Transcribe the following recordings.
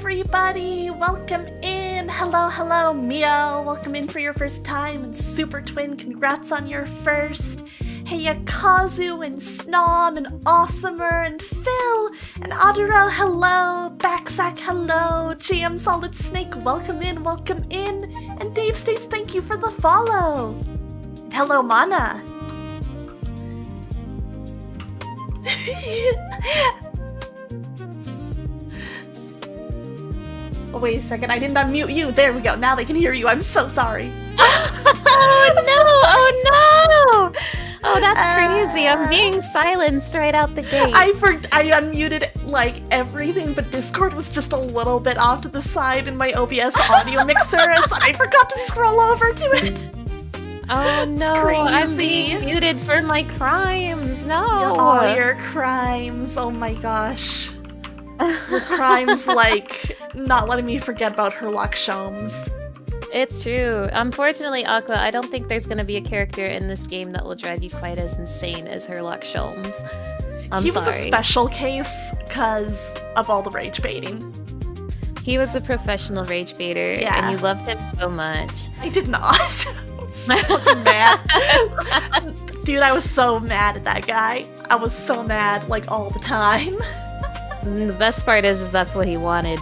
everybody! Welcome in! Hello, Mio! Welcome in for your first time, and Super Twin, congrats on your first! Hey, Kazu, and Snom, and Awesomer, and Phil, and Aduro, hello! Backsack, hello! GM Solid Snake, welcome in! And Dave States, thank you for the follow! Hello, Mana! Oh, wait a second, I didn't unmute you. There we go, now they can hear you. I'm so sorry. Oh no! Oh, that's crazy. I'm being silenced right out the gate. I unmuted like everything, but Discord was just a little bit off to the side in my OBS audio mixer, so I forgot to scroll over to it. Oh no, I'm being muted for my crimes. No. All your crimes. Oh my gosh. Your crimes, like not letting me forget about Herlock Sholmes. It's true. Unfortunately, Aqua, I don't think there's going to be a character in this game that will drive you quite as insane as Herlock Sholmes. He was a special case because of all the rage baiting. He was a professional rage baiter, and you loved him so much. I did not. I was so fucking mad. Dude, I was so mad at that guy. I was so mad, like, all the time. The best part is that's what he wanted.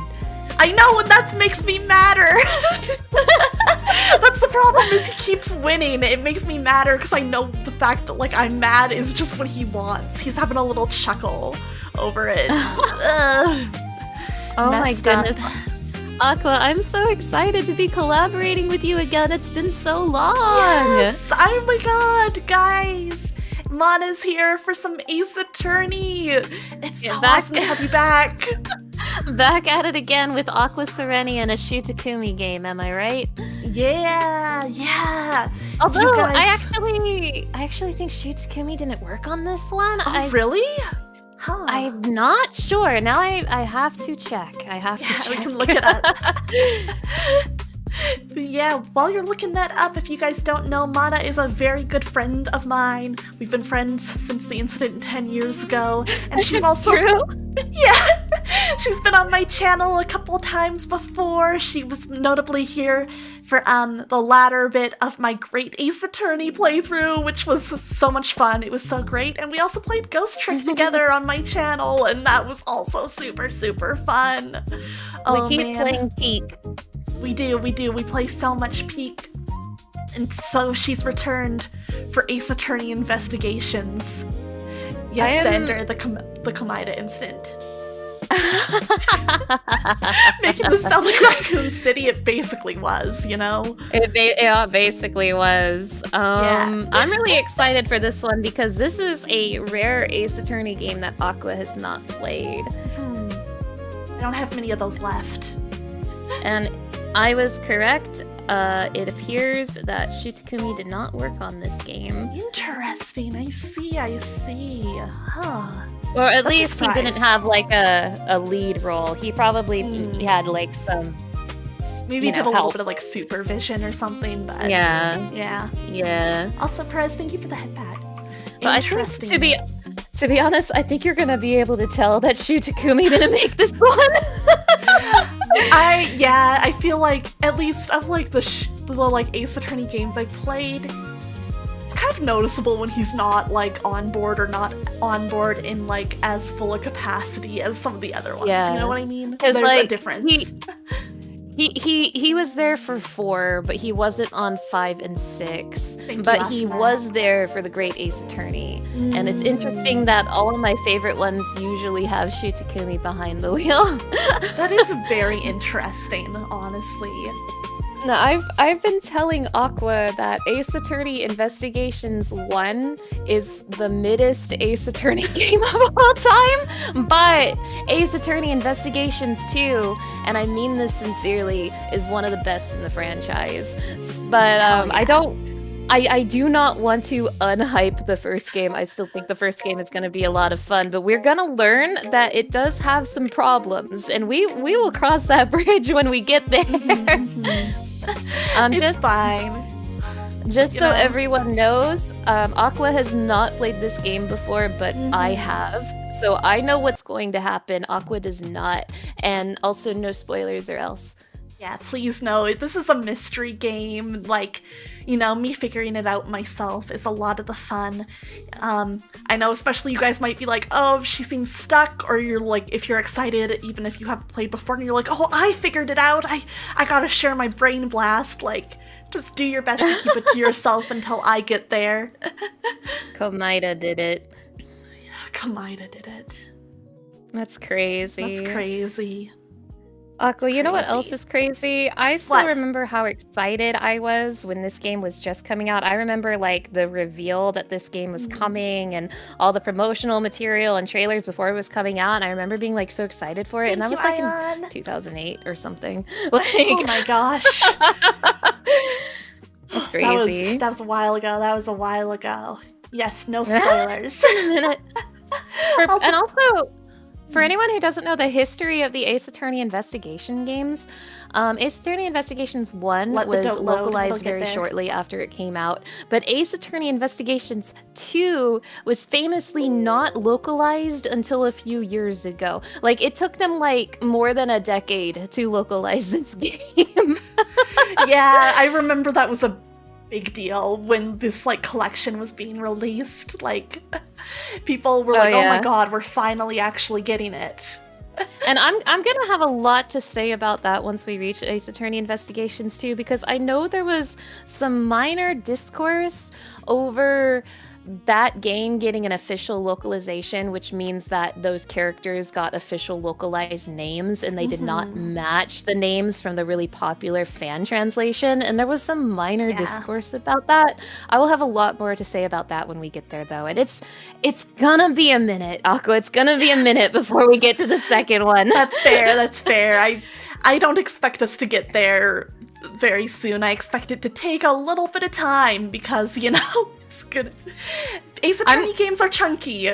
I know, and that makes me madder. That's the problem, is he keeps winning. It makes me madder because I know the fact that, like, I'm mad is just what he wants. He's having a little chuckle over it. Oh my goodness. Aqua, I'm so excited to be collaborating with you again. It's been so long. Yes! Oh my god, guys. Mana's here for some Ace Attorney. It's so awesome to have you back. Back at it again with Aqua Sereni and a Shutakumi game, am I right? Yeah. Although I actually think Shutakumi didn't work on this one. Oh, really? Huh. I'm not sure. Now I have to check. We can look it up. But yeah, while you're looking that up, if you guys don't know, Mana is a very good friend of mine. We've been friends since the incident 10 years ago, and she's also true. Yeah, she's been on my channel a couple times before. She was notably here for the latter bit of my Great Ace Attorney playthrough, which was so much fun. It was so great, and we also played Ghost Trick together on my channel, and that was also super fun. We keep playing Peak. We do. We play so much Peak. And so she's returned for Ace Attorney investigations. Yes, Xander, the Komaida incident. Making this sound like Raccoon City, it basically was, you know? It basically was. I'm really excited for this one because this is a rare Ace Attorney game that Aqua has not played. I don't have many of those left. And I was correct. It appears that Shutakumi did not work on this game. Interesting. I see. Huh. Or at least he didn't have like a lead role. He probably had like some. Maybe he did a little bit of like supervision or something. But yeah. Also, Perez, thank you for the head pat. But Interesting. I think, to be honest, I think you're gonna be able to tell that Shutakumi didn't make this one. I feel like at least of like the like Ace Attorney games I played, it's kind of noticeable when he's not like on board or not on board in like as full a capacity as some of the other ones. You know what I mean? There's like, a difference. He was there for 4, but he wasn't on 5 and 6. But he was there for the Great Ace Attorney. And it's interesting that all of my favorite ones usually have Shutakumi behind the wheel. That is very interesting, honestly. No, I've been telling Aqua that Ace Attorney Investigations 1 is the middest Ace Attorney game of all time, but Ace Attorney Investigations 2, and I mean this sincerely, is one of the best in the franchise. But I do not want to unhype the first game. I still think the first game is going to be a lot of fun, but we're going to learn that it does have some problems, and we will cross that bridge when we get there. It's fine. Just You so know? everyone knows, Aqua has not played this game before, but I have. So I know what's going to happen. Aqua does not. And also no spoilers or else. Yeah, please no. This is a mystery game. Like, you know, me figuring it out myself is a lot of the fun. I know especially you guys might be like, oh, she seems stuck, or you're like, if you're excited, even if you haven't played before, and you're like, oh, I figured it out. I gotta share my brain blast. Like, just do your best to keep it to yourself until I get there. Komaida did it. Komaida did it. That's crazy. That's crazy. Aqua, you know what crazy. else is crazy? I still remember how excited I was when this game was just coming out. I remember like the reveal that this game was coming and all the promotional material and trailers before it was coming out. And I remember being like so excited for it. And that was like in 2008 or something. Like, oh my gosh. That's crazy. That was a while ago. That was a while ago. Yes, no spoilers. And also, for anyone who doesn't know the history of the Ace Attorney Investigation games, Ace Attorney Investigations 1 was localized very shortly after it came out, but Ace Attorney Investigations 2 was famously not localized until a few years ago. Like, it took them like more than a decade to localize this game. Yeah, I remember that was a big deal when this like collection was being released. Like, people were like, oh my god, we're finally actually getting it. And I'm gonna have a lot to say about that once we reach Ace Attorney Investigations 2, because I know there was some minor discourse over that game getting an official localization, which means that those characters got official localized names and they did not match the names from the really popular fan translation. And there was some minor discourse about that. I will have a lot more to say about that when we get there, though. And it's gonna be a minute, Aqua. It's gonna be a minute before we get to the second one. That's fair. That's fair. I don't expect us to get there very soon. I expect it to take a little bit of time because, you know, it's good. Ace Attorney games are chunky.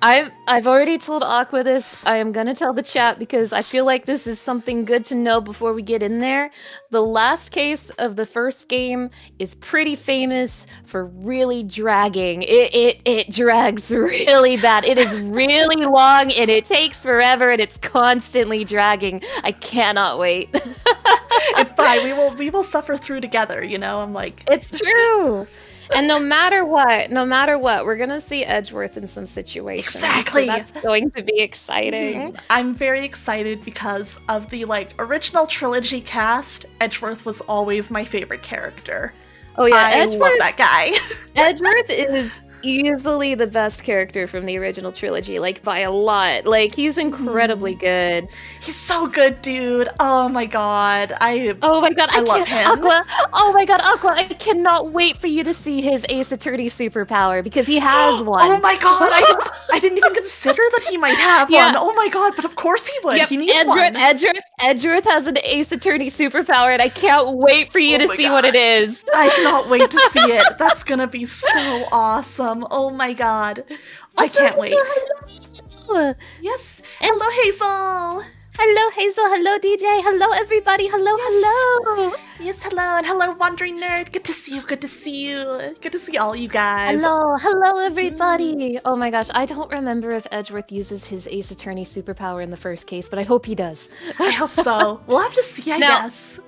I've already told Aqua this. I am gonna tell the chat because I feel like this is something good to know before we get in there. The last case of the first game is pretty famous for really dragging. It drags really bad. It is really long and it takes forever and it's constantly dragging. I cannot wait. It's fine. We will suffer through together, you know? I'm like, it's true. And no matter what, we're gonna see Edgeworth in some situations. Exactly. So that's going to be exciting. I'm very excited because of the like original trilogy cast. Edgeworth was always my favorite character. Oh yeah, I love that guy. Edgeworth is easily the best character from the original trilogy, like by a lot. Like, he's incredibly good. He's so good, dude. Oh my god. I love him. Aqua, oh my god, Aqua, I cannot wait for you to see his Ace Attorney superpower because he has one. Oh my god, I didn't even consider that he might have one. Oh my god, but of course he would. Yep, he needs one. Edgeworth has an Ace Attorney superpower and I can't wait for you to see what it is. I cannot wait to see it. That's gonna be so awesome. Oh my god. I can't wait. Yes. Hello, Hazel. Hello, Hazel. Hello, DJ. Hello, everybody. Hello. Yes, hello. And hello, Wandering Nerd. Good to see you. Good to see you. Good to see all you guys. Hello, everybody. Oh my gosh. I don't remember if Edgeworth uses his Ace Attorney superpower in the first case, but I hope he does. I hope so. We'll have to see, I guess.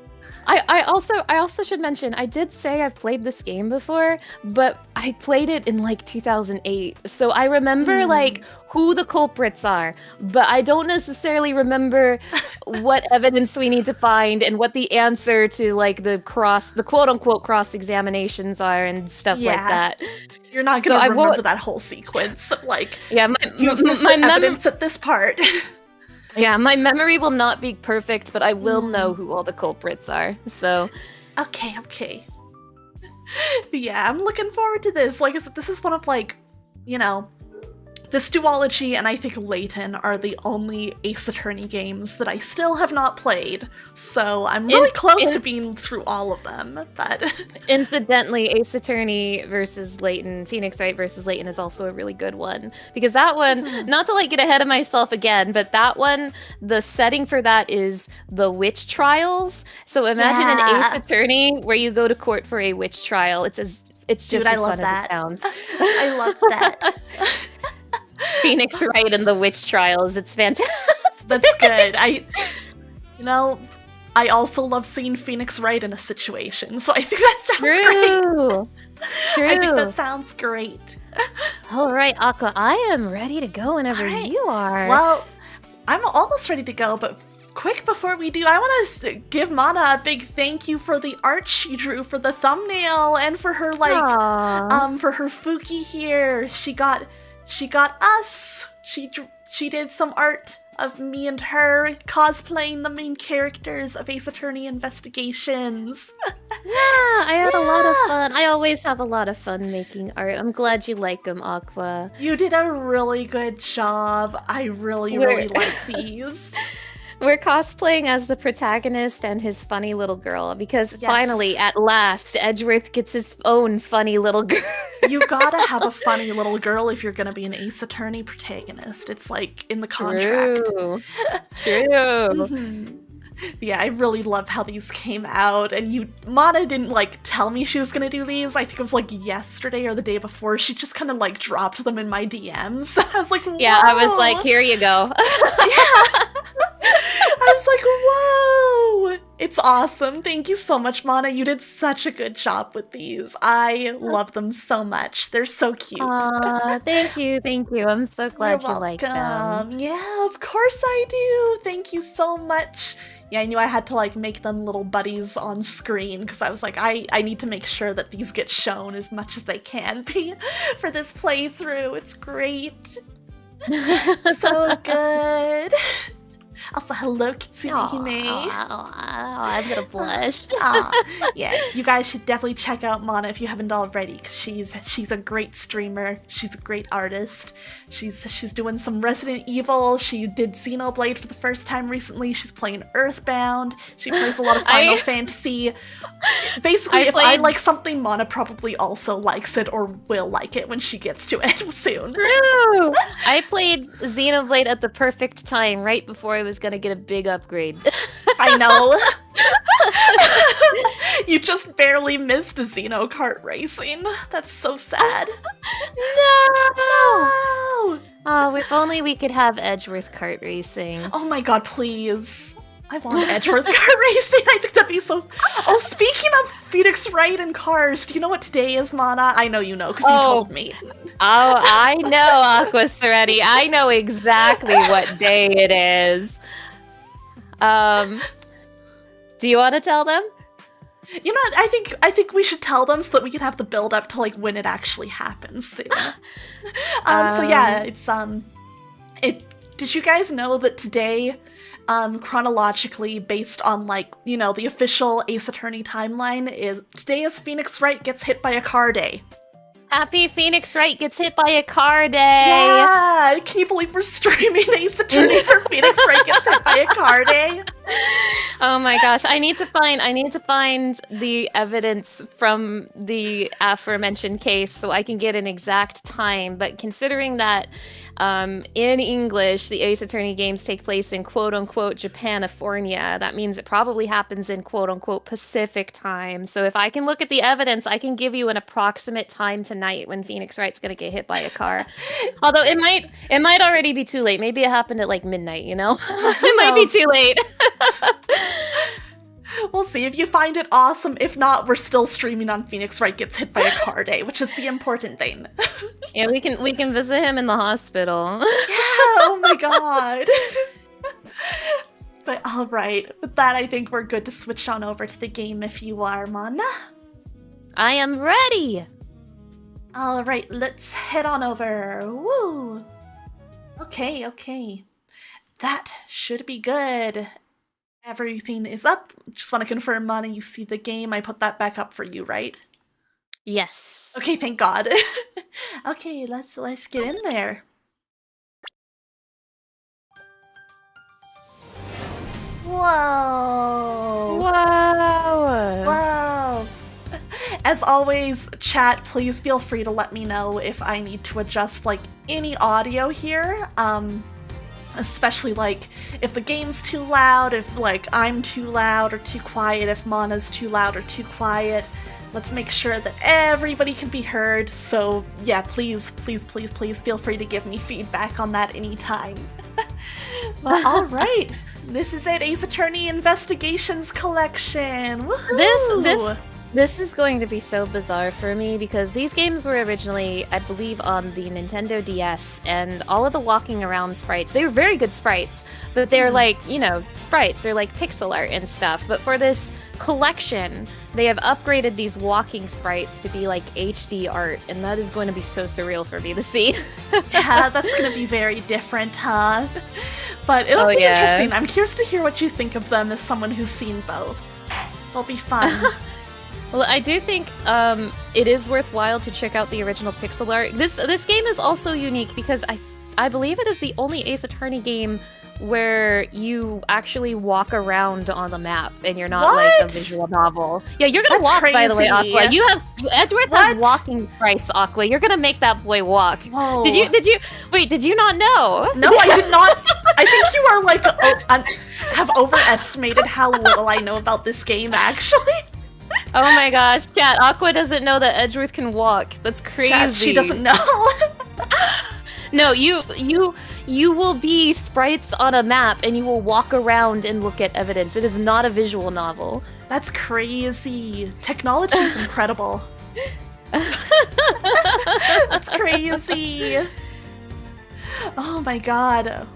I also should mention, I did say I've played this game before, but I played it in like 2008. So I remember like who the culprits are, but I don't necessarily remember what evidence we need to find and what the answer to like the quote unquote cross examinations are and stuff like that. You're not going to remember that whole sequence of like, my evidence at this part. Yeah, my memory will not be perfect, but I will know who all the culprits are, so... Okay. But yeah, I'm looking forward to this. Like I said, this is one of, like, you know, this duology and I think Layton are the only Ace Attorney games that I still have not played. So I'm really close to being through all of them, but... Incidentally, Ace Attorney versus Layton, Phoenix Wright versus Layton is also a really good one. Because that one, not to like get ahead of myself again, but that one, the setting for that is the witch trials. So imagine an Ace Attorney where you go to court for a witch trial. It's just Dude, as fun as it sounds. I love that. Phoenix Wright and the witch trials. It's fantastic. That's good. I also love seeing Phoenix Wright in a situation, so I think that sounds great. True. I think that sounds great. All right, Aqua, I am ready to go whenever you are. Well, I'm almost ready to go, but quick before we do, I want to give Mana a big thank you for the art she drew for the thumbnail and for her for her Fuki here. She got us. She did some art of me and her cosplaying the main characters of Ace Attorney Investigations. Yeah, I had a lot of fun. I always have a lot of fun making art. I'm glad you like them, Aqua. You did a really good job. I really like these. We're cosplaying as the protagonist and his funny little girl because finally, at last, Edgeworth gets his own funny little girl. You gotta have a funny little girl if you're gonna be an Ace Attorney protagonist. It's like in the contract. True. Yeah, I really love how these came out, and Mana didn't like tell me she was gonna do these. I think it was like yesterday or the day before. She just kind of like dropped them in my DMs. I was like, whoa. Yeah, I was like, here you go. I was like, whoa! It's awesome. Thank you so much, Mana. You did such a good job with these. I love them so much. They're so cute. Thank you. I'm so glad you like them. Yeah, of course I do. Thank you so much. Yeah, I knew I had to like make them little buddies on screen because I was like, I need to make sure that these get shown as much as they can be for this playthrough. It's great. So good. Also, hello, Kitsune Hime. I'm gonna blush. Yeah, you guys should definitely check out Mana if you haven't already, because she's a great streamer. She's a great artist. She's doing some Resident Evil. She did Xenoblade for the first time recently. She's playing Earthbound. She plays a lot of Final Fantasy. Basically, if I like something, Mana probably also likes it or will like it when she gets to it soon. True. I played Xenoblade at the perfect time, right before I was gonna get a big upgrade. I know. You just barely missed Xeno kart racing. That's so sad. No! Oh, if only we could have Edgeworth kart racing. Oh my god, please. I want Edgeworth kart racing. I think that'd be so... Oh, speaking of Phoenix Wright and cars, do you know what today is, Mana? I know you know, because you told me. Oh, I know, Aqua Seretti. I know exactly what day it is. Do you want to tell them? You know what? I think we should tell them so that we can have the build up to like when it actually happens. So yeah, it's did you guys know that today, chronologically based on like, you know, the official Ace Attorney timeline, today is Phoenix Wright gets hit by a car day. Happy Phoenix Wright gets hit by a car day. Yeah, can you believe we're streaming Ace Attorney for Phoenix Wright gets hit by a car day? Oh my gosh, I need to find the evidence from the aforementioned case so I can get an exact time. But considering that in English, the Ace Attorney games take place in quote-unquote Japanifornia, that means it probably happens in quote-unquote Pacific time. So if I can look at the evidence, I can give you an approximate time tonight when Phoenix Wright's gonna get hit by a car. Although it might already be too late. Maybe it happened at like midnight, you know? It might be too late. We'll see. If you find it awesome. If not, we're still streaming on Phoenix Wright gets hit by a car day, which is the important thing. Yeah, we can visit him in the hospital. Yeah, oh my god. But all right, with that, I think we're good to switch on over to the game if you are, Mana. I am ready. All right, let's head on over. Woo. Okay. That should be good. Everything is up. Just want to confirm, Mana, you see the game. I put that back up for you, right? Yes. Okay, thank God. Okay, let's get in there. Whoa! Whoa! Whoa! As always, chat, please feel free to let me know if I need to adjust, like, any audio here. Especially, like, if the game's too loud, if, like, I'm too loud or too quiet, if Mana's too loud or too quiet. Let's make sure that everybody can be heard. So, yeah, please, please, please, please feel free to give me feedback on that anytime. Well, alright. This is it, Ace Attorney Investigations Collection. Woohoo! This is going to be so bizarre for me because these games were originally, I believe, on the Nintendo DS, and all of the walking around sprites, they were very good sprites, but they're like, you know, sprites, they're like pixel art and stuff. But for this collection, they have upgraded these walking sprites to be like HD art, and that is going to be so surreal for me to see. Yeah, that's going to be very different, huh? But it'll be interesting. I'm curious to hear what you think of them as someone who's seen both. It'll be fun. Well, I do think it is worthwhile to check out the original pixel art. This game is also unique because I believe it is the only Ace Attorney game where you actually walk around on the map and you're not like a visual novel. Yeah, you're gonna walk, by the way, Aqua. Edgeworth has walking sprites, Aqua. You're gonna make that boy walk. Whoa. Did you not know? No, I did not. I think you are like have overestimated how little I know about this game, actually. Oh my gosh, chat, Aqua doesn't know that Edgeworth can walk. That's crazy. Chat, she doesn't know. No, you will be sprites on a map and you will walk around and look at evidence. It is not a visual novel. That's crazy. Technology is incredible. That's crazy. Oh my god.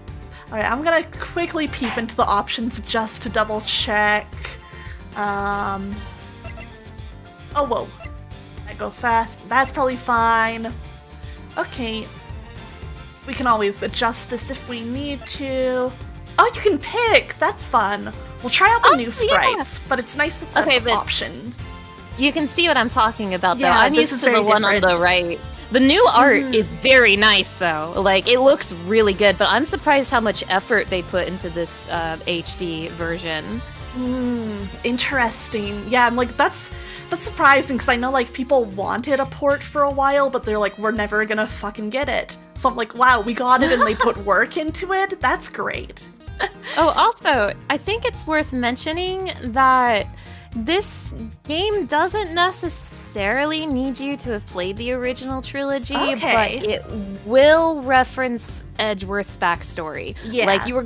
Alright, I'm gonna quickly peep into the options just to double check. Oh, whoa. That goes fast. That's probably fine. Okay. We can always adjust this if we need to. Oh, you can pick! That's fun. We'll try out the new sprites, but it's nice that that's options. You can see what I'm talking about, though. Yeah, I'm used to the one on the right. The new art is very nice, though. Like, it looks really good, but I'm surprised how much effort they put into this HD version. Interesting. Yeah, I'm like, that's surprising, because I know, like, people wanted a port for a while, but they're like, we're never gonna fucking get it. So I'm like, wow, we got it and they put work into it? That's great. Oh, also, I think it's worth mentioning that this game doesn't necessarily need you to have played the original trilogy, but it will reference Edgeworth's backstory. Yeah. Like, you are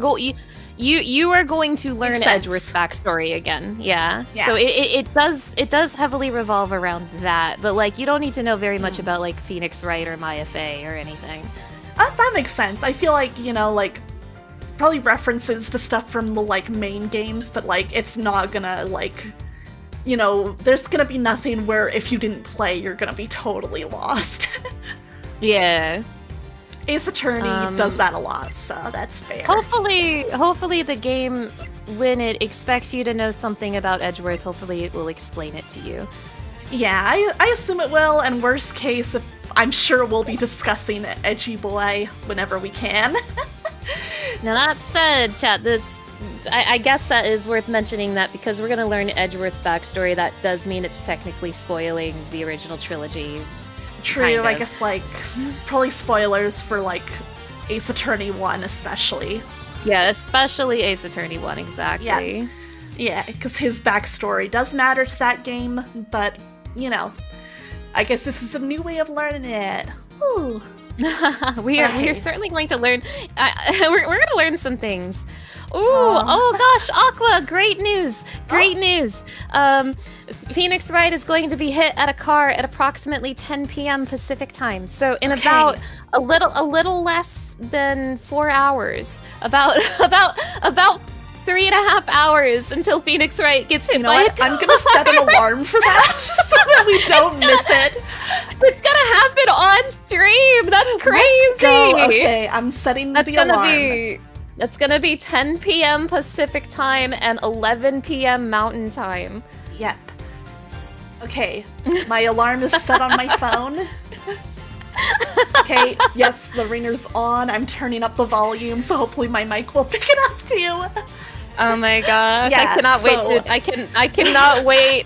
going to learn Edgeworth's backstory again. Yeah. So it does heavily revolve around that, but like you don't need to know very much about like Phoenix Wright or Maya Fey or anything. That makes sense. I feel like, you know, like probably references to stuff from the like main games, but like it's not gonna like, you know, there's gonna be nothing where if you didn't play, you're gonna be totally lost. Yeah. Ace Attorney does that a lot, so that's fair. Hopefully the game, when it expects you to know something about Edgeworth, hopefully it will explain it to you. Yeah, I assume it will, and worst case, I'm sure we'll be discussing Edgy Boy whenever we can. Now that said, chat, I guess that is worth mentioning that because we're going to learn Edgeworth's backstory, that does mean it's technically spoiling the original trilogy. True, I guess, like, probably spoilers for, like, Ace Attorney 1 especially. Yeah, especially Ace Attorney 1, exactly. Yeah, because his backstory does matter to that game, but, you know, I guess this is a new way of learning it. Ooh. We are certainly going to learn, we're going to learn some things. Ooh, oh gosh, Aqua, great news, news. Phoenix Wright is going to be hit at a car at approximately 10 p.m. Pacific time. So in about a little less than 4 hours, about 3.5 hours until Phoenix Wright gets hit by a car. I'm gonna set an alarm for that just so that we don't miss it. It's gonna happen on stream. That's crazy. Let's go. Okay, I'm setting the alarm. That's gonna be 10 p.m. Pacific time and 11 p.m. Mountain time. Yep. Okay, my alarm is set on my phone. Okay, yes, the ringer's on. I'm turning up the volume, so hopefully my mic will pick it up too. Oh my gosh! Yeah, I cannot wait. I cannot wait.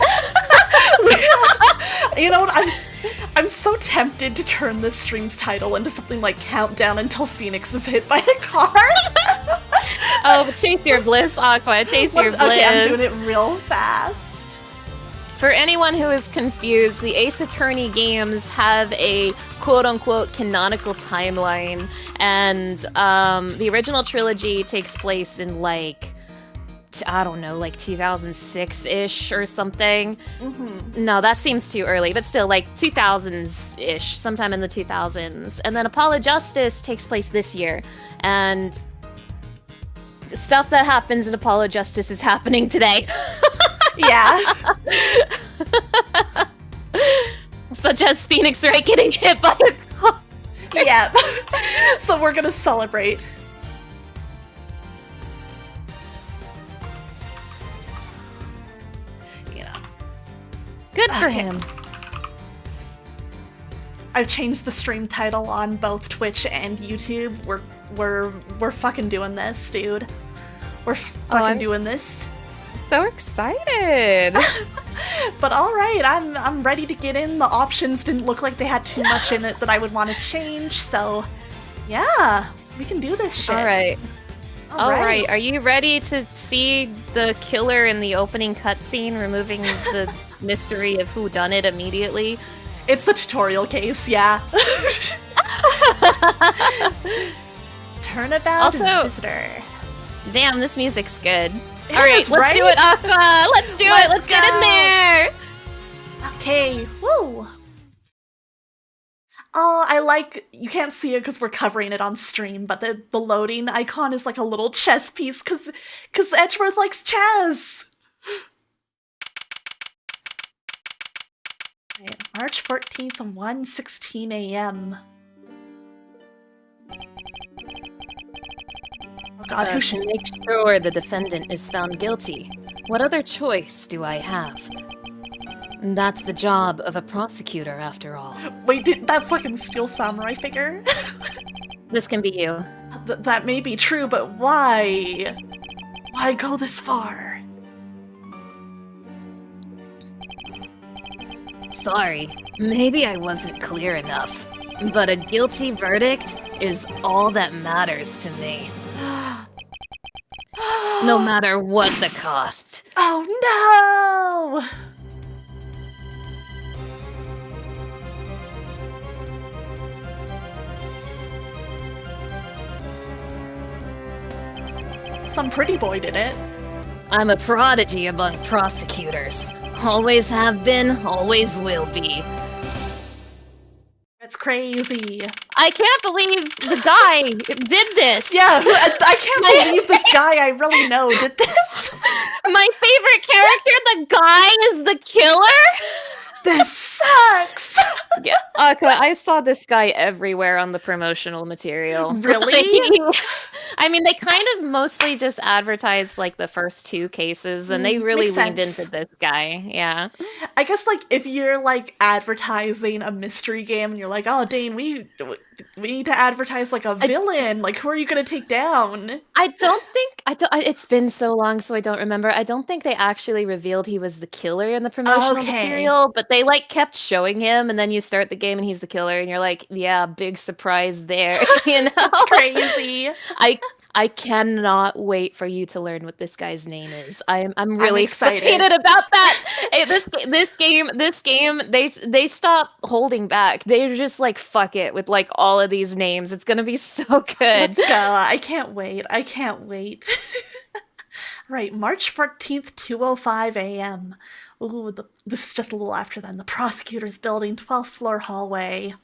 You know what? I'm so tempted to turn this stream's title into something like "Countdown Until Phoenix is Hit by a Car." Oh, chase your bliss, Aqua. Chase your bliss. Okay, I'm doing it real fast. For anyone who is confused, the Ace Attorney games have a quote-unquote canonical timeline, and the original trilogy takes place in like, I don't know, like 2006-ish or something. Mm-hmm. No, that seems too early, but still like 2000s-ish, sometime in the 2000s. And then Apollo Justice takes place this year, and stuff that happens in Apollo Justice is happening today. Yeah. Such as Phoenix Wright getting hit by a car. Yeah. So we're gonna celebrate. You know. Good for him. I've changed the stream title on both Twitch and YouTube. We're fucking doing this, dude. We're fucking doing this. So excited. But all right, I'm ready to get in. The options didn't look like they had too much in it that I would want to change, so yeah, we can do this shit. All right. All right. Are you ready to see the killer in the opening cutscene removing the mystery of who done it immediately? It's the tutorial case, yeah. Turnabout visitor. Damn, this music's good. All right, let's do it, Aqua. Let's do it. Let's get in there. Okay, woo. Oh, I like, you can't see it because we're covering it on stream, but the loading icon is like a little chess piece because Edgeworth likes chess. Okay, March 14th, 1:16 a.m. Oh God, who should make sure the defendant is found guilty? What other choice do I have? That's the job of a prosecutor, after all. Wait, did that fucking Steel Samurai figure? This can be you. That may be true, but why? Why go this far? Sorry, maybe I wasn't clear enough, but a guilty verdict is all that matters to me. No matter what the cost. Oh no! Some pretty boy did it. I'm a prodigy among prosecutors. Always have been, always will be. That's crazy. I can't believe the guy did this. Yeah, I can't believe this guy I really know did this. My favorite character, the guy, is the killer? This sucks. Yeah, I saw this guy everywhere on the promotional material. Really? I mean, they kind of mostly just advertised like the first two cases, and they really leaned into this guy. Yeah. I guess like if you're like advertising a mystery game, and you're like, oh, Dane, we need to advertise like a villain. Like, who are you gonna take down? It's been so long, so I don't remember. I don't think they actually revealed he was the killer in the promotional material, but they like kept showing him, and then you start the game and he's the killer, and you're like, yeah, big surprise there. You know, that's crazy. I cannot wait for you to learn what this guy's name is. I'm really excited about that. Hey, this game, they stop holding back. They're just like, fuck it with like all of these names. It's gonna be so good. Let's go. I can't wait. Right, March 14th, 2:05 a.m. Ooh, this is just a little after then. The prosecutor's building, 12th floor hallway.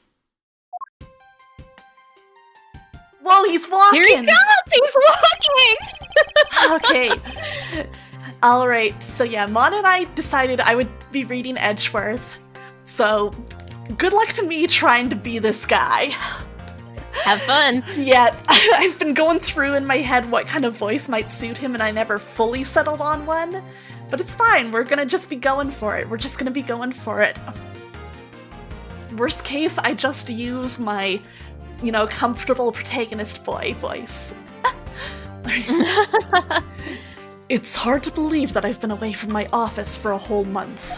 Whoa, he's walking! Here he goes! He's walking! Okay. Alright, so yeah, Mon and I decided I would be reading Edgeworth. So, good luck to me trying to be this guy. Have fun. Yeah, I've been going through in my head what kind of voice might suit him, and I never fully settled on one. But it's fine, we're gonna just be going for it. We're just gonna be going for it. Worst case, I just use my, you know, comfortable protagonist boy voice. It's hard to believe that I've been away from my office for a whole month.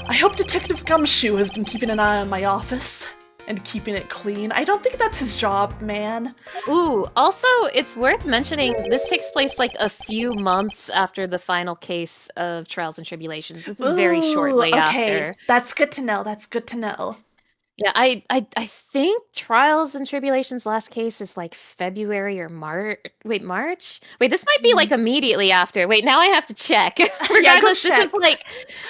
I hope Detective Gumshoe has been keeping an eye on my office and keeping it clean. I don't think that's his job, man. Ooh, also, it's worth mentioning this takes place like a few months after the final case of Trials and Tribulations. It's very shortly after. That's good to know. That's good to know. Yeah, I think Trials and Tribulations' last case is like February or March. Wait, March? Wait, this might be like immediately after. Wait, now I have to check. Regardless, check.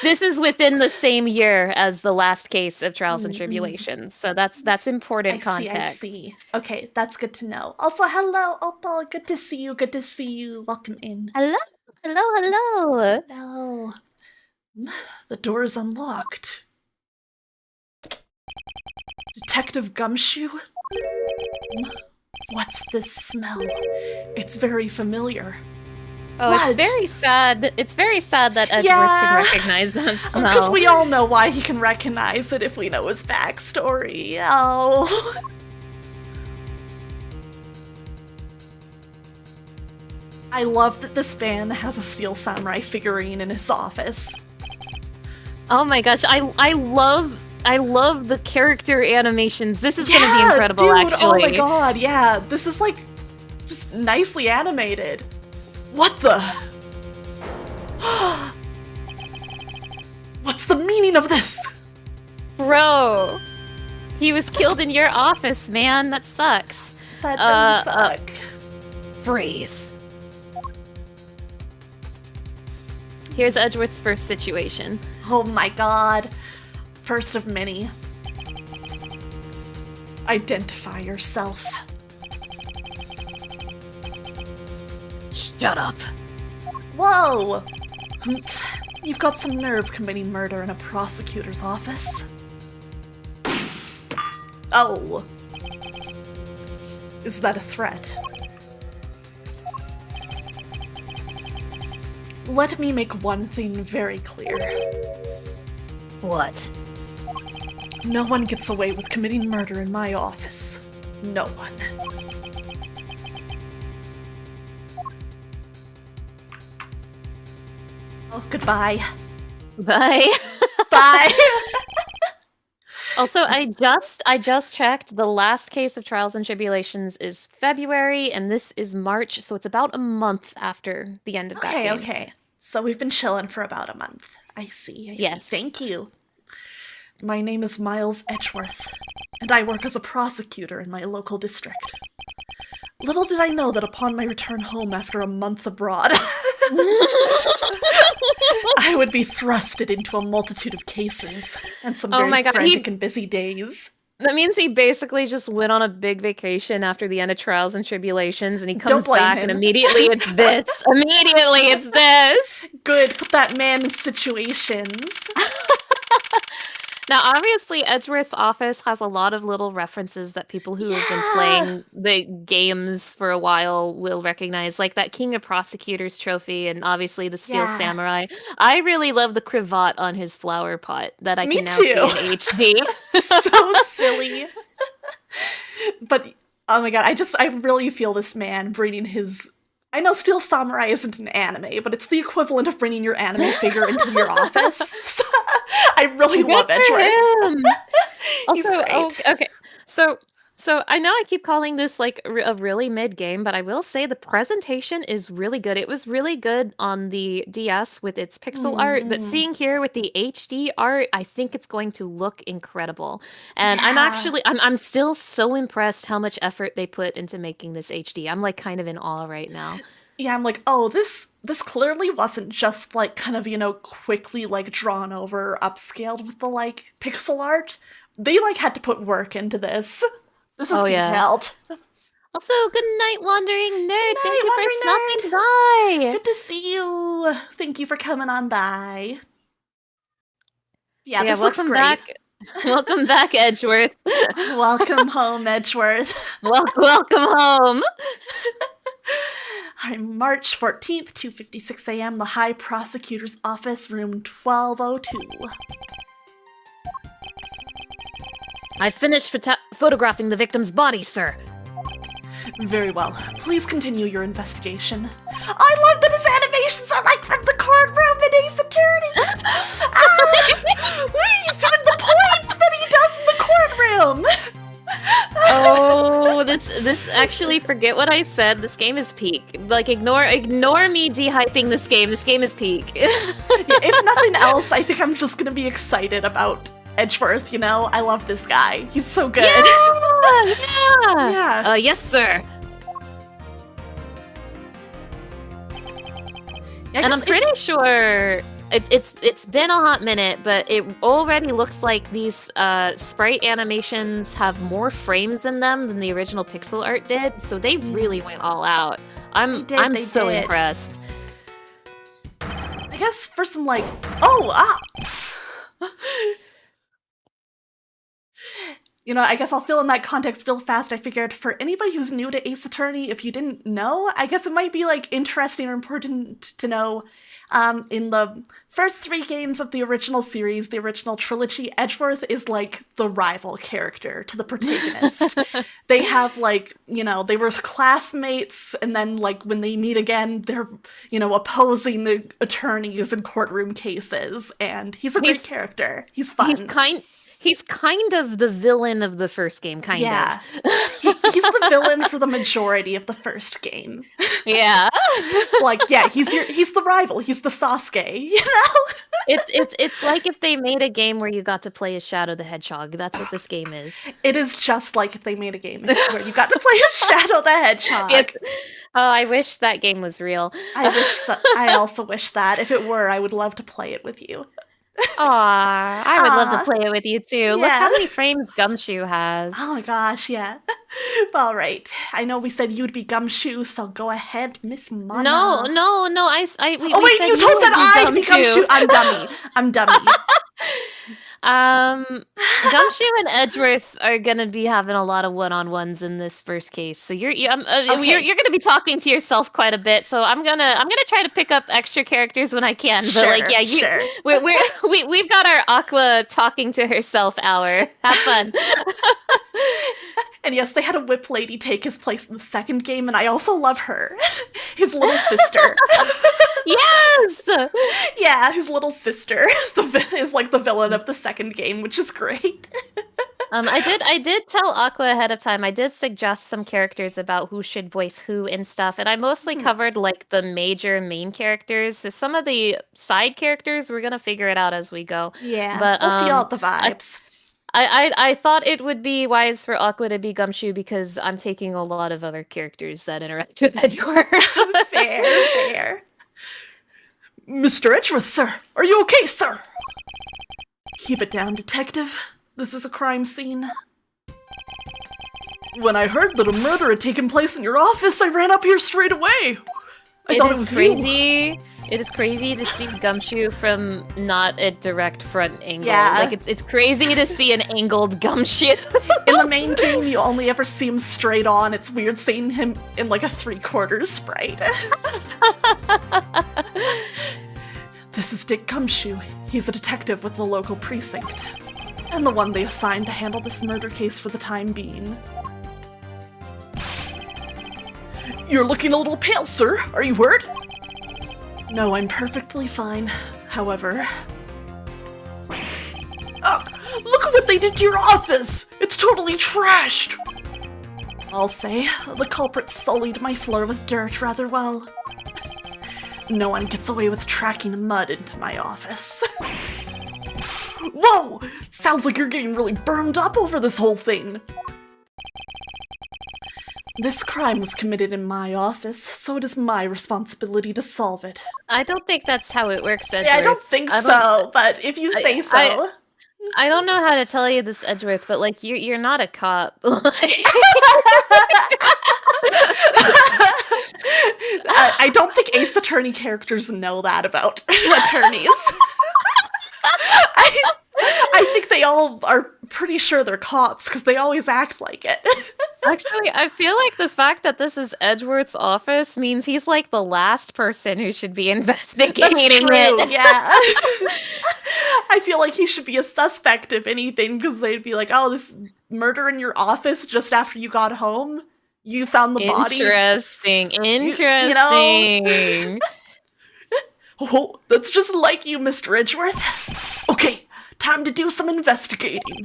This is within the same year as the last case of Trials and Tribulations. So that's important context. I see. Okay, that's good to know. Also, hello, Opal. Good to see you. Good to see you. Welcome in. Hello. Hello. The door is unlocked. Detective Gumshoe? What's this smell? It's very familiar. Oh, what? It's very sad. It's very sad that Edgeworth can recognize that smell. Because we all know why he can recognize it if we know his backstory. Oh. I love that this man has a Steel Samurai figurine in his office. Oh my gosh, I love the character animations. This is gonna be incredible, dude, actually. Oh my god, yeah. This is like just nicely animated. What the? What's the meaning of this? Bro, he was killed in your office, man. That sucks. That does suck. Freeze. Here's Edgeworth's first situation. Oh my god. First of many. Identify yourself. Shut up. Whoa! You've got some nerve committing murder in a prosecutor's office. Oh. Is that a threat? Let me make one thing very clear. What? No one gets away with committing murder in my office. No one. Oh, goodbye. Bye. Bye. Also, I just checked. The last case of Trials and Tribulations is February, and this is March, so it's about a month after the end of that game. Okay. So we've been chilling for about a month. I see. Yes. Thank you. My name is Miles Edgeworth, and I work as a prosecutor in my local district. Little did I know that upon my return home after a month abroad, I would be thrusted into a multitude of cases and some very frantic and busy days. That means he basically just went on a big vacation after the end of Trials and Tribulations, and he comes back and immediately it's this. Immediately it's this. Good, put that man in situations. Now, obviously, Edgeworth's office has a lot of little references that people who have been playing the games for a while will recognize, like that King of Prosecutors trophy and obviously the Steel Samurai. I really love the cravat on his flower pot that I can now see in HD. So silly. But, oh my god, I really feel this man bringing his... I know Steel Samurai isn't an anime, but it's the equivalent of bringing your anime figure into your office. I really love Edgeworth. Also, okay. So I know I keep calling this like a really mid game, but I will say the presentation is really good. It was really good on the DS with its pixel art, but seeing here with the HD art, I think it's going to look incredible. And I'm still so impressed how much effort they put into making this HD. I'm like kind of in awe right now. Yeah, I'm like, oh, this clearly wasn't just like kind of, quickly like drawn over, upscaled with the like pixel art. They like had to put work into this. This is detailed. Also, good night, Wandering Nerd. Thank you for stopping by. Good to see you. Thank you for coming on by. Yeah, this looks great. Back. Welcome back, Edgeworth. Welcome home, Edgeworth. Welcome home. I'm March 14th, 2:56 a.m., the High Prosecutor's Office, room 1202. I finished photographing the victim's body, sir. Very well. Please continue your investigation. I love that his investigations are like from the courtroom in Ace Attorney. He's doing the point that he does in the courtroom. Oh, this actually, forget what I said. This game is peak. Like, ignore me dehyping this game. This game is peak. If nothing else, I think I'm just gonna be excited about Edgeworth, you know? I love this guy. He's so good. Yeah. Yes, sir. And I'm pretty sure it's been a hot minute, but it already looks like these sprite animations have more frames in them than the original pixel art did. So they really went all out. I'm so impressed. I guess for some like, you know, I guess I'll fill in that context real fast. I figured for anybody who's new to Ace Attorney, if you didn't know, I guess it might be like interesting or important to know. In the first 3 games of the original series, the original trilogy, Edgeworth is like the rival character to the protagonist. They have like, you know, they were classmates, and then like when they meet again, they're, you know, opposing the attorneys in courtroom cases, and he's a great character. He's fun. He's kind of the villain of the first game, kind of. He's the villain for the majority of the first game. Yeah. Like, yeah, he's the rival. He's the Sasuke, you know? It's like if they made a game where you got to play as Shadow the Hedgehog. That's what this game is. It is just like if they made a game where you got to play as Shadow the Hedgehog. Oh, I wish that game was real. I also wish that. If it were, I would love to play it with you. Aw, I would love to play it with you too. Yeah. Look how many frames Gumshoe has. Oh my gosh, yeah. All right. I know we said you'd be Gumshoe, so go ahead, Miss Mana. No. We Wait, you told said I'd be Gumshoe. I'm dummy. Gumshoe and Edgeworth are gonna be having a lot of one-on-ones in this first case, so you're gonna be talking to yourself quite a bit. So I'm gonna try to pick up extra characters when I can. But we've got our Aqua talking to herself hour. Have fun. And yes, they had a whip lady take his place in the second game, and I also love her. His little sister. Yes! Yeah, his little sister is like the villain of the second game, which is great. I did tell Aqua ahead of time. I did suggest some characters about who should voice who and stuff, and I mostly covered like the major main characters. So some of the side characters, we're gonna figure it out as we go. Yeah, but we'll feel out the vibes. I thought it would be wise for Aqua to be Gumshoe because I'm taking a lot of other characters that interact with Edgeworth. Fair. Mr. Edgeworth, sir. Are you okay, sir? Keep it down, detective. This is a crime scene. When I heard that a murder had taken place in your office, I ran up here straight away. I thought it was crazy. It is crazy to see Gumshoe from not a direct front angle. Yeah. Like it's crazy to see an angled Gumshoe. In the main game, you only ever see him straight on. It's weird seeing him in like a 3/4 sprite. This is Dick Gumshoe. He's a detective with the local precinct, and the one they assigned to handle this murder case for the time being. You're looking a little pale, sir. Are you hurt? No, I'm perfectly fine. However... look at what they did to your office! It's totally trashed! I'll say, the culprit sullied my floor with dirt rather well. No one gets away with tracking mud into my office. Whoa! Sounds like you're getting really burned up over this whole thing. This crime was committed in my office, so it is my responsibility to solve it. I don't think that's how it works, Edgeworth. Yeah, I don't think so, but if you say so. I don't know how to tell you this, Edgeworth, but like you're not a cop. I don't think Ace Attorney characters know that about attorneys. I think they all are pretty sure they're cops because they always act like it. Actually, I feel like the fact that this is Edgeworth's office means he's like the last person who should be investigating it. Yeah. I feel like he should be a suspect if anything, because they'd be like, oh, this murder in your office just after you got home? You found the body? Interesting. You know? Oh, that's just like you, Mr. Edgeworth. Okay, time to do some investigating.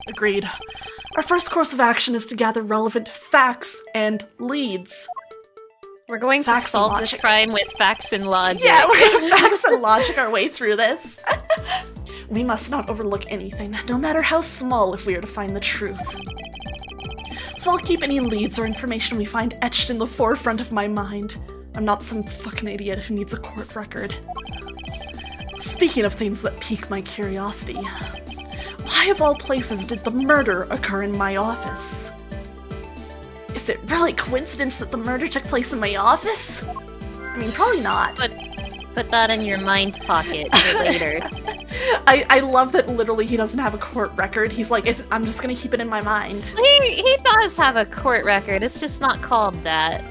Agreed. Our first course of action is to gather relevant facts and leads. We're going to Facts and solve this logic. crime with facts and logic. Yeah, we're gonna facts and logic our way through this. We must not overlook anything, no matter how small, if we are to find the truth. So I'll keep any leads or information we find etched in the forefront of my mind. I'm not some fucking idiot who needs a court record. Speaking of things that pique my curiosity, why of all places did the murder occur in my office? Is it really coincidence that the murder took place in my office? I mean, probably not. But put that in your mind pocket for later. I love that literally he doesn't have a court record. He's like, I'm just gonna keep it in my mind. He does have a court record. It's just not called that.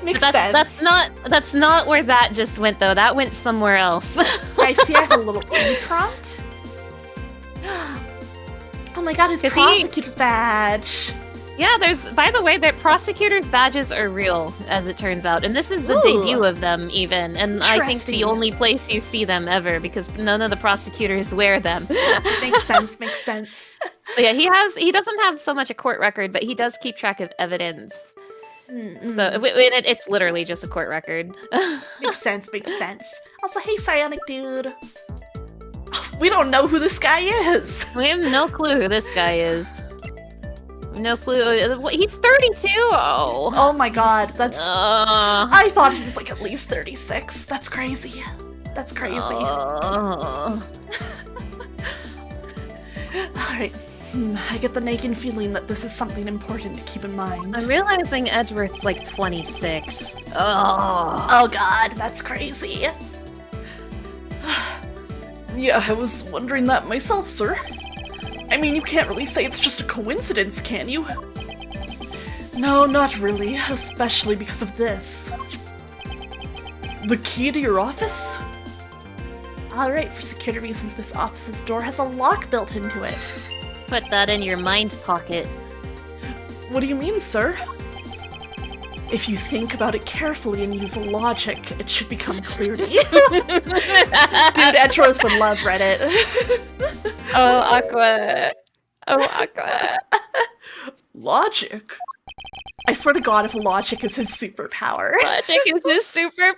Makes But sense. that's not where that just went though. That went somewhere else. I see I have a little prompt. Oh my god, his 'Cause prosecutor's badge. Yeah, by the way, that prosecutors' badges are real, as it turns out. And this is the Ooh. debut of them, even. And I think the Interesting. only place you see them ever, because none of the prosecutors wear them. Makes sense, makes sense. But yeah, he doesn't have so much a court record, but he does keep track of evidence. So it's literally just a court record. Makes sense, makes sense. Also, hey, Psionic Dude. Oh, we don't know who this guy is. We have no clue who this guy is. No clue. He's 32. Oh. Oh my god, that's... Uh, I thought he was like at least 36. That's crazy. That's crazy. Alright. I get the nagging feeling that this is something important to keep in mind. I'm realizing Edgeworth's like 26. Oh. Oh god, that's crazy. Yeah, I was wondering that myself, sir. I mean, you can't really say it's just a coincidence, can you? No, not really, especially because of this. The key to your office? Alright, for security reasons, this office's door has a lock built into it. Put that in your mind pocket. What do you mean, sir? If you think about it carefully and use logic, it should become clear to you. Dude, Edgeworth would love Reddit. Oh, Aqua. Oh, Aqua. Logic? I swear to god if logic is his superpower. Logic is his superpower.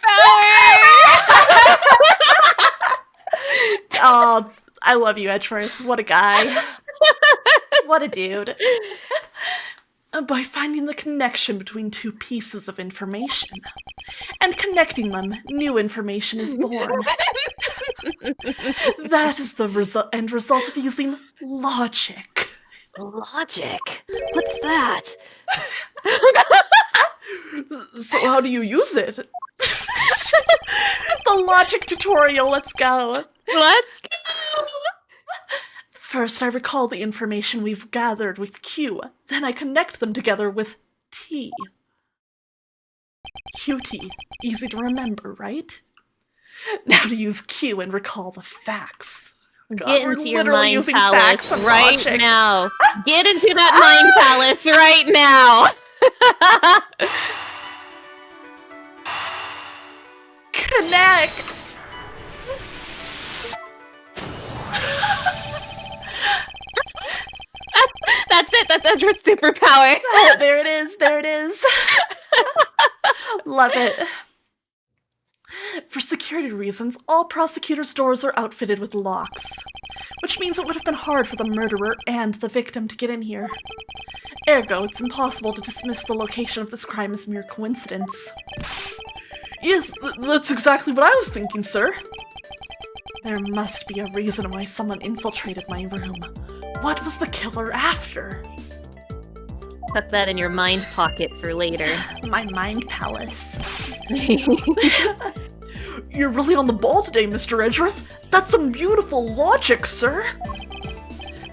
Oh, I love you, Edgeworth. What a guy. What a dude. By finding the connection between two pieces of information and connecting them, new information is born. That is the end result of using logic. Logic? What's that? So how do you use it? The logic tutorial, let's go. Let's go. First, I recall the information we've gathered with Q. Then I connect them together with T. QT. Easy to remember, right? Now to use Q and recall the facts. God, Get we're into your literally mind using palace facts and right logic. now. Get into that mind palace right now. Connect! That's it. That's Edward's superpower. Oh, there it is, there it is. Love it. For security reasons, all prosecutors' doors are outfitted with locks, which means it would have been hard for the murderer and the victim to get in here. Ergo, it's impossible to dismiss the location of this crime as mere coincidence. Yes, that's exactly what I was thinking, sir. There must be a reason why someone infiltrated my room. What was the killer after? Tuck that in your mind pocket for later. My mind palace. You're really on the ball today, Mr. Edgeworth. That's some beautiful logic, sir.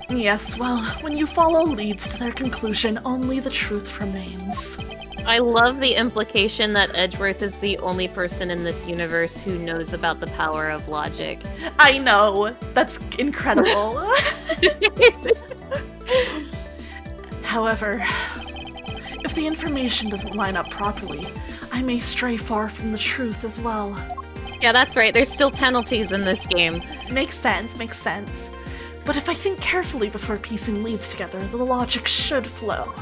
Yes, well, when you follow leads to their conclusion, only the truth remains. I love the implication that Edgeworth is the only person in this universe who knows about the power of logic. I know. That's incredible. However, if the information doesn't line up properly, I may stray far from the truth as well. Yeah, that's right. There's still penalties in this game. Makes sense, makes sense. But if I think carefully before piecing leads together, the logic should flow.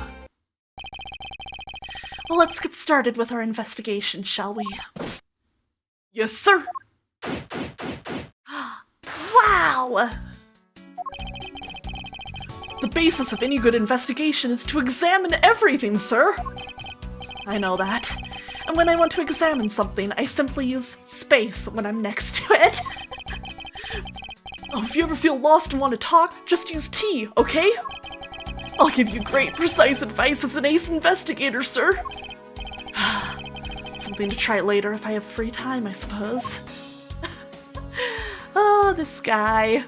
Well, let's get started with our investigation, shall we? Yes, sir! Wow! The basis of any good investigation is to examine everything, sir! I know that. And when I want to examine something, I simply use space when I'm next to it. Oh, if you ever feel lost and want to talk, just use T, okay? I'll give you great, precise advice as an ace investigator, sir. Something to try later if I have free time, I suppose. Oh, this guy.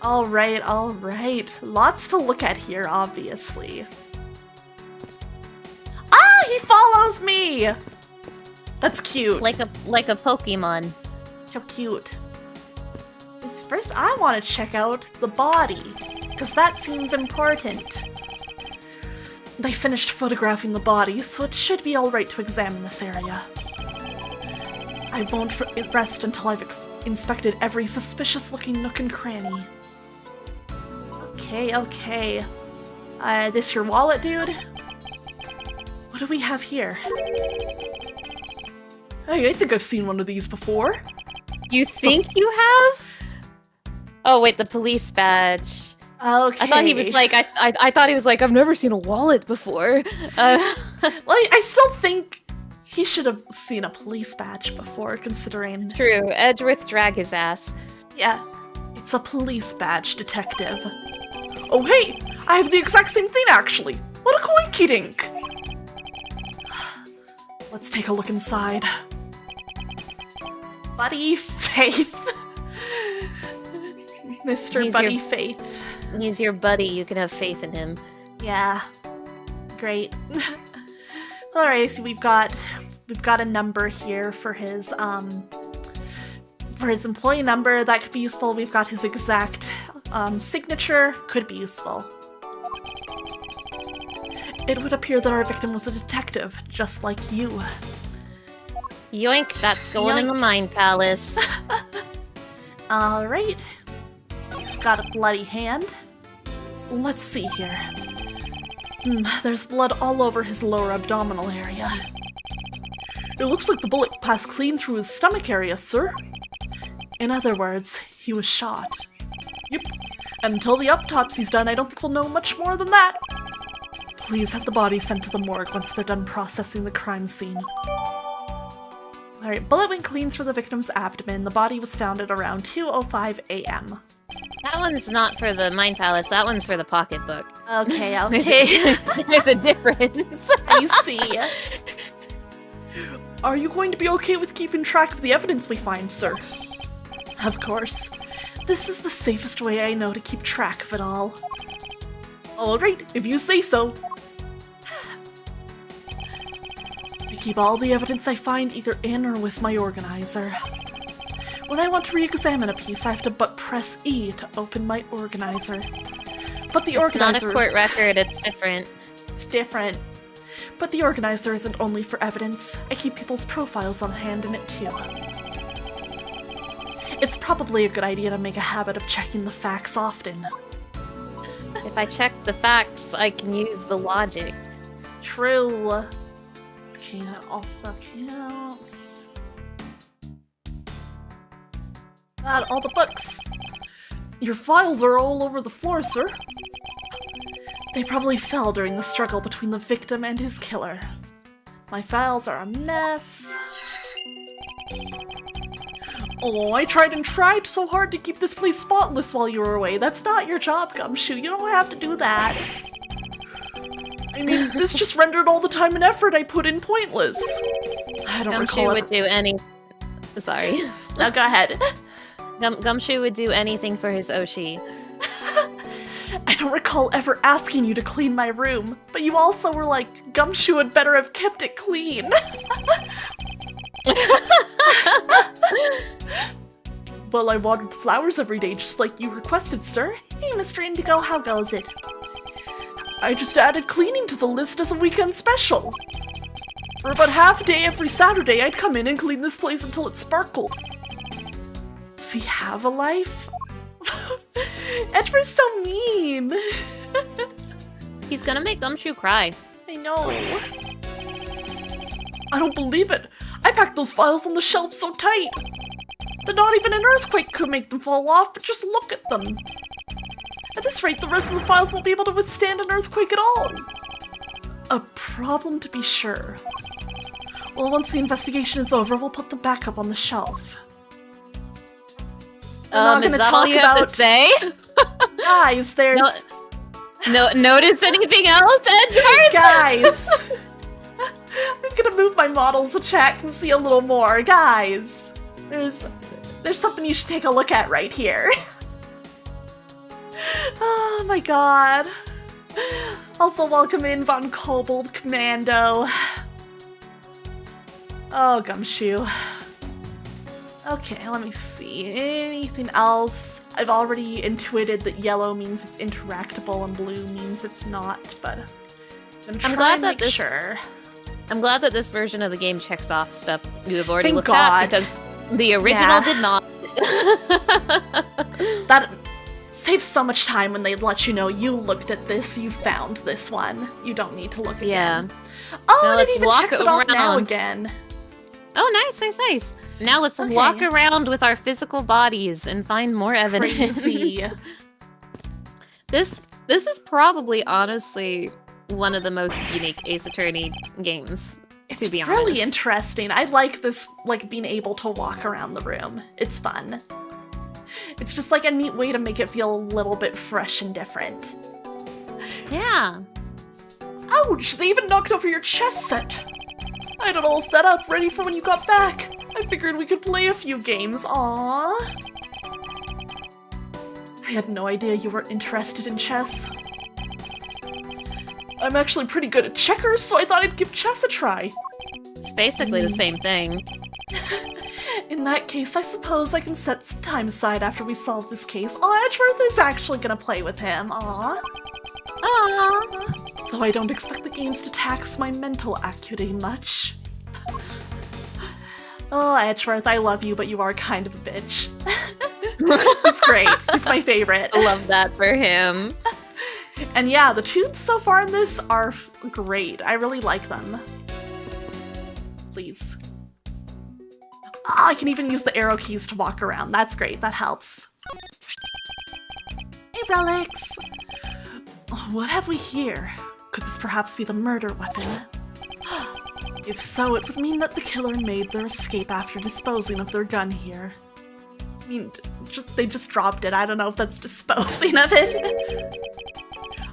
All right, all right. Lots to look at here, obviously. Ah, he follows me! That's cute. Like a Pokemon. So cute. First, I want to check out the body, because that seems important. They finished photographing the body, so it should be alright to examine this area. I won't rest until I've inspected every suspicious-looking nook and cranny. Okay, okay. This your wallet, dude? What do we have here? Hey, I think I've seen one of these before. You think you have? Oh wait, the police badge. Okay. I thought he was like, I thought he was like, I've never seen a wallet before. Well, I still think he should have seen a police badge before, considering... True, Edgeworth drag his ass. Yeah, it's a police badge, detective. Oh hey, I have the exact same thing actually. What a coinkydink! Let's take a look inside. Buddy Faith. Mr. Buddy Faith. He's your buddy, you can have faith in him. Yeah. Great. Alright, so we've got a number here for his employee number. That could be useful. We've got his exact signature. Could be useful. It would appear that our victim was a detective, just like you. Yoink, that's going in the Yoink. Mind Palace. Alright. He's got a bloody hand. Let's see here. There's blood all over his lower abdominal area. It looks like the bullet passed clean through his stomach area, sir. In other words, he was shot. Yep. And until the autopsy's done, I don't think we'll know much more than that. Please have the body sent to the morgue once they're done processing the crime scene. Alright, bullet went clean through the victim's abdomen. The body was found at around 2:05 a.m. That one's not for the Mind Palace, that one's for the pocketbook. Okay, okay. There's a difference. I see. Are you going to be okay with keeping track of the evidence we find, sir? Of course. This is the safest way I know to keep track of it all. Alright, if you say so. I keep all the evidence I find either in or with my organizer. When I want to re-examine a piece, I have to press E to open my organizer. But the organizer... It's not a court record, it's different. It's different. But the organizer isn't only for evidence. I keep people's profiles on hand in it too. It's probably a good idea to make a habit of checking the facts often. If I check the facts, I can use the logic. True. Okay, that also counts. Got all the books. Your files are all over the floor, sir. They probably fell during the struggle between the victim and his killer. My files are a mess. Oh, I tried so hard to keep this place spotless while you were away. That's not your job, Gumshoe. You don't have to do that. I mean, this just rendered all the time and effort I put in pointless. I don't recall Gumshoe would do any... Sorry. No, go ahead. Gumshoe would do anything for his Oshi. I don't recall ever asking you to clean my room, but you also were like, Gumshoe had better have kept it clean. Well, I watered the flowers every day just like you requested, sir. Hey, Mr. Indigo, how goes it? I just added cleaning to the list as a weekend special. For about half a day every Saturday, I'd come in and clean this place until it sparkled. Does he have a life? Edward's so mean. He's gonna make Gumshoe cry. I know. I don't believe it. I packed those files on the shelf so tight that not even an earthquake could make them fall off, but just look at them. At this rate, the rest of the files won't be able to withstand an earthquake at all. A problem to be sure. Well, once the investigation is over, we'll put them back up on the shelf. We're not is gonna that talk all you have about to say? guys, there's No, notice anything else, Edgeworth? guys. I'm gonna move my models to check and see a little more. Guys, there's something you should take a look at right here. Oh my god. Also welcome in Von Kobold Commando. Oh, Gumshoe. Okay, let me see. Anything else? I've already intuited that yellow means it's interactable and blue means it's not, but I'm glad that make sure. I'm glad that this version of the game checks off stuff you have already Thank looked God. at, because the original did not. That saves so much time when they let you know you looked at this, you found this one. You don't need to look again. Yeah. Oh, Now and let's it even walk checks it off now around. again. Oh, nice. Now let's walk around with our physical bodies and find more evidence. Crazy. This is probably, honestly, one of the most unique Ace Attorney games, to be honest. It's really interesting. I like this, like, being able to walk around the room. It's fun. It's just like a neat way to make it feel a little bit fresh and different. Yeah. Ouch! They even knocked over your chess set! I had it all set up, ready for when you got back. I figured we could play a few games, aww. I had no idea you were interested in chess. I'm actually pretty good at checkers, so I thought I'd give chess a try. It's basically the same thing. In that case, I suppose I can set some time aside after we solve this case. Aw, Edgeworth is actually gonna play with him, aww. Aww. Though I don't expect the games to tax my mental acuity much. Oh, Edgeworth, I love you, but you are kind of a bitch. It's great. He's my favorite. I love that for him. And yeah, the tunes so far in this are great. I really like them. Please. Ah, I can even use the arrow keys to walk around. That's great. That helps. Hey, Relics! What have we here? Could this perhaps be the murder weapon? If so, it would mean that the killer made their escape after disposing of their gun here. I mean, they just dropped it. I don't know if that's disposing of it.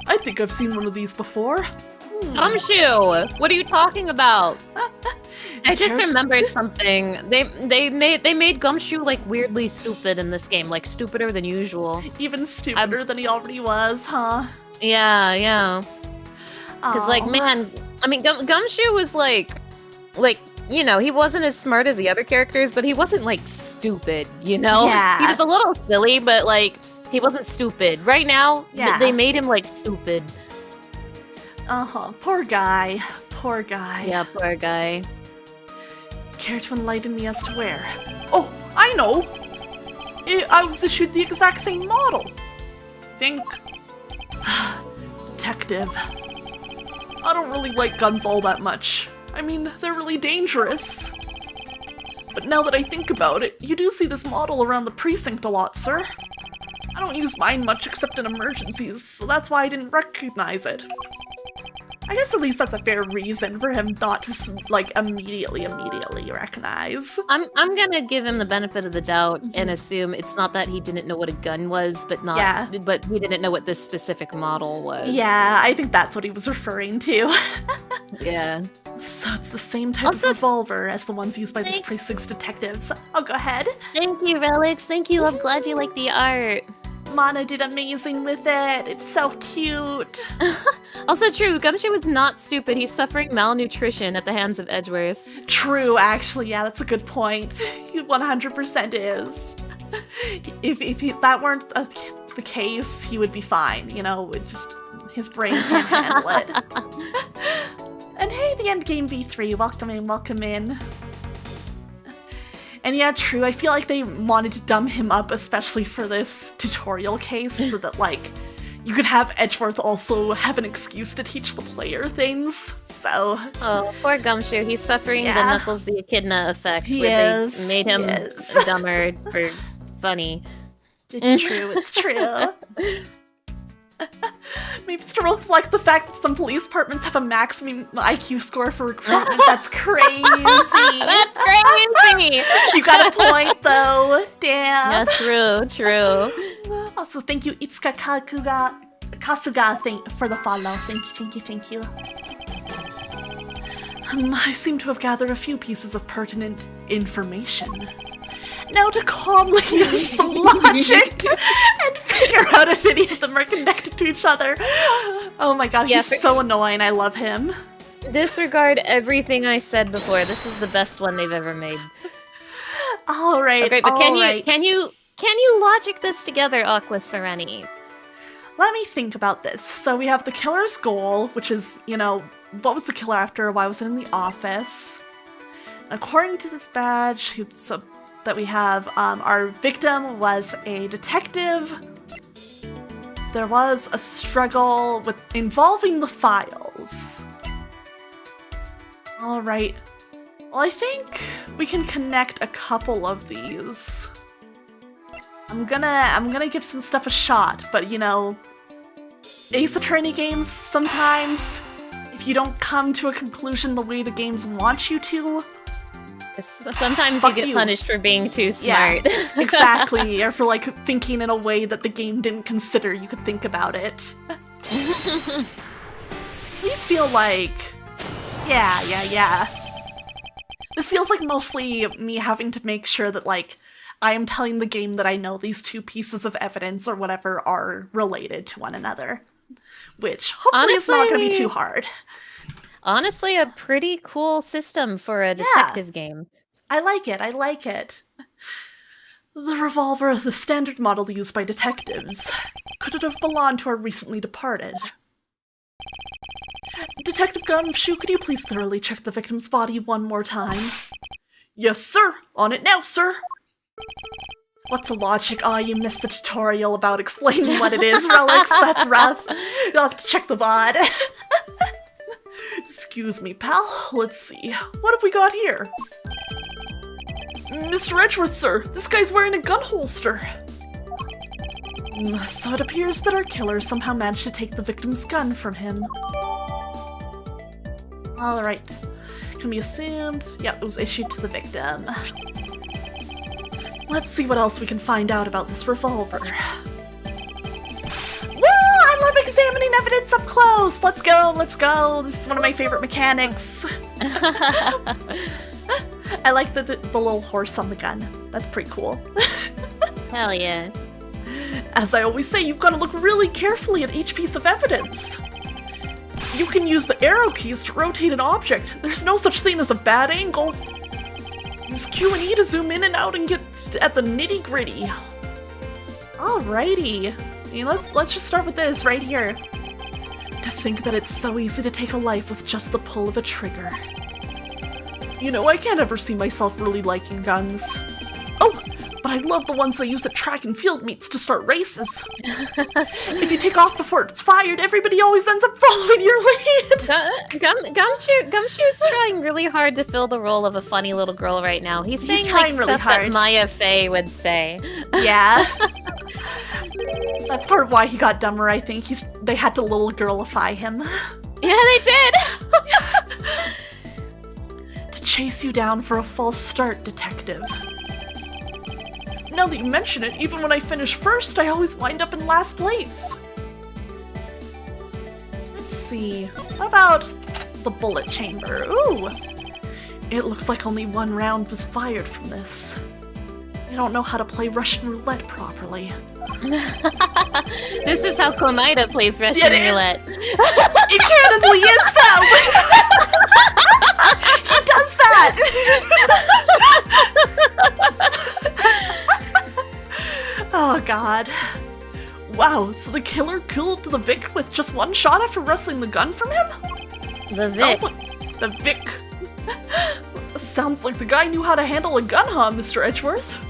I think I've seen one of these before. Gumshoe! What are you talking about? I just remembered something. They made Gumshoe like weirdly stupid in this game, like stupider than usual. Even stupider than he already was, huh? Yeah. Because like, man, I mean, Gumshoe was like, you know, he wasn't as smart as the other characters, but he wasn't like stupid, you know? Yeah. He was a little silly, but like, he wasn't stupid. Right now, they made him like stupid. Poor guy. Poor guy. Yeah, poor guy. Care to enlighten me as to where? Oh, I know! I was issued the exact same model. Think. Detective. I don't really like guns all that much. I mean, they're really dangerous. But now that I think about it, you do see this model around the precinct a lot, sir. I don't use mine much except in emergencies, so that's why I didn't recognize it. I guess at least that's a fair reason for him not to, like, immediately recognize. I'm gonna give him the benefit of the doubt and assume it's not that he didn't know what a gun was, but he didn't know what this specific model was. Yeah, I think that's what he was referring to. Yeah. So it's the same type of revolver as the ones used by this precinct's detectives. Oh, go ahead. Thank you, Relics. Thank you. I'm glad you like the art. Mana did amazing with it. It's so cute. Also true, Gumshoe was not stupid. He's suffering malnutrition at the hands of Edgeworth. True, actually. Yeah, that's a good point. He 100% is. If that weren't the case, he would be fine. You know, his brain can't handle it. And hey, the Endgame V3, welcome in, welcome in. And yeah, true, I feel like they wanted to dumb him up, especially for this tutorial case, so that, like, you could have Edgeworth also have an excuse to teach the player things, so... Oh, poor Gumshoe, he's suffering the Knuckles the Echidna effect, where they made him dumber for funny. It's true, it's true. Maybe it's to reflect the fact that some police departments have a maximum IQ score for recruitment. That's crazy. That's crazy. You got a point, though. Damn. Yeah, true. Also, thank you, Itsuka Kasuga, for the follow. Thank you. I seem to have gathered a few pieces of pertinent information. Now to calmly use some logic and figure out if any of them are connected to each other. Oh my god, he's so annoying. I love him. Disregard everything I said before. This is the best one they've ever made. All right. Okay, but can you logic this together, Aqua Sereni? Let me think about this. So we have the killer's goal, which is, you know, what was the killer after? Why was it in the office? According to this badge, that we have, our victim was a detective. There was a struggle involving the files. All right. Well, I think we can connect a couple of these. I'm gonna give some stuff a shot, but you know, Ace Attorney games, sometimes, if you don't come to a conclusion the way the games want you to, sometimes you get punished for being too smart. Yeah, exactly, or for like thinking in a way that the game didn't consider you could think about it. These feel like, yeah. This feels like mostly me having to make sure that, like, I am telling the game that I know these two pieces of evidence or whatever are related to one another. Which, hopefully, is not going to be too hard. Honestly, a pretty cool system for a detective game. I like it. The revolver, the standard model used by detectives. Could it have belonged to our recently departed? Detective Gumshoe, could you please thoroughly check the victim's body one more time? Yes, sir. On it now, sir. What's the logic? Oh, you missed the tutorial about explaining what it is, Relics. That's rough. You'll have to check the VOD. Excuse me, pal. Let's see. What have we got here? Mr. Edgeworth, sir. This guy's wearing a gun holster. So it appears that our killer somehow managed to take the victim's gun from him. Alright. Can be assumed. Yep, it was issued to the victim. Let's see what else we can find out about this revolver. Woo! I love examining evidence up close! Let's go! This is one of my favorite mechanics. I like the little horse on the gun. That's pretty cool. Hell yeah. As I always say, you've got to look really carefully at each piece of evidence. You can use the arrow keys to rotate an object. There's no such thing as a bad angle. Use Q and E to zoom in and out and get at the nitty-gritty. Alrighty. Let's just start with this right here. To think that it's so easy to take a life with just the pull of a trigger. You know, I can't ever see myself really liking guns. Oh, but I love the ones they use at track and field meets to start races. If you take off before it's fired, everybody always ends up following your lead. Gumshoe's trying really hard to fill the role of a funny little girl right now. He's saying like really stuff hard. That Maya Fey would say. Yeah. That's part of why he got dumber, I think. They had to little girlify him. Yeah, they did. To chase you down for a false start, detective. Now that you mention it, even when I finish first, I always wind up in last place. Let's see. What about the bullet chamber? Ooh! It looks like only one round was fired from this. I don't know how to play Russian roulette properly. This is how Komaida plays Russian roulette. It candidly is, though! He does that! Oh god. Wow, so the killer killed the Vic with just one shot after wresting the gun from him? The Vic. The Vic. Sounds like the guy knew how to handle a gun, huh, Mr. Edgeworth?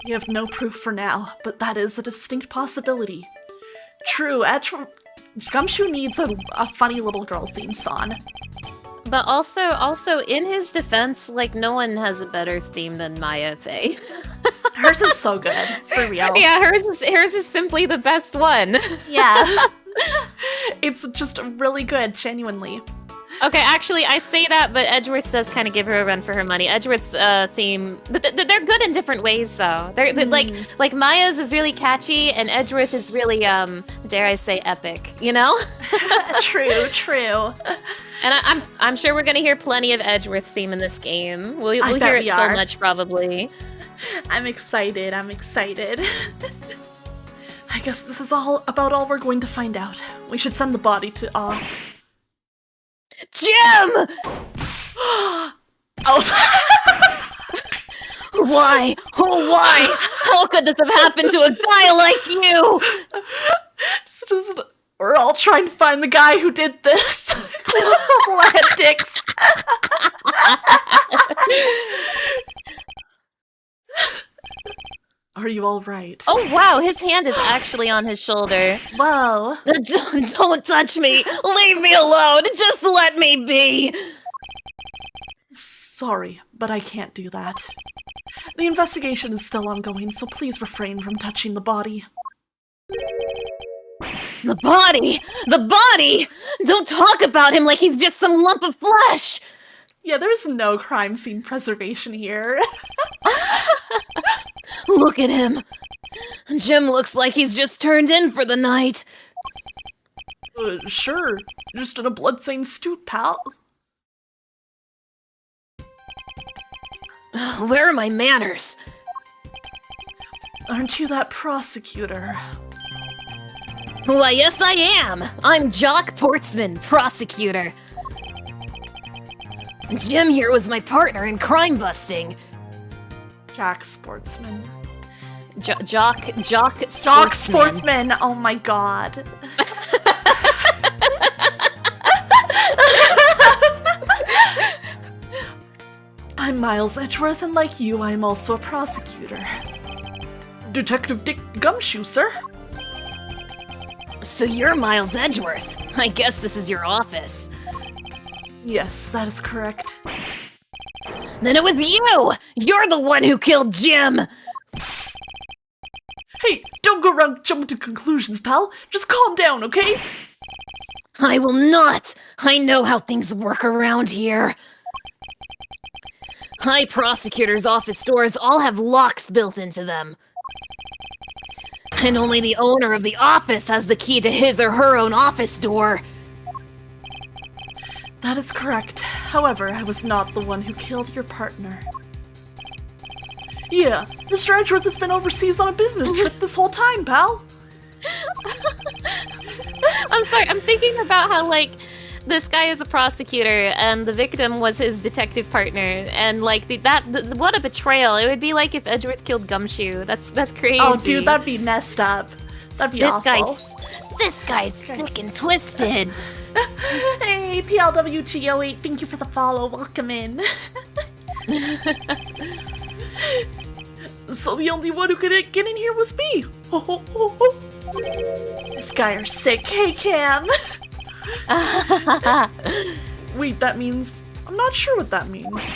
We have no proof for now, but that is a distinct possibility. True, Gumshoe needs a funny little girl theme song. But also in his defense, like, no one has a better theme than Maya Fey. Hers is so good, for real. Yeah, hers is simply the best one. Yeah. It's just really good, genuinely. Okay, actually, I say that, but Edgeworth does kind of give her a run for her money. Edgeworth's theme, they're good in different ways, though. They're like Maya's is really catchy, and Edgeworth is really, dare I say, epic. You know? True. And I'm sure we're gonna hear plenty of Edgeworth's theme in this game. We'll hear it so much, probably. I'm excited. I guess this is about all we're going to find out. We should send the body to Jim! Oh. Why? Oh, why? How could this have happened to a guy like you? We're all trying to find the guy who did this. Lead dicks. Are you all right? Oh, wow, his hand is actually on his shoulder. Whoa. Don't touch me. Leave me alone. Just let me be. Sorry, but I can't do that. The investigation is still ongoing, so please refrain from touching the body. The body! The body! Don't talk about him like he's just some lump of flesh! Yeah, there's no crime scene preservation here. Look at him. Jim looks like he's just turned in for the night. Sure. Just in a blood-stained suit, pal. Where are my manners? Aren't you that prosecutor? Why, yes I am. I'm Jock Portsman, prosecutor. Jim here was my partner in crime busting. Jack Sportsman. Jock Sportsman! Oh my god. I'm Miles Edgeworth, and like you, I'm also a prosecutor. Detective Dick Gumshoe, sir. So you're Miles Edgeworth. I guess this is your office. Yes, that is correct. Then it was you! You're the one who killed Jim! Hey, don't go around jumping to conclusions, pal. Just calm down, okay? I will not! I know how things work around here. High prosecutors' office doors all have locks built into them. And only the owner of the office has the key to his or her own office door. That is correct. However, I was not the one who killed your partner. Yeah, Mr. Edgeworth has been overseas on a business trip this whole time, pal. I'm sorry, I'm thinking about how, like, this guy is a prosecutor and the victim was his detective partner, and like what a betrayal. It would be like if Edgeworth killed Gumshoe. That's crazy. Oh dude, that'd be messed up. That'd be awful. This guy's sick and twisted. Hey, PLWG08, thank you for the follow. Welcome in. So the only one who could get in here was me. This guy are sick. Hey, Cam. Wait, that means... I'm not sure what that means.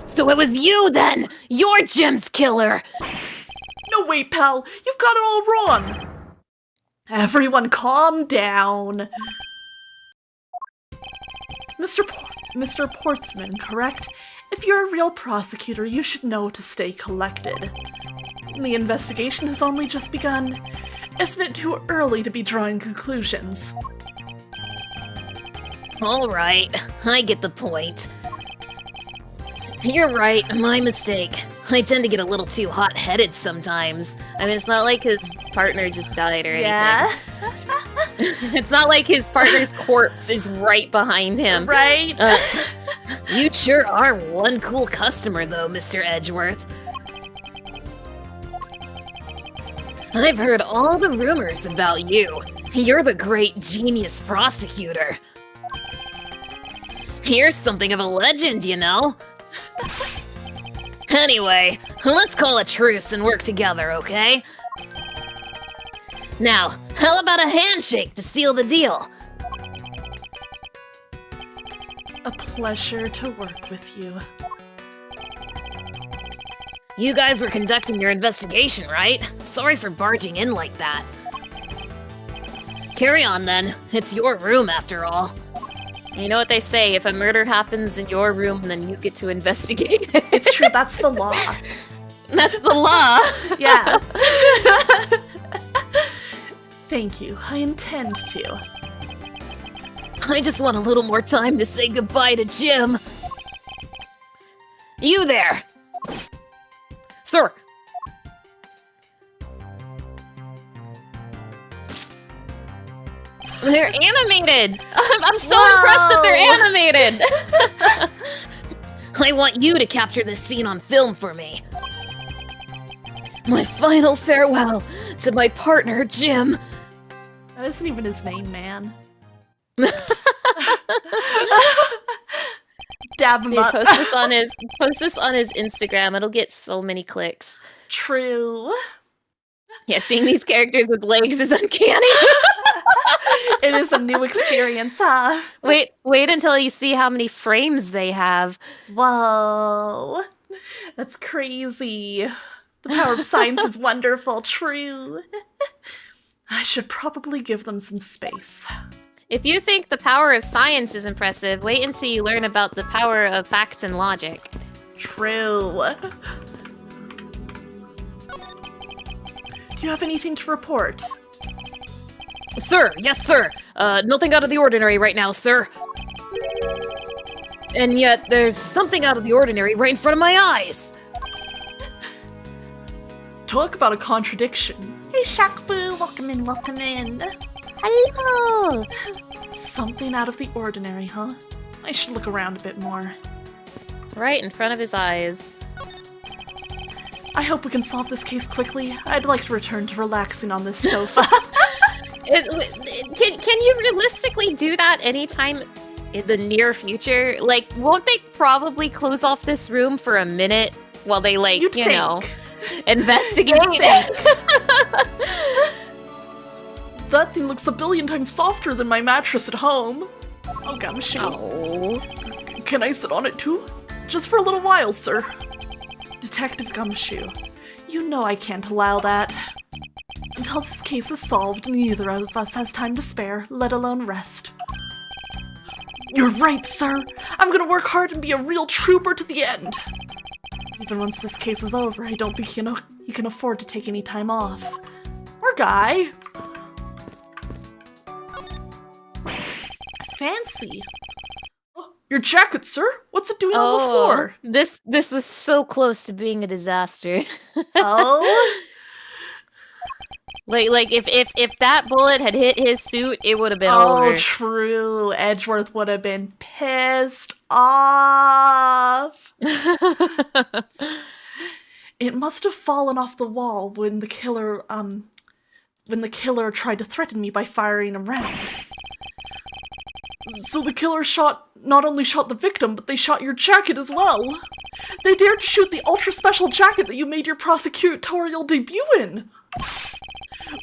So it was you then! You're Jim's killer! No, wait, pal. You've got it all wrong. Everyone calm down. Mr. Portsman, correct? If you're a real prosecutor, you should know to stay collected. The investigation has only just begun. Isn't it too early to be drawing conclusions? Alright, I get the point. You're right, my mistake. I tend to get a little too hot-headed sometimes. I mean, it's not like his partner just died or anything. Yeah. It's not like his partner's corpse is right behind him. Right? You sure are one cool customer, though, Mr. Edgeworth. I've heard all the rumors about you. You're the great genius prosecutor. You're something of a legend, you know? Anyway, let's call a truce and work together, okay? Now, how about a handshake to seal the deal? A pleasure to work with you. You guys were conducting your investigation, right? Sorry for barging in like that. Carry on then. It's your room after all. You know what they say, if a murder happens in your room, then you get to investigate it. It's true, that's the law. That's the law. Yeah. Thank you, I intend to. I just want a little more time to say goodbye to Jim. You there! Sir! They're animated! I'm so impressed that they're animated! I want you to capture this scene on film for me. My final farewell to my partner, Jim. That isn't even his name, man. Dab him Dude, up. post this on his Instagram. It'll get so many clicks. True. Yeah, seeing these characters with legs is uncanny. It is a new experience, huh? Wait until you see how many frames they have. Whoa. That's crazy. The power of science is wonderful, true. I should probably give them some space. If you think the power of science is impressive, wait until you learn about the power of facts and logic. True. Do you have anything to report? Sir, yes sir. Nothing out of the ordinary right now, sir. And yet, there's something out of the ordinary right in front of my eyes. Talk about a contradiction. Hey, Shakfu, welcome in, welcome in. Hello! Something out of the ordinary, huh? I should look around a bit more. Right in front of his eyes. I hope we can solve this case quickly. I'd like to return to relaxing on this sofa. Can you realistically do that anytime in the near future? Like, won't they probably close off this room for a minute while they, like, You'd you think. know, investigate? That thing looks a billion times softer than my mattress at home. Oh, Gumshoe. Oh. Can I sit on it too? Just for a little while, sir. Detective Gumshoe, you know I can't allow that. Until this case is solved, neither of us has time to spare, let alone rest. You're right, sir. I'm gonna work hard and be a real trooper to the end. Even once this case is over, I don't think he can afford to take any time off. Poor guy. Fancy. Oh, your jacket, sir? What's it doing on the floor? This was so close to being a disaster. Oh? Like if that bullet had hit his suit, it would have been Oh, over. true. Edgeworth would have been pissed off. It must have fallen off the wall when the killer tried to threaten me by firing a round. So the killer not only shot the victim, but they shot your jacket as well. They dared to shoot the ultra special jacket that you made your prosecutorial debut in.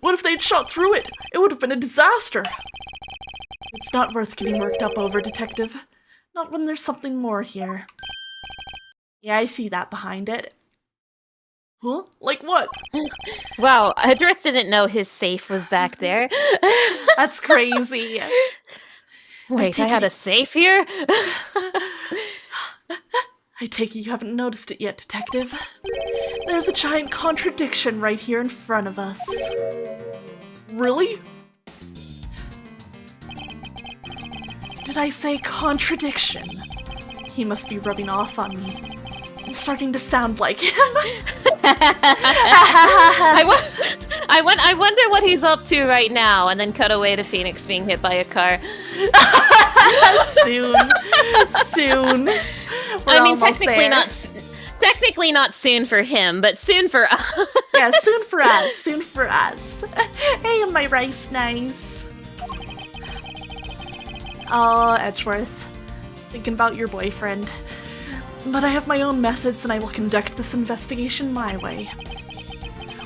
What if they'd shot through it? It would have been a disaster. It's not worth getting worked up over, Detective. Not when there's something more here. Yeah, I see that behind it. Huh? Like what? Wow, Edgeworth didn't know his safe was back there. That's crazy. Wait, I had a safe here? I take it you haven't noticed it yet, Detective. There's a giant contradiction right here in front of us. Really? Did I say contradiction? He must be rubbing off on me. It's starting to sound like him. I wonder what he's up to right now, and then cut away to Phoenix being hit by a car. Soon. I mean, technically not soon for him, but soon for us. Yeah, soon for us. Hey, am I rice nice? Oh, Edgeworth. thinking about your boyfriend. But I have my own methods and I will conduct this investigation my way.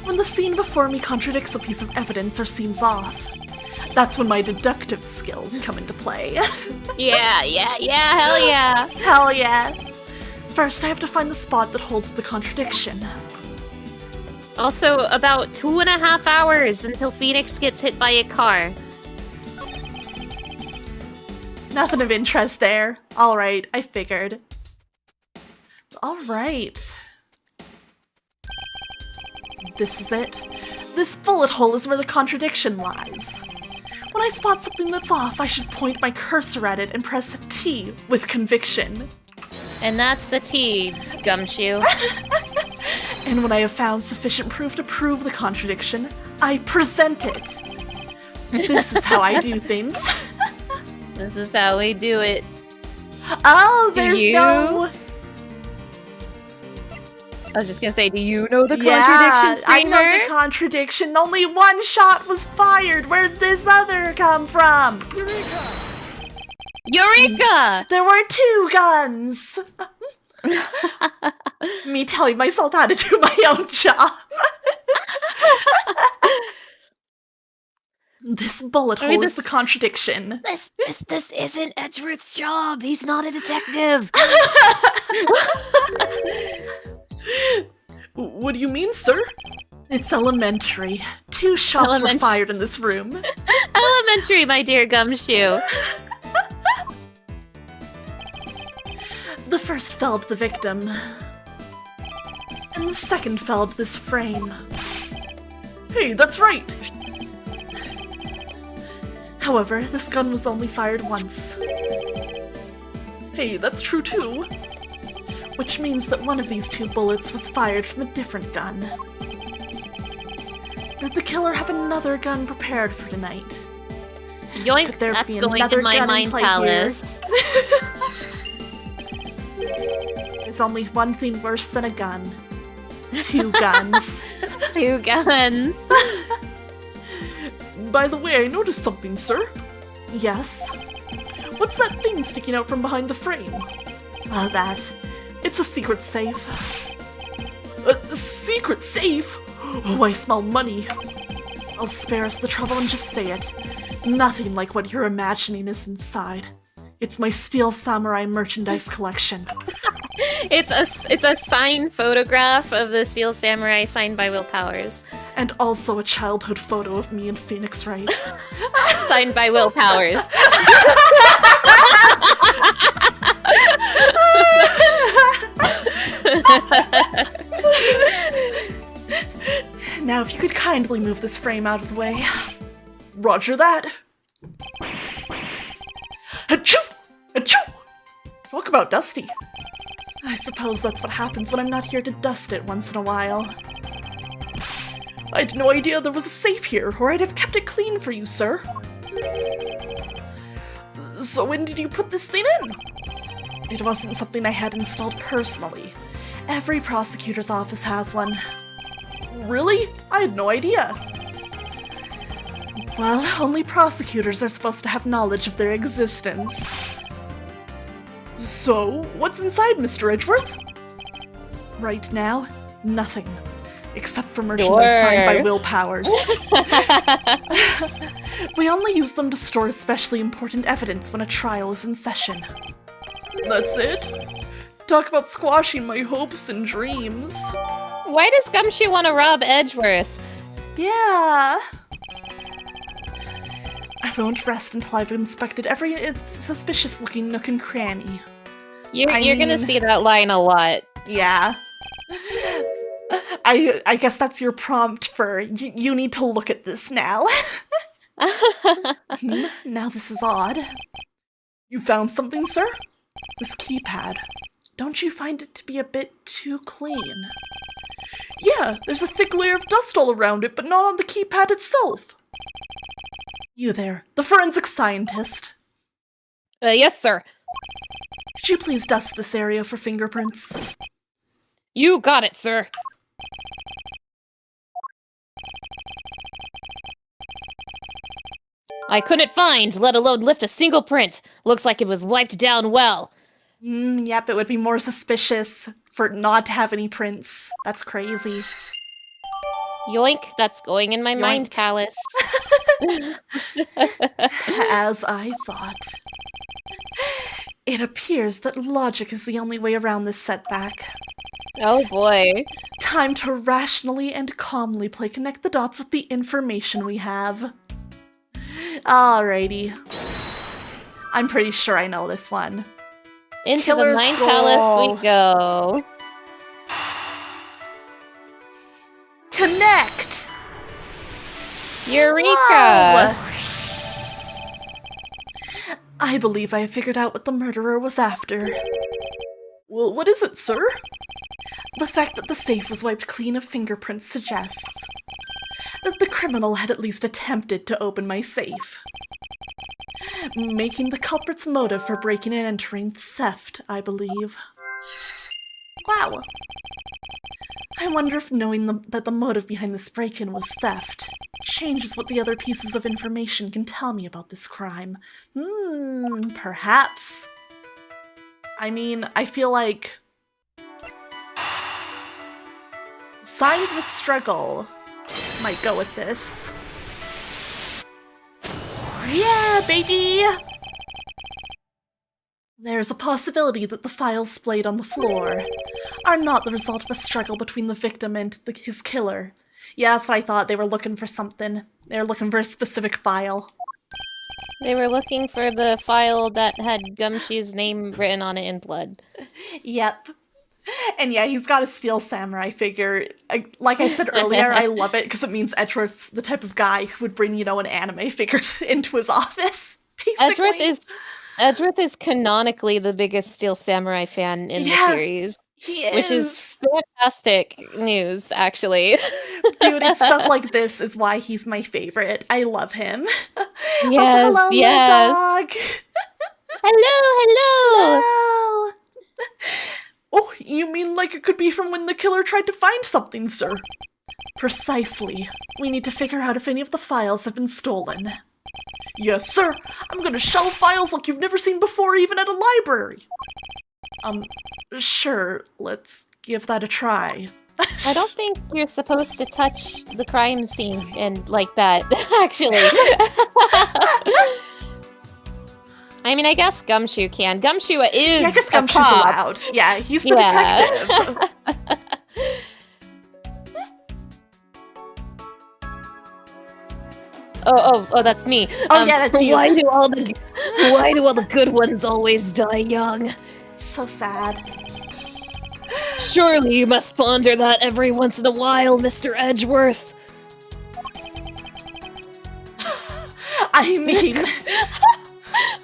When the scene before me contradicts a piece of evidence or seems off, that's when my deductive skills come into play. Yeah, hell yeah. Hell yeah. First, I have to find the spot that holds the contradiction. Also, about 2.5 hours until Phoenix gets hit by a car. Nothing of interest there. Alright, I figured. Alright. This is it. This bullet hole is where the contradiction lies. When I spot something that's off, I should point my cursor at it and press T with conviction. And that's the T, Gumshoe. And when I have found sufficient proof to prove the contradiction, I present it. This is how I do things. This is how we do it. Oh, there's no... I was just gonna say, do you know the Yeah, contradiction, I Streamer? know the contradiction. Only one shot was fired. Where'd this other come from? Eureka! There were 2 guns. Me telling myself how to do my own job. This bullet hole is the contradiction. This isn't Edgeworth's job. He's not a detective. What do you mean, sir? It's elementary. 2 shots were fired in this room. Elementary, my dear Gumshoe. The first felled the victim, and the second felled this frame. Hey, that's right! However, this gun was only fired once. Hey, that's true too. Which means that one of these 2 bullets was fired from a different gun. Did the killer have another gun prepared for tonight? Yoink, Could there that's be going another in my gun in mind play palace. There's only one thing worse than a gun. 2 guns. 2 guns. By the way, I noticed something, sir. Yes? What's that thing sticking out from behind the frame? That. It's a secret safe. A secret safe? Oh, I smell money. I'll spare us the trouble and just say it. Nothing like what you're imagining is inside. It's my Steel Samurai merchandise collection. It's a signed photograph of the Steel Samurai signed by Will Powers. And also a childhood photo of me and Phoenix Wright. Signed by Will Powers. Now, if you could kindly move this frame out of the way. Roger that. Achoo! Achoo! Talk about dusty. I suppose that's what happens when I'm not here to dust it once in a while. I had no idea there was a safe here, or I'd have kept it clean for you, sir. So when did you put this thing in? It wasn't something I had installed personally. Every prosecutor's office has one. Really? I had no idea. Well, only prosecutors are supposed to have knowledge of their existence. So, what's inside, Mr. Edgeworth? Right now, nothing. Except for merchandise signed by Will Powers. We only use them to store especially important evidence when a trial is in session. That's it? Talk about squashing my hopes and dreams. Why does Gumshoe want to rob Edgeworth? Yeah. I won't rest until I've inspected every suspicious-looking nook and cranny. You're gonna see that line a lot. Yeah. I guess that's your prompt for you need to look at this now. Now this is odd. You found something, sir? This keypad. Don't you find it to be a bit too clean? Yeah, there's a thick layer of dust all around it, but not on the keypad itself. You there, the forensic scientist. Yes, sir. Could you please dust this area for fingerprints? You got it, sir. I couldn't find, let alone lift a single print. Looks like it was wiped down well. Yep, it would be more suspicious for it not to have any prints. That's crazy. Yoink, that's going in my mind, Yoink. Callus. As I thought. It appears that logic is the only way around this setback. Oh boy. Time to rationally and calmly connect the dots with the information we have. Alrighty. I'm pretty sure I know this one. Into Killer's the Mind goal. Palace we go. Connect! Eureka! Whoa! I believe I have figured out what the murderer was after. Well, what is it, sir? The fact that the safe was wiped clean of fingerprints suggests that the criminal had at least attempted to open my safe, making the culprit's motive for breaking and entering theft, I believe. Wow. I wonder if knowing that the motive behind this break-in was theft changes what the other pieces of information can tell me about this crime. Perhaps. I mean, I feel like signs of a struggle might go with this. Yeah, baby! There's a possibility that the files splayed on the floor are not the result of a struggle between the victim and his killer. Yeah, that's what I thought. They were looking for something. They were looking for a specific file. They were looking for the file that had Gumshoe's name written on it in blood. Yep. And yeah, he's got a steel samurai figure. Like I said earlier, I love it because it means Edgeworth's the type of guy who would bring, an anime figure into his office, basically. Edgeworth is canonically the biggest Steel Samurai fan in the series. He is. Which is fantastic news, actually. Dude, it's stuff like this is why he's my favorite. I love him. Yes, hello, yes. little dog. Hello. Hello. Oh, you mean like it could be from when the killer tried to find something, sir? Precisely. We need to figure out if any of the files have been stolen. Yes, sir. I'm gonna shelve files like you've never seen before, even at a library. Sure. Let's give that a try. I don't think you're supposed to touch the crime scene and like that, actually. I mean, I guess Gumshoe can. Gumshoe is I guess Gumshoe's allowed. Yeah, he's the detective. Oh, that's me. Oh, yeah, that's you. Why do all the good ones always die young? It's so sad. Surely you must ponder that every once in a while, Mr. Edgeworth. I mean,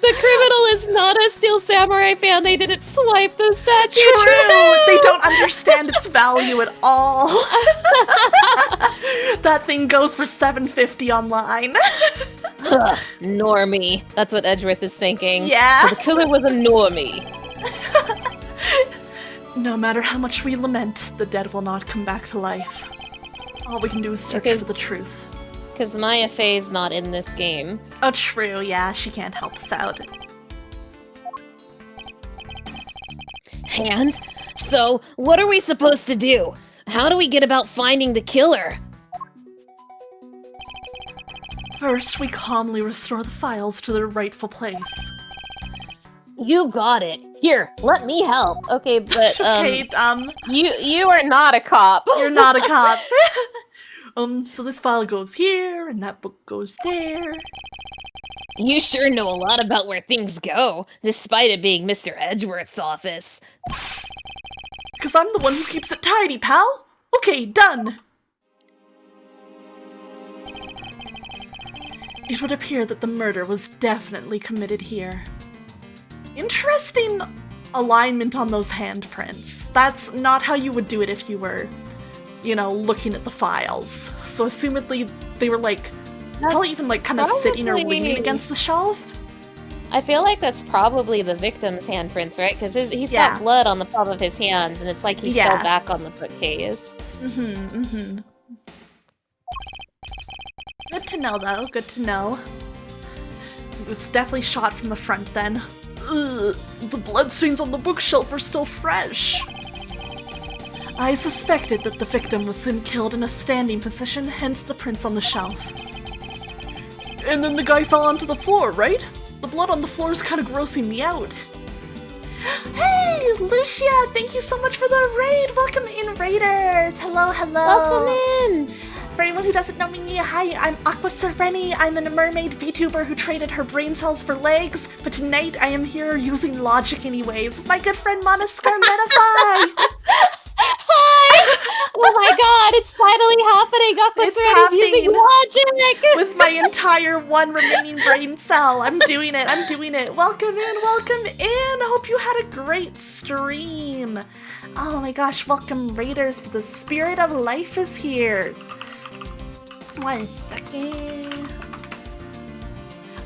The criminal is not a Steel Samurai fan. They didn't swipe the statue. true! They don't understand its value at all. That thing goes for $7.50 online. Normie. That's what Edgeworth is thinking. Yeah. So the killer was a normie. No matter how much we lament, the dead will not come back to life. All we can do is search for the truth. Because Maya Faye's not in this game. Oh, true, yeah, she can't help us out. And? So, what are we supposed to do? How do we get about finding the killer? First, we calmly restore the files to their rightful place. You got it. Here, let me help. Okay, but Okay, you are not a cop. you're not a cop. So this file goes here, and that book goes there. You sure know a lot about where things go, despite it being Mr. Edgeworth's office. Because I'm the one who keeps it tidy, pal. Okay, done. It would appear that the murder was definitely committed here. Interesting alignment on those handprints. That's not how you would do it if you were, looking at the files. So assumedly they were probably even kind of sitting or leaning against the shelf. I feel like that's probably the victim's handprints, right? Because he's got blood on the palm of his hands, and it's like he fell back on the bookcase. Good to know, though. Good to know. was definitely shot from the front then. Ugh, the bloodstains on the bookshelf are still fresh. I suspected that the victim was killed in a standing position, hence the prints on the shelf. And then the guy fell onto the floor, right? The blood on the floor is kind of grossing me out. Hey, Lucia, thank you so much for the raid. Welcome in, raiders. Hello, hello. Welcome in. For anyone who doesn't know me, hi, I'm Aqua Sereni. I'm a mermaid VTuber who traded her brain cells for legs, but tonight I am here using logic anyways with my good friend Mana SCARLETIFY. Hi! Oh my god, it's finally happening! It's Aqua using logic! With my entire one remaining brain cell. I'm doing it. Welcome in, welcome in. Hope you had a great stream. Oh my gosh, welcome raiders, for the spirit of life is here. 1 second.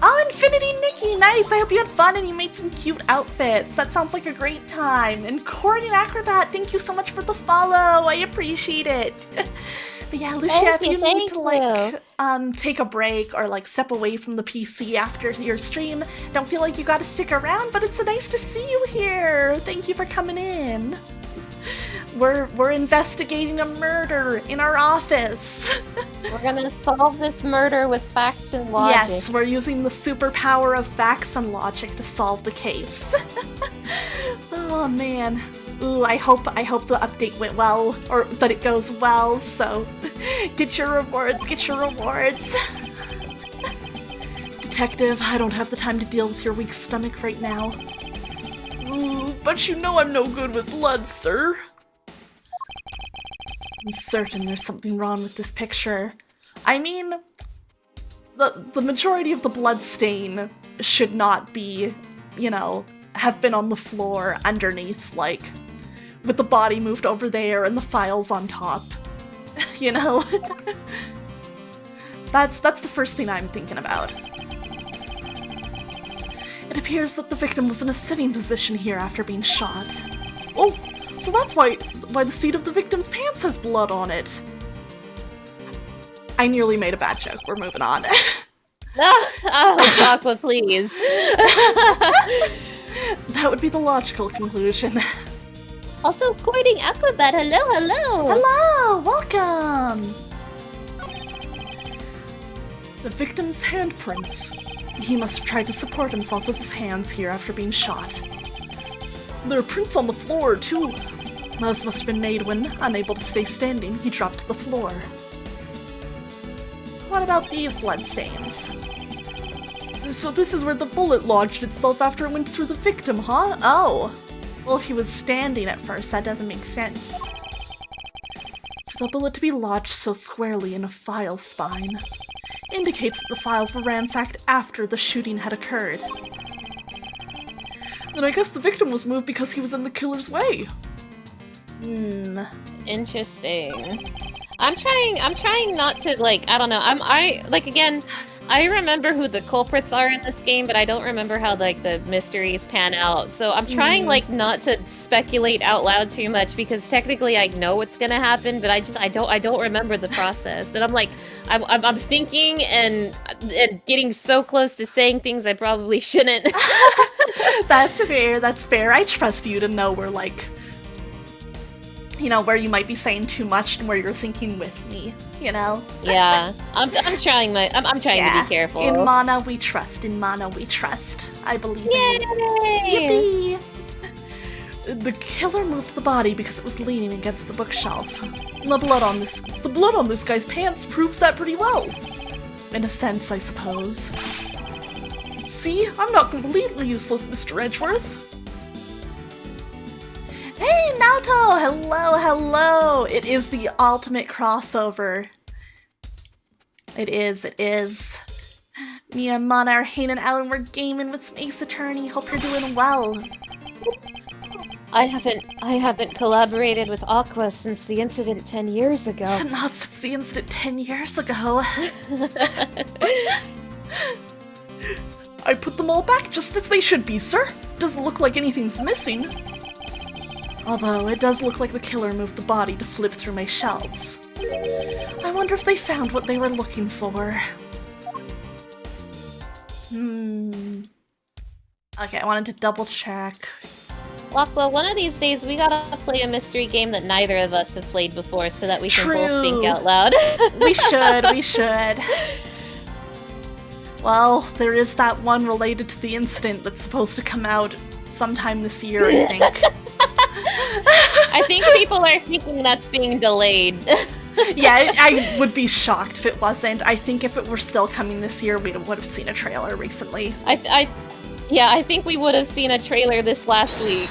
Oh, Infinity Nikki, nice! I hope you had fun and you made some cute outfits. That sounds like a great time. And Coordinate Acrobat, thank you so much for the follow. I appreciate it. But yeah, Lucia, if you need to like take a break or like step away from the PC after your stream, don't feel like you gotta stick around, but it's nice to see you here. Thank you for coming in. We're investigating a murder in our office. We're gonna solve this murder with facts and logic. Yes, we're using the superpower of facts and logic to solve the case. Oh man. Ooh, I hope the update went well, or that it goes well, so get your rewards, Detective, I don't have the time to deal with your weak stomach right now. Ooh, but you know I'm no good with blood, sir. I'm certain there's something wrong with this picture. I mean, the majority of the blood stain should not be, you know, have been on the floor underneath, like, with the body moved over there and the files on top, you know? That's the first thing I'm thinking about. It appears that the victim was in a sitting position here after being shot. Oh, so that's why the seat of the victim's pants has blood on it. I nearly made a bad joke. We're moving on. Oh, Aqua, please. That would be the logical conclusion. Also, Coordinating Acrobat, hello. Hello, welcome. The victim's handprints. He must have tried to support himself with his hands here after being shot. There are prints on the floor, too. Those must have been made when, unable to stay standing, he dropped to the floor. What about these bloodstains? So this is where the bullet lodged itself after it went through the victim, huh? Oh. Well, if he was standing at first, that doesn't make sense. For the bullet to be lodged so squarely in a file spine indicates that the files were ransacked after the shooting had occurred. Then I guess the victim was moved because he was in the killer's way. Interesting. I'm trying not to, like, I don't know. I remember who the culprits are in this game, but I don't remember how, like, the mysteries pan out. So I'm trying, like, not to speculate out loud too much, because technically I know what's gonna happen, but I don't remember the process. And I'm like, I'm thinking and getting so close to saying things I probably shouldn't. That's fair. I trust you to know where, like, you know, where you might be saying too much and where you're thinking with me, you know? Yeah, I'm trying to be careful. In Mana we trust. I believe in you. Yippee! The killer moved the body because it was leaning against the bookshelf. The blood on this guy's pants proves that pretty well. In a sense, I suppose. See, I'm not completely useless, Mr. Edgeworth. Hey, Naoto! Hello! It is the ultimate crossover. It is. Me and Mana are hanging out and we're gaming with some Ace Attorney. Hope you're doing well. I haven't collaborated with Aqua since the incident 10 years ago. Not since the incident 10 years ago. I put them all back just as they should be, sir. Doesn't look like anything's missing. Although, it does look like the killer moved the body to flip through my shelves. I wonder if they found what they were looking for. Okay, I wanted to double check. Well, one of these days we gotta play a mystery game that neither of us have played before so that we can both think out loud. We should. Well, there is that one related to the incident that's supposed to come out sometime this year, I think. I think people are thinking that's being delayed. Yeah, I would be shocked if it wasn't. I think if it were still coming this year, we would have seen a trailer recently. I think we would have seen a trailer this last week.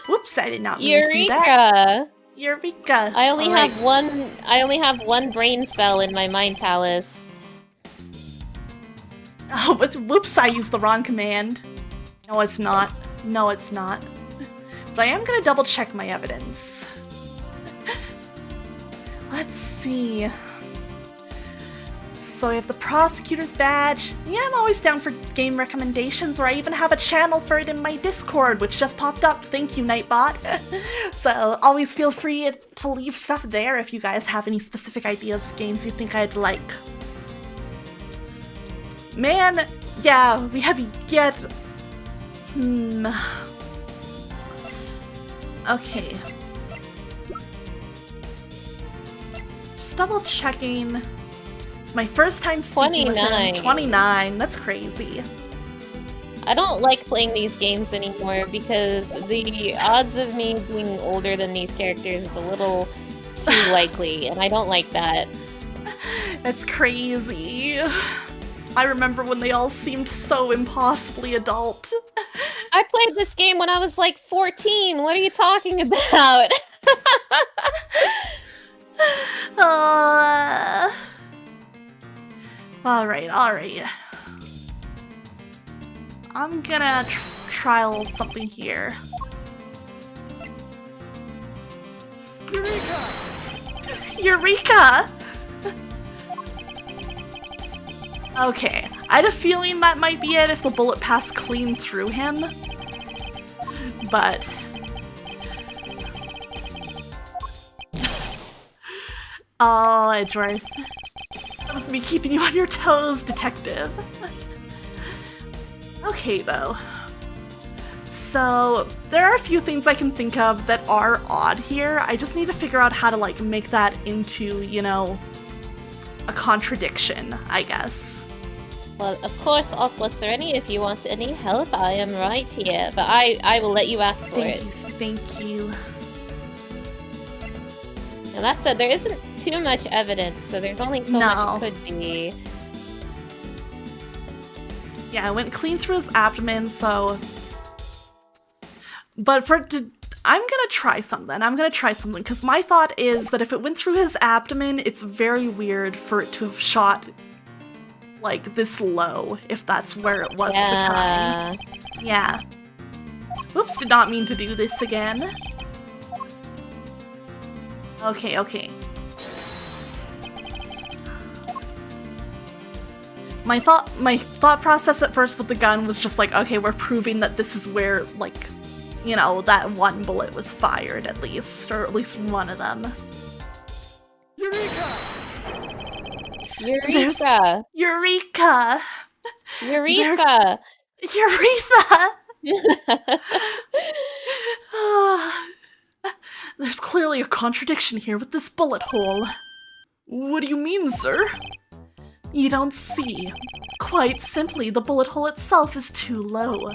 Whoops, I did not mean to do that. Eureka! I only have one brain cell in my mind palace. Oh, but whoops, I used the wrong command. No, it's not. But I am gonna double check my evidence. Let's see. So we have the prosecutor's badge. Yeah, I'm always down for game recommendations, or I even have a channel for it in my Discord, which just popped up. Thank you, Nightbot. So always feel free to leave stuff there if you guys have any specific ideas of games you think I'd like. Man, yeah, we have yet... Okay. Just double checking. It's my first time speaking with him. 29, that's crazy. I don't like playing these games anymore because the odds of me being older than these characters is a little too likely, and I don't like that. That's crazy. I remember when they all seemed so impossibly adult. I played this game when I was like 14. What are you talking about? Alright. I'm gonna trial something here. Eureka! Okay, I had a feeling that might be it if the bullet passed clean through him. But... Oh, Edgeworth. That was me keeping you on your toes, detective. Okay, though. So, there are a few things I can think of that are odd here. I just need to figure out how to, like, make that into, you know, a contradiction, I guess. Well, of course, Aqua Serenity, if you want any help, I am right here. But I will let you ask for it. Thank you. Now that said, there isn't too much evidence, so there's only so much it could be. Yeah, I went clean through his abdomen, so... But I'm gonna try something, because my thought is that if it went through his abdomen, it's very weird for it to have shot, like, this low, if that's where it was at the time. Yeah. Oops, did not mean to do this again. Okay. My thought process at first with the gun was just like, okay, we're proving that this is where, like, you know, that one bullet was fired at least, or at least one of them. Eureka! Eureka! There's clearly a contradiction here with this bullet hole. What do you mean, sir? You don't see. Quite simply, the bullet hole itself is too low.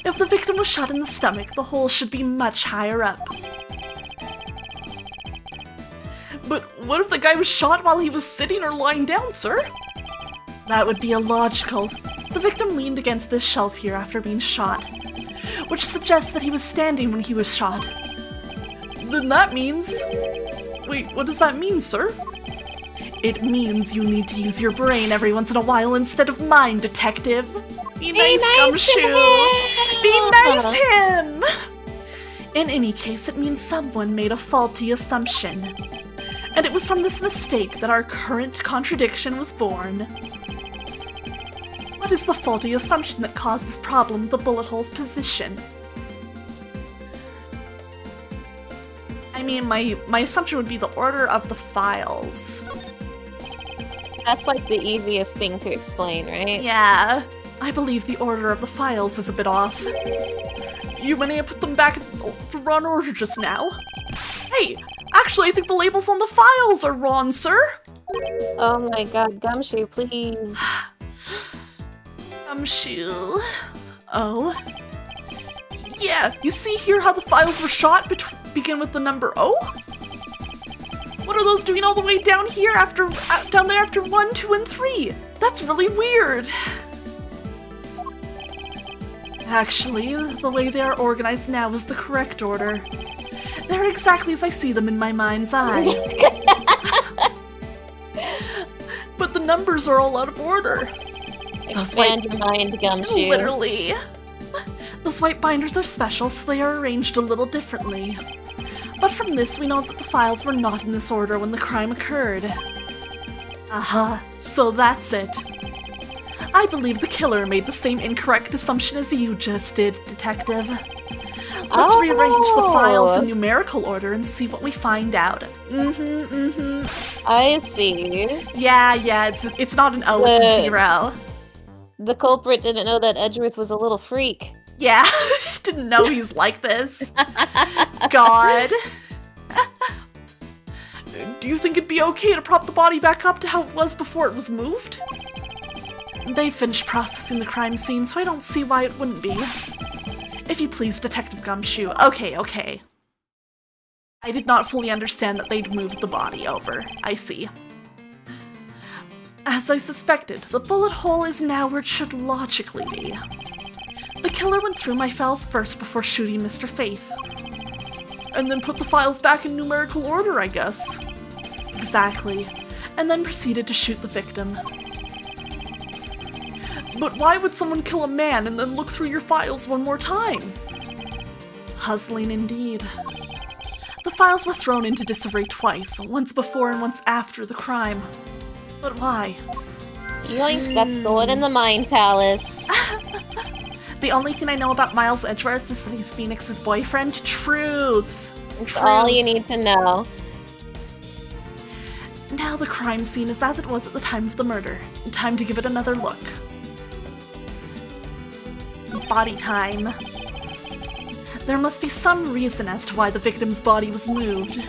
If the victim was shot in the stomach, the hole should be much higher up. But what if the guy was shot while he was sitting or lying down, sir? That would be illogical. The victim leaned against this shelf here after being shot, which suggests that he was standing when he was shot. Then that means... Wait, what does that mean, sir? It means you need to use your brain every once in a while instead of mine, detective. Be nice, Gumshoe! Be nice, him! In any case, it means someone made a faulty assumption. And it was from this mistake that our current contradiction was born. What is the faulty assumption that caused this problem with the bullet hole's position? I mean, my assumption would be the order of the files. That's like the easiest thing to explain, right? Yeah, I believe the order of the files is a bit off. You may have put them back in the wrong order just now. Hey, actually, I think the labels on the files are wrong, sir. Oh my god, Gumshoe, please. Gumshoe. Oh. Yeah, you see here how the files were shot begin with the number O? What are those doing all the way down here down there after 1, 2, and 3? That's really weird. Actually, the way they are organized now is the correct order. They're exactly as I see them in my mind's eye. But the numbers are all out of order. Expand your mind, Gumshoe. Literally. Those white binders are special, so they are arranged a little differently. But from this, we know that the files were not in this order when the crime occurred. Aha, so that's it. I believe the killer made the same incorrect assumption as you just did, Detective. Let's rearrange the files in numerical order and see what we find out. I see. Yeah, it's not an O, it's a 0. The culprit didn't know that Edgeworth was a little freak. Yeah, didn't know he's like this. God. Do you think it'd be okay to prop the body back up to how it was before it was moved? They finished processing the crime scene, so I don't see why it wouldn't be. If you please, Detective Gumshoe. Okay. I did not fully understand that they'd moved the body over. I see. As I suspected, the bullet hole is now where it should logically be. The killer went through my files first before shooting Mr. Faith. And then put the files back in numerical order, I guess. Exactly. And then proceeded to shoot the victim. But why would someone kill a man and then look through your files one more time? Puzzling indeed. The files were thrown into disarray twice, once before and once after the crime. But why? Yoink, that's the one in the Mind Palace. The only thing I know about Miles Edgeworth is that he's Phoenix's boyfriend. Truth. It's all you need to know. Now the crime scene is as it was at the time of the murder. Time to give it another look. Body time. There must be some reason as to why the victim's body was moved.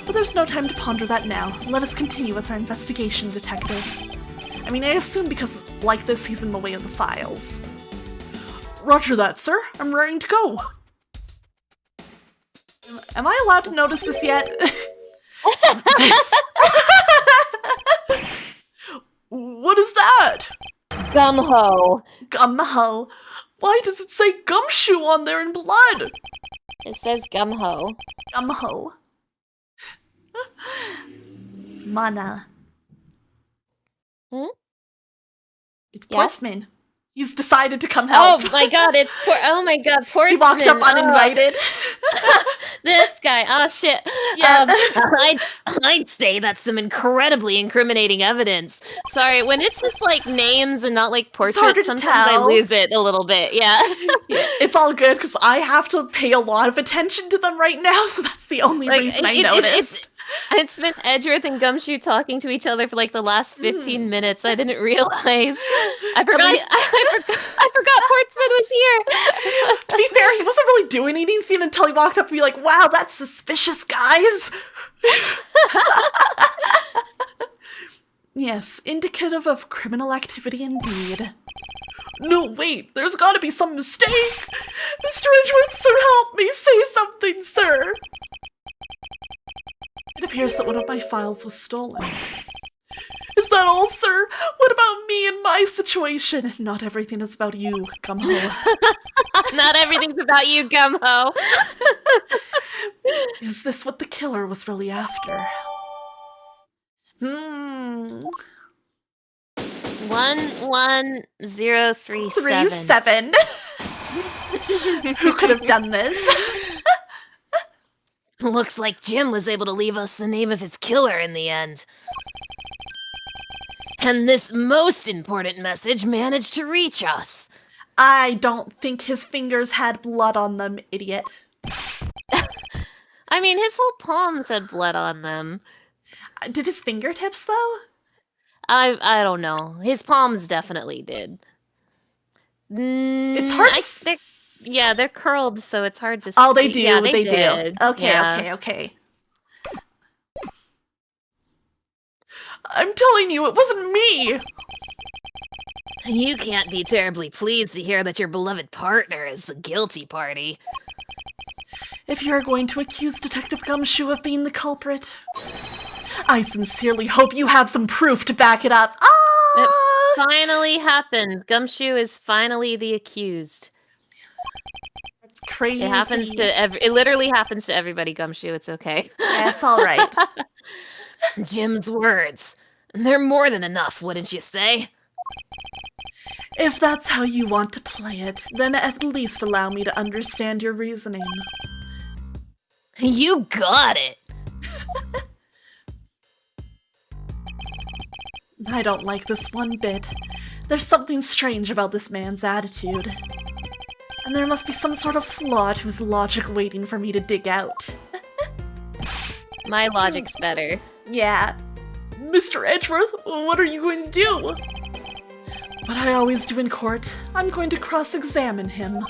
But there's no time to ponder that now. Let us continue with our investigation, Detective. I mean, I assume because, like this, he's in the way of the files. Roger that, sir. I'm raring to go. Am I allowed to notice this yet? This. What is that? Gumho. Gumho. Why does it say Gumshoe on there in blood? It says Gumho. Gumho. Mana. It's Yes? Portsman. He's decided to come help. Oh my god, oh my god, Portsman. He walked up uninvited. This guy, oh shit. Yeah. I'd say that's some incredibly incriminating evidence. Sorry, when it's just like names and not like harder portraits, to sometimes I tell. lose it a little bit, yeah. It's all good because I have to pay a lot of attention to them right now, so that's the only reason I noticed. It's been Edgeworth and Gumshoe talking to each other for like the last 15 minutes. I didn't realize. I forgot Portsman was here. To be fair, he wasn't really doing anything until he walked up and be like, wow, that's suspicious, guys. Yes, indicative of criminal activity indeed. No, wait, there's gotta be some mistake. Mr. Edgeworth, sir, help me. Say something, sir. It appears that one of my files was stolen. Is that all, sir? What about me and my situation? Not everything is about you, Gumho. Not everything's about you, Gumho. Is this what the killer was really after? 11037. 37. Who could have done this? Looks like Jim was able to leave us the name of his killer in the end. And this most important message managed to reach us. I don't think his fingers had blood on them, idiot. I mean, his whole palms had blood on them. Did his fingertips, though? I don't know. His palms definitely did. It's hard Yeah, they're curled, so it's hard to see. Oh, they do. Yeah, they did. do. Okay, Yeah. okay. I'm telling you, it wasn't me! You can't be terribly pleased to hear that your beloved partner is the guilty party. If you're going to accuse Detective Gumshoe of being the culprit, I sincerely hope you have some proof to back it up. It finally happened. Gumshoe is finally the accused. It's crazy. It literally happens to everybody, Gumshoe. It's okay. Yeah, it's all right. Jim's words. They're more than enough, wouldn't you say? If that's how you want to play it, then at least allow me to understand your reasoning. You got it! I don't like this one bit. There's something strange about this man's attitude. And there must be some sort of flaw to his logic waiting for me to dig out. My logic's better. Yeah. Mr. Edgeworth, what are you going to do? What I always do in court, I'm going to cross-examine him.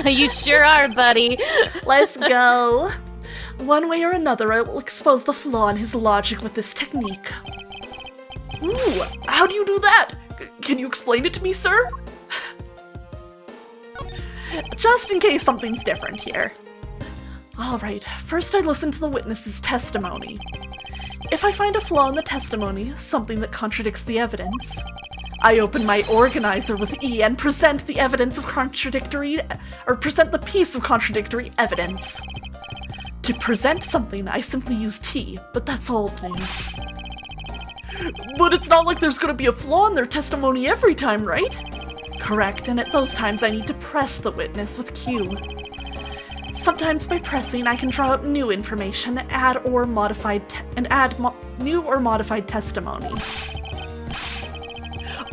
You sure are, buddy. Let's go. One way or another, I will expose the flaw in his logic with this technique. Ooh, how do you do that? Can you explain it to me, sir? Just in case something's different here. Alright, first I listen to the witness's testimony. If I find a flaw in the testimony, something that contradicts the evidence, I open my organizer with E and present the evidence of present the piece of contradictory evidence. To present something, I simply use T, but that's old news. But it's not like there's gonna be a flaw in their testimony every time, right? Correct, and at those times I need to press the witness with Q. Sometimes by pressing, I can draw out new information, add new or modified testimony.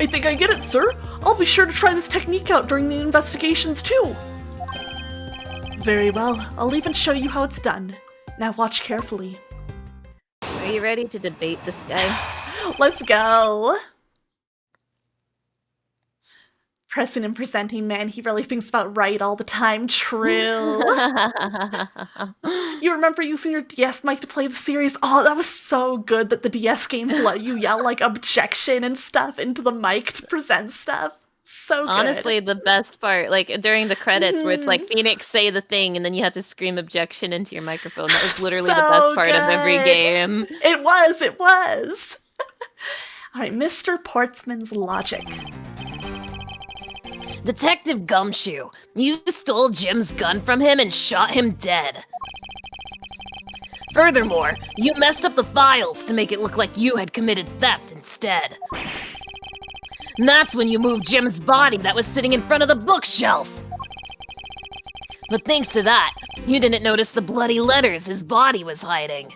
I think I get it, sir. I'll be sure to try this technique out during the investigations, too. Very well. I'll even show you how it's done. Now watch carefully. Are you ready to debate this guy? Let's go. Pressing and presenting, man, he really thinks about Wright all the time. True. You remember using your DS mic to play the series? Oh, that was so good that the DS games let you yell like objection and stuff into the mic to present stuff. So good. Honestly, the best part, like during the credits where it's like Phoenix say the thing and then you have to scream objection into your microphone. That was literally the best part of every game. It was. All right, Mr. Portsman's logic. Detective Gumshoe, you stole Jim's gun from him and shot him dead. Furthermore, you messed up the files to make it look like you had committed theft instead. And that's when you moved Jim's body that was sitting in front of the bookshelf. But thanks to that, you didn't notice the bloody letters his body was hiding.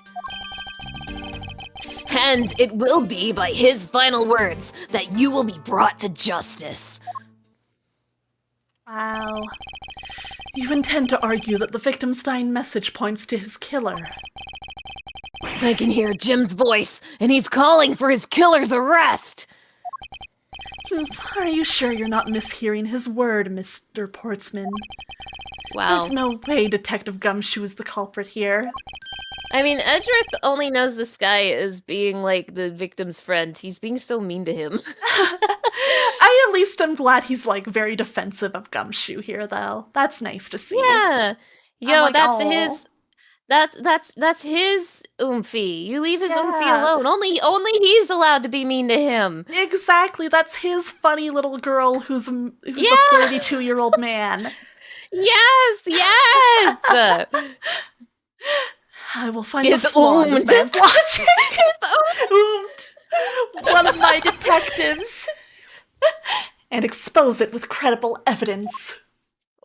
And it will be by his final words that you will be brought to justice. Wow. You intend to argue that the Victimstein message points to his killer. I can hear Jim's voice, and he's calling for his killer's arrest! Are you sure you're not mishearing his word, Mr. Portsman? Wow. There's no way Detective Gumshoe is the culprit here. I mean, Edgeworth only knows this guy as being like the victim's friend. He's being so mean to him. I at least am glad he's like very defensive of Gumshoe here, though. That's nice to see. Yeah. Yo, like, that's aw. his. That's his oomphy. You leave his oomphy alone. Only he's allowed to be mean to him. Exactly. That's his funny little girl who's a 32-year-old man. Yes. I will find the flaw in this man's logic. One of my detectives. And expose it with credible evidence.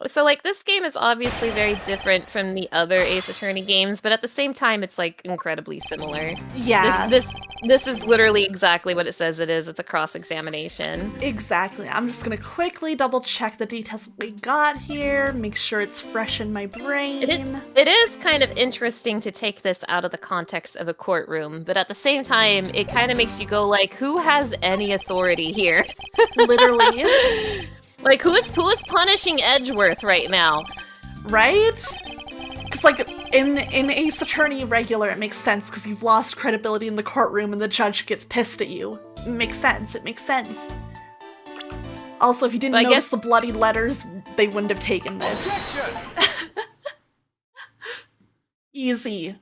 So, like, this game is obviously very different from the other Ace Attorney games, but at the same time, it's, like, incredibly similar. Yeah. This is literally exactly what it says it is. It's a cross-examination. Exactly. I'm just gonna quickly double check the details we got here, make sure it's fresh in my brain. It is kind of interesting to take this out of the context of a courtroom, but at the same time, it kind of makes you go, like, who has any authority here? Literally. Like, who is punishing Edgeworth right now? Right? Because, like, in Ace Attorney regular, it makes sense because you've lost credibility in the courtroom and the judge gets pissed at you. It makes sense. It makes sense. Also, if you didn't notice the bloody letters, they wouldn't have taken this. Easy.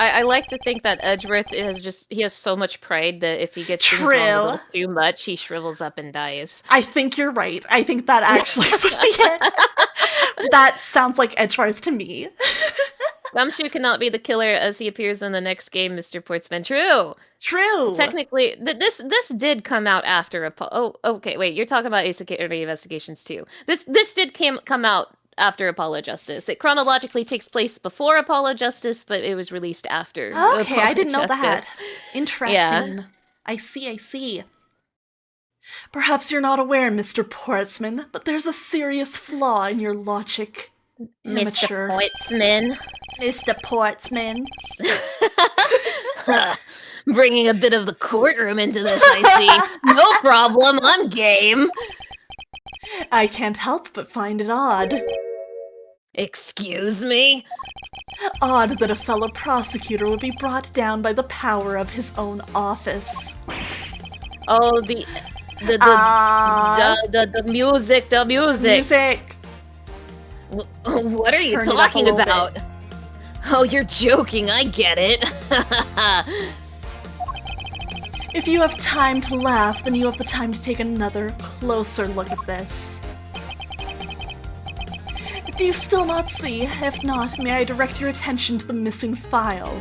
I like to think that Edgeworth he has so much pride that if he gets things wrong a little too much, he shrivels up and dies. I think you're right. I think that actually would be it. That sounds like Edgeworth to me. Gumshoe cannot be the killer as he appears in the next game, Mr. Portsman. True. Technically, this did come out after oh, okay, wait, you're talking about Ace Attorney Investigations too. This did come out after Apollo Justice. It chronologically takes place before Apollo Justice, but it was released after. Okay, Apollo I didn't know Justice. that. Interesting. Yeah. I see. Perhaps you're not aware, Mr. Portsman, but there's a serious flaw in your logic. Amateur. Mr. Portsman. Mr. Portsman. Bringing a bit of the courtroom into this, I see. No problem, I'm game. I can't help but find it odd. Excuse me? Odd that a fellow prosecutor would be brought down by the power of his own office. Oh, the music. Music! What are you Turn it up a talking little about? bit. Oh, you're joking, I get it. If you have time to laugh, then you have the time to take another, closer look at this. Do you still not see? If not, may I direct your attention to the missing file?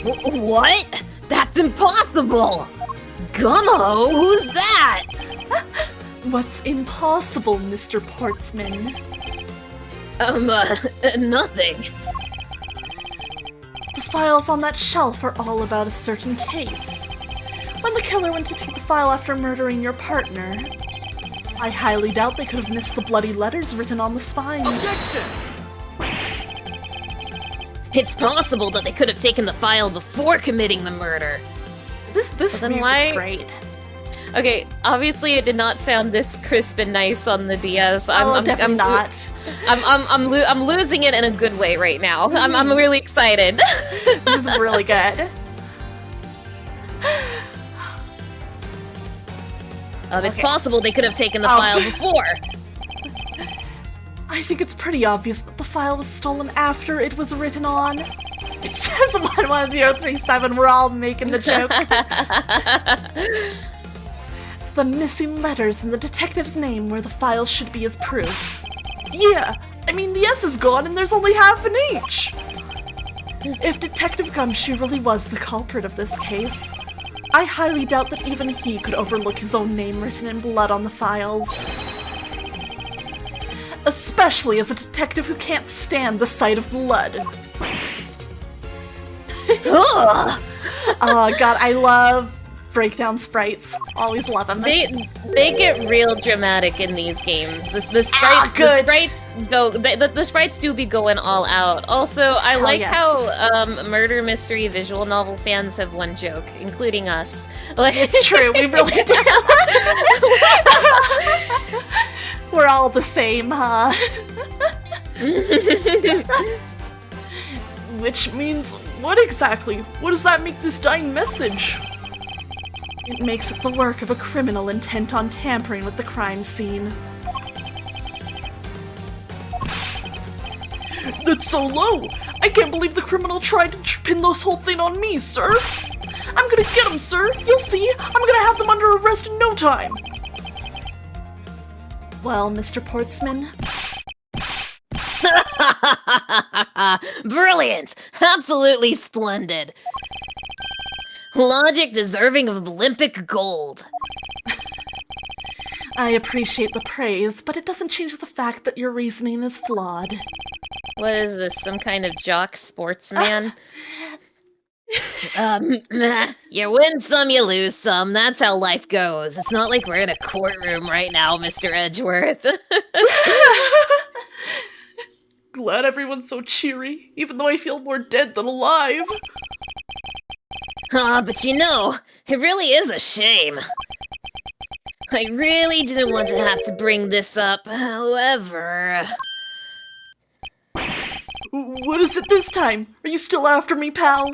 What? That's impossible! Gummo, who's that? What's impossible, Mr. Portsman? Nothing. The files on that shelf are all about a certain case. When the killer went to take the file after murdering your partner, I highly doubt they could have missed the bloody letters written on the spines. Objection! It's possible that they could have taken the file before committing the murder. This music's great. Okay, obviously it did not sound this crisp and nice on the DS. Definitely not. I'm losing it in a good way right now. I'm really excited. This is really good. It's possible they could have taken the file before. I think it's pretty obvious that the file was stolen after it was written on. It says 11037, we're all making the joke. The missing letters and the detective's name where the file should be as proof. Yeah, I mean the S is gone and there's only half an H. If Detective Gumshoe really was the culprit of this case, I highly doubt that even he could overlook his own name written in blood on the files. Especially as a detective who can't stand the sight of blood. Oh god, I love breakdown sprites. Always love them. They get real dramatic in these games. The sprites do be going all out. Also, I like how murder mystery visual novel fans have one joke, including us. Like, it's true, we really do. We're all the same, huh? Which means what exactly? What does that make this dying message? It makes it the work of a criminal intent on tampering with the crime scene. That's so low! I can't believe the criminal tried to pin this whole thing on me, sir! I'm gonna get him, sir! You'll see! I'm gonna have them under arrest in no time! Well, Mr. Portsman? Brilliant! Absolutely splendid! Logic deserving of Olympic gold. I appreciate the praise, but it doesn't change the fact that your reasoning is flawed. What is this, some kind of jock sportsman? You win some, you lose some. That's how life goes. It's not like we're in a courtroom right now, Mr. Edgeworth. Glad everyone's so cheery, even though I feel more dead than alive. But you know, it really is a shame. I really didn't want to have to bring this up, however... What is it this time? Are you still after me, pal?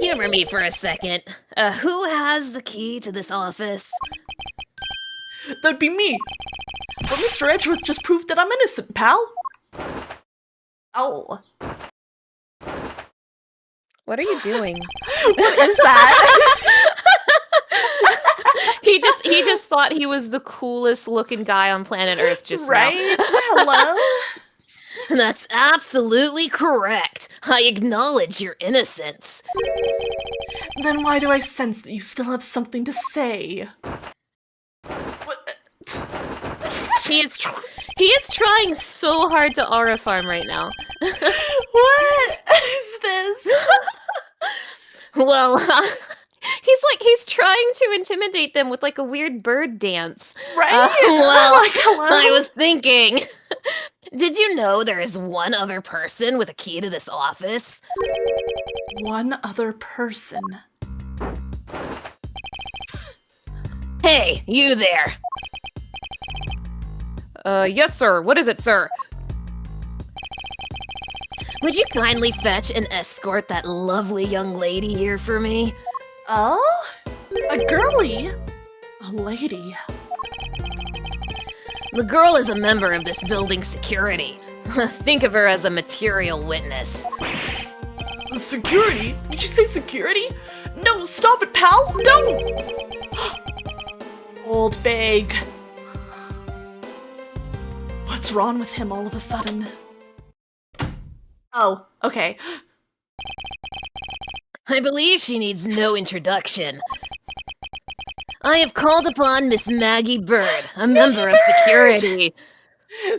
Humor me for a second. Who has the key to this office? That'd be me. But Mr. Edgeworth just proved that I'm innocent, pal. Oh. What are you doing? What is that? He just thought he was the coolest looking guy on planet Earth just Right? now. Hello? That's absolutely correct. I acknowledge your innocence. Then why do I sense that you still have something to say? What? He is trying so hard to aura farm right now. What is this? Well, he's trying to intimidate them with like a weird bird dance. Right? well, Like, hello? I was thinking. Did you know there is one other person with a key to this office? One other person. Hey, you there. Yes, sir. What is it, sir? Would you kindly fetch and escort that lovely young lady here for me? Oh? A girly? A lady. The girl is a member of this building's security. Think of her as a material witness. Security? Did you say security? No, stop it, pal! Don't! Old bag. What's wrong with him all of a sudden? Oh, okay. I believe she needs no introduction. I have called upon Miss Maggie Bird, a member of security.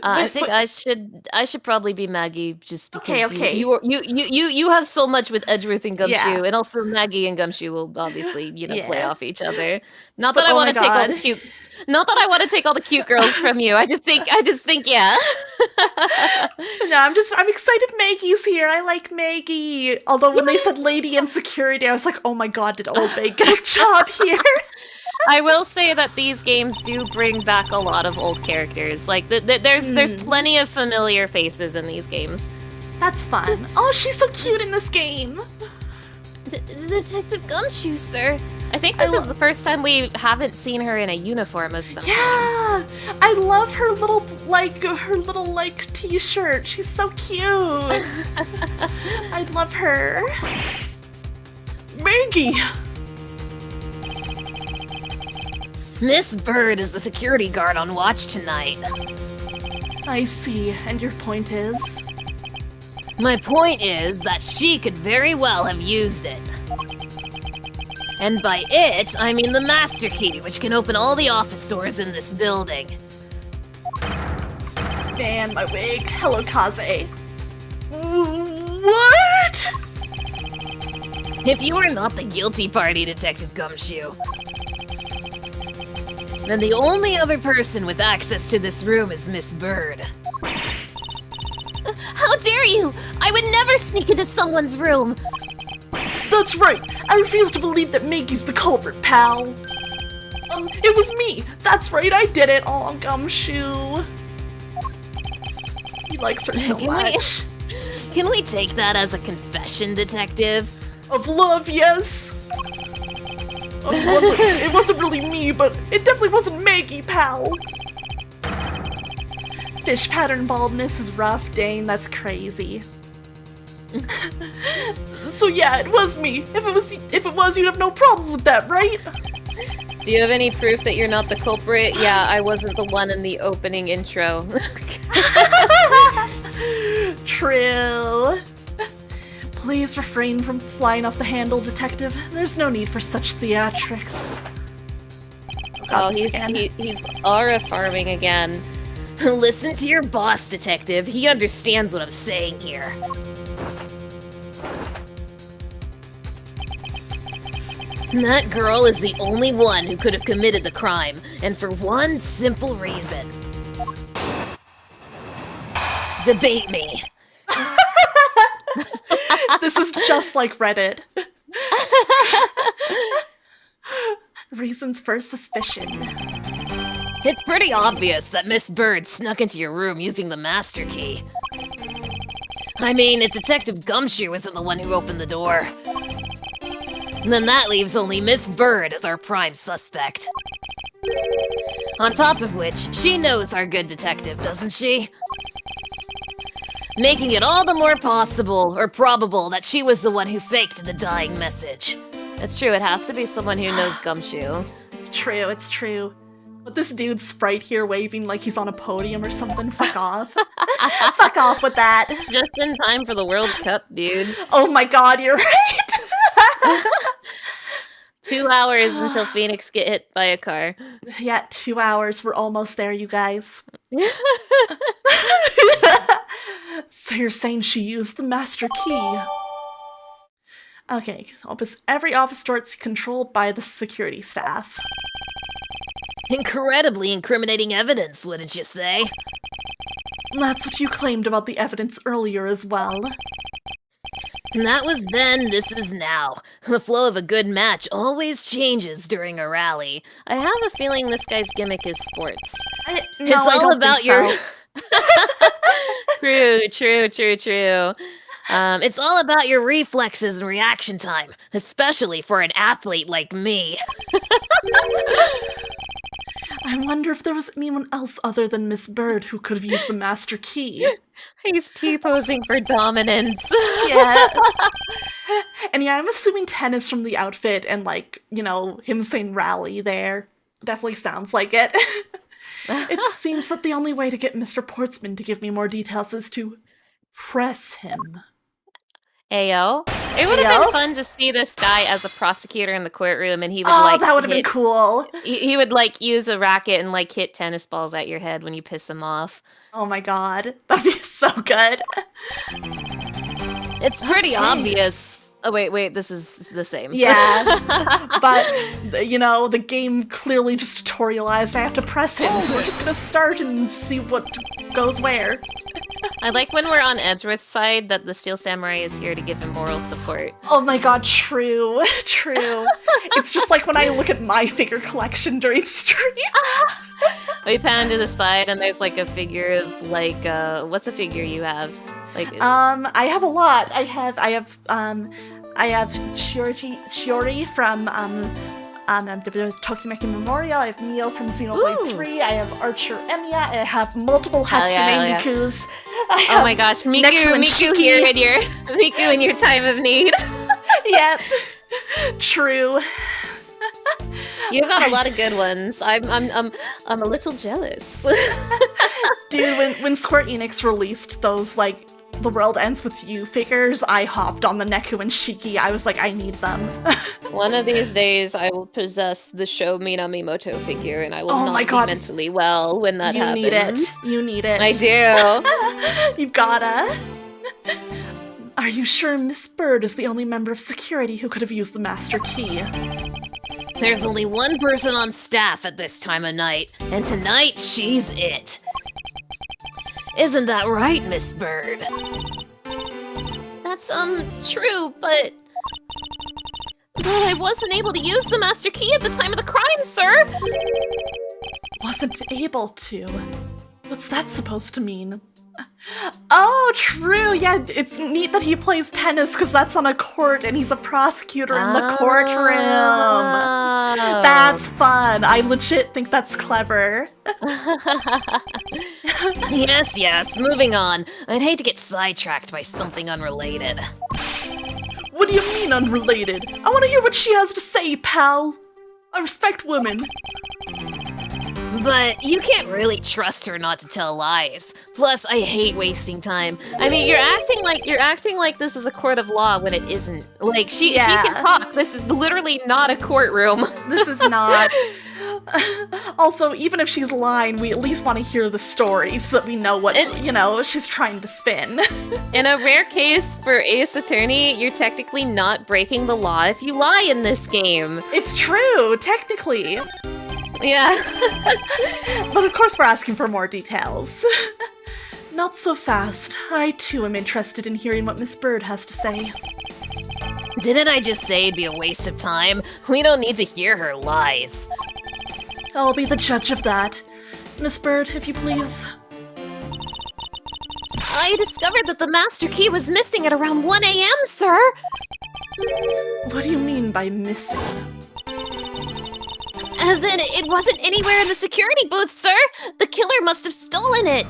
I think I should probably be Maggie just because Okay. you have so much with Edgeworth and Gumshoe, Yeah. and also Maggie and Gumshoe will obviously play Yeah. off each other. Not But that I oh want my to take all the God. cute. Not that I want to take all the cute girls from you. I just think yeah. No, I'm excited Maggie's here. I like Maggie. Although when they said lady in security, I was like, oh my god, did Old Bag get a job here? I will say that these games do bring back a lot of old characters. Like there's plenty of familiar faces in these games. That's fun. Oh, she's so cute in this game. Detective Gumshoe, sir. I think this is the first time we haven't seen her in a uniform of some kind. Yeah, I love her little t-shirt. She's so cute. I love her. Maggie. Miss Bird is the security guard on watch tonight. I see. And your point is? My point is that she could very well have used it. And by it, I mean the master key, which can open all the office doors in this building. Man, my wig. Hello, Kaze. What? If you are not the guilty party, Detective Gumshoe, then the only other person with access to this room is Miss Bird. How dare you! I would never sneak into someone's room! That's right. I refuse to believe that Maggie's the culprit, pal. It was me. That's right, I did it. Aw, Gumshoe. He likes her so much. Can we take that as a confession, Detective? Of love, yes. It wasn't really me, but it definitely wasn't Maggie, pal. Fish pattern baldness is rough, dang, that's crazy. So yeah, it was me. If it was, you'd have no problems with that, right? Do you have any proof that you're not the culprit? Yeah, I wasn't the one in the opening intro. True. Please refrain from flying off the handle, Detective. There's no need for such theatrics. Oh god, Oh, the skin. he's aura farming again. Listen to your boss, detective. He understands what I'm saying here. That girl is the only one who could have committed the crime, and for one simple reason. Debate me. This is just like Reddit. Reasons for suspicion. It's pretty obvious that Miss Bird snuck into your room using the master key. I mean, if Detective Gumshoe isn't the one who opened the door. Then that leaves only Miss Bird as our prime suspect. On top of which, she knows our good detective, doesn't she? Making it all the more possible, or probable, that she was the one who faked the dying message. It's true, it has to be someone who knows Gumshoe. It's true, it's true. But this dude's sprite here waving like he's on a podium or something, fuck off. Fuck off with that. Just in time for the World Cup, dude. Oh my god, you're right. 2 hours until Phoenix get hit by a car. Yeah, 2 hours. We're almost there, you guys. So you're saying she used the master key? Okay, almost every office door is controlled by the security staff. Incredibly incriminating evidence, wouldn't you say? That's what you claimed about the evidence earlier as well. And that was then, this is now. The flow of a good match always changes during a rally. I have a feeling this guy's gimmick is sports. It's all about your... True. It's all about your reflexes and reaction time, especially for an athlete like me. I wonder if there was anyone else other than Miss Bird who could have used the master key. He's T-posing for dominance. Yeah. And yeah, I'm assuming tennis from the outfit and, like, you know, him saying rally there. Definitely sounds like it. It seems that the only way to get Mr. Portsman to give me more details is to press him. Ayo. It would have been fun to see this guy as a prosecutor in the courtroom, and he would that would have been cool. He would like use a racket and like hit tennis balls at your head when you piss him off. Oh my god, that'd be so good. It's pretty obvious. Oh wait, this is the same. Yeah, but you know the game clearly just tutorialized. I have to press him, so we're just gonna start and see what goes where. I like when we're on Edgeworth's side that the Steel Samurai is here to give him moral support. Oh my god, true. It's just like when I look at my figure collection during streams. We pan to the side and there's like a figure of like, what's a figure you have? Like, I have a lot. I have Shiori from the Tokimeki Memorial. I have Mio from Xenoblade 3. I have Archer Emiya. I have multiple Hatsune Mikus. Oh my gosh, Miku in your time of need. Yep, true. You've got a lot of good ones. I'm a little jealous. Dude, when Square Enix released those like The World Ends With You figures, I hopped on the Neku and Shiki. I was like, I need them. One of these days, I will possess the Sho Minamimoto figure, and I will not be mentally well when that happens. You need it. I do. You gotta. Are you sure Miss Bird is the only member of security who could have used the master key? There's only one person on staff at this time of night, and tonight she's it. Isn't that right, Miss Bird? That's, true, but I wasn't able to use the master key at the time of the crime, sir! Wasn't able to? What's that supposed to mean? Oh, true, yeah, it's neat that he plays tennis because that's on a court and he's a prosecutor in the courtroom. That's fun. I legit think that's clever. Yes, moving on. I'd hate to get sidetracked by something unrelated. What do you mean unrelated? I want to hear what she has to say, pal. I respect women. But you can't really trust her not to tell lies. Plus, I hate wasting time. I mean, you're acting like this is a court of law when it isn't. Like she can talk. This is literally not a courtroom. This is not. Also, even if she's lying, we at least want to hear the story so that we know what, she's trying to spin. In a rare case for Ace Attorney, you're technically not breaking the law if you lie in this game. It's true, technically. Yeah. But of course we're asking for more details. Not so fast. I too am interested in hearing what Miss Bird has to say. Didn't I just say it'd be a waste of time? We don't need to hear her lies. I'll be the judge of that. Miss Bird, if you please. I discovered that the master key was missing at around 1 a.m., sir. What do you mean by missing? As in, it wasn't anywhere in the security booth, sir. The killer must have stolen it.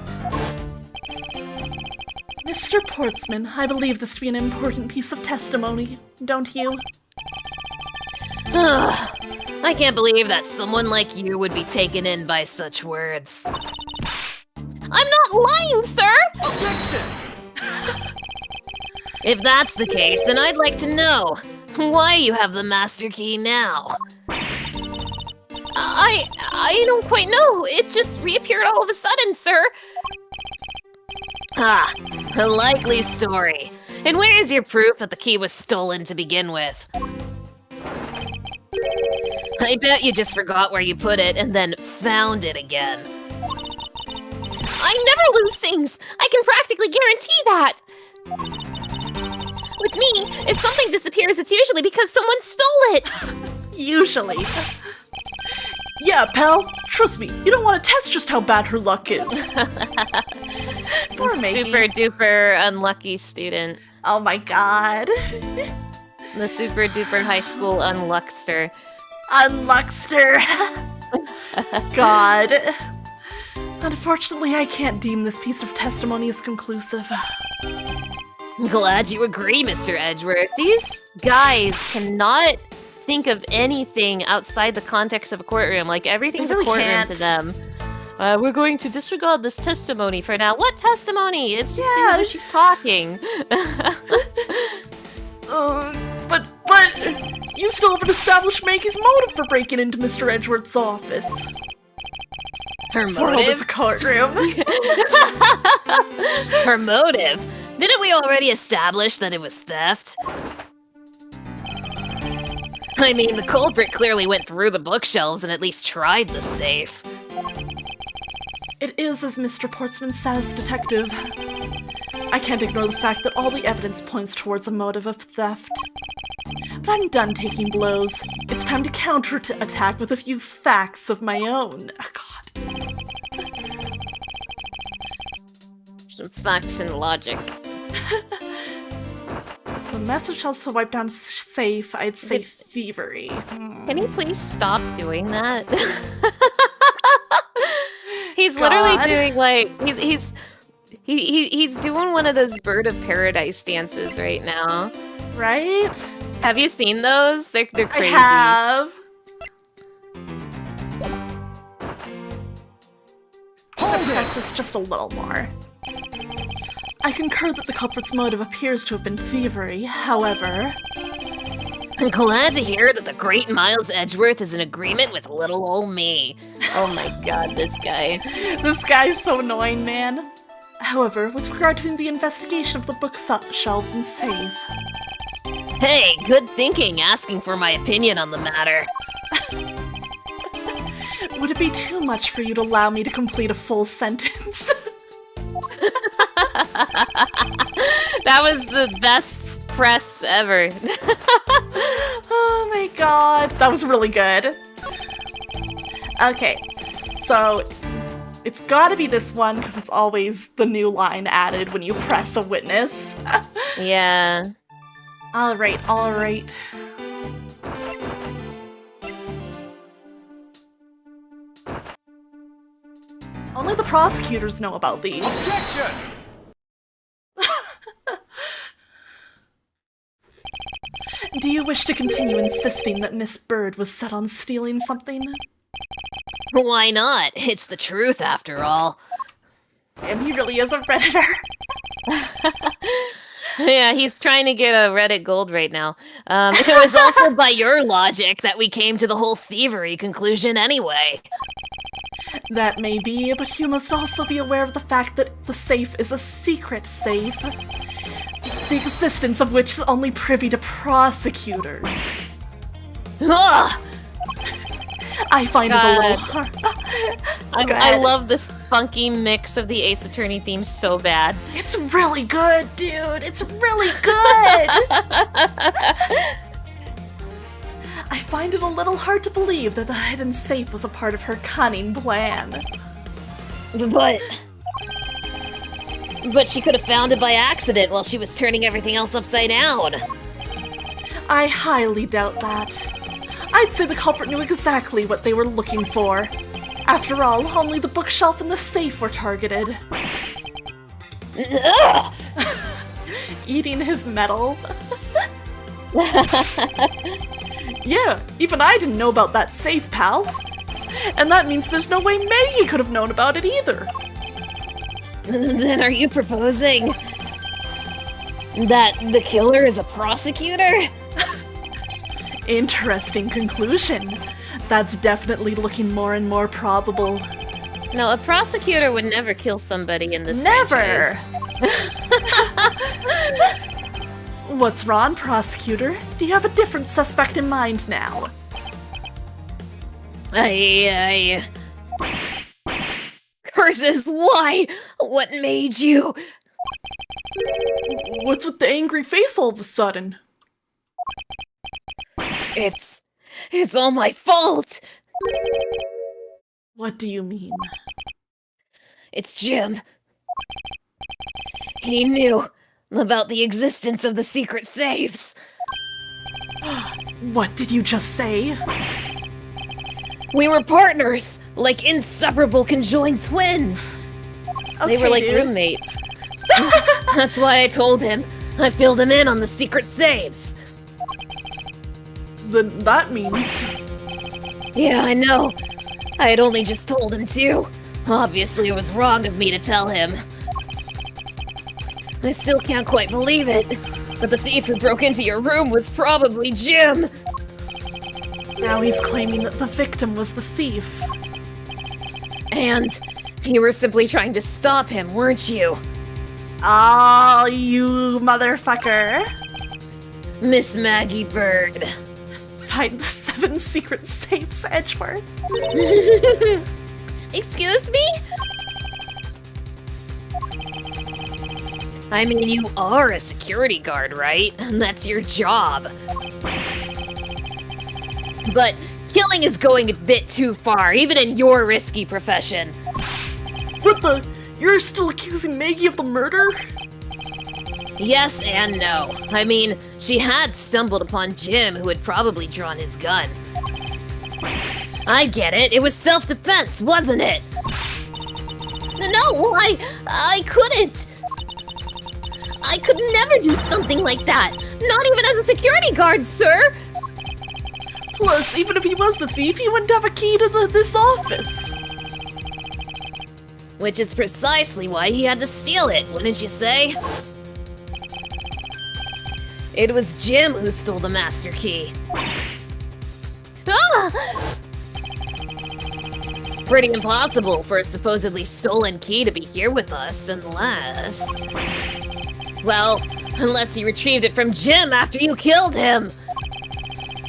Mr. Portsman, I believe this to be an important piece of testimony, don't you? I can't believe that someone like you would be taken in by such words. I'm not lying, sir! Objection! If that's the case, then I'd like to know why you have the master key now. I don't quite know. It just reappeared all of a sudden, sir. Ah, a likely story. And where is your proof that the key was stolen to begin with? I bet you just forgot where you put it and then found it again. I never lose things. I can practically guarantee that. With me, if something disappears, it's usually because someone stole it. Usually. Yeah, pal, trust me, you don't want to test just how bad her luck is. Poor Maggie. Super duper unlucky student. Oh my god. The super duper high school unluckster. Unluckster. God. Unfortunately, I can't deem this piece of testimony as conclusive. Glad you agree, Mr. Edgeworth. These guys cannot think of anything outside the context of a courtroom. Like, everything's They really a courtroom can't. to them. We're going to disregard this testimony for now. What testimony? It's just Yeah. she's talking. But you still haven't established Maggie's motive for breaking into Mr. Edgeworth's office. Her World is a motive? courtroom. Her motive? Didn't we already establish that it was theft? I mean, the culprit clearly went through the bookshelves and at least tried the safe. It is as Mr. Portsman says, Detective. I can't ignore the fact that all the evidence points towards a motive of theft. But I'm done taking blows. It's time to counter-attack with a few facts of my own. Oh, God. Some facts and logic. The message also wiped down safe, I'd say thievery. Can you please stop doing that? He's literally doing like he's doing one of those bird of paradise dances right now. Right? Have you seen those? They're crazy. I have. Press this just a little more. I concur that the culprit's motive appears to have been thievery, however... I'm glad to hear that the great Miles Edgeworth is in agreement with little ol' me. Oh my god, this guy. This guy's so annoying, man. However, with regard to the investigation of the bookshelves and safe... Hey, good thinking asking for my opinion on the matter. Would it be too much for you to allow me to complete a full sentence? That was the best press ever. Oh my god, that was really good. Okay, so it's gotta be this one because it's always the new line added when you press a witness. Yeah. Alright, alright. Only the prosecutors know about these. Objection! Do you wish to continue insisting that Miss Bird was set on stealing something? Why not? It's the truth, after all. And he really is a Redditor. Yeah, he's trying to get a Reddit gold right now. It was also by your logic that we came to the whole thievery conclusion anyway. That may be, but you must also be aware of the fact that the safe is a secret safe. The existence of which is only privy to prosecutors. Ugh! I find it a little hard. I love this funky mix of the Ace Attorney theme so bad. It's really good, dude. It's really good. I find it a little hard to believe that the hidden safe was a part of her cunning plan. But she could have found it by accident while she was turning everything else upside down. I highly doubt that. I'd say the culprit knew exactly what they were looking for. After all, only the bookshelf and the safe were targeted. Eating his metal. Yeah, even I didn't know about that safe, pal. And that means there's no way Maggie could have known about it either. Then are you proposing that the killer is a prosecutor? Interesting conclusion. That's definitely looking more and more probable. No, a prosecutor would never kill somebody in this Never! franchise. What's wrong, prosecutor? Do you have a different suspect in mind now? Curses, why? What made you? What's with the angry face all of a sudden? It's all my fault! What do you mean? It's Jim. He knew about the existence of the secret safes. What did you just say? We were partners, like inseparable conjoined twins. They were like dude. roommates. That's why I told him. I filled him in on the secret safes. Then that means... Yeah, I know. I had only just told him too. Obviously, it was wrong of me to tell him. I still can't quite believe it, but the thief who broke into your room was probably Jim. Now he's claiming that the victim was the thief. And you were simply trying to stop him, weren't you? Oh, you motherfucker. Miss Maggie Bird. Find the 7 secret safes, Edgeworth. Excuse me? I mean, you are a security guard, right? That's your job. But killing is going a bit too far, even in your risky profession. What the? You're still accusing Maggie of the murder? Yes and no. I mean, she had stumbled upon Jim, who had probably drawn his gun. I get it. It was self-defense, wasn't it? No, I couldn't. I could never do something like that. Not even as a security guard, sir. Plus, even if he was the thief, he wouldn't have a key to this office. Which is precisely why he had to steal it, wouldn't you say? It was Jim who stole the master key. Ah! Pretty impossible for a supposedly stolen key to be here with us, unless... Well, unless you retrieved it from Jim after you killed him!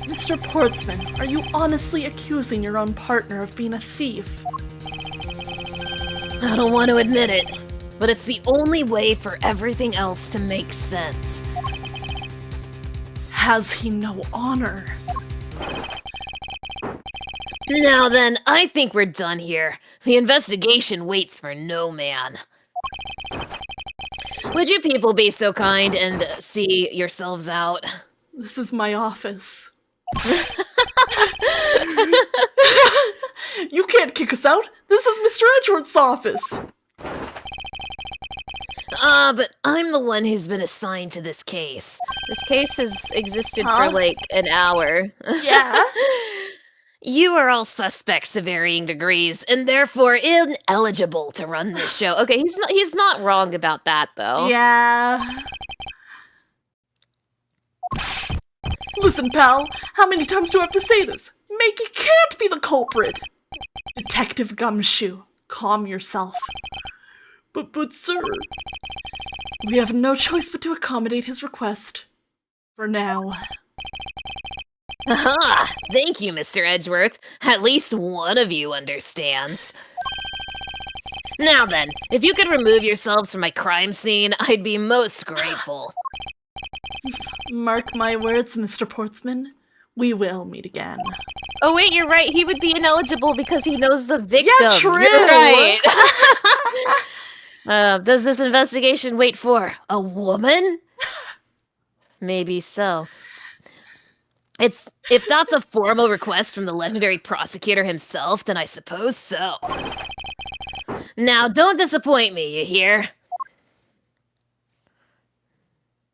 Mr. Portsman, are you honestly accusing your own partner of being a thief? I don't want to admit it, but it's the only way for everything else to make sense. Has he no honor? Now then, I think we're done here. The investigation waits for no man. Would you people be so kind and see yourselves out? This is my office. You can't kick us out. This is Mr. Edgeworth's office. But I'm the one who's been assigned to this case. This case has existed Huh? for like an hour. Yeah? You are all suspects to varying degrees, and therefore ineligible to run this show. Okay, he's not wrong about that, though. Yeah. Listen, pal, how many times do I have to say this? Maggie can't be the culprit! Detective Gumshoe, calm yourself. But sir, we have no choice but to accommodate his request. For now. Aha! Thank you, Mr. Edgeworth. At least one of you understands. Now then, if you could remove yourselves from my crime scene, I'd be most grateful. Mark my words, Mr. Portsman. We will meet again. Oh wait, you're right. He would be ineligible because he knows the victim. Yeah, true! You're right. Does this investigation wait for a woman? Maybe so. If that's a formal request from the legendary prosecutor himself, then I suppose so. Now, don't disappoint me, you hear?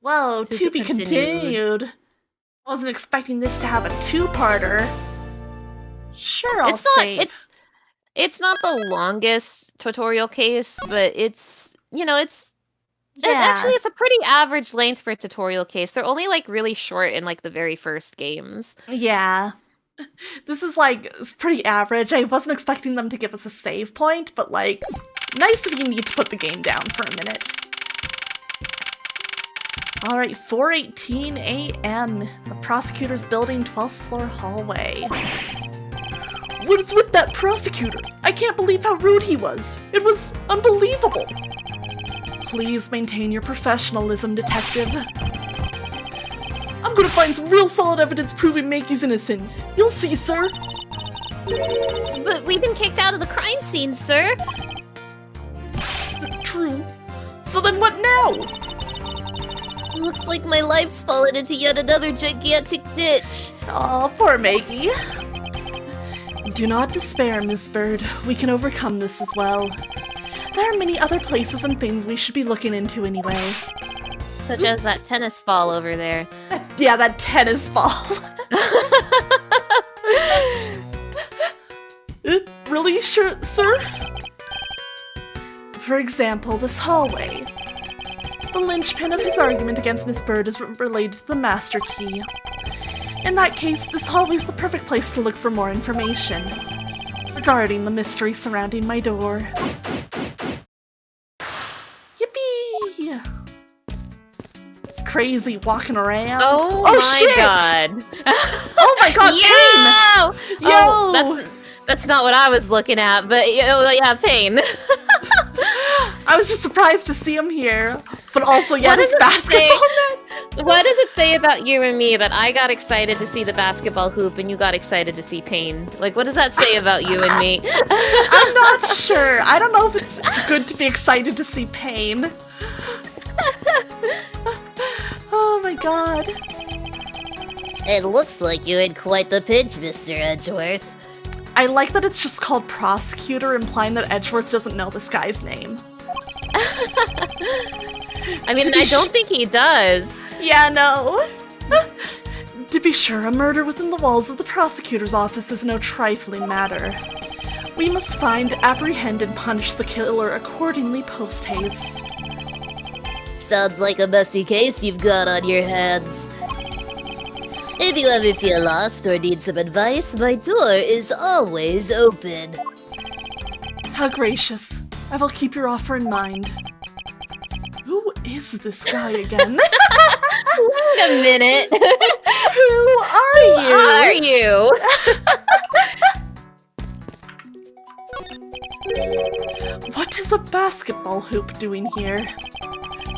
Whoa, to be continued. I wasn't expecting this to have a two-parter. Sure, I'll save. It's not the longest tutorial case, but it's, you know, actually, it's a pretty average length for a tutorial case. They're only, like, really short in, like, the very first games. Yeah. This is, like, it's pretty average. I wasn't expecting them to give us a save point, but, like, nice if you need to put the game down for a minute. Alright, 4:18 a.m. The prosecutor's building, 12th floor hallway. What is with that prosecutor? I can't believe how rude he was. It was unbelievable. Please maintain your professionalism, detective. I'm gonna find some real solid evidence proving Maggie's innocence. You'll see, sir. But we've been kicked out of the crime scene, sir. True. So then what now? Looks like my life's fallen into yet another gigantic ditch. Aw, poor Maggie. Do not despair, Miss Bird. We can overcome this as well. There are many other places and things we should be looking into anyway. Such as that tennis ball over there. Yeah, that tennis ball. Really, sure, sir? For example, this hallway. The linchpin of his argument against Miss Bird is related to the master key. In that case, this hallway's the perfect place to look for more information regarding the mystery surrounding my door. Yippee! It's crazy walking around. Oh my shit! God. Oh my god, Pain! Yo! Oh, that's not what I was looking at, but yeah, Pain. I was just surprised to see him here. But also, yeah, this basketball net. What does it say about you and me that I got excited to see the basketball hoop and you got excited to see Pain? Like, what does that say about you and me? I'm not sure. I don't know if it's good to be excited to see Pain. Oh my god. It looks like you had quite the pinch, Mr. Edgeworth. I like that it's just called Prosecutor, implying that Edgeworth doesn't know this guy's name. I mean, I don't think he does. Yeah, no. To be sure, a murder within the walls of the prosecutor's office is no trifling matter. We must find, apprehend, and punish the killer accordingly post-haste. Sounds like a messy case you've got on your hands. If you ever feel lost or need some advice, my door is always open. How gracious. I will keep your offer in mind. Who is this guy again? Wait a minute. Who are you? What is a basketball hoop doing here?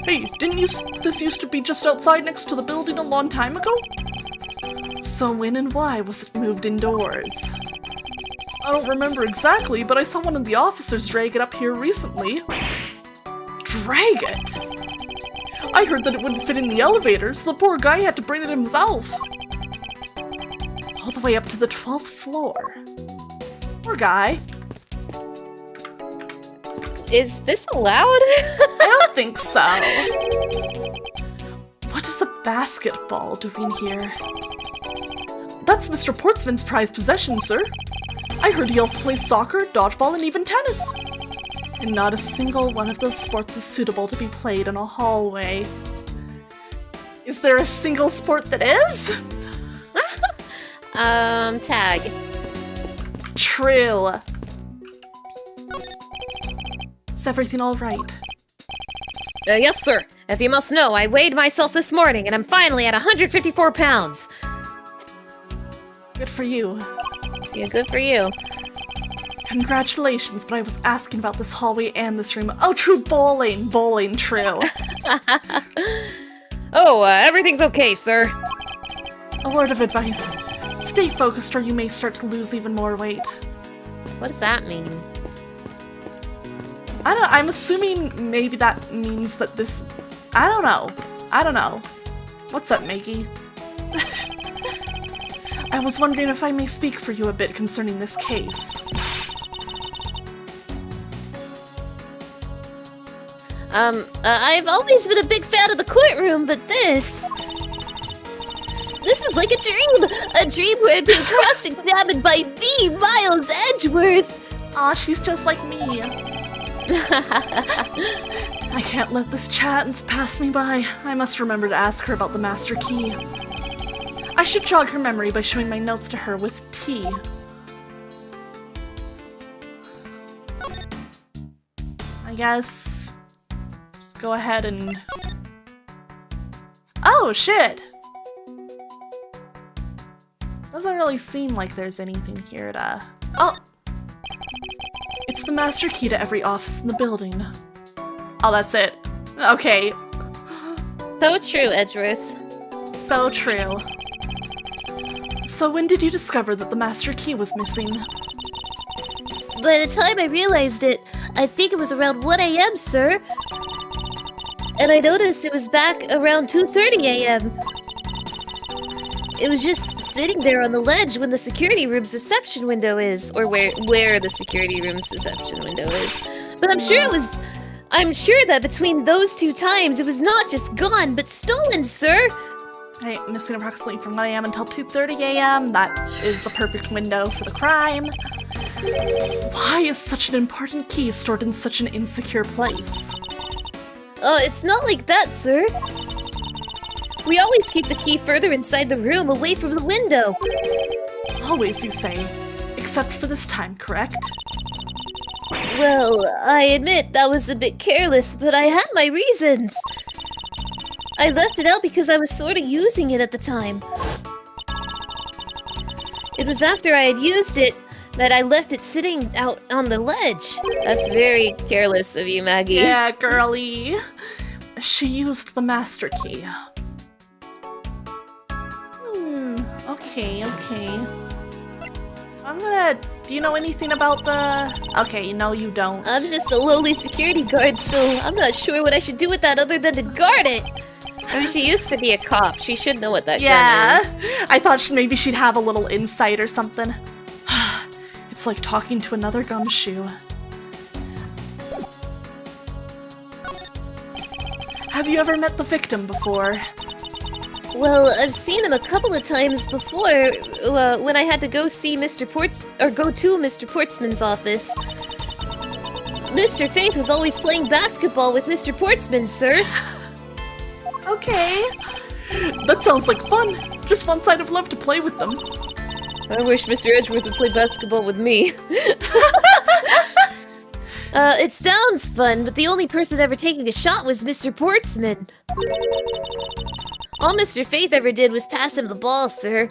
Hey, this used to be just outside next to the building a long time ago? So when and why was it moved indoors? I don't remember exactly, but I saw one of the officers drag it up here recently. Drag it? I heard that it wouldn't fit in the elevator, so the poor guy had to bring it himself. All the way up to the 12th floor. Poor guy. Is this allowed? I don't think so. What is a basketball doing here? That's Mr. Portsman's prized possession, sir. I heard he also plays soccer, dodgeball, and even tennis. And not a single one of those sports is suitable to be played in a hallway. Is there a single sport that is? Tag. True. Is everything all right? Yes, sir. If you must know, I weighed myself this morning and I'm finally at 154 pounds. Good for you. Yeah, good for you. Congratulations, but I was asking about this hallway and this room. Oh, true, bowling. Bowling, true. Oh, everything's okay, sir. A word of advice. Stay focused or you may start to lose even more weight. What does that mean? I'm assuming maybe that means that this... I don't know. What's up, Maggie? I was wondering if I may speak for you a bit concerning this case. I've always been a big fan of the courtroom, but this is like a dream where I'm being cross-examined by the Miles Edgeworth. Aw, she's just like me. I can't let this chance pass me by. I must remember to ask her about the master key. I should jog her memory by showing my notes to her with tea. I guess... just go ahead and... Oh, shit! Doesn't really seem like there's anything here to... Oh! It's the master key to every office in the building. Oh, that's it. Okay. So true, Edgeworth. So true. So when did you discover that the master key was missing? By the time I realized it, I think it was around 1 a.m., sir. And I noticed it was back around 2:30 a.m. It was just sitting there on the ledge when the security room's reception window is, or where the security room's reception window is. But I'm sure that between those two times, it was not just gone, but stolen, sir. Hey, missing approximately from 1 a.m. until 2:30 a.m. That is the perfect window for the crime. Why is such an important key stored in such an insecure place? Oh, it's not like that, sir. We always keep the key further inside the room, away from the window. Always, you say. Except for this time, correct? Well, I admit that was a bit careless, but I had my reasons. I left it out because I was sort of using it at the time. It was after I had used it that I left it sitting out on the ledge. That's very careless of you, Maggie. Yeah, girly. She used the master key. Okay. Do you know anything about the... Okay, no you don't. I'm just a lowly security guard, so I'm not sure what I should do with that other than to guard it. I mean, she used to be a cop. She should know what that Yeah, gun is. I thought maybe she'd have a little insight or something. It's like talking to another gumshoe. Have you ever met the victim before? Well, I've seen him a couple of times before, when I had to go see go to Mr. Portsman's office. Mr. Faith was always playing basketball with Mr. Portsman, sir. Okay. That sounds like fun. Just one side of love to play with them. I wish Mr. Edgeworth would play basketball with me. It sounds fun, but the only person ever taking a shot was Mr. Portsman. All Mr. Faith ever did was pass him the ball, sir.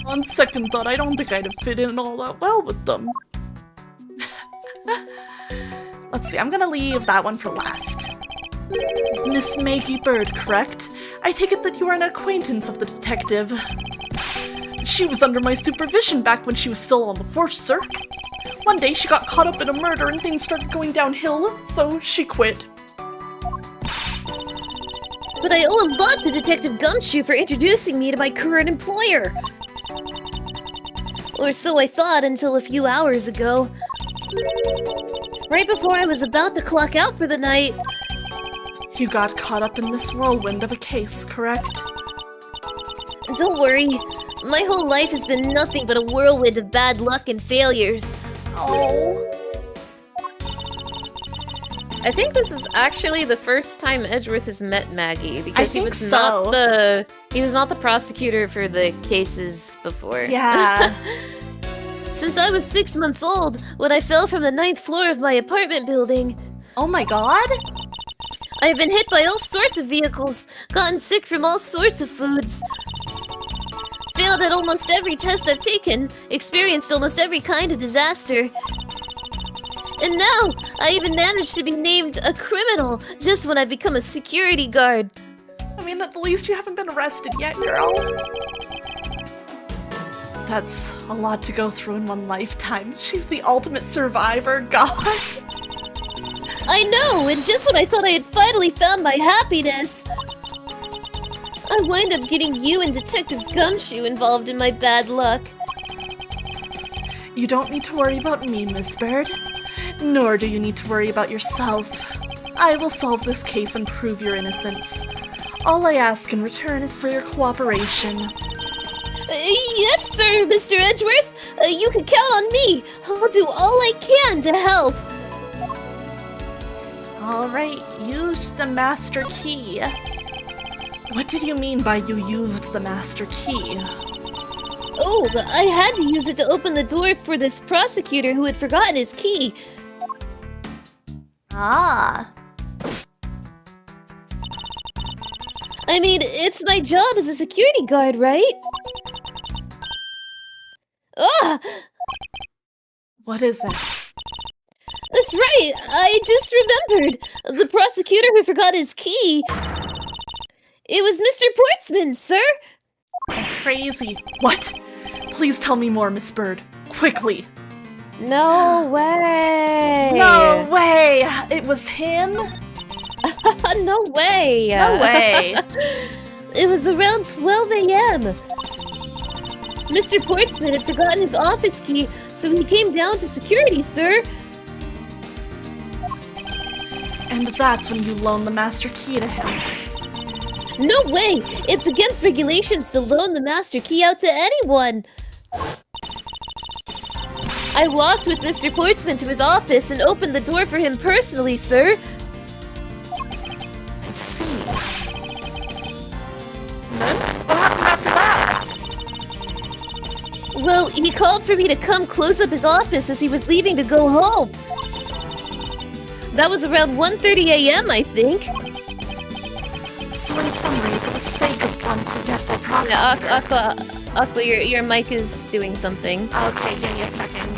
On second thought, I don't think I'd have fit in all that well with them. Let's see, I'm gonna leave that one for last. Miss Maggie Bird, correct? I take it that you are an acquaintance of the detective. She was under my supervision back when she was still on the force, sir. One day she got caught up in a murder and things started going downhill, so she quit. But I owe a lot to Detective Gumshoe for introducing me to my current employer. Or so I thought until a few hours ago. Right before I was about to clock out for the night. You got caught up in this whirlwind of a case, correct? Don't worry, My whole life has been nothing but a whirlwind of bad luck and failures. Oh. I think this is actually the first time Edgeworth has met Maggie because think he was so. not the prosecutor for the cases before. Yeah. Since I was 6 months old, when I fell from the 9th floor of my apartment building. Oh my god. I have been hit by all sorts of vehicles, gotten sick from all sorts of foods, failed at almost every test I've taken, experienced almost every kind of disaster. And now, I even managed to be named a criminal just when I've become a security guard. I mean, at the least you haven't been arrested yet, girl. That's a lot to go through in one lifetime. She's the ultimate survivor, God. I know, and just when I thought I had finally found my happiness, I wind up getting you and Detective Gumshoe involved in my bad luck. You don't need to worry about me, Miss Bird. Nor do you need to worry about yourself. I will solve this case and prove your innocence. All I ask in return is for your cooperation. Yes, sir, Mr. Edgeworth. You can count on me. I'll do all I can to help. Alright, used the master key. What did you mean by you used the master key? Oh, I had to use it to open the door for this prosecutor who had forgotten his key. Ah. I mean, it's my job as a security guard, right? Ah! What is it? That's right! I just remembered! The prosecutor who forgot his key! It was Mr. Portsman, sir! That's crazy. What? Please tell me more, Miss Bird. Quickly. No way! No way! It was him? No way! No way! It was around 12 a.m. Mr. Portsman had forgotten his office key, so he came down to security, sir. And that's when you loaned the master key to him. No way! It's against regulations to loan the master key out to anyone! I walked with Mr. Portsman to his office and opened the door for him personally, sir. I see. Then, what happened after that? Well, he called for me to come close up his office as he was leaving to go home. That was around 1:30 a.m., I think. So in summary, for the sake of unforgetful Yeah, prosecutor... Aqua, your mic is doing something. Okay, give me a second.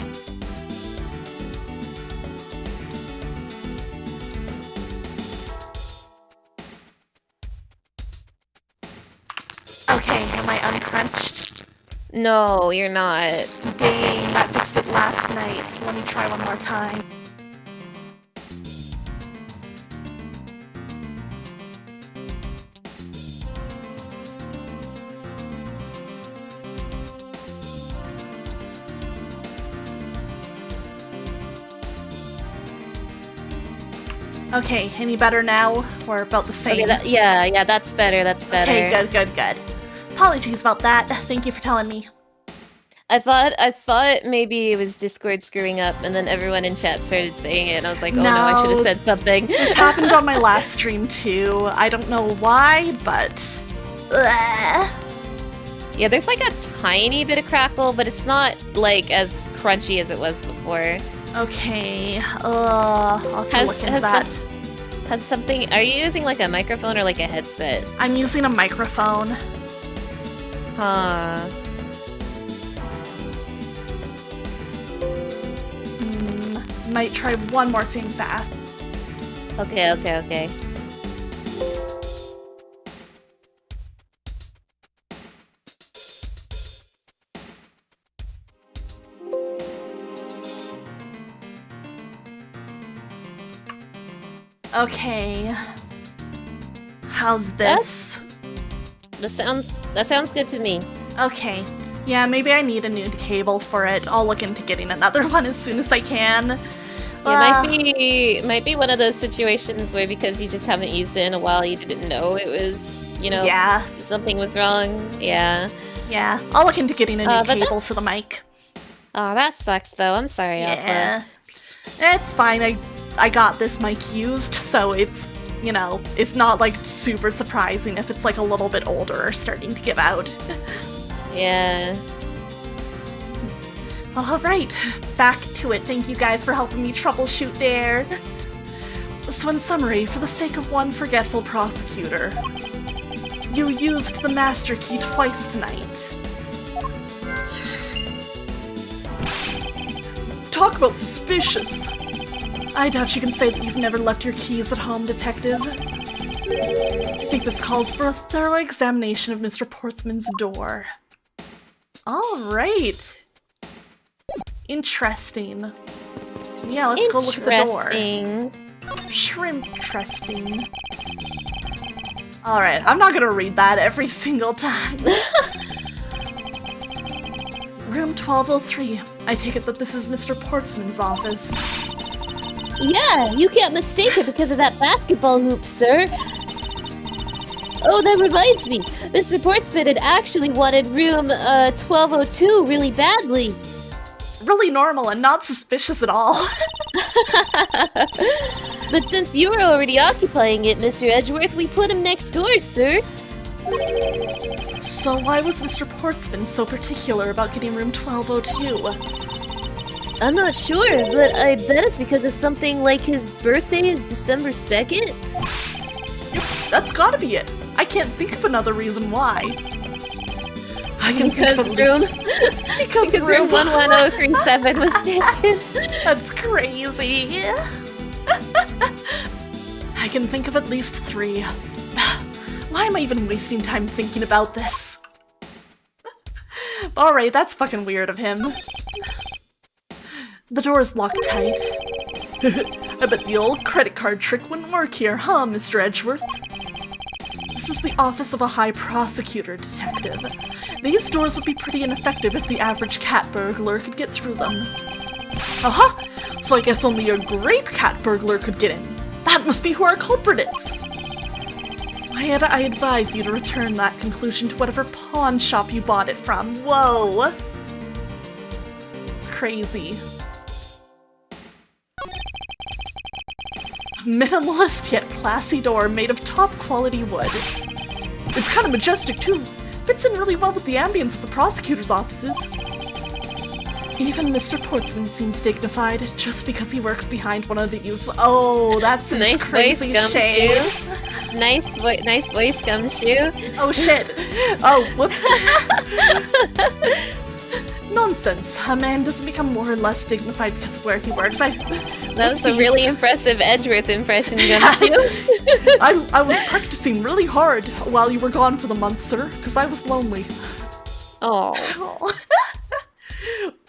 Okay, am I uncrunched? No, you're not. Dang, that fixed it last night. Let me try one more time. Okay, any better now? We're about the same. Okay, yeah, that's better. That's better. Okay, good. Apologies about that. Thank you for telling me. I thought maybe it was Discord screwing up, and then everyone in chat started saying it, and I was like, oh no, I should have said something. This happened on my last stream too. I don't know why, but... Yeah, there's like a tiny bit of crackle, but it's not like as crunchy as it was before. Okay, I'll have to look into that. Has something... Are you using like a microphone or like a headset? I'm using a microphone. Huh. Might try one more thing fast. Okay. Okay. How's this? That sounds good to me. Okay. Yeah, maybe I need a new cable for it. I'll look into getting another one as soon as I can. It might be one of those situations where because you just haven't used it in a while, you didn't know it was, Yeah. something was wrong. Yeah. Yeah, I'll look into getting a new but cable for the mic. Oh, that sucks though. I'm sorry, Yeah. It's fine. I got this mic used, so it's, you know, it's not like super surprising if it's like a little bit older or starting to give out. Aqua. Yeah. Alright, back to it. Thank you guys for helping me troubleshoot there. So in summary, for the sake of one forgetful prosecutor, you used the master key twice tonight. Talk about suspicious. I doubt you can say that you've never left your keys at home, Detective. I think this calls for a thorough examination of Mr. Portsman's door. Alright. Interesting. Yeah, let's go look at the door. Shrimp-trusting. Alright, I'm not gonna read that every single time. Room 1203. I take it that this is Mr. Portsman's office. Yeah, you can't mistake it because of that basketball hoop, sir. Oh, that reminds me. Mr. Portsman had actually wanted room 1202 really badly. Really normal and not suspicious at all. But since you were already occupying it, Mr. Edgeworth, we put him next door, sir. So why was Mr. Portsman so particular about getting room 1202? I'm not sure, but I bet it's because of something like his birthday is December 2nd? Yep, that's gotta be it. I can't think of another reason why. I can think of at least... because room 11037 was taken. That's crazy. I can think of at least 3. Why am I even wasting time thinking about this? Alright, that's fucking weird of him. The door is locked tight. I bet the old credit card trick wouldn't work here, huh, Mr. Edgeworth? This is the office of a high prosecutor, Detective. These doors would be pretty ineffective if the average cat burglar could get through them. Aha! So I guess only a great cat burglar could get in. That must be who our culprit is! I advise you to return that conclusion to whatever pawn shop you bought it from. Whoa! It's crazy. Minimalist yet classy door made of top quality wood. It's kind of majestic too. Fits in really well with the ambience of the prosecutor's offices. Even Mr. Portsman seems dignified just because he works behind one of the youth. Oh, that's some Nice crazy voice, shade. Gumshoe. Nice voice, Gumshoe. Oh shit. Oh, whoops. Nonsense. A man doesn't become more or less dignified because of where he works. That was a really impressive Edgeworth impression, Gumshoe. I was practicing really hard while you were gone for the month, sir, because I was lonely. Oh.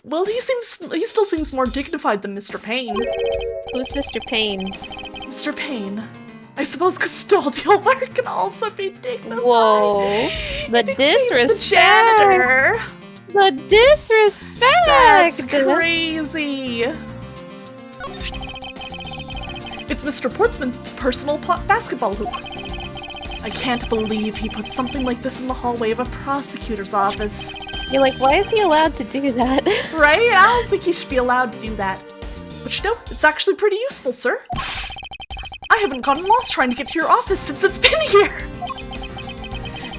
Well, he still seems more dignified than Mr. Payne. Who's Mr. Payne? Mr. Payne. I suppose custodial work can also be dignified. Whoa. The disrespect. The janitor. The disrespect! That's crazy! It's Mr. Portsman's personal basketball hoop. I can't believe he put something like this in the hallway of a prosecutor's office. You're like, why is he allowed to do that? Right? I don't think he should be allowed to do that. But you know, it's actually pretty useful, sir. I haven't gotten lost trying to get to your office since it's been here!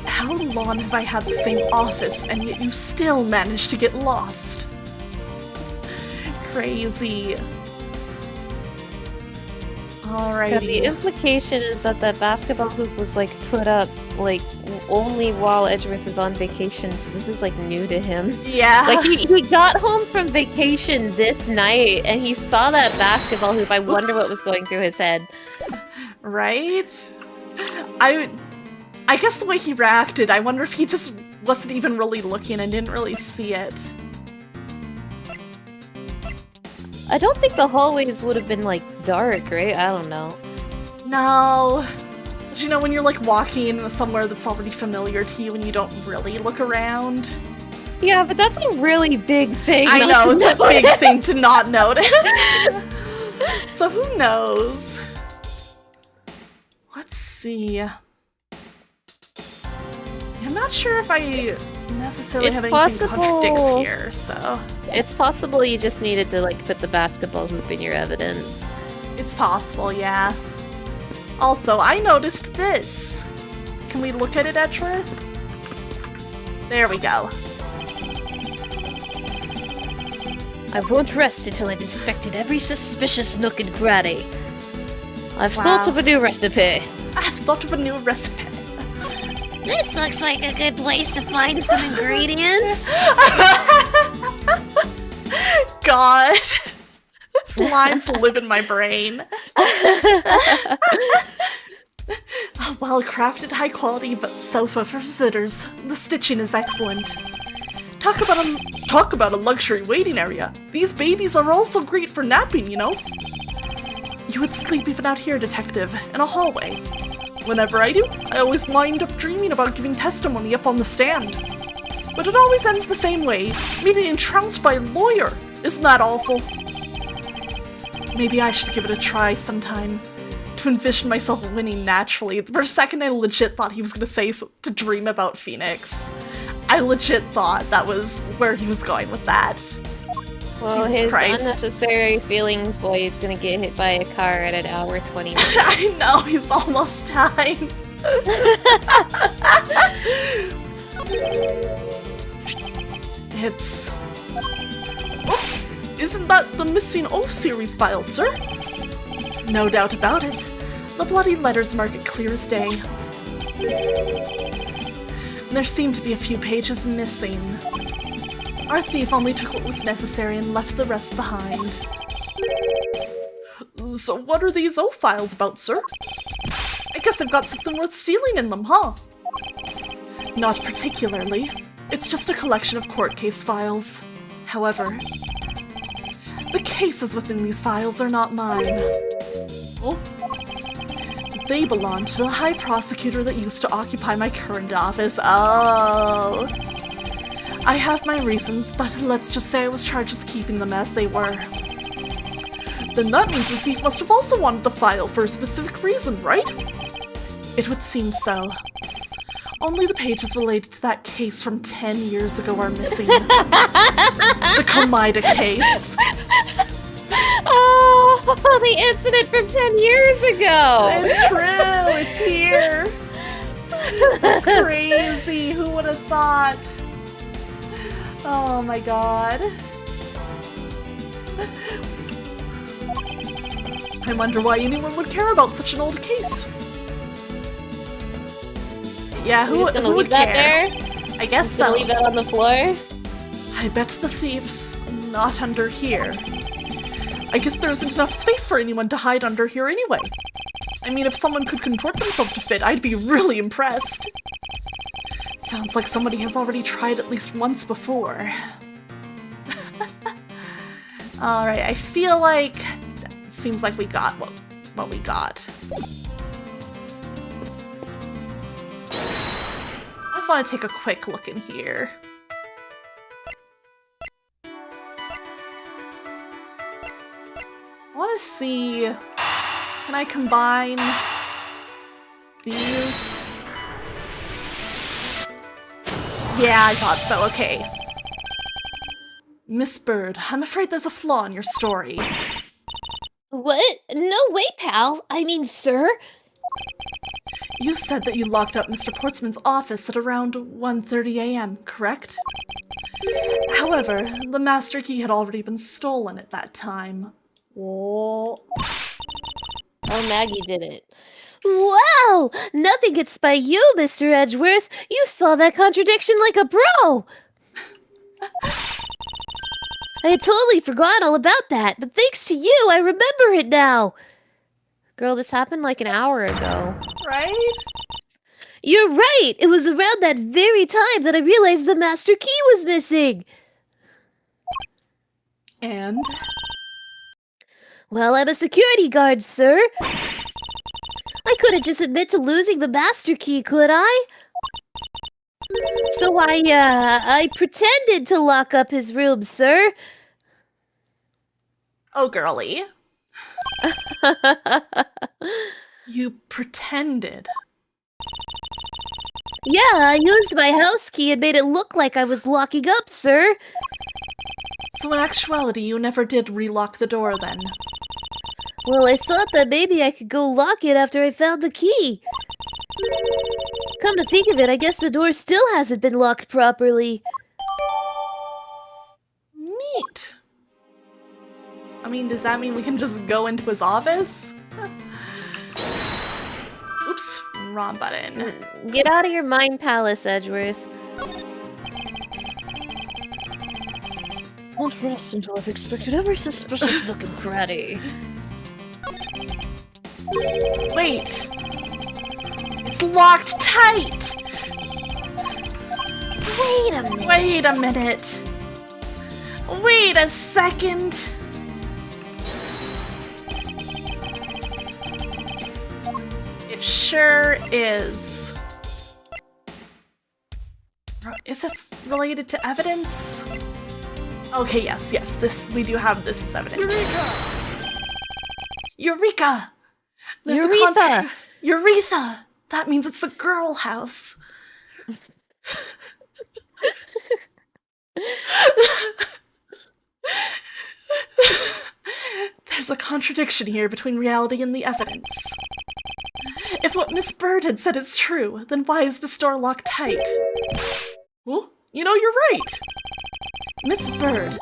How long have I had the same office, and yet you still managed to get lost? Crazy. Alrighty. The implication is that the basketball hoop was like put up like only while Edgeworth was on vacation, so this is like new to him. Yeah. Like he got home from vacation this night and he saw that basketball hoop. I wonder what was going through his head. Right? I guess the way he reacted, I wonder if he just wasn't even really looking and didn't really see it. I don't think the hallways would have been like dark, right? I don't know. No. You know, when you're like walking somewhere that's already familiar to you and you don't really look around. Yeah, but that's a really big thing. I know, it's a big thing to not notice. So who knows? Let's see. I'm not sure if I necessarily It's have anything contradicts possible. here, so It's possible you just needed to like put the basketball hoop in your evidence. it's possible, yeah. Also, I noticed this. Can we look at it, Edgeworth? There we go. I won't rest until I've inspected every suspicious nook and cranny. I've Wow. thought of a new recipe. I've thought of a new recipe. This looks like a good place to find some ingredients. God. These lines live in my brain. A well-crafted, high-quality sofa for visitors. The stitching is excellent. Talk about a luxury waiting area. These babies are also great for napping, you know? You would sleep even out here, Detective, in a hallway. Whenever I do, I always wind up dreaming about giving testimony up on the stand. But it always ends the same way, me being trounced by a lawyer. Isn't that awful? Maybe I should give it a try sometime. To envision myself winning naturally. For a second, I legit thought he was going to say to dream about Phoenix. I legit thought that was where he was going with that. Well, Jesus his Christ. unnecessary feelings boy is gonna get hit by a car at an hour 20 minutes. I know, he's almost time. It's... Oh, isn't that the missing O series file, sir? No doubt about it. The bloody letters mark it clear as day. There seem to be a few pages missing. Our thief only took what was necessary and left the rest behind. So what are these O files about, sir? I guess they've got something worth stealing in them, huh? Not particularly. It's just a collection of court case files. However, the cases within these files are not mine. Oh. They belong to the high prosecutor that used to occupy my current office. Oh. I have my reasons, but let's just say I was charged with keeping them as they were. Then that means the thief must have also wanted the file for a specific reason, right? It would seem so. Only the pages related to that case from 10 years ago are missing. The Komida case. Oh, the incident from 10 years ago! It's true, it's here. That's crazy, who would have thought? Oh my god. I wonder why anyone would care about such an old case. Yeah, We're just gonna who leave would that care? there? I guess Just so. gonna leave that on the floor? I bet the thief's not under here. I guess there isn't enough space for anyone to hide under here anyway. I mean, if someone could contort themselves to fit, I'd be really impressed. Sounds like somebody has already tried at least once before. Alright, I feel like it seems like we got what we got. I just want to take a quick look in here. I want to see... Can I combine these? Yeah, I thought so. Okay. Miss Bird, I'm afraid there's a flaw in your story. What? No way, pal. I mean, sir. You said that you locked up Mr. Portsman's office at around 1:30 a.m., correct? However, the master key had already been stolen at that time. Whoa. Oh, Maggie did it. Wow! Nothing gets by you, Mr. Edgeworth. You saw that contradiction like a pro. I had totally forgotten all about that, but thanks to you, I remember it now. Girl, this happened like an hour ago. Right? You're right. It was around that very time that I realized the master key was missing. And? Well, I'm a security guard, sir. I couldn't just admit to losing the master key, could I? So I pretended to lock up his room, sir. Oh, girly. You pretended. Yeah, I used my house key and made it look like I was locking up, sir. So in actuality, you never did relock the door then? Well, I thought that maybe I could go lock it after I found the key. Come to think of it, I guess the door still hasn't been locked properly. Neat. I mean, does that mean we can just go into his office? Oops, wrong button. Get out of your mind palace, Edgeworth. Won't rest until I've expected every suspicious looking cratty. Wait! It's locked tight! Wait a minute. Wait a minute! Wait a second! It sure is. Is it related to evidence? Okay, yes, we do have this as evidence. Eureka! There's a Eureka! Eureka! That means it's the girl house. There's a contradiction here between reality and the evidence. If what Miss Bird had said is true, then why is this door locked tight? Well, you know, you're right. Miss Bird.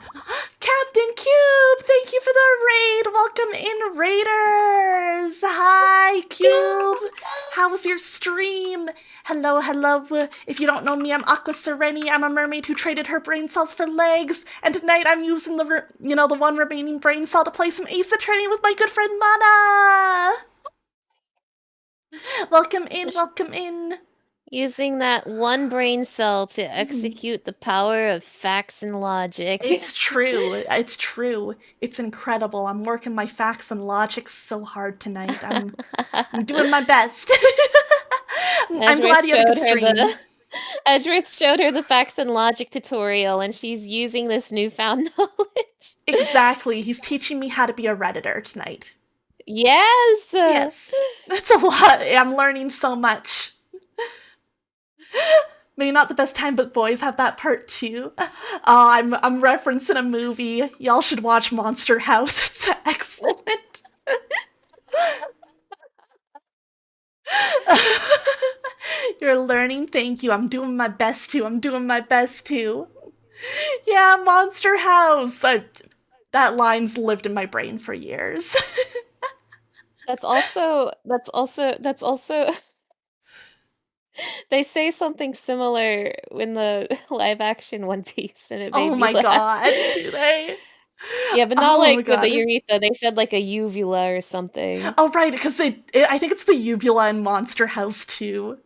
Captain Cube, thank you for the raid. Welcome in, Raiders. Hi, Cube. How was your stream? Hello, hello. If you don't know me, I'm Aqua Sereni. I'm a mermaid who traded her brain cells for legs. And tonight I'm using the one remaining brain cell to play some Ace Attorney with my good friend Mana. Welcome in, welcome in. Using that one brain cell to execute the power of facts and logic. It's true. It's true. It's incredible. I'm working my facts and logic so hard tonight. I'm doing my best. I'm glad you had a good stream. Edgeworth showed her the facts and logic tutorial, and she's using this newfound knowledge. Exactly. He's teaching me how to be a Redditor tonight. Yes! Yes. That's a lot. I'm learning so much. Maybe not the best time, but boys have that part too. I'm referencing a movie. Y'all should watch Monster House. It's excellent. You're learning. Thank you. I'm doing my best too. Yeah, Monster House. That line's lived in my brain for years. That's also they say something similar in the live action One Piece, and it made Oh me my laugh. god, do they? Yeah, but not Oh my like with the God. urethra. They said like a uvula or something. Oh right, because I think it's the uvula in Monster House too.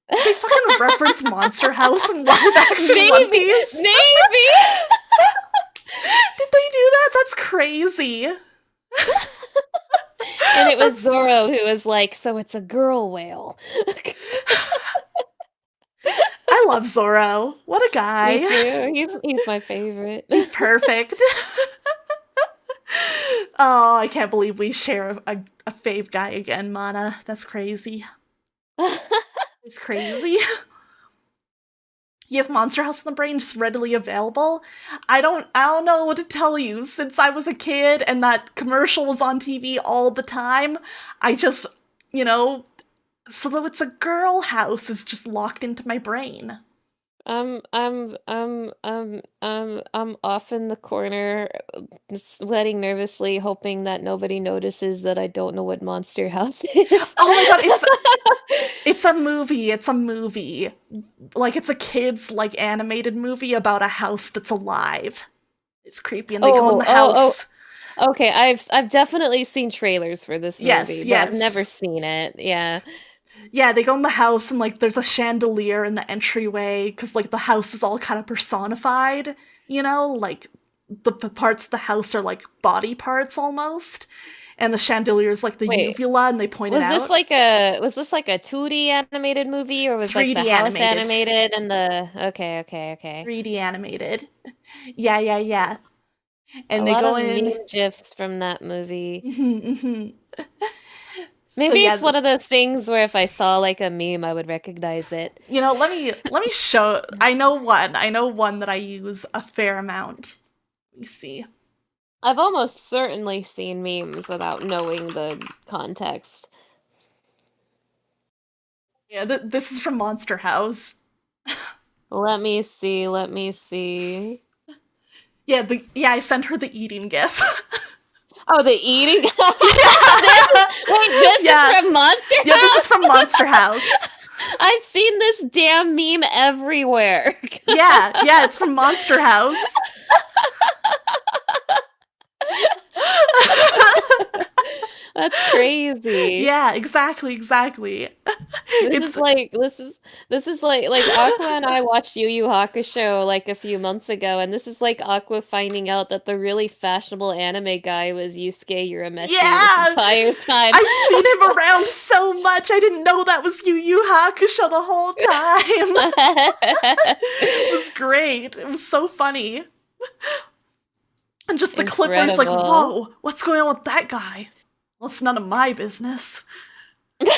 They fucking reference Monster House in live action One Piece. Maybe. Did they do that? That's crazy. And it was Zoro who was like, "So it's a girl whale." I love Zoro. What a guy. Me too. He's my favorite. He's perfect. Oh, I can't believe we share a fave guy again, Mana. That's crazy. It's crazy. You have Monster House in the Brain just readily available? I don't know what to tell you. Since I was a kid and that commercial was on TV all the time, I just, so though it's a girl house is just locked into my brain. I'm off in the corner, sweating nervously, hoping that nobody notices that I don't know what Monster House is. Oh my god, it's a movie. It's a movie. Like it's a kid's animated movie about a house that's alive. It's creepy and they go in the house. Okay, I've definitely seen trailers for this movie, but I've never seen it. Yeah. Yeah, they go in the house and there's a chandelier in the entryway because the house is all kind of personified, the parts of the house are body parts almost, and the chandelier is the uvula, and they point it out. Was this like a 2D animated movie, or was 3D the house animated. animated and the okay. 3D animated. Yeah. And a they lot go of in meme gifs from that movie. Maybe yeah, it's one of those things where if I saw like a meme, I would recognize it. you know, let me show. I know one that I use a fair amount. Let me see. I've almost certainly seen memes without knowing the context. Yeah, this is from Monster House. Let me see, let me see. Yeah, I sent her the eating gif. Oh, the eating? This Yeah. is from Monster House? Yeah, this is from Monster House. I've seen this damn meme everywhere. Yeah, it's from Monster House. That's crazy. Yeah, exactly. This is like Aqua and I watched Yu Yu Hakusho like a few months ago, and this is like Aqua finding out that the really fashionable anime guy was Yusuke Urameshi this entire time. I've seen him around so much. I didn't know that was Yu Yu Hakusho the whole time. It was great. It was so funny. And just the clip where he's like, whoa, what's going on with that guy? Well, it's none of my business. Yeah,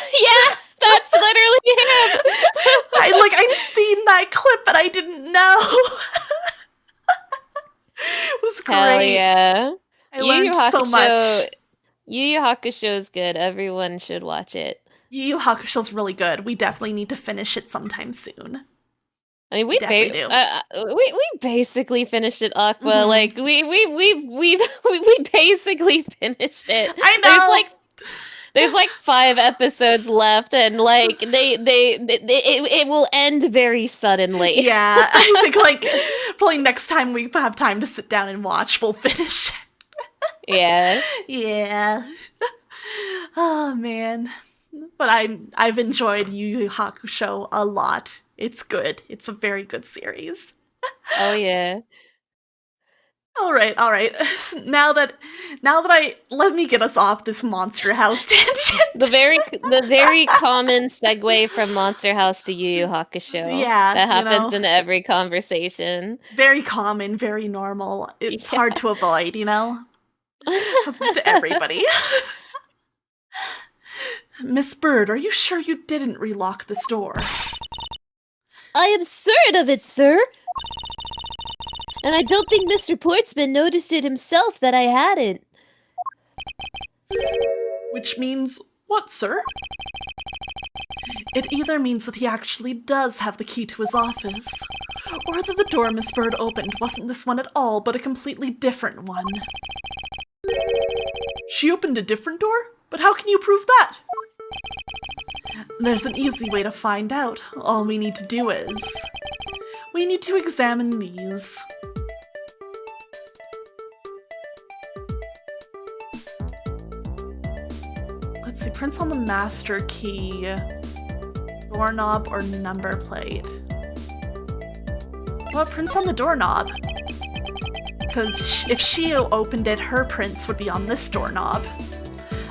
that's literally him. I'd seen that clip, but I didn't know. It was great. Hell yeah. I learned so much. Yu Yu Hakusho is good. Everyone should watch it. Yu Yu Hakusho's really good. We definitely need to finish it sometime soon. I mean, we basically finished it, Aqua. Mhm. Like we basically finished it. I know. There's like 5 episodes left, and like it will end very suddenly. Yeah, I think like probably next time we have time to sit down and watch, we'll finish it. Yeah. Yeah. Oh man. But I've enjoyed Yu Yu Hakusho a lot. It's good. It's a very good series. Oh yeah. All right. Now that let me get us off this Monster House tangent. The very common segue from Monster House to Yu Yu Hakusho. Yeah, That happens in every conversation. Very common, very normal. It's hard to avoid, Happens to everybody. Miss Bird, are you sure you didn't relock this door? I am certain of it, sir. And I don't think Mr. Portsman noticed it himself that I hadn't. Which means what, sir? It either means that he actually does have the key to his office, or that the door Miss Bird opened wasn't this one at all, but a completely different one. She opened a different door? But how can you prove that? There's an easy way to find out. All we need to do is... we need to examine these. Let's see, prints on the master key, doorknob, or number plate. Well, prints on the doorknob. Because if she opened it, her prints would be on this doorknob.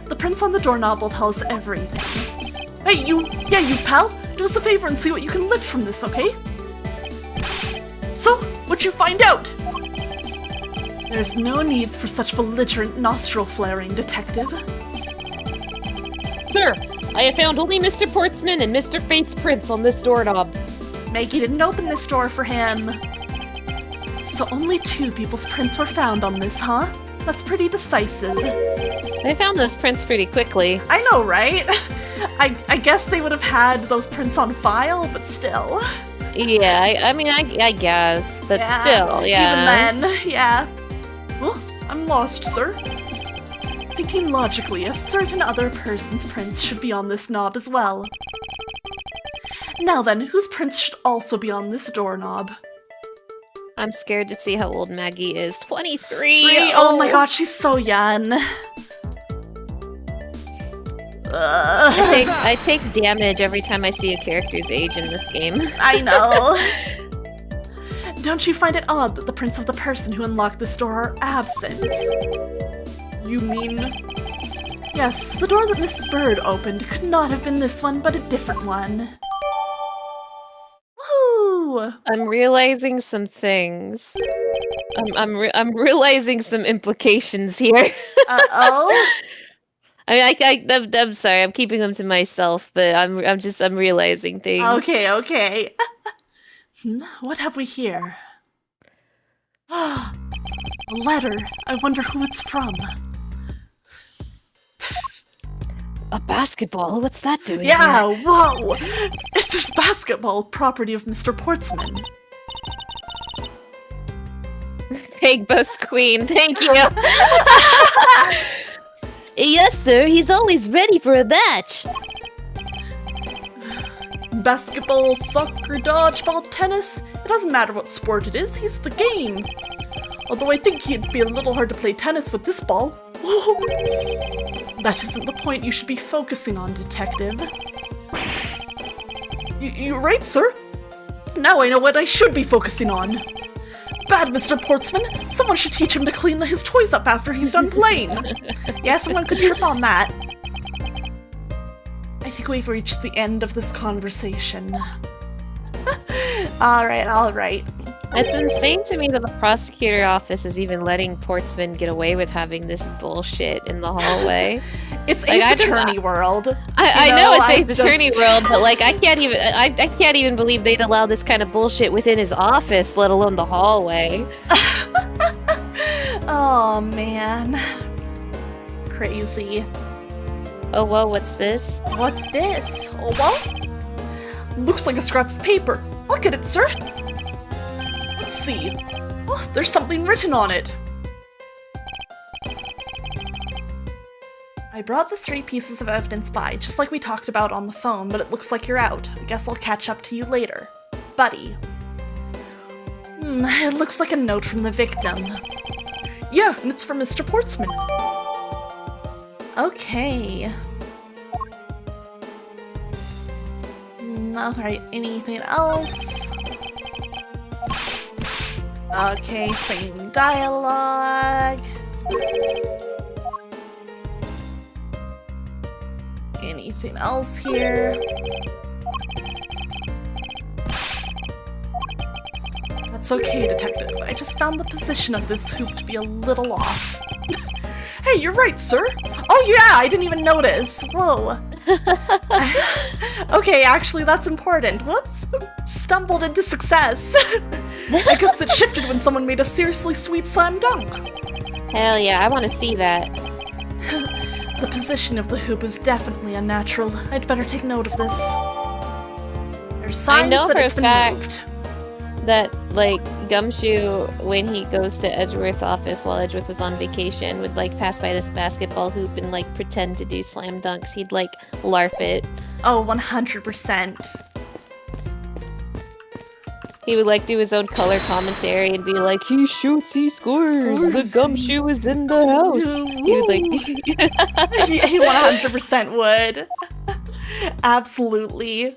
The prints on the doorknob will tell us everything. Hey, you pal, do us a favor and see what you can lift from this, okay? So, what'd you find out? There's no need for such belligerent nostril flaring, detective. Sir, I have found only Mr. Portsman and Mr. Fate's prints on this doorknob. Maggie didn't open this door for him. So only 2 people's prints were found on this, huh? That's pretty decisive. They found those prints pretty quickly. I know, right? I guess they would have had those prints on file, but still. Yeah, I guess, but Yeah, still, yeah. Even then, yeah. Well, I'm lost, sir. Thinking logically, a certain other person's prints should be on this knob as well. Now then, whose prints should also be on this doorknob? I'm scared to see how old Maggie is. 23! Oh my god, she's so young. I take damage every time I see a character's age in this game. I know. Don't you find it odd that the prints of the person who unlocked this door are absent? You mean... Yes, the door that Miss Bird opened could not have been this one, but a different one. Woo! I'm realizing some things. I'm realizing some implications here. Uh-oh? I'm sorry. I'm keeping them to myself, but I'm realizing things. Okay. What have we here? A letter. I wonder who it's from. A basketball? What's that doing? Yeah, whoa! Is this basketball property of Mr. Portsman? Egg bust queen. Thank you. Yes, sir. He's always ready for a match. Basketball, soccer, dodgeball, tennis. It doesn't matter what sport it is, he's the game. Although I think he'd be a little hard to play tennis with this ball. That isn't the point you should be focusing on, detective. You're right, sir. Now I know what I should be focusing on. Bad Mr. Portsman. Someone should teach him to clean his toys up after he's done playing. Yeah, someone could trip on that. I think we've reached the end of this conversation. All right. It's insane to me that the prosecutor office is even letting Portsman get away with having this bullshit in the hallway. It's Ace Attorney world. I know it's Ace Attorney world, but like I can't even believe they'd allow this kind of bullshit within his office, let alone the hallway. Oh man, crazy. Oh whoa, what's this? What's this? Oh well, looks like a scrap of paper. Look at it, sir. Let's see. Oh, there's something written on it. I brought the 3 pieces of evidence by, just like we talked about on the phone, but it looks like you're out. I guess I'll catch up to you later. Buddy. It looks like a note from the victim. Yeah, and it's from Mr. Portsman. Okay. Alright, anything else? Okay, same dialogue. Anything else here? That's okay, detective. I just found the position of this hoop to be a little off. Hey, you're right, sir. Oh yeah, I didn't even notice. Whoa. Okay, actually that's important. Whoops. Stumbled into success. I guess it shifted when someone made a seriously sweet slam dunk. Hell yeah, I want to see that. The position of the hoop is definitely unnatural. I'd better take note of this. There's signs that it's been moved. That, like, Gumshoe, when he goes to Edgeworth's office while Edgeworth was on vacation, would, like, pass by this basketball hoop and, like, pretend to do slam dunks. He'd, like, LARP it. Oh, 100%. He would, like, do his own color commentary and be like, he shoots, he scores, the Gumshoe is in the house. He would, like... He 100% would. Absolutely.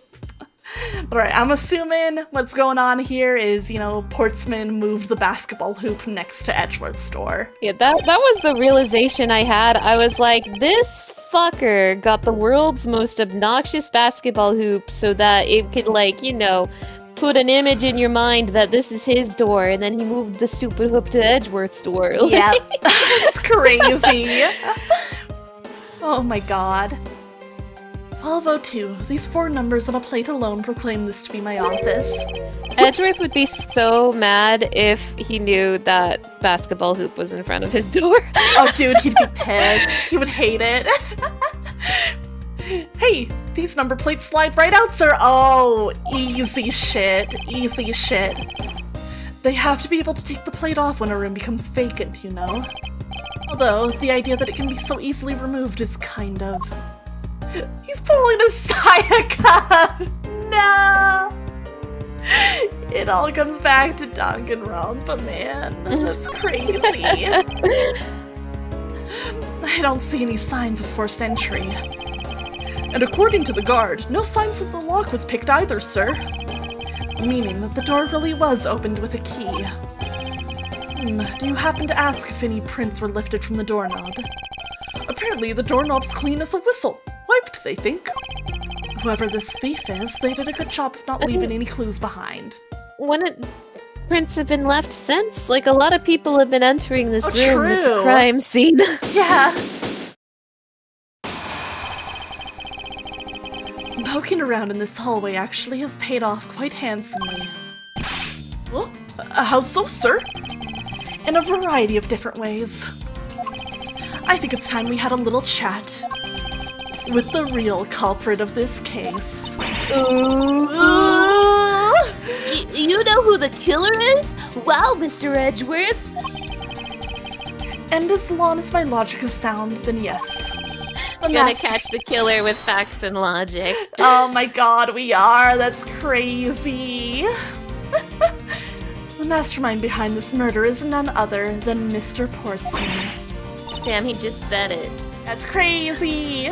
Alright, I'm assuming what's going on here is, you know, Portsman moved the basketball hoop next to Edgeworth's door. Yeah, that was the realization I had. I was like, this fucker got the world's most obnoxious basketball hoop so that it could, like, you know, put an image in your mind that this is his door, and then he moved the stupid hoop to Edgeworth's door. Yeah, it's crazy. Oh my god. 1202. These 4 numbers on a plate alone proclaim this to be my office. Edgeworth would be so mad if he knew that basketball hoop was in front of his door. Oh dude, he'd be pissed. He would hate it. Hey, these number plates slide right out, sir. Oh, easy shit. Easy shit. They have to be able to take the plate off when a room becomes vacant, you know? Although, the idea that it can be so easily removed is kind of... He's pulling a Sayaka! No! It all comes back to Danganronpa, man. That's crazy. I don't see any signs of forced entry. And according to the guard, no signs that the lock was picked either, sir. Meaning that the door really was opened with a key. Do you happen to ask if any prints were lifted from the doorknob? Apparently, the doorknob's clean as a whistle. Wiped, they think. Whoever this thief is, they did a good job of not leaving any clues behind. Wouldn't prints have been left since? Like, a lot of people have been entering this room. True. It's a crime scene. Yeah. Poking around in this hallway actually has paid off quite handsomely. Oh, how so, sir? In a variety of different ways. I think it's time we had a little chat with the real culprit of this case. You know who the killer is? Wow, Mr. Edgeworth. And as long as my logic is sound, then yes. Gonna catch the killer with facts and logic. Oh my god, we are! That's crazy! The mastermind behind this murder is none other than Mr. Portsman. Damn, he just said it. That's crazy!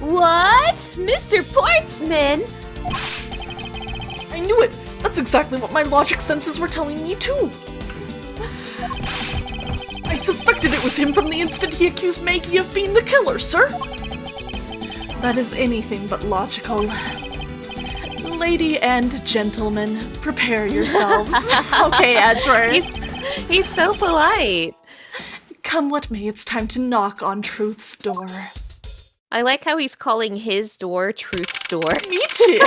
What? Mr. Portsman? I knew it! That's exactly what my logic senses were telling me too! I suspected it was him from the instant he accused Maggie of being the killer, sir! That is anything but logical. Lady and gentlemen, prepare yourselves. Okay, Edgeworth. He's so polite. Come what may, it's time to knock on Truth's door. I like how he's calling his door Truth's door. Me too!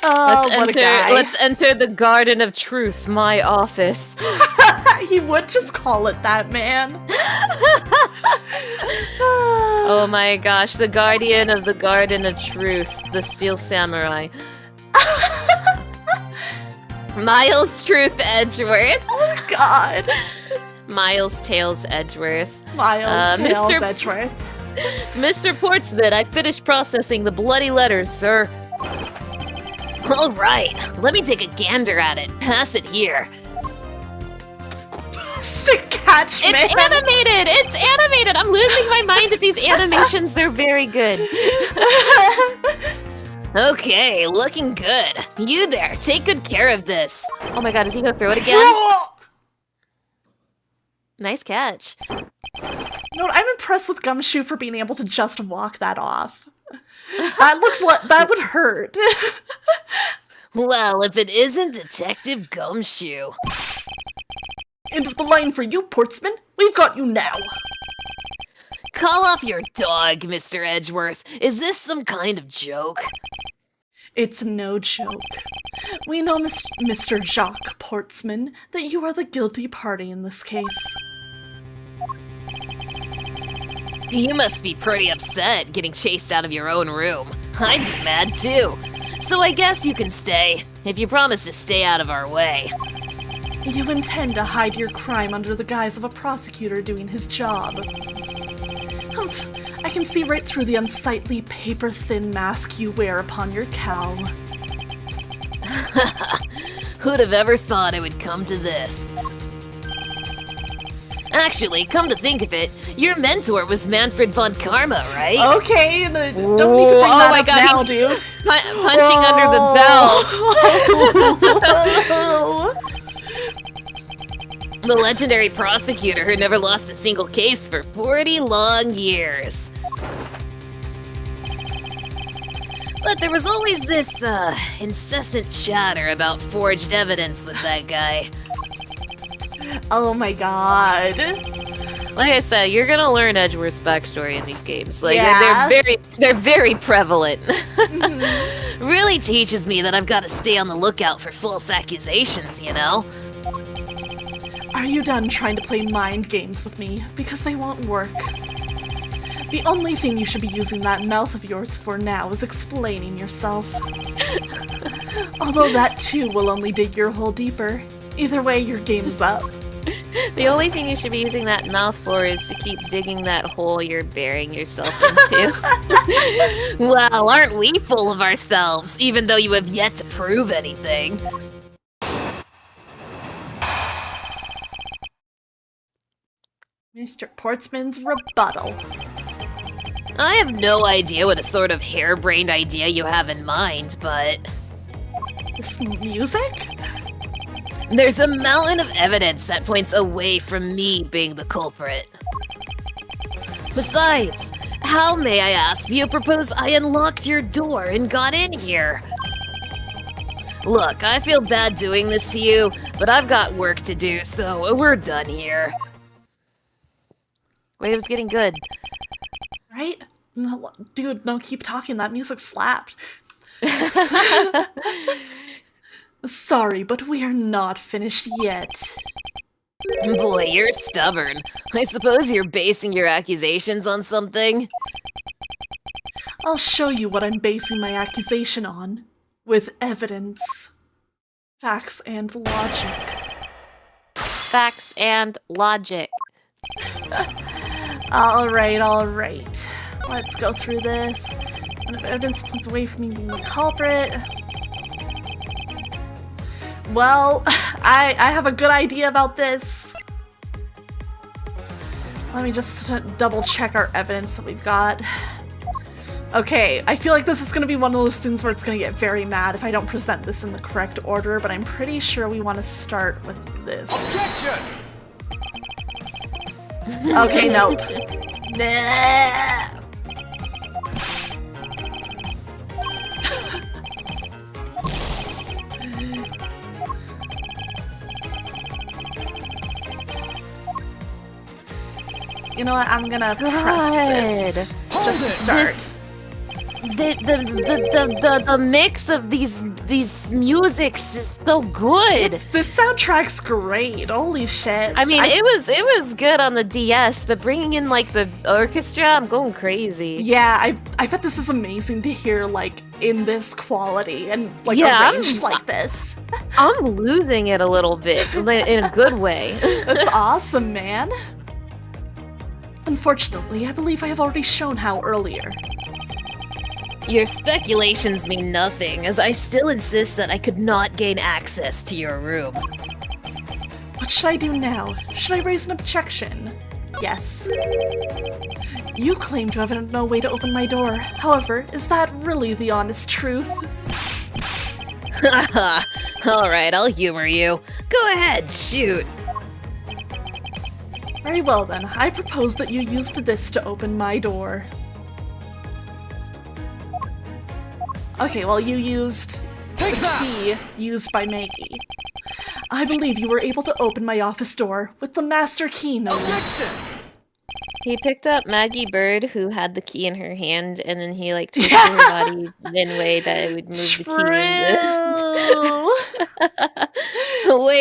Oh, what a guy. Let's enter the Garden of Truth, my office. He would just call it that, man. Oh my gosh, the guardian of the Garden of Truth, the Steel Samurai. Miles Truth Edgeworth. Oh god. Miles Tails Edgeworth. Miles Tails Mr. Edgeworth. Mr. Portsman, I finished processing the bloody letters, sir. All right, let me take a gander at it. Pass it here. Sick catch, man. It's animated! It's animated! I'm losing my mind at these animations. They're very good. Okay, looking good. You there, take good care of this. Oh my god, is he gonna throw it again? Oh! Nice catch. You know what, I'm impressed with Gumshoe for being able to just walk that off. That looked like that would hurt. Well, if it isn't Detective Gumshoe. End of the line for you, Portsman. We've got you now. Call off your dog, Mr. Edgeworth. Is this some kind of joke? It's no joke. We know, Mr. Jacques Portsman, that you are the guilty party in this case. You must be pretty upset getting chased out of your own room. I'd be mad too. So I guess you can stay, if you promise to stay out of our way. You intend to hide your crime under the guise of a prosecutor doing his job. Humph, I can see right through the unsightly paper-thin mask you wear upon your cowl. Who'd have ever thought it would come to this? Actually, come to think of it, your mentor was Manfred von Karma, right? Okay, don't need to bring that up now, dude. Punching under the belt. The legendary prosecutor who never lost a single case for 40 long years. But there was always this, incessant chatter about forged evidence with that guy. Oh my god. Like I said, you're gonna learn Edgeworth's backstory in these games. Like Yeah. they're very prevalent. Really teaches me that I've got to stay on the lookout for false accusations, you know? Are you done trying to play mind games with me? Because they won't work. The only thing you should be using that mouth of yours for now is explaining yourself. Although that too will only dig your hole deeper. Either way, your game's up. The only thing you should be using that mouth for is to keep digging that hole you're burying yourself into. Well, aren't we full of ourselves, even though you have yet to prove anything? Mr. Portsman's rebuttal. I have no idea what a sort of harebrained idea you have in mind, but This music? there's a mountain of evidence that points away from me being the culprit. Besides, how, may I ask, do you propose I unlocked your door and got in here? Look, I feel bad doing this to you, but I've got work to do, so we're done here. Wait, it was getting good. Right? Dude, no, keep talking. That music slapped. Sorry, but we are not finished yet. Boy, you're stubborn. I suppose you're basing your accusations on something? I'll show you what I'm basing my accusation on. With evidence. Facts and logic. Facts and logic. Alright. Let's go through this. And if evidence points away from me being the culprit... Well, I have a good idea about this. Let me just double check our evidence that we've got. Okay, I feel like this is going to be one of those things where it's going to get very mad if I don't present this in the correct order, but I'm pretty sure we want to start with this. Okay, nope. Nah. You know what? I'm gonna press this just to start. The mix of these musics is so good. This soundtrack's great. Holy shit! I mean, it was good on the DS, but bringing in like the orchestra, I'm going crazy. Yeah, I bet this is amazing to hear like in this quality and like arranged like this. I'm losing it a little bit in a good way. That's awesome, man. Unfortunately, I believe I have already shown how earlier. Your speculations mean nothing, as I still insist that I could not gain access to your room. What should I do now? Should I raise an objection? Yes. You claim to have no way to open my door. However, is that really the honest truth? Haha, alright, I'll humor you. Go ahead, shoot. Very well then, I propose that you used this to open my door. Okay, well you used the key used by Maggie. I believe you were able to open my office door with the master key, no less. He picked up Maggie Bird, who had the key in her hand, and then he like twisted her body in a way that it would move the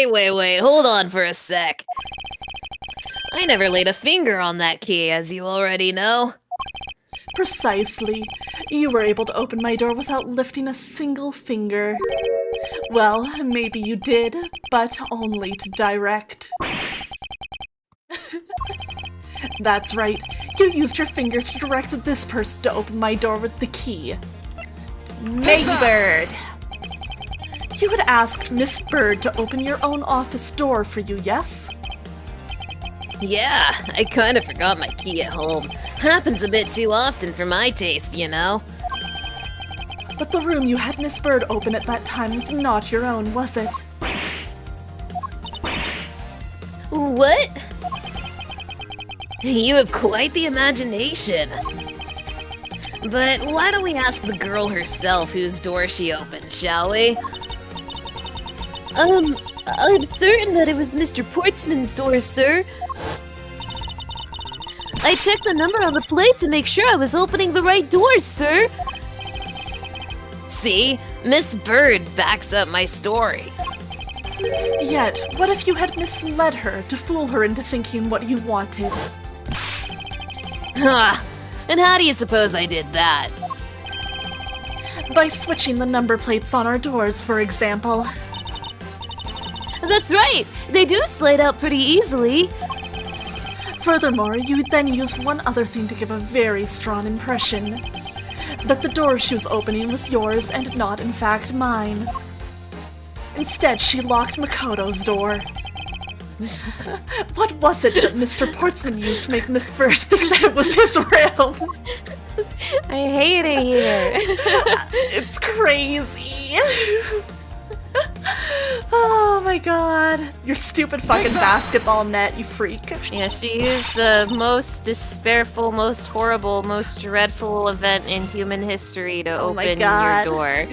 key. Wait, hold on for a sec. I never laid a finger on that key, as you already know. Precisely. You were able to open my door without lifting a single finger. Well, maybe you did, but only to direct. That's right. You used your finger to direct this person to open my door with the key. Maggie Bird! You had asked Miss Bird to open your own office door for you, yes? Yeah, I kinda forgot my key at home. Happens a bit too often for my taste, you know. But the room you had Miss Bird open at that time was not your own, was it? What? You have quite the imagination. But why don't we ask the girl herself whose door she opened, shall we? I'm certain that it was Mr. Portsman's door, sir. I checked the number on the plate to make sure I was opening the right doors, sir. See? Miss Bird backs up my story. Yet, what if you had misled her to fool her into thinking what you wanted? Ha! And how do you suppose I did that? By switching the number plates on our doors, for example. That's right. They do slide out pretty easily. Furthermore, you then used one other thing to give a very strong impression. That the door she was opening was yours and not, in fact, mine. Instead, she locked Makoto's door. What was it that Mr. Portsman used to make Miss Bird think that it was his room? I hate it here. It's crazy. Oh my god. Your stupid fucking basketball net, you freak. Yeah, she used the most despairful, most horrible, most dreadful event in human history to Oh my open God. your door.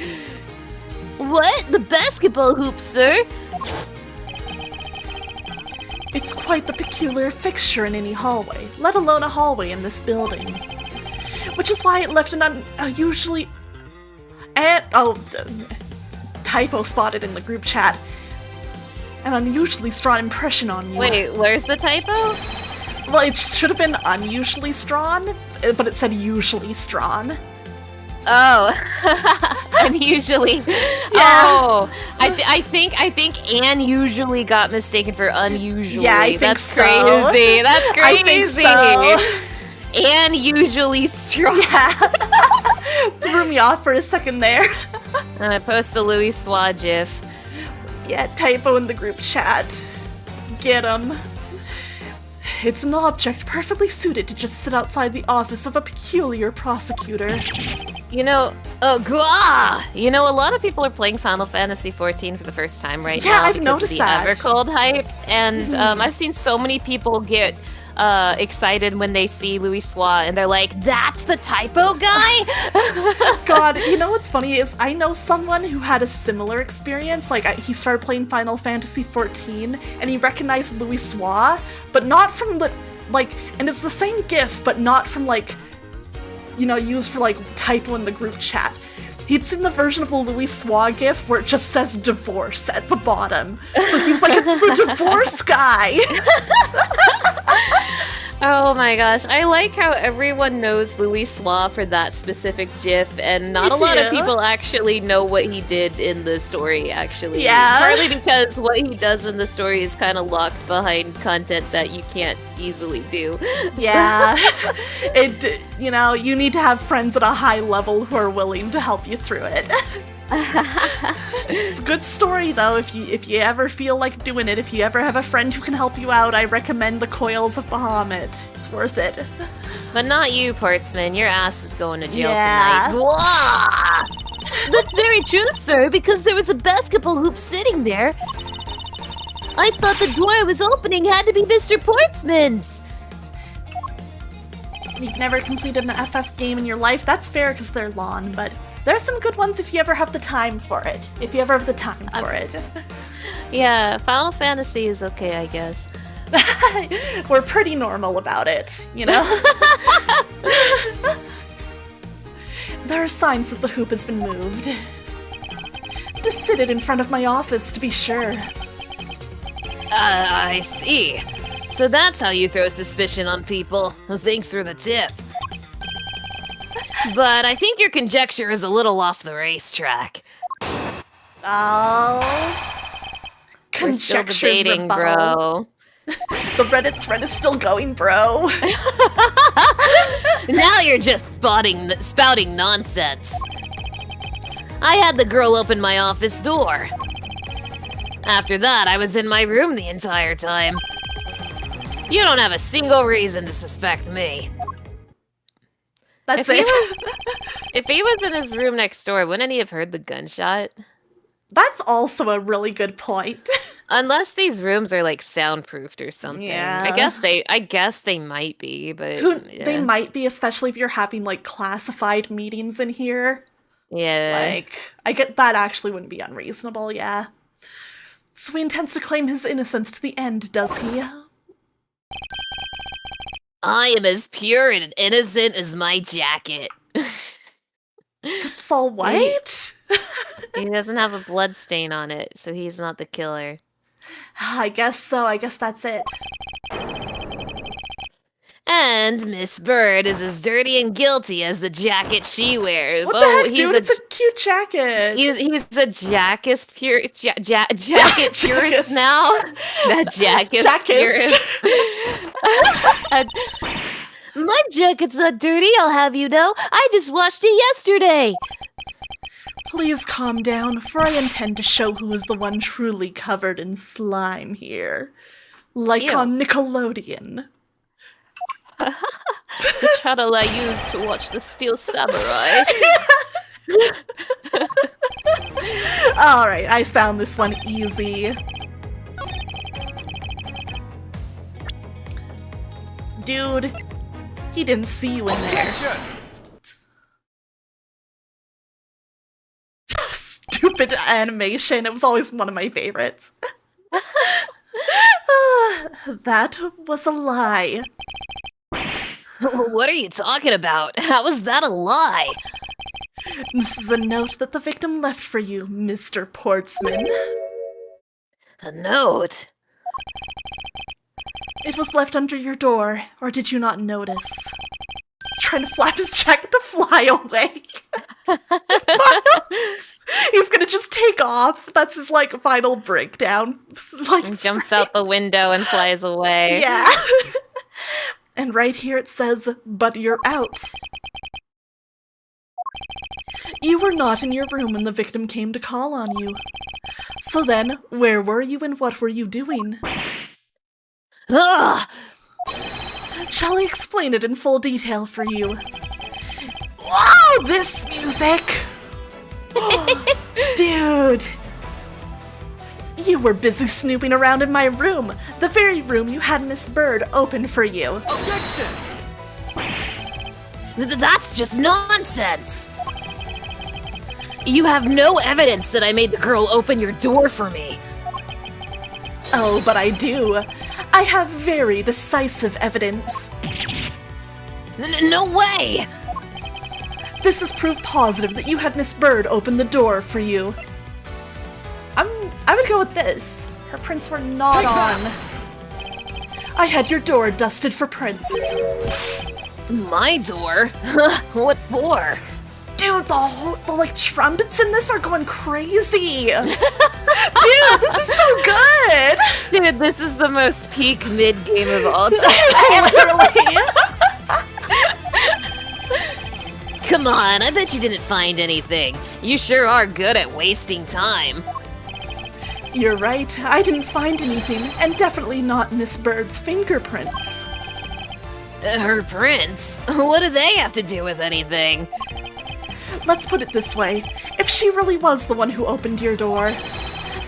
What? The basketball hoop, sir? It's quite the peculiar fixture in any hallway, let alone a hallway in this building. which is why it left an unusually... typo spotted in the group chat. An unusually strong impression on you. Wait, where's the typo? Well, it should have been unusually strong, but it said usually strong. Oh, unusually. Yeah. Oh, I think Anne usually got mistaken for unusually. Yeah, I think That's so. crazy. That's crazy. I think so. Anne usually strong. Yeah. Threw me off for a second there. I post the Louis Swa gif. Yeah, typo in the group chat. Get 'em. It's an object perfectly suited to just sit outside the office of a peculiar prosecutor. You know, you know, a lot of people are playing Final Fantasy XIV for the first time right now. I've because noticed of the that. Evercold hype, and I've seen so many people get excited when they see Louis Swa, and they're like, "That's the typo guy." God, you know what's funny is I know someone who had a similar experience. Like, he started playing Final Fantasy XIV, and he recognized Louis Swa, but not from the, like, and it's the same GIF, but not from, like, you know, used for, like, typo in the group chat. He'd seen the version of the Louis Swa GIF where it just says divorce at the bottom. So he was like, it's the divorce guy! Oh my gosh, I like how everyone knows Louis Swa for that specific GIF, and not a lot of too. people actually know what he did in the story, actually. Yeah. Partly because what he does in the story is kind of locked behind content that you can't easily do. Yeah. You know, you need to have friends at a high level who are willing to help you through it. It's a good story though. If you ever feel like doing it, if you ever have a friend who can help you out, I recommend the Coils of Bahamut. It's worth it. But not you, Portsman. Your ass is going to jail Yeah. tonight. Wah! That's very true, sir, because there was a basketball hoop sitting there. I thought the door I was opening had to be Mr. Portsman's. You've never completed an FF game in your life? That's fair because they're long, but there's some good ones if you ever have the time for it. If you ever have the time for it. Yeah, Final Fantasy is okay, I guess. We're pretty normal about it, you know? There are signs that the hoop has been moved. Just sit it in front of my office to be sure. I see. So that's how you throw suspicion on people. Thanks for the tip. But I think your conjecture is a little off the racetrack. Oh. We're still Conjectures debating, rebuttal. bro. The Reddit thread is still going, bro. Now you're just spouting nonsense. I had the girl open my office door. After that, I was in my room the entire time. You don't have a single reason to suspect me. That's If he it. If he was in his room next door, wouldn't he have heard the gunshot? That's also a really good point. Unless these rooms are like soundproofed or something. Yeah. I guess they might be, but They yeah. might be, especially if you're having like classified meetings in here. Yeah. Like, I get that actually wouldn't be unreasonable, yeah. So he intends to claim his innocence to the end, does he? I am as pure and innocent as my jacket. Because it's all white? He doesn't have a blood stain on it, so he's not the killer. I guess so. I guess that's it. And Miss Bird is as dirty and guilty as the jacket she wears. What the heck, dude? It's a cute jacket. He's a jackist jacket purist now. That jackist Jackist. purist. My jacket's not dirty, I'll have you know. I just washed it yesterday. Please calm down, for I intend to show who is the one truly covered in slime here. Like Ew. on Nickelodeon. The channel I used to watch the Steel Samurai. Alright, I found this one easy. Dude, he didn't see you in there. Stupid animation. It was always one of my favorites. That was a lie. What are you talking about? How is that a lie? This is a note that the victim left for you, Mr. Portsman. A note? It was left under your door, or did you not notice? He's trying to flap his jacket to fly away. He's gonna just take off. That's his, final breakdown. Jumps out the window and flies away. Yeah. And right here it says, "But you're out." You were not in your room when the victim came to call on you. So then, where were you and what were you doing? Ugh! Shall I explain it in full detail for you? Wow, this music! Dude! You were busy snooping around in my room, the very room you had Miss Bird open for you. Objection! That's just nonsense! You have no evidence that I made the girl open your door for me. Oh, but I do. I have very decisive evidence. No way! This is proof positive that you had Miss Bird open the door for you. I would go with this. Her prints were not on. I had your door dusted for prints. My door? What for? Dude, the trumpets in this are going crazy. Dude, this is so good. Dude, this is the most peak mid-game of all time. Literally. Come on, I bet you didn't find anything. You sure are good at wasting time. You're right, I didn't find anything, and definitely not Miss Bird's fingerprints. Her prints? What do they have to do with anything? Let's put it this way, if she really was the one who opened your door,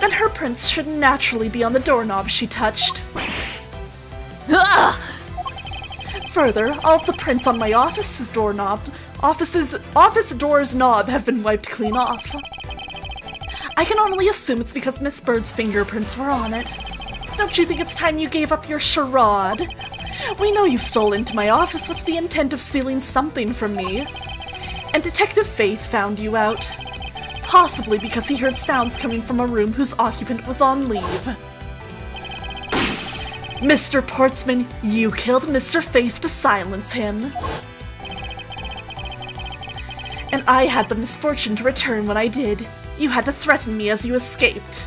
then her prints should naturally be on the doorknob she touched. Ah! Further, all of the prints on my office door's knob have been wiped clean off. I can only assume it's because Miss Bird's fingerprints were on it. Don't you think it's time you gave up your charade? We know you stole into my office with the intent of stealing something from me. And Detective Faith found you out. Possibly because he heard sounds coming from a room whose occupant was on leave. Mr. Portsman, you killed Mr. Faith to silence him. And I had the misfortune to return when I did. You had to threaten me as you escaped.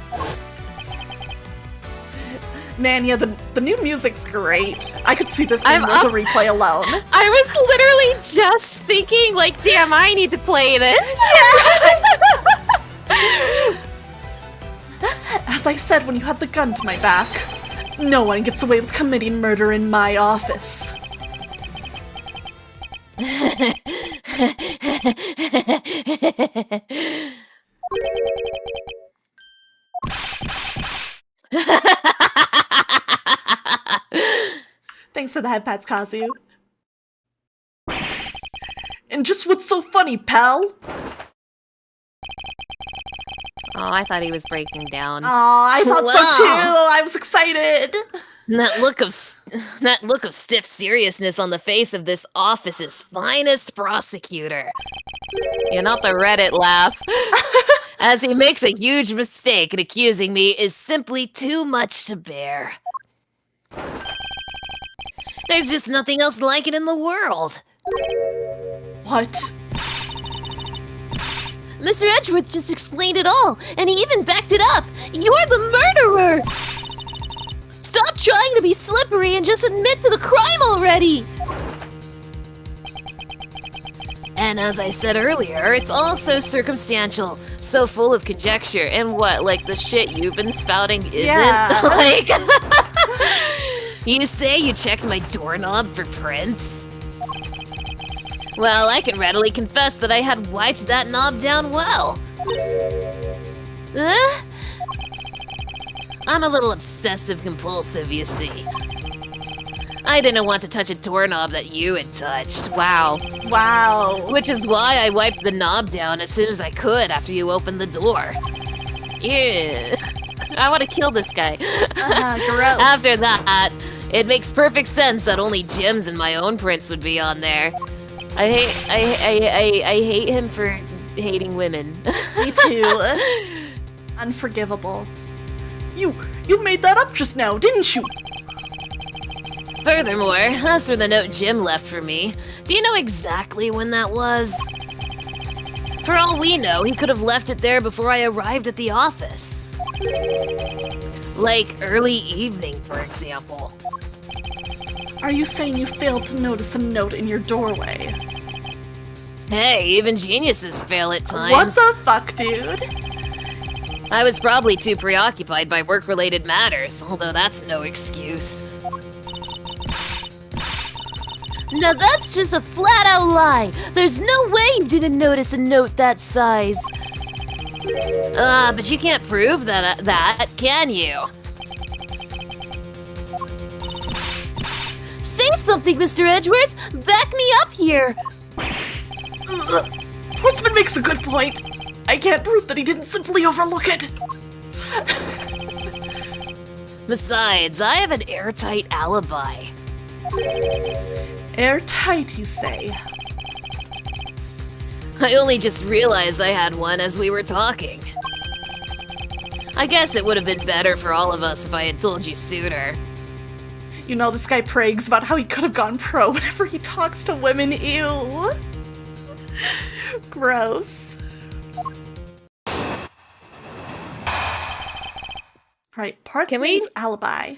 Man, yeah, the new music's great. I could see this being worth a replay alone. I was literally just thinking, damn, I need to play this. As I said when you had the gun to my back, no one gets away with committing murder in my office. Thanks for the head pats, Kazu. And just what's so funny, pal? Oh, I thought he was breaking down. Oh, I thought so Wow. too. I was excited. That look of stiff seriousness on the face of this office's finest prosecutor. You're not the Reddit laugh. As he makes a huge mistake in accusing me is simply too much to bear. There's just nothing else like it in the world. What? Mr. Edgeworth just explained it all, and he even backed it up. You're the murderer! Stop trying to be slippery and just admit to the crime already! And as I said earlier, it's all so circumstantial, so full of conjecture, and what, the shit you've been spouting isn't? Yeah. You say you checked my doorknob for prints? Well, I can readily confess that I had wiped that knob down well. I'm a little obsessive-compulsive, you see. I didn't want to touch a doorknob that you had touched. Wow. Wow. Which is why I wiped the knob down as soon as I could after you opened the door. Yeah. I want to kill this guy. Gross. After that, It makes perfect sense that only Jim's and my own prints would be on there. I hate him for hating women. Me too. Unforgivable. You made that up just now, didn't you? Furthermore, as for the note Jim left for me, do you know exactly when that was? For all we know, he could have left it there before I arrived at the office. Like early evening, for example. Are you saying you failed to notice a note in your doorway? Hey, even geniuses fail at times. What the fuck, dude? I was probably too preoccupied by work-related matters, although that's no excuse. Now that's just a flat-out lie. There's no way you didn't notice a note that size. But you can't prove that, can you? Say something, Mr. Edgeworth. Back me up here. Portsman makes a good point. I can't prove that he didn't simply overlook it. Besides, I have an airtight alibi. Airtight, you say? I only just realized I had one as we were talking. I guess it would have been better for all of us if I had told you sooner. You know, this guy prags about how he could have gone pro whenever he talks to women. Ew. Gross. Right, Portsman's alibi.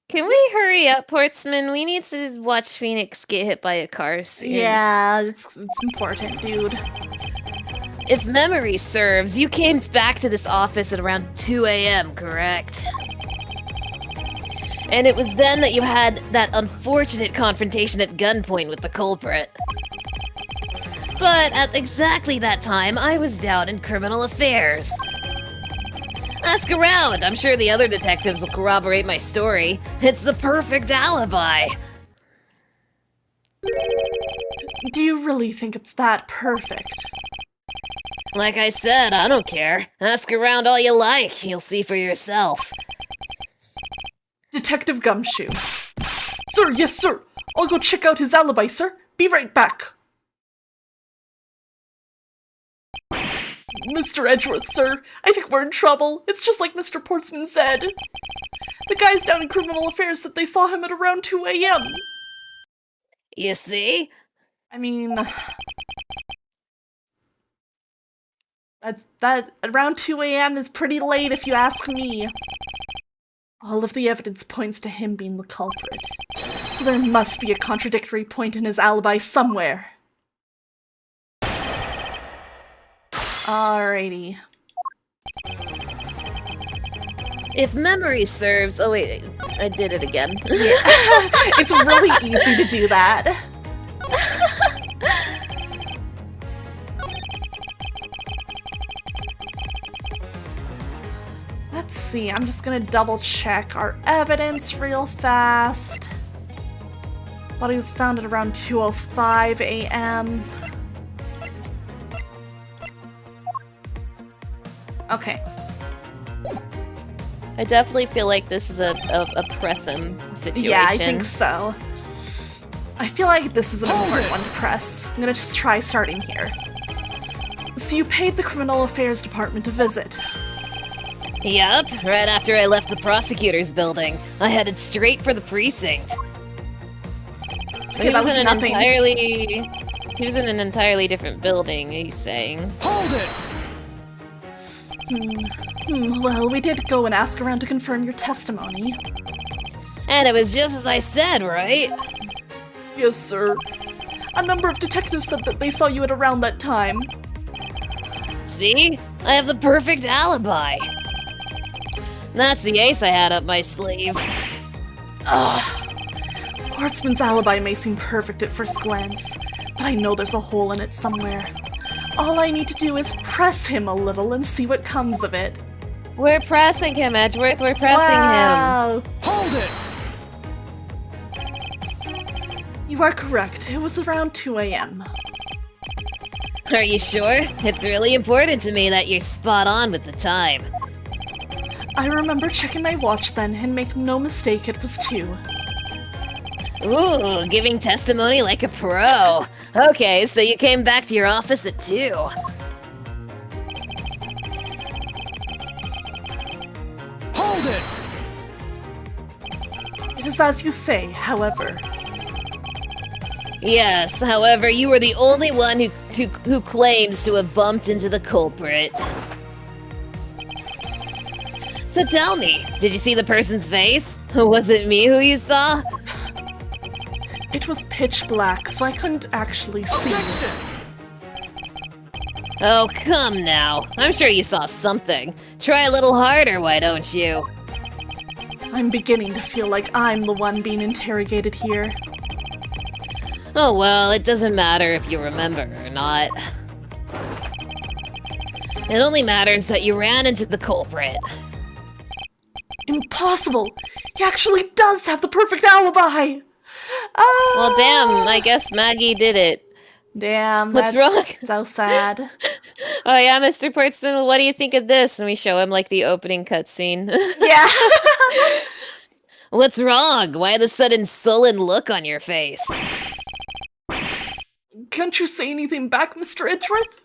Can we hurry up, Portsman? We need to watch Phoenix get hit by a car soon. Yeah, it's important, dude. If memory serves, you came back to this office at around 2 a.m., correct? And it was then that you had that unfortunate confrontation at gunpoint with the culprit. But at exactly that time, I was down in criminal affairs. Ask around, I'm sure the other detectives will corroborate my story. It's the perfect alibi. Do you really think it's that perfect? Like I said, I don't care. Ask around all you like, you'll see for yourself. Detective Gumshoe. Sir, yes sir. I'll go check out his alibi, sir. Be right back. Mr. Edgeworth, sir. I think we're in trouble. It's just like Mr. Portsman said. The guys down in criminal affairs said they saw him at around 2 a.m. You see? I mean... That around 2 a.m. is pretty late if you ask me. All of the evidence points to him being the culprit. So there must be a contradictory point in his alibi somewhere. Alrighty. If memory serves... Oh wait, I did it again. Yeah. It's really easy to do that. Let's see, I'm just gonna double check our evidence real fast. Body was found at around 2:05 a.m. Okay. I definitely feel like this is a press-em situation. Yeah, I think so. I feel like this is an important one to press. I'm gonna just try starting here. So you paid the Criminal Affairs Department a visit. Yup, right after I left the prosecutor's building. I headed straight for the precinct. So Okay, that was nothing. He was in an entirely different building, are you saying? Hold it! Well, we did go and ask around to confirm your testimony. And it was just as I said, right? Yes, sir. A number of detectives said that they saw you at around that time. See? I have the perfect alibi. That's the ace I had up my sleeve. Portsman's alibi may seem perfect at first glance, but I know there's a hole in it somewhere. All I need to do is press him a little and see what comes of it. We're pressing him, Edgeworth. We're pressing him. Hold it! You are correct. It was around 2 a.m. Are you sure? It's really important to me that you're spot on with the time. I remember checking my watch then and make no mistake, it was 2. Ooh, giving testimony like a pro. Okay, so you came back to your office at 2. Hold it! It is as you say, however. Yes, however, you were the only one who claims to have bumped into the culprit. So tell me, did you see the person's face? Was it me who you saw? It was pitch black, so I couldn't actually see. Oh, come now. I'm sure you saw something. Try a little harder, why don't you? I'm beginning to feel like I'm the one being interrogated here. Oh well, it doesn't matter if you remember or not. It only matters that you ran into the culprit. Impossible! He actually does have the perfect alibi! Ah! Well, damn, I guess Maggie did it. Damn, What's that's wrong? so sad. Oh yeah, Mr. Portston, what do you think of this? And we show him, like, the opening cutscene. Yeah! What's wrong? Why the sudden sullen look on your face? Can't you say anything back, Mr. Edgeworth?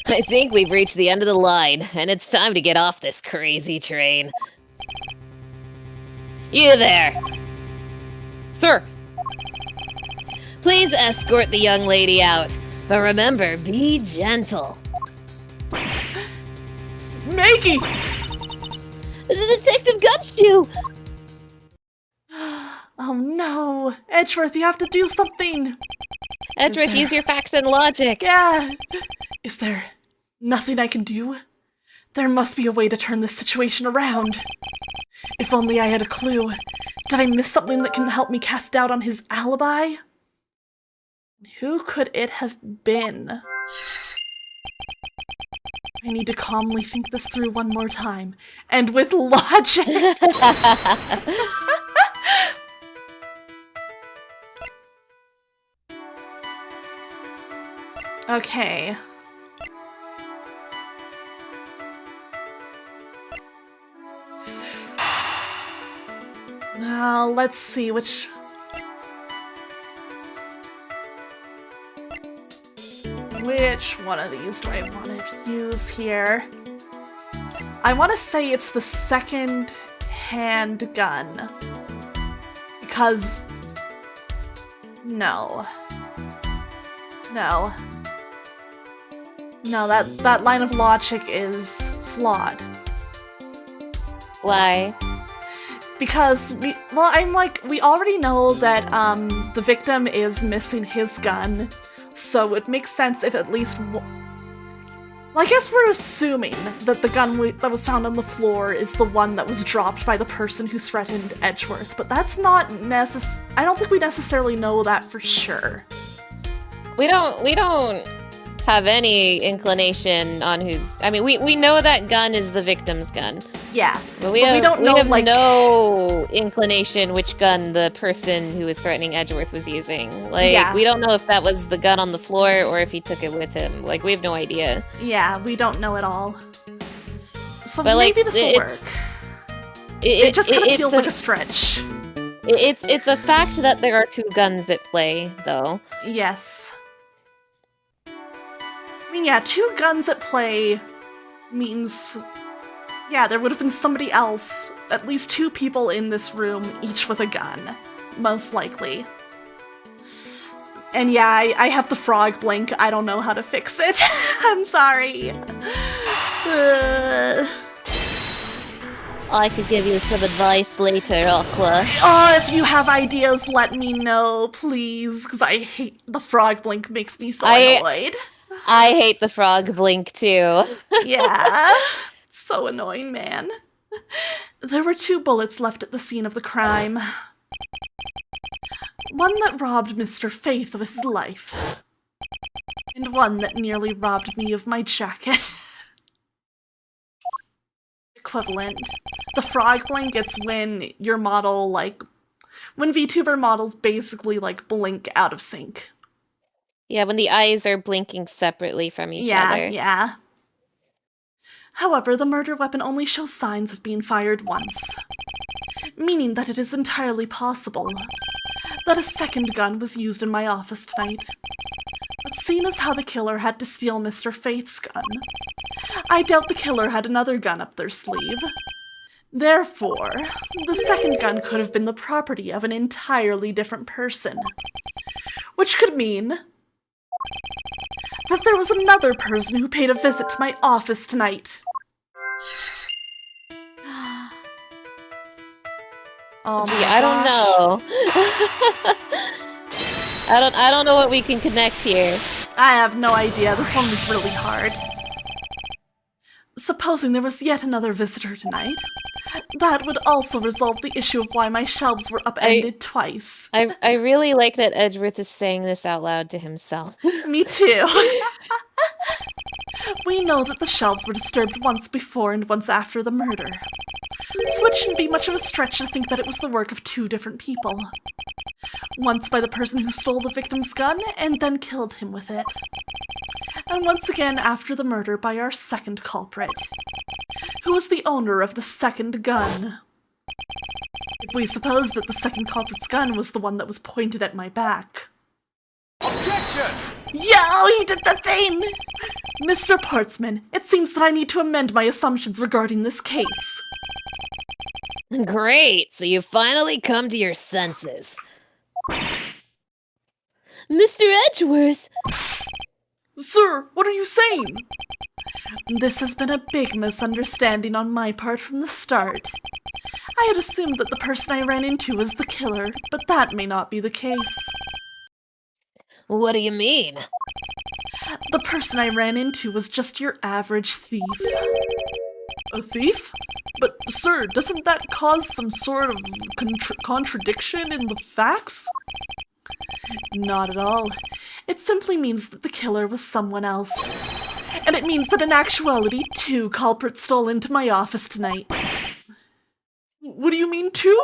I think we've reached the end of the line, and it's time to get off this crazy train. You there! Sir! Please escort the young lady out. But remember, be gentle. Maggie! The Detective Gumshoe! Oh no! Edgeworth, you have to do something! Edgeworth, use your facts and logic. Yeah! Is there nothing I can do? There must be a way to turn this situation around. If only I had a clue. Did I miss something that can help me cast doubt on his alibi? Who could it have been? I need to calmly think this through one more time. And with logic! Okay. Now, let's see which one of these do I want to use here? I want to say it's the second handgun. Because... No, that line of logic is flawed. Why? Because we already know that the victim is missing his gun, so it makes sense if at least well, I guess we're assuming that the gun that was found on the floor is the one that was dropped by the person who threatened Edgeworth, but that's not I don't think we necessarily know that for sure. We don't have any inclination on who's... I mean, we know that gun is the victim's gun. Yeah, But we don't know, have like... no inclination which gun the person who was threatening Edgeworth was using. Like, Yeah. we don't know if that was the gun on the floor or if he took it with him. Like, we have no idea. Yeah, we don't know at all. So But, like, maybe this will work. It just kind of feels like a stretch. It's a fact that there are two guns at play, though. Yes. I mean, yeah, two guns at play means... Yeah, there would have been somebody else, at least two people in this room, each with a gun. Most likely. And yeah, I have the frog blink. I don't know how to fix it. I'm sorry. I could give you some advice later, Aqua. Oh, if you have ideas, let me know, please. Because I hate the frog blink. Makes me so annoyed. I hate the frog blink, too. Yeah. It's so annoying, man. There were 2 bullets left at the scene of the crime. One that robbed Mr. Faith of his life. And one that nearly robbed me of my jacket. Equivalent. The frog blink, it's when your model, like... When VTuber models basically, like, blink out of sync. Yeah, when the eyes are blinking separately from each other. Yeah. However, the murder weapon only shows signs of being fired once. meaning that it is entirely possible that a second gun was used in my office tonight. But seeing as how the killer had to steal Mr. Faith's gun, I doubt the killer had another gun up their sleeve. Therefore, the second gun could have been the property of an entirely different person, which could mean that there was another person who paid a visit to my office tonight. Oh Gee, my I don't gosh. know. I don't know what we can connect here. I have no idea. This one was really hard. Supposing there was yet another visitor tonight, that would also resolve the issue of why my shelves were upended twice. I really like that Edgeworth is saying this out loud to himself. Me too. We know that the shelves were disturbed once before and once after the murder, so it shouldn't be much of a stretch to think that it was the work of two different people. Once by the person who stole the victim's gun and then killed him with it, and once again after the murder by our second culprit, who was the owner of the second gun. If we suppose that the second culprit's gun was the one that was pointed at my back. Objection! Yo, he did the thing! Mr. Portsman, it seems that I need to amend my assumptions regarding this case. Great, so you finally come to your senses. Mr. Edgeworth! Sir, what are you saying? This has been a big misunderstanding on my part from the start. I had assumed that the person I ran into was the killer, but that may not be the case. What do you mean? The person I ran into was just your average thief. A thief? But, sir, doesn't that cause some sort of contradiction in the facts? Not at all. It simply means that the killer was someone else. And it means that in actuality, two culprits stole into my office tonight. What do you mean, two?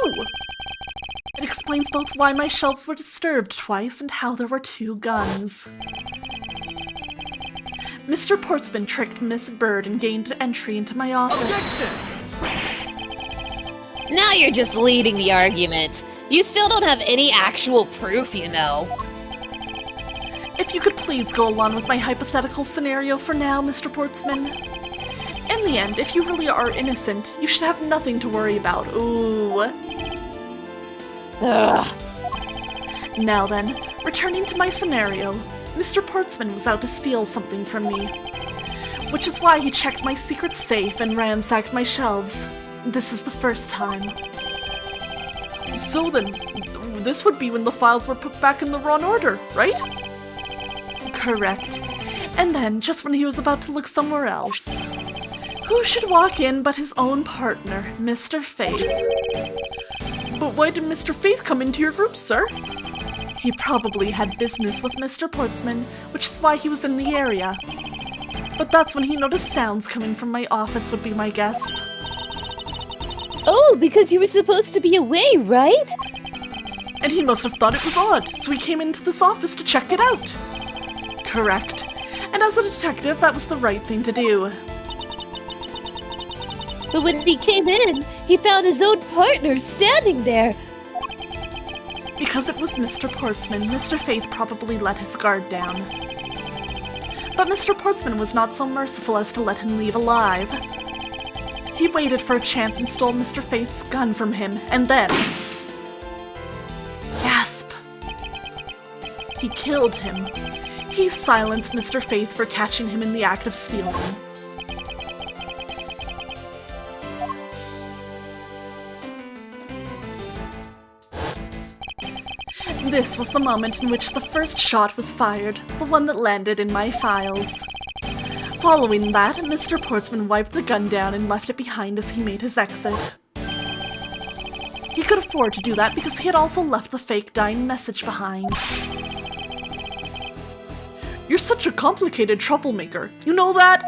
It explains both why my shelves were disturbed twice and how there were two guns. Mr. Portsman tricked Miss Bird and gained entry into my office. Now you're just leading the argument. You still don't have any actual proof, you know. If you could please go along with my hypothetical scenario for now, Mr. Portsman. In the end, if you really are innocent, you should have nothing to worry about. Ooh. Ugh. Now then, returning to my scenario, Mr. Portsman was out to steal something from me, which is why he checked my secret safe and ransacked my shelves. This is the first time. So then, this would be when the files were put back in the wrong order, right? Correct. And then, just when he was about to look somewhere else, who should walk in but his own partner, Mr. Faith? But why did Mr. Faith come into your room, sir? He probably had business with Mr. Portsman, which is why he was in the area. But that's when he noticed sounds coming from my office would be my guess. Oh, because you were supposed to be away, right? And he must have thought it was odd, so he came into this office to check it out. Correct. And as a detective, that was the right thing to do. But when he came in, he found his own partner standing there. Because it was Mr. Portsman, Mr. Faith probably let his guard down. But Mr. Portsman was not so merciful as to let him leave alive. He waited for a chance and stole Mr. Faith's gun from him, and then... Gasp! He killed him. He silenced Mr. Faith for catching him in the act of stealing. This was the moment in which the first shot was fired, the one that landed in my files. Following that, Mr. Portsman wiped the gun down and left it behind as he made his exit. He could afford to do that because he had also left the fake dying message behind. You're such a complicated troublemaker, you know that?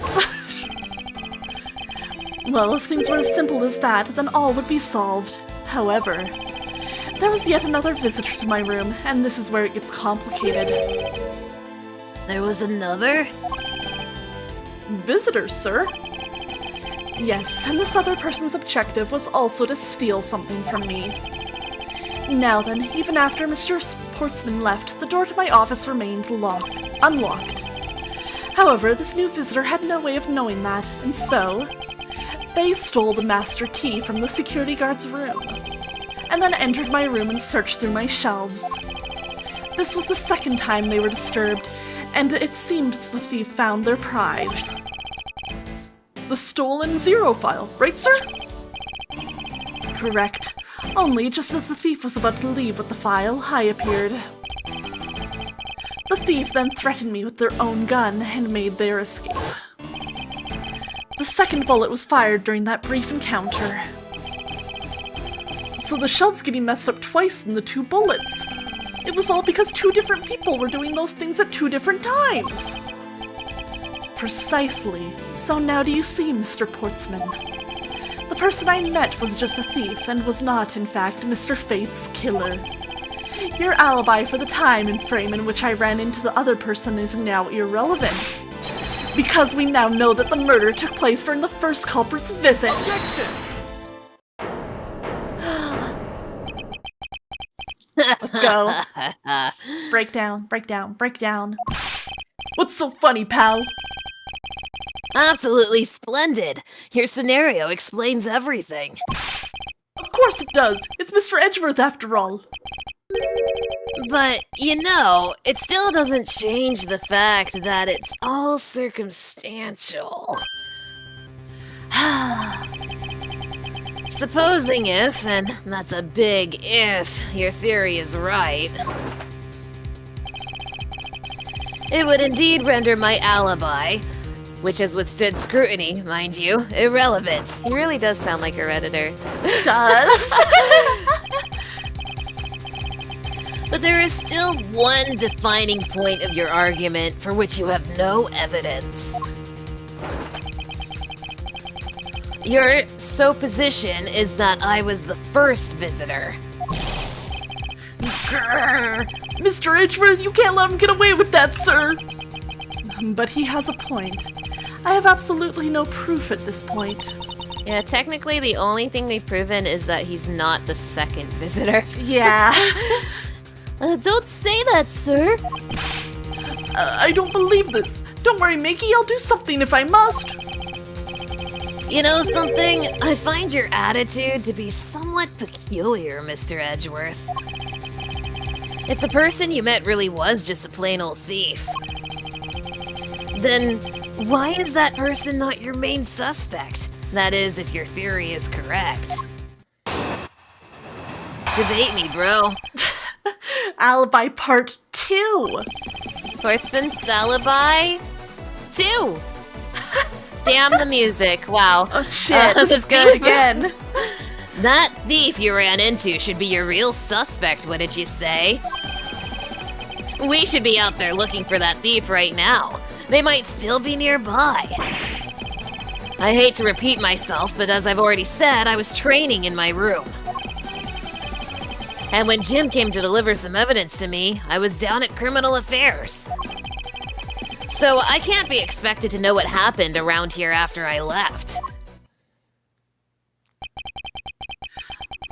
Well, if things were as simple as that, then all would be solved. However, there was yet another visitor to my room, and this is where it gets complicated. There was another? Visitor, sir? Yes, and this other person's objective was also to steal something from me. Now then, even after Mr. Portsman left, the door to my office remained unlocked. However, this new visitor had no way of knowing that, and so they stole the master key from the security guard's room, and then entered my room and searched through my shelves. This was the second time they were disturbed, and it seemed the thief found their prize. The stolen zero file, right, sir? Correct. Only just as the thief was about to leave with the file, I appeared. The thief then threatened me with their own gun and made their escape. The second bullet was fired during that brief encounter. So the shelves getting messed up twice in the 2 bullets. It was all because 2 different people were doing those things at 2 different times. Precisely. So now do you see, Mr. Portsman? The person I met was just a thief and was not, in fact, Mr. Fate's killer. Your alibi for the time and frame in which I ran into the other person is now irrelevant, because we now know that the murder took place during the first culprit's visit. Objection! Let's go. Break down, break down, break down. What's so funny, pal? Absolutely splendid. Your scenario explains everything. Of course it does. It's Mr. Edgeworth after all. But, you know, it still doesn't change the fact that it's all circumstantial. Supposing if, and that's a big if, your theory is right, it would indeed render my alibi, which has withstood scrutiny, mind you, irrelevant. He really does sound like a Redditor. Does? But there is still one defining point of your argument for which you have no evidence. Your supposition is that I was the first visitor. Grrr. Mr. Edgeworth, you can't let him get away with that, sir. But he has a point. I have absolutely no proof at this point. Yeah, technically the only thing we've proven is that he's not the second visitor. Yeah. Don't say that, sir. I don't believe this. Don't worry, Mickey, I'll do something if I must. You know something? I find your attitude to be somewhat peculiar, Mr. Edgeworth. If the person you met really was just a plain old thief, then why is that person not your main suspect? That is, if your theory is correct. Debate me, bro. Alibi part 2. Portsman's alibi 2. Damn the music! Wow. Oh shit, this is good again. That thief you ran into should be your real suspect, what did you say? We should be out there looking for that thief right now. They might still be nearby. I hate to repeat myself, but as I've already said, I was training in my room. And when Jim came to deliver some evidence to me, I was down at Criminal Affairs. So I can't be expected to know what happened around here after I left.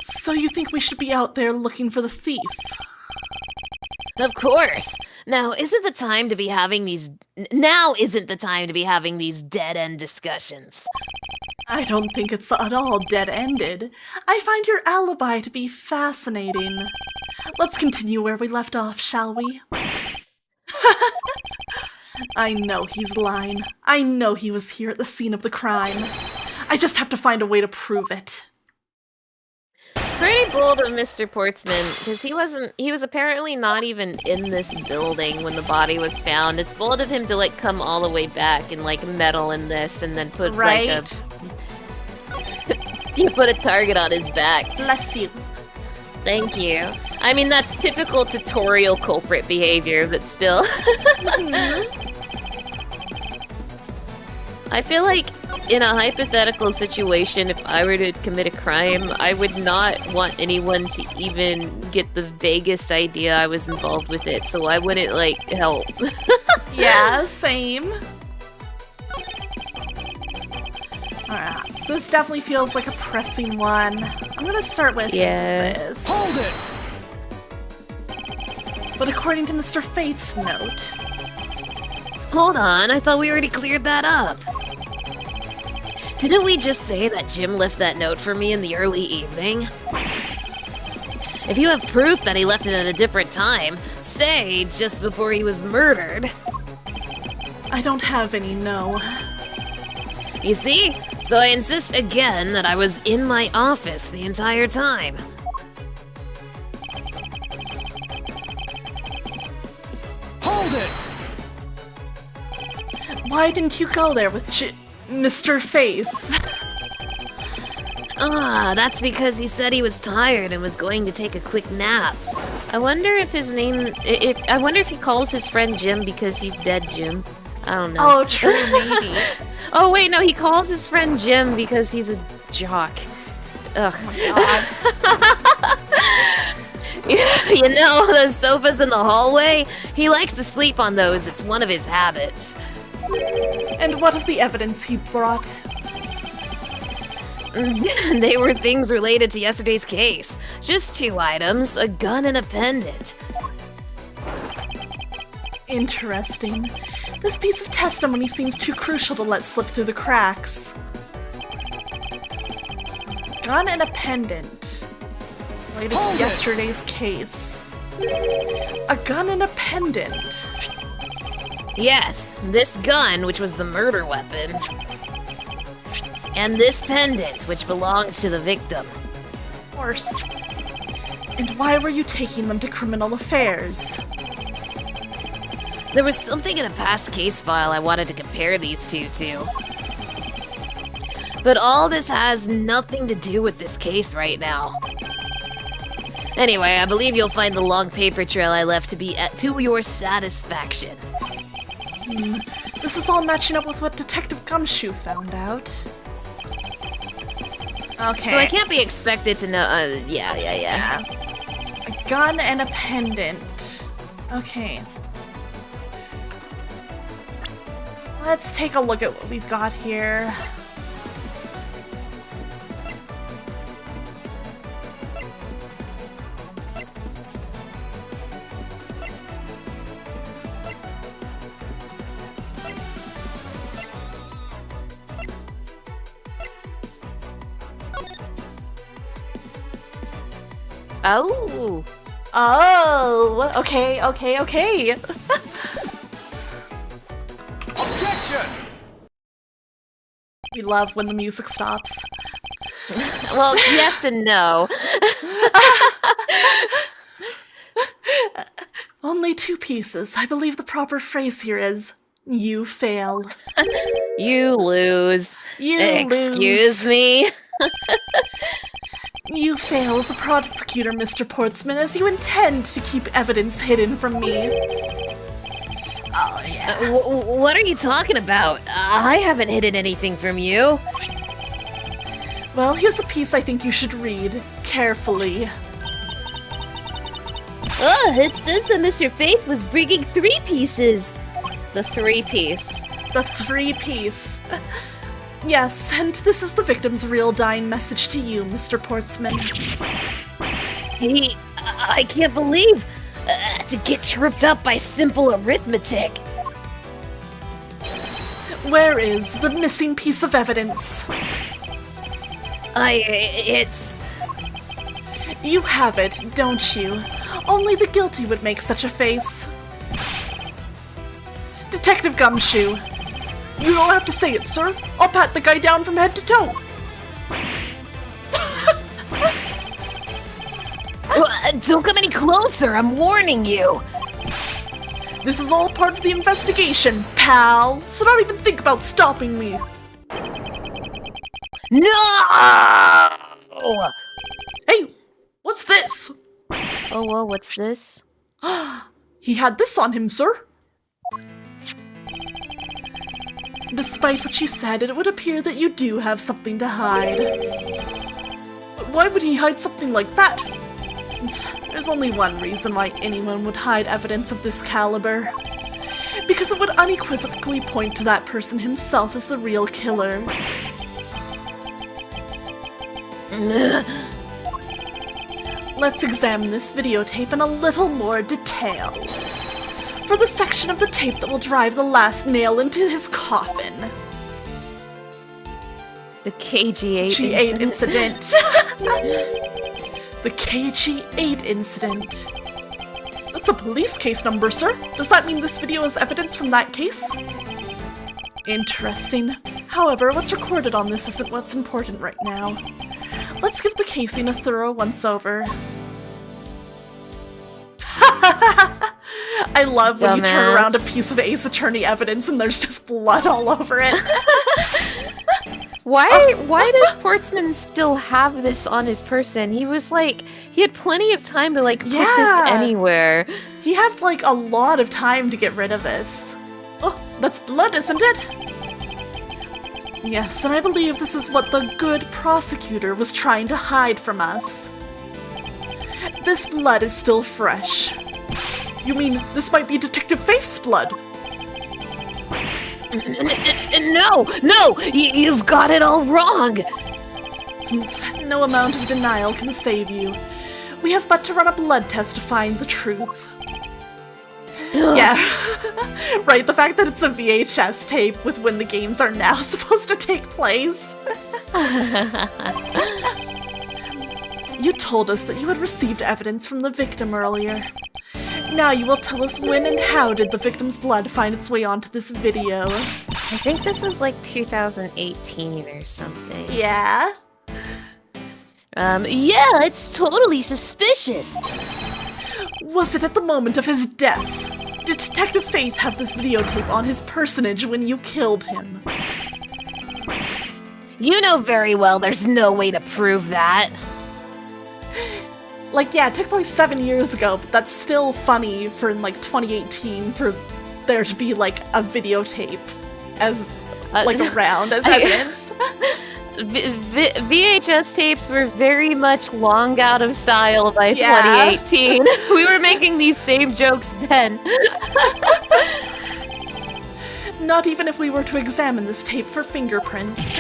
So you think we should be out there looking for the thief? Of course. Now isn't the time to be having these dead-end discussions. I don't think it's at all dead-ended. I find your alibi to be fascinating. Let's continue where we left off, shall we? I know he's lying. I know he was here at the scene of the crime. I just have to find a way to prove it. Pretty bold of Mr. Portsman, because he was apparently not even in this building when the body was found. It's bold of him to, like, come all the way back and, like, meddle in this and then put, Right? like, you put a target on his back. Bless you. Thank you. I mean, that's typical tutorial culprit behavior, but still. I feel like in a hypothetical situation, if I were to commit a crime, I would not want anyone to even get the vaguest idea I was involved with it, so I wouldn't, like, help. Yeah, same. Alright. This definitely feels like a pressing one. I'm gonna start with this. Hold it! But according to Mr. Faith's note, Hold on, I thought we already cleared that up. Didn't we just say that Jim left that note for me in the early evening? If you have proof that he left it at a different time, say just before he was murdered. I don't have any, no. You see? So I insist again that I was in my office the entire time. Hold it! Why didn't you go there with Mr. Faith? That's because he said he was tired and was going to take a quick nap. I wonder if his name. I wonder if he calls his friend Jim because he's dead, Jim. I don't know. Oh, true, maybe. Oh wait, no, he calls his friend Jim because he's a jock. Ugh. You know those sofas in the hallway? He likes to sleep on those. It's one of his habits. And what of the evidence he brought? They were things related to yesterday's case. Just 2 items, a gun and a pendant. Interesting. This piece of testimony seems too crucial to let slip through the cracks. Gun and a pendant. Related to yesterday's case. A gun and a pendant. Yes, this gun, which was the murder weapon. And this pendant, which belonged to the victim. Of course. And why were you taking them to criminal affairs? There was something in a past case file I wanted to compare these two to. But all this has nothing to do with this case right now. Anyway, I believe you'll find the long paper trail I left to be to your satisfaction. This is all matching up with what Detective Gumshoe found out. Okay. So I can't be expected to know. Yeah. A gun and a pendant. Okay. Let's take a look at what we've got here. Oh. Oh, okay. Objection! We love when the music stops. Well, yes and no. Only 2 pieces. I believe the proper phrase here is, you fail. You lose. You Excuse lose. me? You fail as a prosecutor, Mr. Portsman, as you intend to keep evidence hidden from me. Oh, yeah. What are you talking about? I haven't hidden anything from you. Well, here's a piece I think you should read carefully. Oh, it says that Mr. Faith was bringing 3 pieces. The 3-piece. The 3-piece. Yes, and this is the victim's real dying message to you, Mr. Portsman. I can't believe to get tripped up by simple arithmetic. Where is the missing piece of evidence? It's... You have it, don't you? Only the guilty would make such a face. Detective Gumshoe! You don't have to say it, sir. I'll pat the guy down from head to toe. Don't come any closer, I'm warning you. This is all part of the investigation, pal. So don't even think about stopping me. No! Hey, what's this? Oh, well, what's this? He had this on him, sir. Despite what you said, it would appear that you do have something to hide. But why would he hide something like that? There's only one reason why anyone would hide evidence of this caliber. Because it would unequivocally point to that person himself as the real killer. Let's examine this videotape in a little more detail. For the section of the tape that will drive the last nail into his coffin. The KG8 G8 incident. The KG8 incident. That's a police case number, sir. Does that mean this video is evidence from that case? Interesting. However, what's recorded on this isn't what's important right now. Let's give the casing a thorough once-over. I love when you turn around a piece of Ace Attorney evidence and there's just blood all over it. Why does Portsman still have this on his person? He was like, he had plenty of time to like put this anywhere. He had like a lot of time to get rid of this. Oh, that's blood, isn't it? Yes, and I believe this is what the good prosecutor was trying to hide from us. This blood is still fresh. You mean this might be Detective Faith's blood? No, you've got it all wrong. No amount of denial can save you. We have but to run a blood test to find the truth. Yeah, right, the fact that it's a VHS tape with when the games are now supposed to take place. You told us that you had received evidence from the victim earlier. Now you will tell us when and how did the victim's blood find its way onto this video. I think this was like 2018 or something. Yeah? Yeah, it's totally suspicious. Was it at the moment of his death? Did Detective Faith have this videotape on his personage when you killed him? You know very well there's no way to prove that. Like, yeah, it took place 7 years ago, but that's still funny for in, like, 2018 for there to be, like, a videotape as, like, around as evidence. VHS tapes were very much long out of style by 2018. We were making these same jokes then. Not even if we were to examine this tape for fingerprints.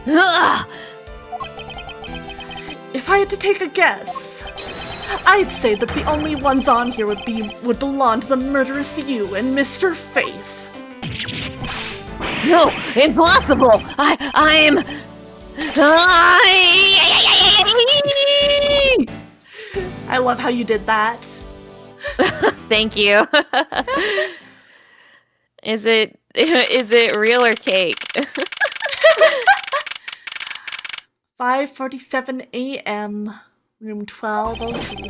Ugh. If I had to take a guess, I'd say that the only ones on here would belong to the murderous you and Mr. Faith. No, impossible! I'm... I love how you did that. Thank you. Is it real or cake? 5:47 a.m. Room 1202.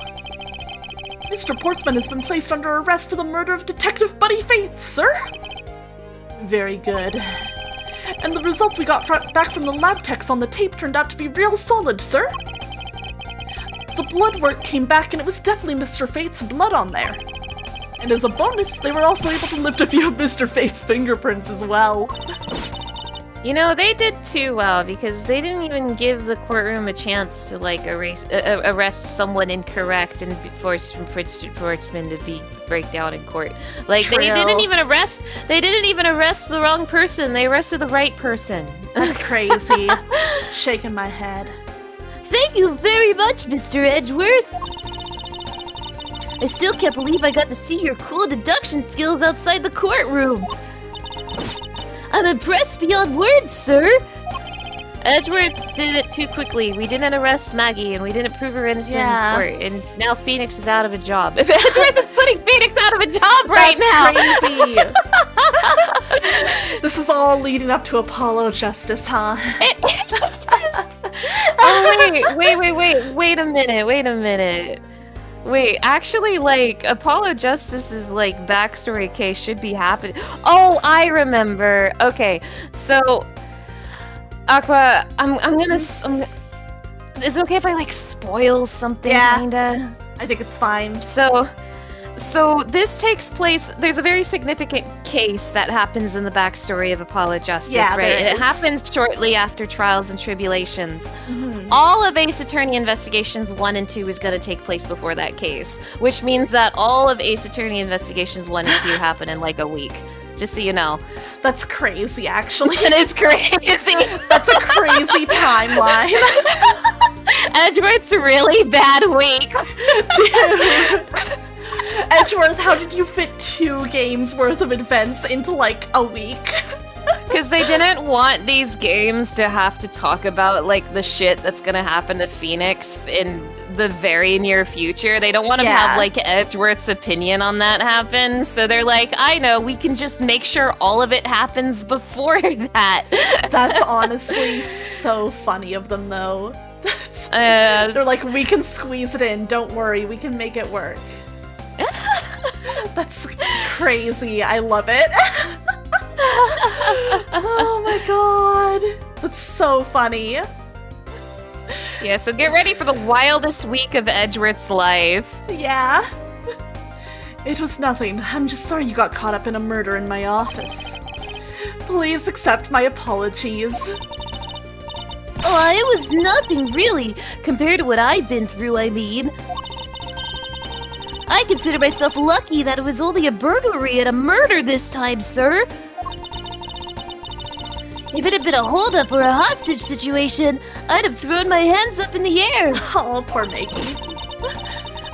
Mr. Portsman has been placed under arrest for the murder of Detective Buddy Faith, sir. Very good. And the results we got back from the lab techs on the tape turned out to be real solid, sir. The blood work came back and it was definitely Mr. Faith's blood on there. And as a bonus, they were also able to lift a few of Mr. Faith's fingerprints as well. You know, they did too well because they didn't even give the courtroom a chance to like arrest someone incorrect and force Portsman to break down in court. Like True. They didn't even arrest the wrong person. They arrested the right person. That's crazy. Shaking my head. Thank you very much, Mr. Edgeworth. I still can't believe I got to see your cool deduction skills outside the courtroom. I'm impressed beyond words, sir. Edgeworth did it too quickly. We didn't arrest Maggie, and we didn't prove her innocent in court. And now Phoenix is out of a job. Edgeworth is putting Phoenix out of a job right now. That's crazy. This is all leading up to Apollo Justice, huh? Oh wait a minute. Wait, actually, like, Apollo Justice's, like, backstory case should be happening. Oh, I remember. Okay, so, Aqua, I'm gonna, is it okay if I, like, spoil something, kinda? I think it's fine. So this takes place, there's a very significant case that happens in the backstory of Apollo Justice, right? And it happens shortly after Trials and Tribulations. Mm-hmm. All of Ace Attorney Investigations 1 and 2 is going to take place before that case, which means that all of Ace Attorney Investigations 1 and 2 happen in like a week. Just so you know. That's crazy, actually. It is crazy. That's a crazy timeline. Edgeworth's really bad week. Dude. Edgeworth, how did you fit 2 games worth of events into like a week? Because they didn't want these games to have to talk about like the shit that's gonna happen to Phoenix in the very near future. They don't want to have like Edgeworth's opinion on that happen. So they're like, I know, we can just make sure all of it happens before that. That's honestly so funny of them, though. They're like, we can squeeze it in. Don't worry, we can make it work. That's crazy. I love it. Oh my god. That's so funny. Yeah, so get ready for the wildest week of Edgeworth's life. Yeah. It was nothing. I'm just sorry you got caught up in a murder in my office. Please accept my apologies. Oh, it was nothing, really, compared to what I've been through, I mean. I consider myself lucky that it was only a burglary and a murder this time, sir. If it had been a holdup or a hostage situation, I'd have thrown my hands up in the air. Oh, poor Maggie.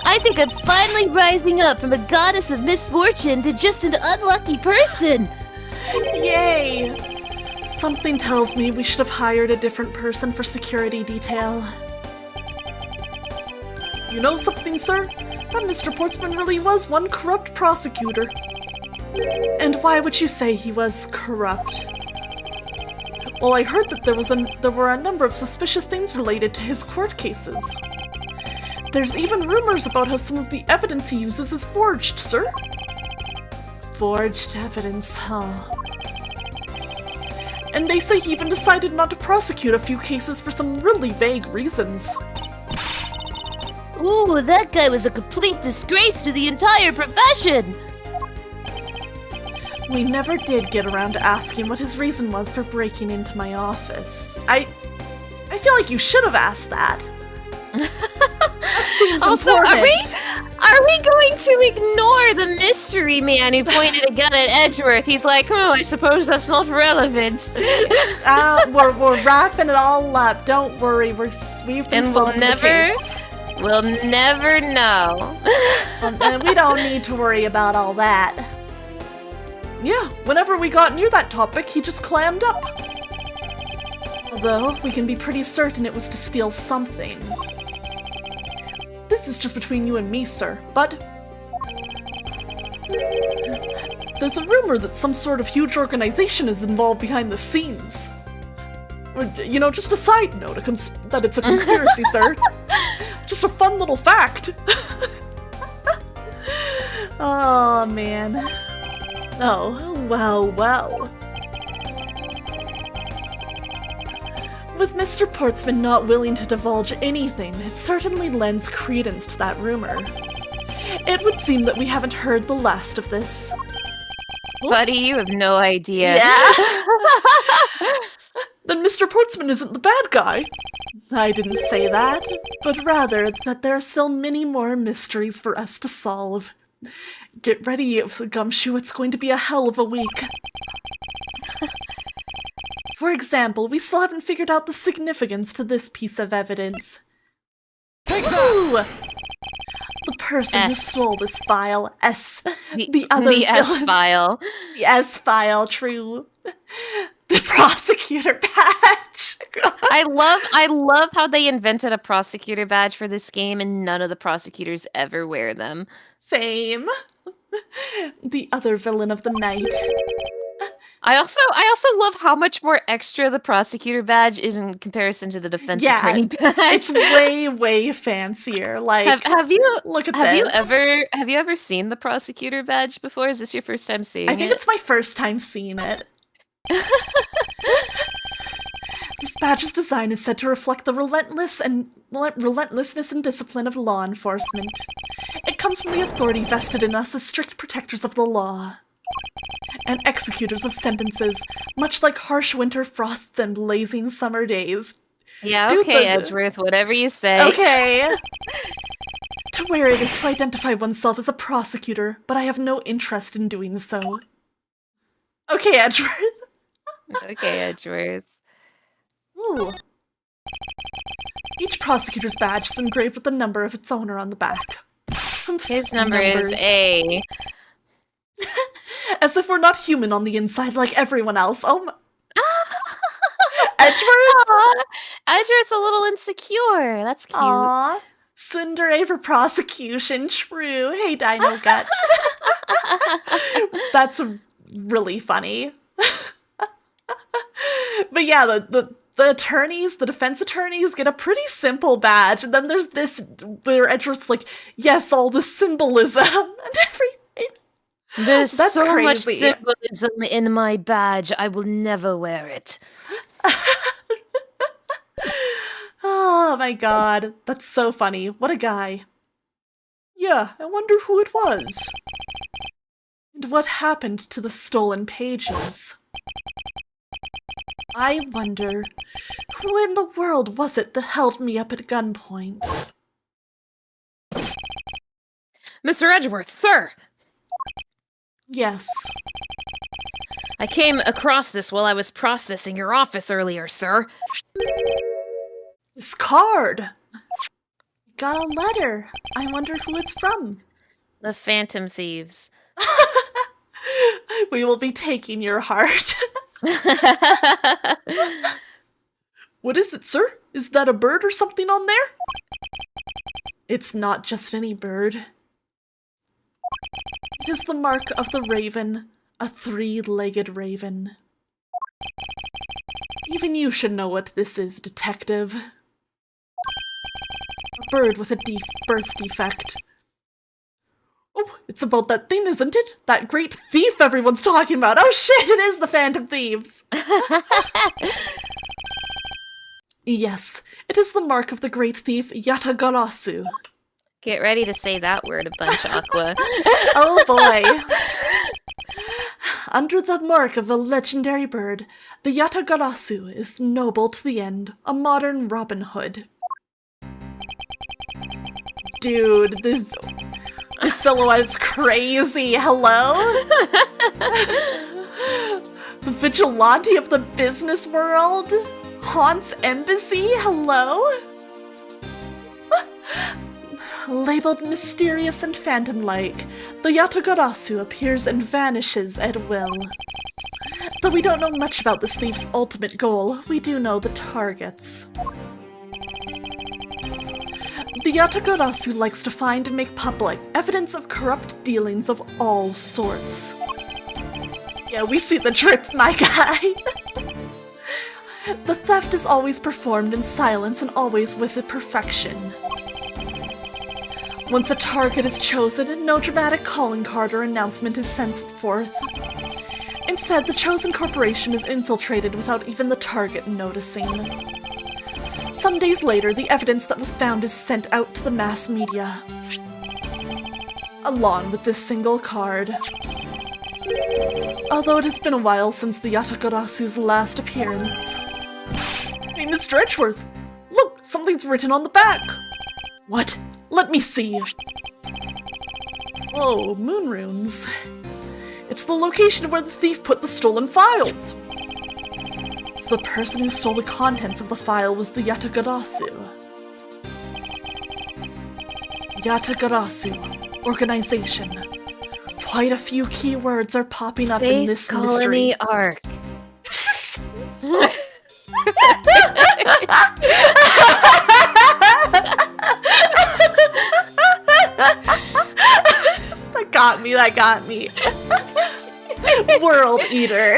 I think I'm finally rising up from a goddess of misfortune to just an unlucky person. Yay! Something tells me we should have hired a different person for security detail. You know something, sir? That Mr. Portsman really was one corrupt prosecutor. And why would you say he was corrupt? Well, I heard that there were a number of suspicious things related to his court cases. There's even rumors about how some of the evidence he uses is forged, sir. Forged evidence, huh? And they say he even decided not to prosecute a few cases for some really vague reasons. Ooh, that guy was a complete disgrace to the entire profession! We never did get around to asking what his reason was for breaking into my office. I feel like you should have asked that. That seems Also, important. are we going to ignore the mystery man who pointed a gun at Edgeworth? He's like, oh, I suppose that's not relevant. We're wrapping it all up. Don't worry, we've been solving the case. We'll never know. And we don't need to worry about all that. Yeah, whenever we got near that topic, he just clammed up. Although, we can be pretty certain it was to steal something. This is just between you and me, sir, but there's a rumor that some sort of huge organization is involved behind the scenes. Or, you know, just a side note, that it's a conspiracy, sir. Just a fun little fact. Oh, man. Oh, well. With Mr. Portsman not willing to divulge anything, it certainly lends credence to that rumor. It would seem that we haven't heard the last of this. Buddy, you have no idea. Yeah? Then Mr. Portsman isn't the bad guy. I didn't say that, but rather that there are still many more mysteries for us to solve. Get ready, Gumshoe, it's going to be a hell of a week. For example, we still haven't figured out the significance to this piece of evidence. Take that! Ooh! The person who stole this file, the other the S villain. file. The S file, true. The prosecutor badge. I love how they invented a prosecutor badge for this game and none of the prosecutors ever wear them. Same. The other villain of the night. I also love how much more extra the prosecutor badge is in comparison to the defense attorney badge. It's way fancier. Like, have you look at have this. have you ever seen the prosecutor badge before? Is this your first time seeing it? I think it's my first time seeing it. This badge's design is said to reflect the relentlessness and discipline of law enforcement. It comes from the authority vested in us as strict protectors of the law and executors of sentences, much like harsh winter frosts and blazing summer days. Yeah, okay, Edgeworth, whatever you say. Okay. To wear it is to identify oneself as a prosecutor, but I have no interest in doing so. Okay, Edgeworth. Okay, Edgeworth. Ooh. Each prosecutor's badge is engraved with the number of its owner on the back. His number Numbers. is A. As if we're not human on the inside like everyone else. Oh my. Edgeworth? Aw, Edgeworth's a little insecure. That's cute. Aw. Tsundere for prosecution, true. Hey, Dino Guts. That's really funny. But yeah, the attorneys, the defense attorneys get a pretty simple badge. And then there's this where Edgeworth's like, yes, all the symbolism and everything. There's That's so much crazy. symbolism in my badge, I will never wear it. Oh my god, that's so funny. What a guy. Yeah, I wonder who it was. And what happened to the stolen pages? I wonder, who in the world was it that held me up at gunpoint? Mr. Edgeworth, sir! Yes. I came across this while I was processing your office earlier, sir. This card! Got a letter. I wonder who it's from. The Phantom Thieves. We will be taking your heart. What is it, sir? Is that a bird or something on there? It's not just any bird. It is the mark of the raven, a three-legged raven. Even you should know what this is, detective. A bird with a birth defect. Oh, it's about that thing, isn't it? That great thief everyone's talking about. Oh shit, it is the Phantom Thieves. Yes, it is the mark of the great thief Yatagarasu. Get ready to say that word a bunch, Aqua. Oh boy. Under the mark of a legendary bird, the Yatagarasu is noble to the end, a modern Robin Hood. Dude, this silhouette's crazy. Hello? The vigilante of the business world? Haunts Embassy? Hello? Labeled mysterious and phantom-like, the Yatagarasu appears and vanishes at will. Though we don't know much about this thief's ultimate goal, we do know the targets. The Yatagarasu likes to find and make public evidence of corrupt dealings of all sorts. Yeah, we see the drip, my guy. The theft is always performed in silence and always with perfection. Once a target is chosen, no dramatic calling card or announcement is sent forth. Instead, the chosen corporation is infiltrated without even the target noticing. Some days later, the evidence that was found is sent out to the mass media, along with this single card. Although it has been a while since the Yatagarasu's last appearance. Hey, Mr. Edgeworth! Look, something's written on the back! What? Let me see! Oh, moon runes. It's the location where the thief put the stolen files! So the person who stole the contents of the file was the Yatagarasu. Yatagarasu. Organization. Quite a few keywords are popping up in this Space Colony mystery. Arc. That got me. World Eater.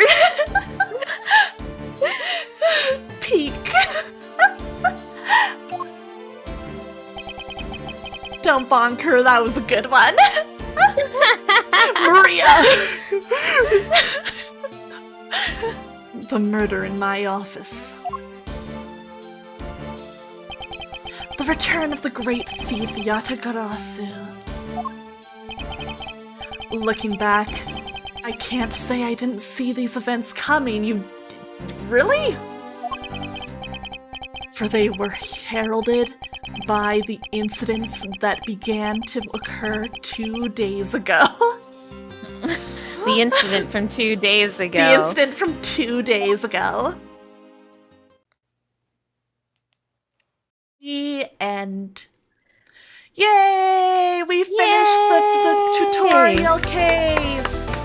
Peak. Don't bonk her, that was a good one. Maria! The murder in my office. The return of the great thief Yatagarasu. Looking back, I can't say I didn't see these events coming. You... really? For they were heralded by the incidents that began to occur 2 days ago. The The incident from 2 days ago. The incident from 2 days ago. The end. Yay! We finished the tutorial case!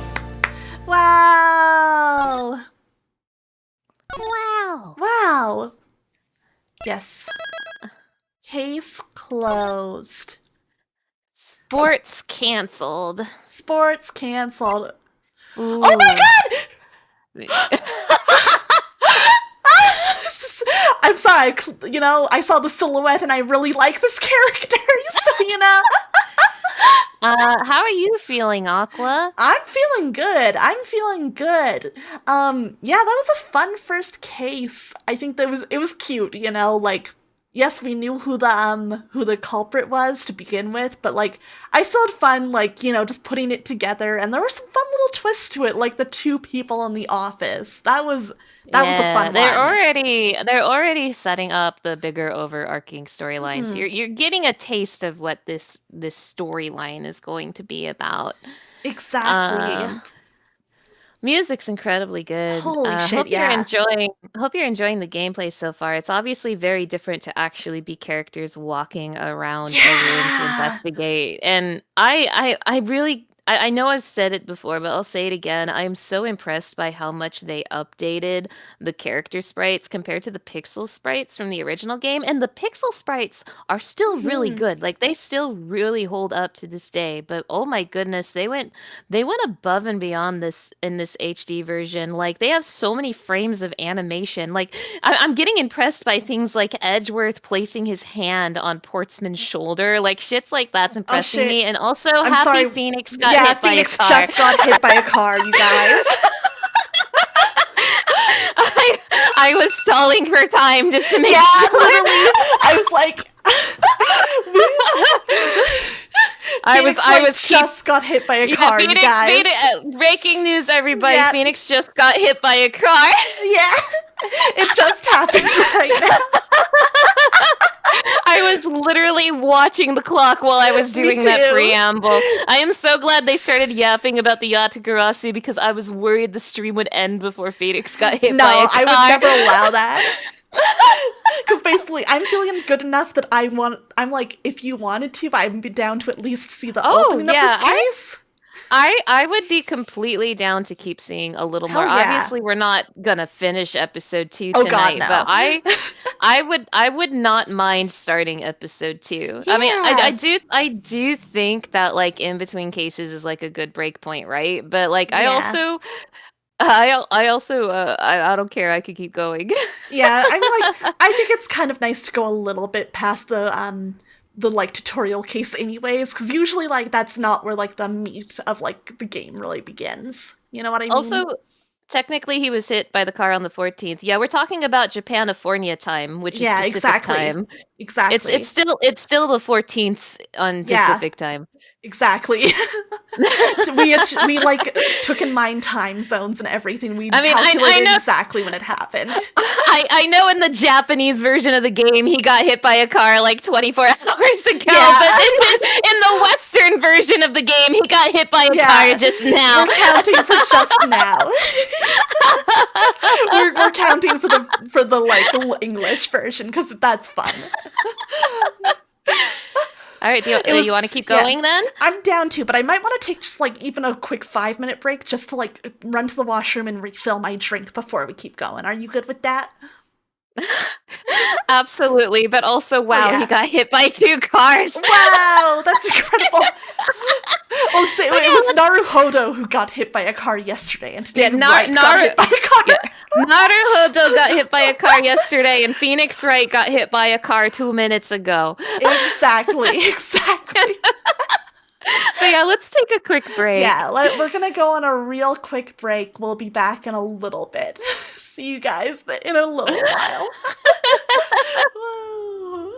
Wow! Wow. Wow! Yes. Case closed. Sports canceled. Sports canceled. Ooh. Oh my god! I'm sorry, I saw the silhouette and I really like this character, so. How are you feeling, Aqua? I'm feeling good. Yeah, that was a fun first case. I think it was cute, like, yes, we knew who the culprit was to begin with, but like I still had fun, like, just putting it together, and there were some fun little twists to it, like the 2 people in the office. That was a fun they're one. They're already setting up the bigger overarching storylines. You're getting a taste of what this storyline is going to be about. Exactly. Music's incredibly good. Holy shit, hope yeah. you're enjoying the gameplay so far. It's obviously very different to actually be characters walking around a room to Yeah. investigate. And I know I've said it before, but I'll say it again. I am so impressed by how much they updated the character sprites compared to the pixel sprites from the original game. And the pixel sprites are still really good. Like, they still really hold up to this day. But oh my goodness, they went above and beyond this in this HD version. Like, they have so many frames of animation. Like, I'm getting impressed by things like Edgeworth placing his hand on Portsman's shoulder. Like, shit's like that's impressing me. And also, I'm Happy sorry. Phoenix got hit by a Phoenix car. just got hit by a car, you guys. I was stalling for time just to make Yeah, sure. literally. I was like, Phoenix just got hit by a car, you guys. Breaking news, everybody. Yeah. Phoenix just got hit by a car. Yeah, it just happened right now. I was literally watching the clock while I was doing that too. preamble. I am so glad they started yapping about the Yatagarasu because I was worried the stream would end before Phoenix got hit by a car. I would never allow that. Because basically, I'm feeling good enough that I'm like, if you wanted to, I'd be down to at least see the opening of this case. I would be completely down to keep seeing a little more. Yeah. Obviously, we're not gonna finish episode 2 Oh, tonight, God, no. but I would not mind starting episode 2. I mean, Yeah. I do think that like in between cases is like a good break point, right? But like I Yeah. also I don't care. I could keep going. Yeah, I think it's kind of nice to go a little bit past the like tutorial case anyways, because usually like that's not where like the meat of like the game really begins. You know what I mean? Also, technically, he was hit by the car on the 14th. Yeah, we're talking about Japanifornia time, which is Pacific exactly. time. Exactly. It's still the 14th on Pacific time. Exactly. we like took in mind time zones and everything. We calculated I know exactly when it happened. I know in the Japanese version of the game he got hit by a car like 24 hours ago, Yeah. but in the Western version of the game he got hit by a car just now. We're counting for just now. we're counting for the like the English version because that's fun. All right, do you want to keep going then? I'm down to, but I might want to take just like even a quick 5-minute break just to like run to the washroom and refill my drink before we keep going. Are you good with that? Absolutely, but also wow, yeah. he got hit by 2 cars. Wow, that's incredible. Well, say, it was Naruhodo who got hit by a car yesterday, and today Wright got hit by a car. Yeah. Naruhodo got hit by a car yesterday, and Phoenix Wright got hit by a car 2 minutes ago. Exactly. But yeah, let's take a quick break. Yeah, we're gonna go on a real quick break. We'll be back in a little bit. See you guys in a little while. Woo.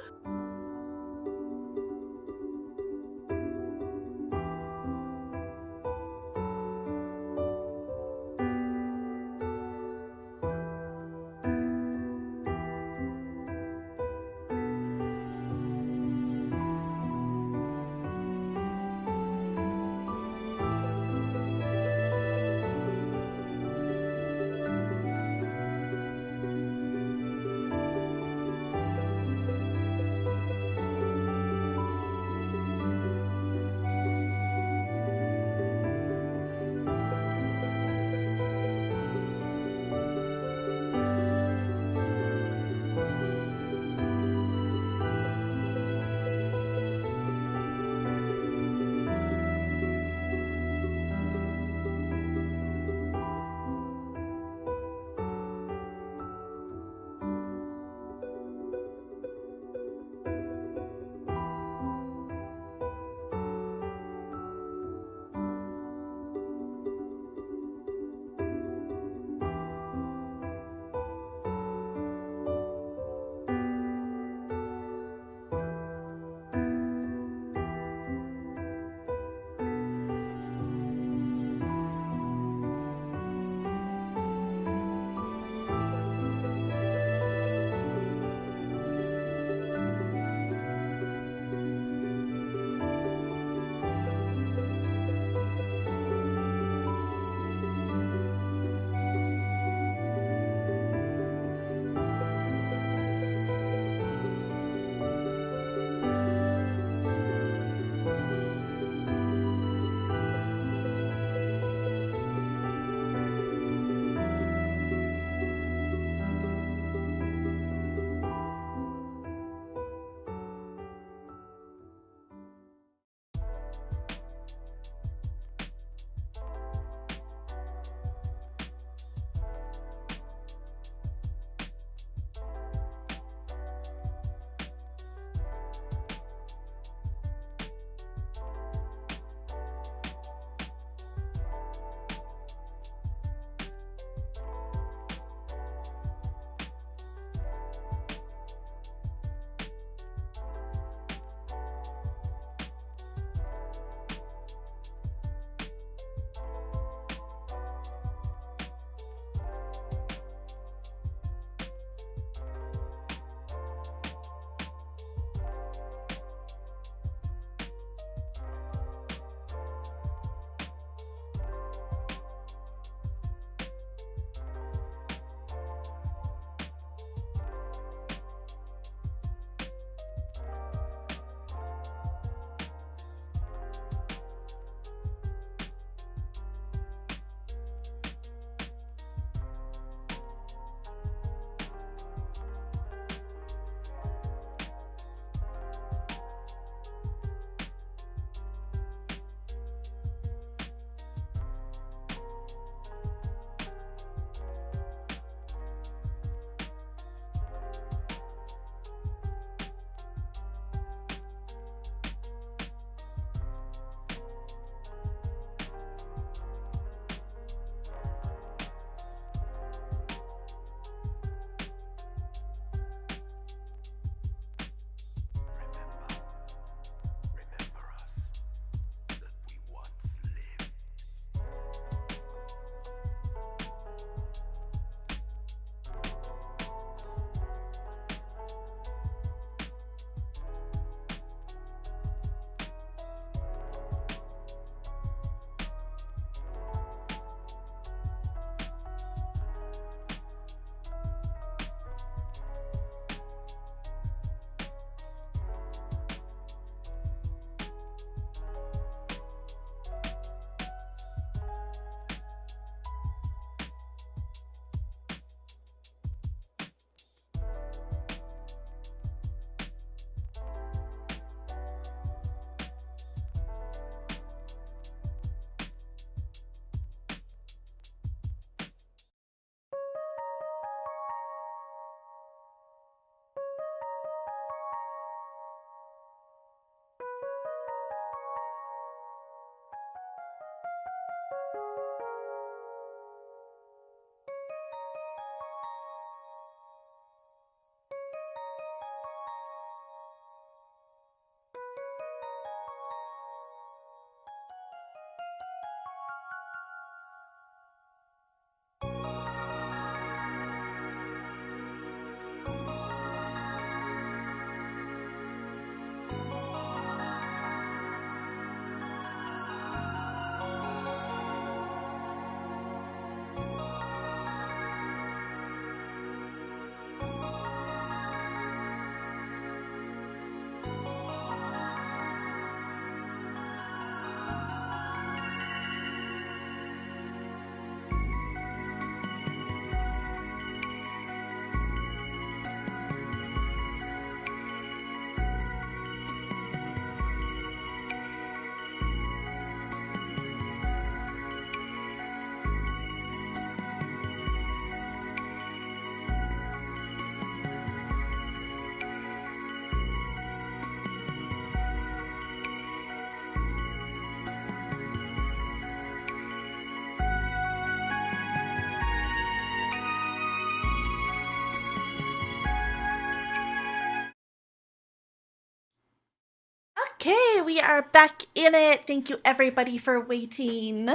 we are back in it. Thank you everybody for waiting.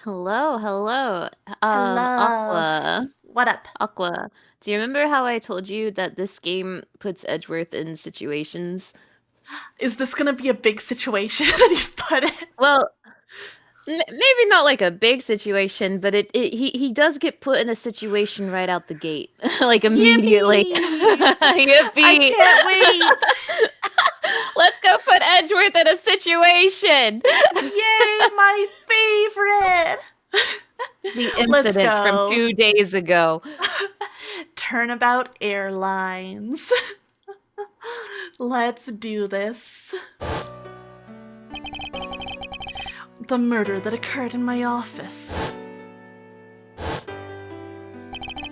Hello, hello. Hello. Aqua. What up? Aqua. Do you remember how I told you that this game puts Edgeworth in situations? Is this gonna be a big situation that he's put in? Well, maybe not like a big situation, but he does get put in a situation right out the gate, like immediately. Yippee! Yippee! I can't wait! Let's go put Edgeworth in a situation. Yay, my favorite! The Let's incident go. from 2 days ago. Turnabout Airlines. Let's do this. The murder that occurred in my office.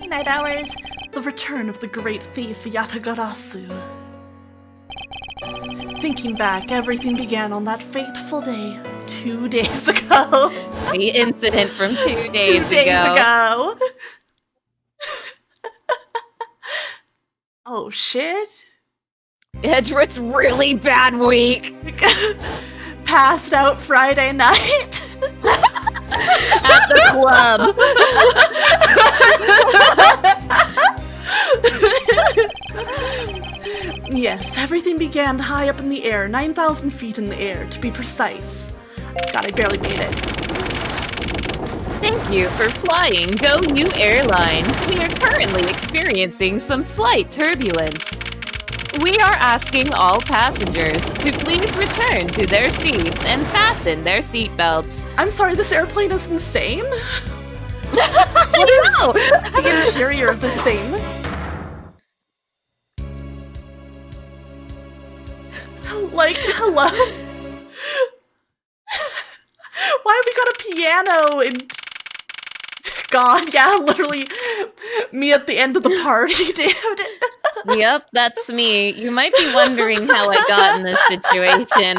Night hours. The return of the great thief Yatagarasu. Thinking back, everything began on that fateful day 2 days ago. The incident from 2 days 2 days ago. Oh shit. Edgeworth's really bad week. Passed out Friday night. At the club. Yes, everything began high up in the air, 9,000 feet in the air, to be precise. God, I barely made it. Thank you for flying Go New Airlines. We are currently experiencing some slight turbulence. We are asking all passengers to please return to their seats and fasten their seatbelts. I'm sorry, this airplane is insane. What is The interior of this thing? Like, hello? Why have we got a piano and... God, yeah, literally me at the end of the party, dude. Yep, that's me. You might be wondering how I got in this situation.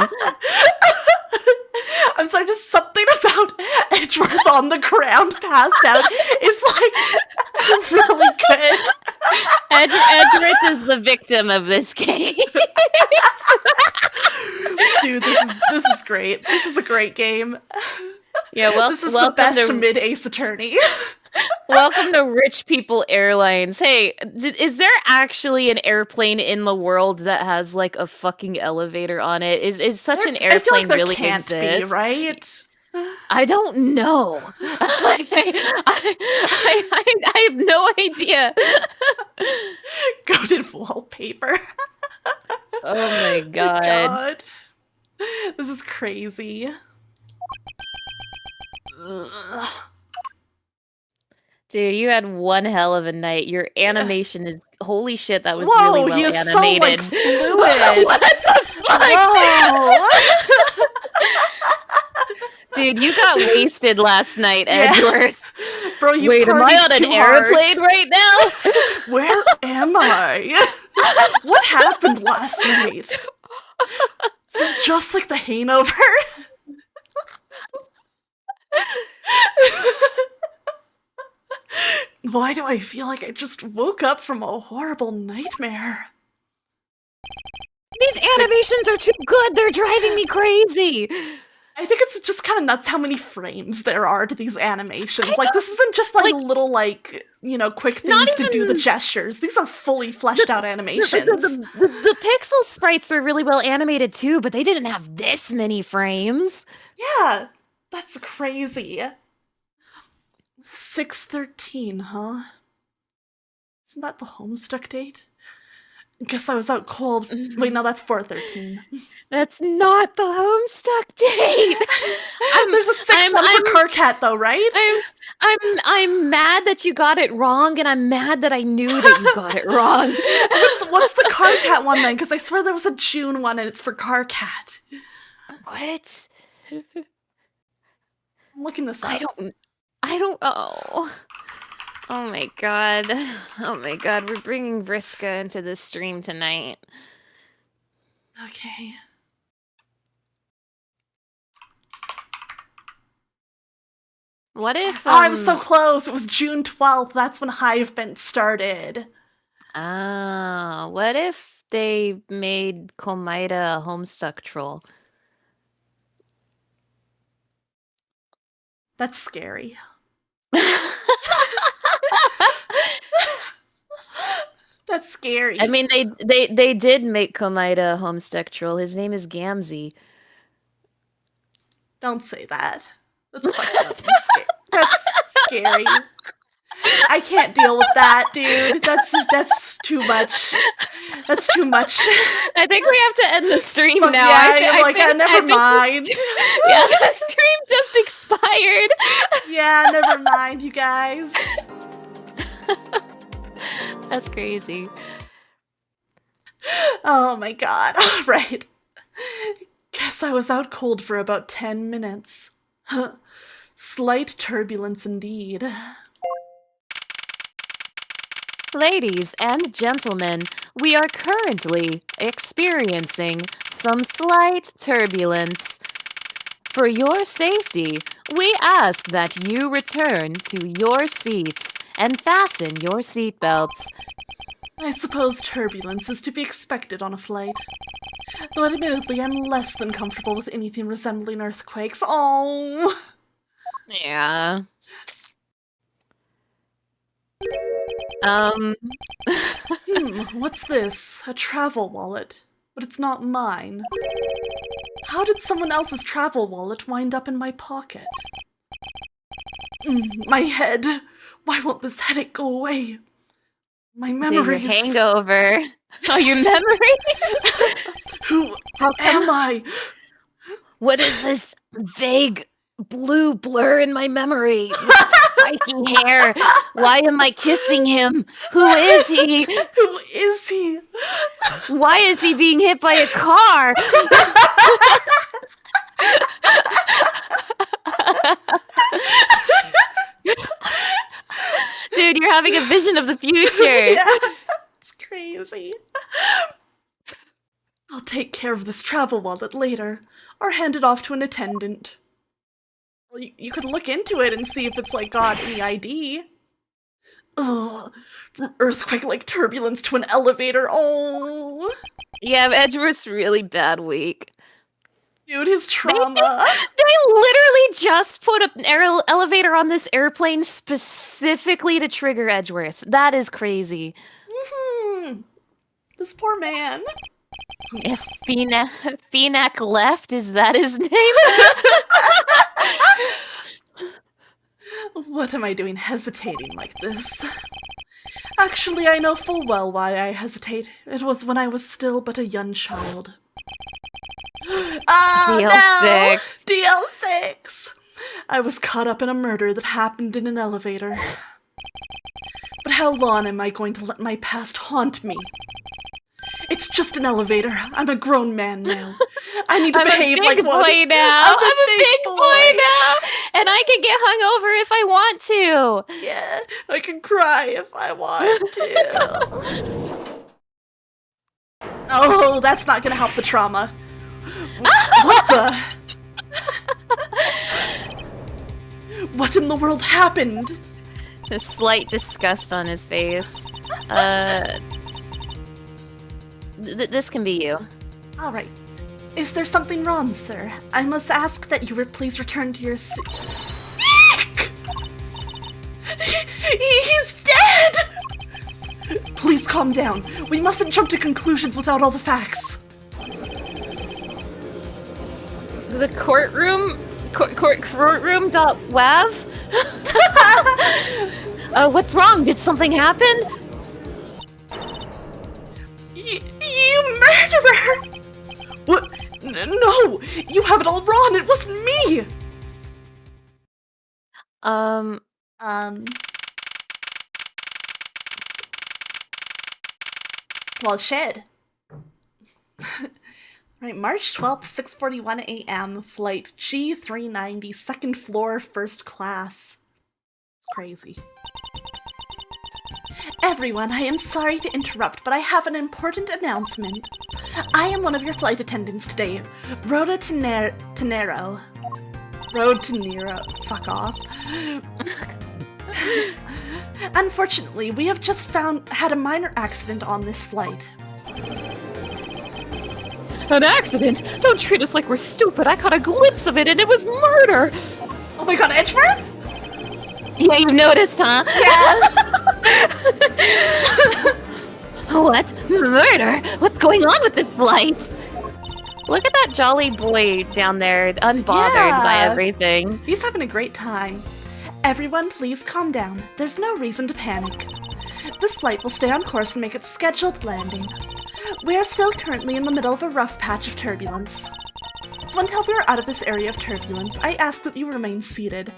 I'm sorry, just something about Edgeworth on the ground passed out is like really good. Edgeworth is the victim of this game. Dude, this is great. This is a great game. Yeah, well, This is the welcome best to mid Ace Attorney. welcome to Rich People Airlines. Hey, is there actually an airplane in the world that has like a fucking elevator on it? Is such an I feel like airplane there really can't exist? be, right? I don't know. I have no idea. Goated wallpaper. Oh my god. God. This is crazy. Ugh. Dude, you had one hell of a night. Your animation is holy shit. That was Whoa, really he well is so, animated. like, fluid. What the fuck? Whoa. Dude, you got wasted last night, Yeah. Edgeworth. Bro, you Wait, am I partied on an too hard. airplane right now? Where am I? What happened last night? This is just like the hangover. Why do I feel like I just woke up from a horrible nightmare? These animations are too good. They're driving me crazy. I think it's just kind of nuts how many frames there are to these animations. Like, this isn't just like little, like, you know, quick things to do the gestures. These are fully fleshed out animations. The pixel sprites are really well animated too, but they didn't have this many frames. Yeah, that's crazy. 6/13, huh? Isn't that the Homestuck date? Guess I was out cold. Wait, no, that's 4/13. That's not the Homestuck date. There's a 6-1 for Carcat, though, right? I'm mad that you got it wrong, and I'm mad that I knew that you got it wrong. What's the Carcat one then? Because I swear there was a June one, and it's for Carcat. What? I'm looking this up. I don't know. Oh my god. Oh my god, we're bringing Vriska into this stream tonight. Okay. What if Oh, I was so close. It was June 12th. That's when Hivebent started. Oh, what if they made Komaida a Homestuck troll. That's scary. That's scary. I mean, they did make Komaida a Homestuck troll. His name is Gamzee. Don't say that. That's fucked up. That's scary. I can't deal with that, dude. That's too much. That's too much. I think we have to end the stream Fuck now. yeah, never mind. Yeah, the stream just expired. Yeah, never mind, you guys. That's crazy. Oh my god. All right. Guess I was out cold for about 10 minutes. Slight turbulence indeed. Ladies and gentlemen, we are currently experiencing some slight turbulence. For your safety, we ask that you return to your seats and fasten your seatbelts. I suppose turbulence is to be expected on a flight. Though admittedly, I'm less than comfortable with anything resembling earthquakes. Oh. Yeah. What's this? A travel wallet. But it's not mine. How did someone else's travel wallet wind up in my pocket? My head. Why won't this headache go away? My memories. Your hangover. Oh, your memories? Who am I? What is this vague blue blur in my memory? With spiky hair. Why am I kissing him? Who is he? Who is he? Why is he being hit by a car? Dude, you're having a vision of the future. Yeah, it's crazy. I'll take care of this travel wallet later, or hand it off to an attendant. Well, you could look into it and see if it's, like, got any ID. Ugh, from earthquake-like turbulence to an elevator, oh! Yeah, Edgeworth's really bad week. Dude, his trauma. They literally just put an elevator on this airplane specifically to trigger Edgeworth. That is crazy. This poor man. If Phenak left, is that his name? What am I doing hesitating like this? Actually, I know full well why I hesitate. It was when I was still but a young child. DL6. No! DL6! I was caught up in a murder that happened in an elevator. But how long am I going to let my past haunt me? It's just an elevator. I'm a grown man now. I need to behave like one. I'm a big boy now. I'm a big boy now. And I can get hungover if I want to. Yeah, I can cry if I want to. Oh, that's not gonna help the trauma. What the? What in the world happened? The slight disgust on his face. This can be you. All right. Is there something wrong, sir? I must ask that you please return to your seat. He's dead! Please calm down. We mustn't jump to conclusions without all the facts. The courtroom? Courtroom.wav? What's wrong? Did something happen? You murderer! What? No! You have it all wrong! It wasn't me! Well, shit. Right, March 12th, 6:41 a.m., flight G390, second floor, first class. It's crazy. Everyone, I am sorry to interrupt, but I have an important announcement. I am one of your flight attendants today, Rhoda Tenero. Road to Nero. Fuck off. Unfortunately, we have just had a minor accident on this flight. An accident? Don't treat us like we're stupid. I caught a glimpse of it and it was murder. Oh my god, Edgeworth? Yeah, you noticed, huh? Yeah. What? Murder? What's going on with this flight? Look at that jolly boy down there, unbothered by everything. He's having a great time. Everyone, please calm down. There's no reason to panic. This flight will stay on course and make its scheduled landing. We are still currently in the middle of a rough patch of turbulence. So until we are out of this area of turbulence, I ask that you remain seated.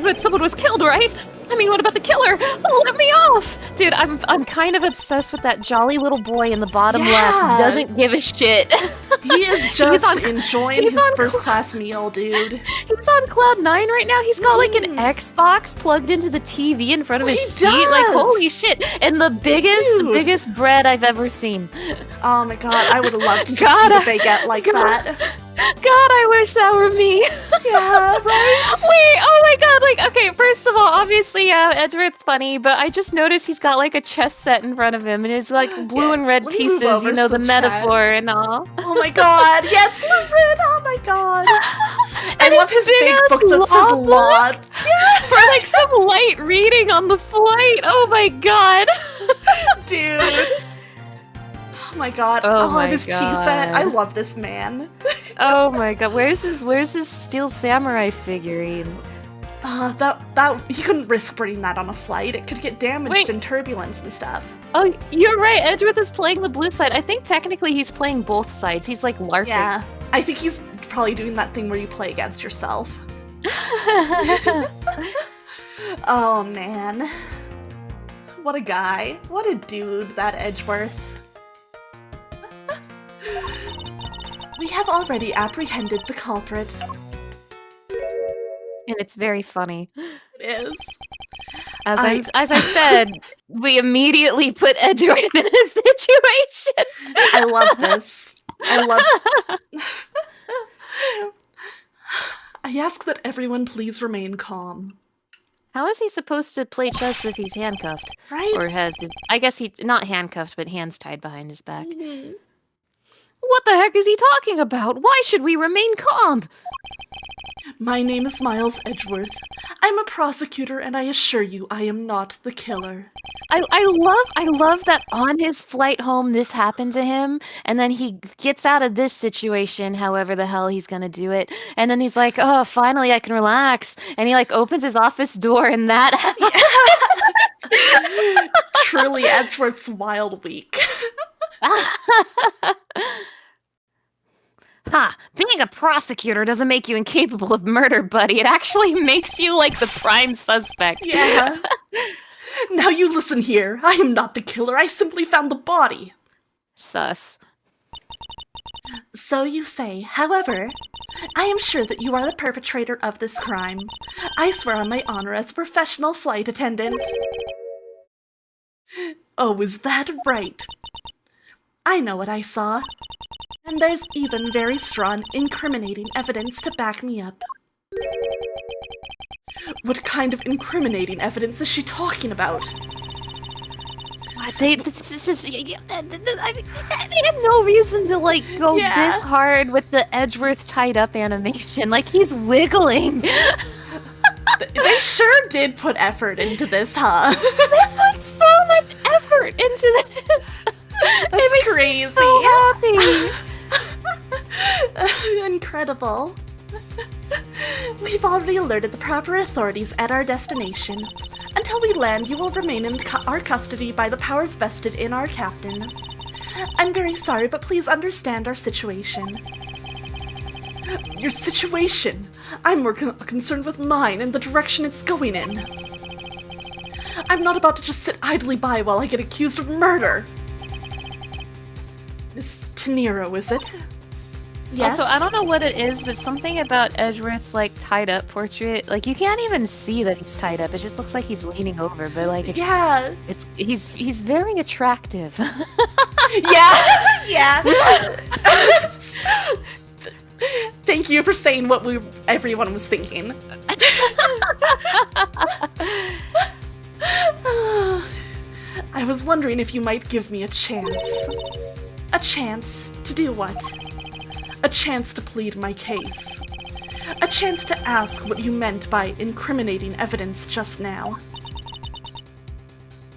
But someone was killed, right? I mean, what about the killer? Oh, let me off! Dude, I'm kind of obsessed with that jolly little boy in the bottom left who doesn't give a shit. He is just enjoying his first-class meal, dude. He's on cloud 9 right now. He's got like an Xbox plugged into the TV in front of his seat. Like, holy shit. And the biggest bread I've ever seen. Oh my god, I would have loved to just eat a baguette like that. God, I wish that were me. Yeah, right? Wait, oh my god, like, okay, first of all, obviously, Edgeworth's funny, but I just noticed he's got, like, a chess set in front of him, and it's, like, blue and red pieces, you know, the metaphor and all. Oh my god, yes, blue red, oh my god. I love his big book that says law. For, like, some light reading on the flight. Oh my god. Dude. Oh my god. Oh my and his tea set. I love this man. Oh my god. Where's his steel samurai figurine? That he couldn't risk bringing that on a flight. It could get damaged in turbulence and stuff. Oh, you're right. Edgeworth is playing the blue side. I think technically he's playing both sides. He's like LARPing. Yeah. I think he's probably doing that thing where you play against yourself. Oh man. What a guy. What a dude, that Edgeworth. We have already apprehended the culprit. And it's very funny. It is. As I said, we immediately put Edgeworth in a situation. I love this. I ask that everyone please remain calm. How is he supposed to play chess if he's handcuffed? Right? Or has his, I guess he's not handcuffed, but hands tied behind his back. Mm-hmm. What the heck is he talking about? Why should we remain calm? My name is Miles Edgeworth. I'm a prosecutor, and I assure you I am not the killer. I love that on his flight home this happened to him, and then he gets out of this situation, however the hell he's gonna do it, and then he's like, oh, finally I can relax, and he like opens his office door, and that Truly Edgeworth's wild week. Ha! Being a prosecutor doesn't make you incapable of murder, buddy. It actually makes you like the prime suspect. Yeah. Now you listen here. I am not the killer. I simply found the body. Sus. So you say. However, I am sure that you are the perpetrator of this crime. I swear on my honor as a professional flight attendant. Oh, is that right? I know what I saw. And there's even very strong, incriminating evidence to back me up. What kind of incriminating evidence is she talking about? What? They had no reason to, like, go this hard with the Edgeworth tied up animation. Like, he's wiggling. They sure did put effort into this, huh? They put so much effort into this. That's it makes crazy. Me so happy. Incredible. We've already alerted the proper authorities at our destination. Until we land, you will remain in our custody by the powers vested in our captain. I'm very sorry, but please understand our situation. Your situation? I'm more concerned with mine and the direction it's going in. I'm not about to just sit idly by while I get accused of murder. Miss Tenero, is it? Yes? Also, I don't know what it is, but something about Edgeworth's, like, tied-up portrait, like, you can't even see that he's tied up. It just looks like he's leaning over, but, like, it's... Yeah! He's very attractive. Yeah! Thank you for saying what everyone was thinking. I was wondering if you might give me a chance. A chance to do what? A chance to plead my case. A chance to ask what you meant by incriminating evidence just now.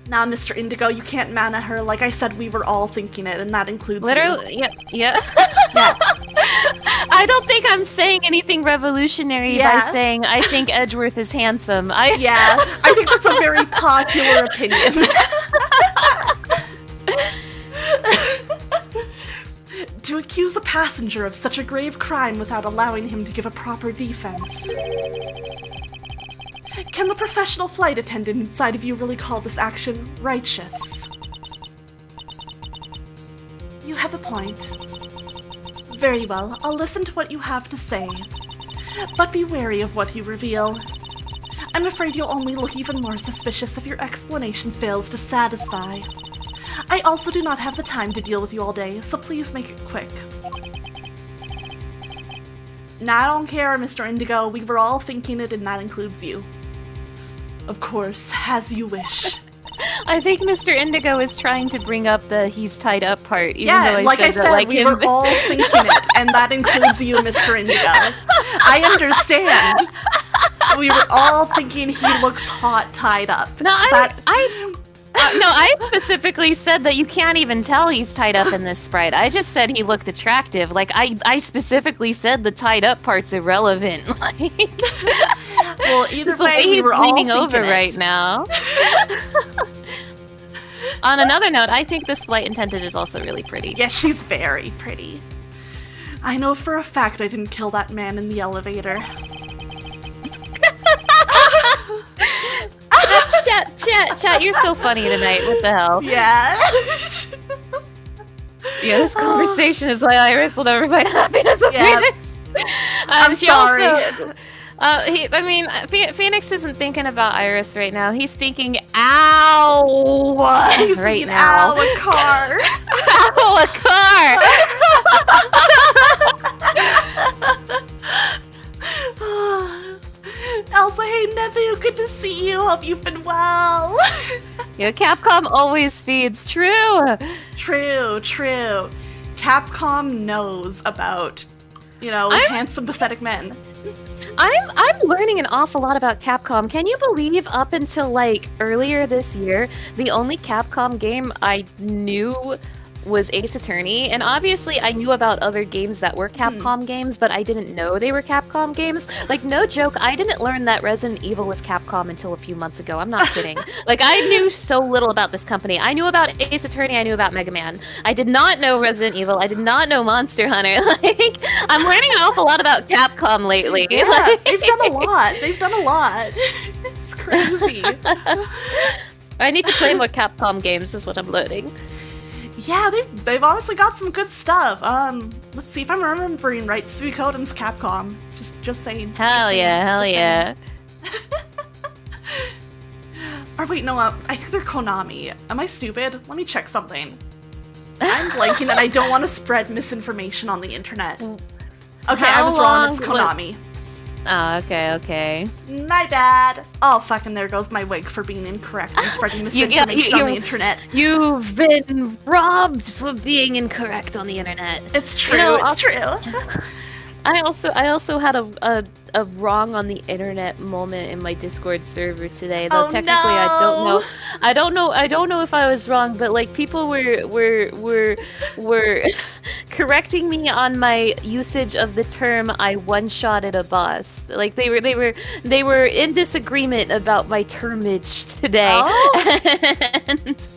Nah, Mr. Indigo, you can't mana her. Like I said, we were all thinking it, and that includes Literally, you. yeah. I don't think I'm saying anything revolutionary by saying I think Edgeworth is handsome. Yeah, I think that's a very popular opinion. To accuse a passenger of such a grave crime without allowing him to give a proper defense. Can the professional flight attendant inside of you really call this action righteous? You have a point. Very well, I'll listen to what you have to say. But be wary of what you reveal. I'm afraid you'll only look even more suspicious if your explanation fails to satisfy. I also do not have the time to deal with you all day, so please make it quick. Nah, I don't care, Mr. Indigo. We were all thinking it, and that includes you. Of course, as you wish. I think Mr. Indigo is trying to bring up the he's tied up part, even Yeah, though like I said, we were all thinking it, and that includes you, Mr. Indigo. I understand. We were all thinking he looks hot tied up. No, I specifically said that you can't even tell he's tied up in this sprite. I just said he looked attractive. Like, I specifically said the tied up part's irrelevant. Like, well, either way, he's we were all leaning thinking over it. right now. On another note, I think this flight attendant is also really pretty. Yeah, she's very pretty. I know for a fact I didn't kill that man in the elevator. Chat, you're so funny tonight. What the hell? Yeah. Yeah, this conversation is why Iris will never find happiness with Yeah. Phoenix. I'm sorry. Phoenix isn't thinking about Iris right now. He's thinking, ow, He's right thinking, now. ow, a car. Ow, a car. Elsa, hey nephew, good to see you. Hope you've been well. Yeah, Capcom always feeds. True. True. Capcom knows about, handsome, pathetic men. I'm learning an awful lot about Capcom. Can you believe up until like earlier this year, the only Capcom game I knew was Ace Attorney, and obviously I knew about other games that were Capcom games, but I didn't know they were Capcom games. Like, no joke, I didn't learn that Resident Evil was Capcom until a few months ago. I'm not kidding. Like, I knew so little about this company. I knew about Ace Attorney, I knew about Mega Man. I did not know Resident Evil, I did not know Monster Hunter. Like, I'm learning an awful lot about Capcom lately. Yeah, Like, they've done a lot. It's crazy. I need to play more Capcom games is what I'm learning. Yeah, they've honestly got some good stuff. Let's see if I'm remembering right. Suikoden's Capcom. Just saying. Hell yeah. Or wait, no, I think they're Konami. Am I stupid? Let me check something. I'm blanking and I don't want to spread misinformation on the internet. Okay, I was wrong. It's Konami. Oh, okay. My bad. Oh, fucking there goes my wig for being incorrect and spreading misinformation on the internet. You've been robbed for being incorrect on the internet. It's true, it's true. I also had a wrong on the internet moment in my Discord server today. Though technically no. I don't know if I was wrong, but like people were correcting me on my usage of the term I one-shotted a boss. Like they were in disagreement about my termage today. Oh. And,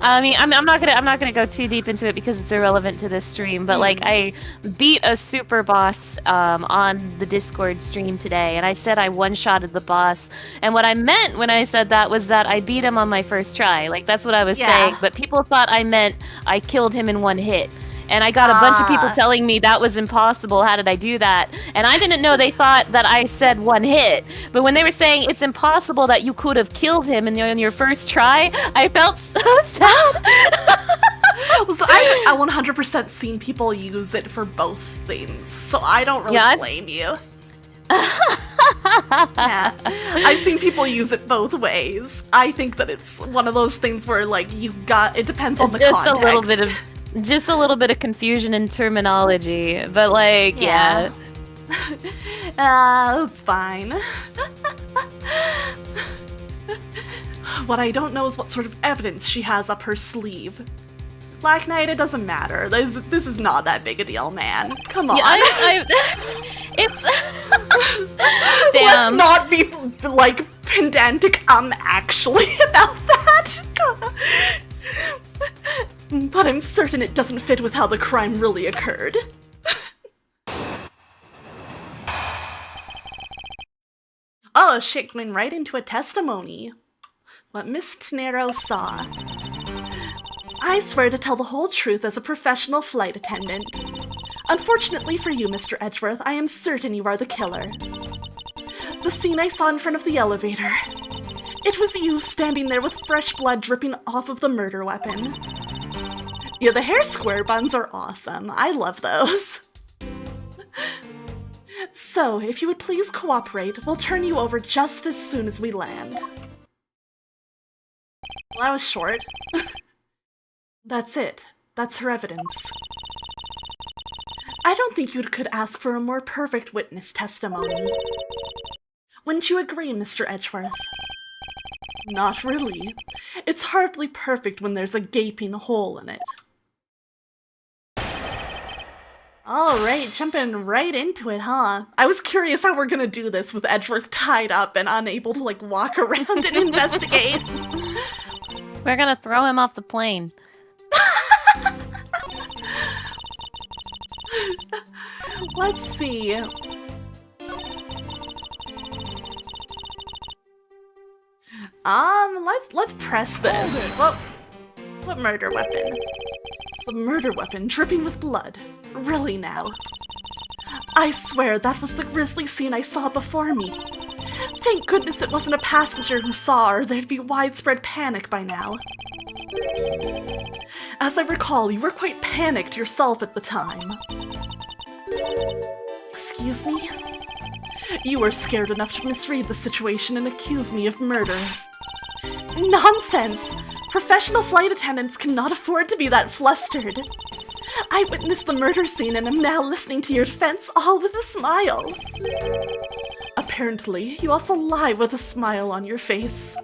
I mean, I'm not gonna go too deep into it because it's irrelevant to this stream. But like, I beat a super boss on the Discord stream today, and I said I one-shotted the boss. And what I meant when I said that was that I beat him on my first try. Like that's what I was saying. But people thought I meant I killed him in one hit. And I got a bunch of people telling me that was impossible. How did I do that? And I didn't know they thought that I said one hit. But when they were saying it's impossible that you could have killed him in your first try, I felt so sad. So I've 100% seen people use it for both things, so I don't really blame you. Yeah, I've seen people use it both ways. I think that it's one of those things where, like, it depends on the context. Just a little bit of confusion in terminology, but like, yeah. It's fine. What I don't know is what sort of evidence she has up her sleeve. Black Knight, it doesn't matter. This is not that big a deal, man. Come on. Yeah, it's damn. Let's not be like pedantic. Actually about that. But I'm certain it doesn't fit with how the crime really occurred. Oh shit! Going right into a testimony. What Miss Tenero saw. I swear to tell the whole truth as a professional flight attendant. Unfortunately for you, Mr. Edgeworth, I am certain you are the killer. The scene I saw in front of the elevator. It was you standing there with fresh blood dripping off of the murder weapon. Yeah, the hair square buns are awesome. I love those. So, if you would please cooperate, we'll turn you over just as soon as we land. Well, that was short. That's it. That's her evidence. I don't think you could ask for a more perfect witness testimony. Wouldn't you agree, Mr. Edgeworth? Not really. It's hardly perfect when there's a gaping hole in it. Alright, jumping right into it, huh? I was curious how we're gonna do this with Edgeworth tied up and unable to, like, walk around and investigate. We're gonna throw him off the plane. Let's see. Let's press this. What murder weapon? The murder weapon dripping with blood. Really now? I swear that was the grisly scene I saw before me. Thank goodness it wasn't a passenger who saw her. There'd be widespread panic by now. As I recall, you were quite panicked yourself at the time. Excuse me? You were scared enough to misread the situation and accuse me of murder. Nonsense! Professional flight attendants cannot afford to be that flustered. I witnessed the murder scene and am now listening to your defense all with a smile. Apparently, you also lie with a smile on your face.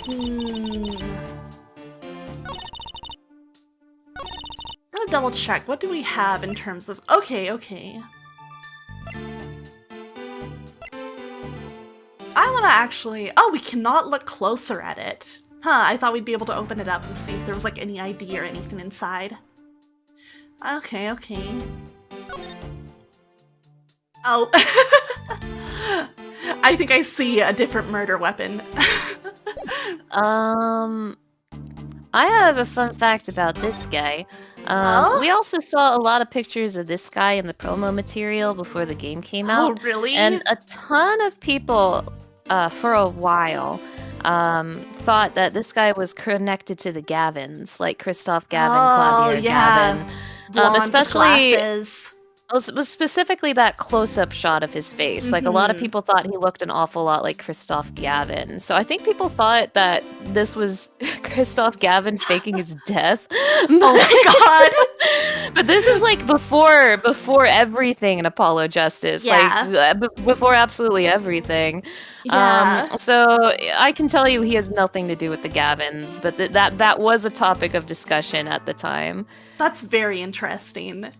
I'm gonna double check. What do we have in terms of... Okay. I wanna actually... Oh, we cannot look closer at it. Huh, I thought we'd be able to open it up and see if there was, like, any ID or anything inside. Okay. Oh. I think I see a different murder weapon. I have a fun fact about this guy. We also saw a lot of pictures of this guy in the promo material before the game came out. Oh, really? And a ton of people, for a while, thought that this guy was connected to the Gavins, like Christoph Gavin, Claudia Gavin. Blonde Especially... glasses. It was specifically that close-up shot of his face. Like, a lot of people thought he looked an awful lot like Christoph Gavin. So I think people thought that this was Christoph Gavin faking his death. Oh my god! But this is, like, before everything in Apollo Justice. Yeah. Like, before absolutely everything. Yeah. So I can tell you he has nothing to do with the Gavins, but that was a topic of discussion at the time. That's very interesting.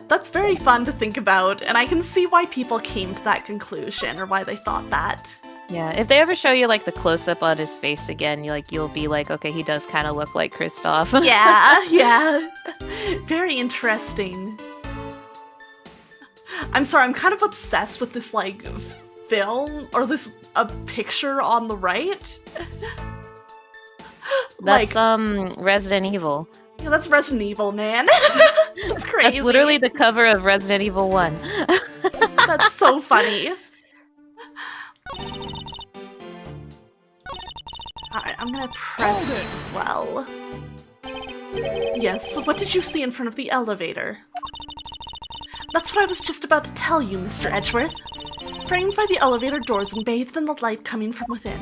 That's very fun to think about, and I can see why people came to that conclusion, or why they thought that. Yeah, if they ever show you, like, the close-up on his face again, you'll be like, okay, he does kind of look like Christoph. Yeah. Very interesting. I'm sorry, I'm kind of obsessed with this, like, film, or a picture on the right. That's, Resident Evil. Yeah, that's Resident Evil, man. That's crazy. That's literally the cover of Resident Evil 1. That's so funny. Alright, I'm gonna press this as well. Yes, what did you see in front of the elevator? That's what I was just about to tell you, Mr. Edgeworth. Framed by the elevator doors and bathed in the light coming from within.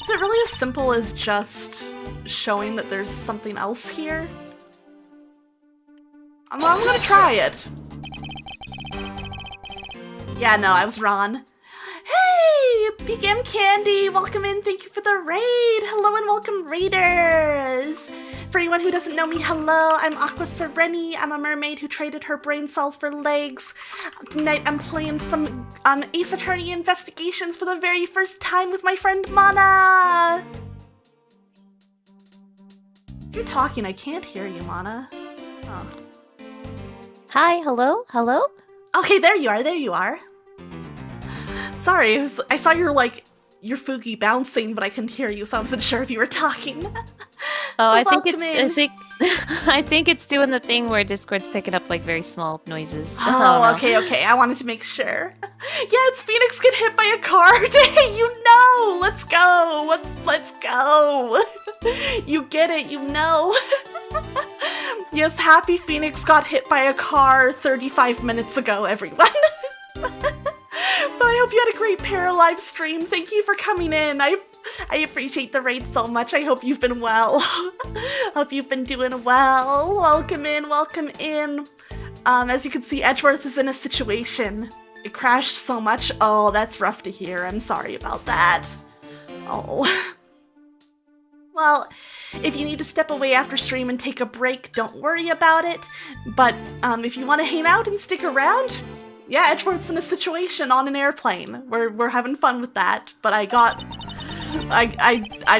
Is it really as simple as just showing that there's something else here? I'm gonna try it. Yeah, no, I was wrong. Hey, PGM Candy, welcome in. Thank you for the raid. Hello and welcome, raiders. For anyone who doesn't know me, hello, I'm Aqua Sereni. I'm a mermaid who traded her brain cells for legs. Tonight I'm playing some Ace Attorney Investigations for the very first time with my friend Mana. If you're talking, I can't hear you, Mana. Oh. Hi, hello, hello? Okay, there you are. Sorry, I saw your Fugi bouncing, but I couldn't hear you, so I wasn't sure if you were talking. Oh, I think it's doing the thing where Discord's picking up like very small noises. Oh, okay. I wanted to make sure. Yeah, it's Phoenix get hit by a car day. You know. Let's go. Let's go. You get it. You know. Yes, Happy Phoenix got hit by a car 35 minutes ago, everyone. But I hope you had a great Paralive stream. Thank you for coming in. I appreciate the raid so much. I hope you've been well. Hope you've been doing well. Welcome in. As you can see, Edgeworth is in a situation. It crashed so much. Oh, that's rough to hear. I'm sorry about that. Oh. Well, if you need to step away after stream and take a break, don't worry about it. But if you want to hang out and stick around, yeah, Edgeworth's in a situation on an airplane. We're having fun with that. But I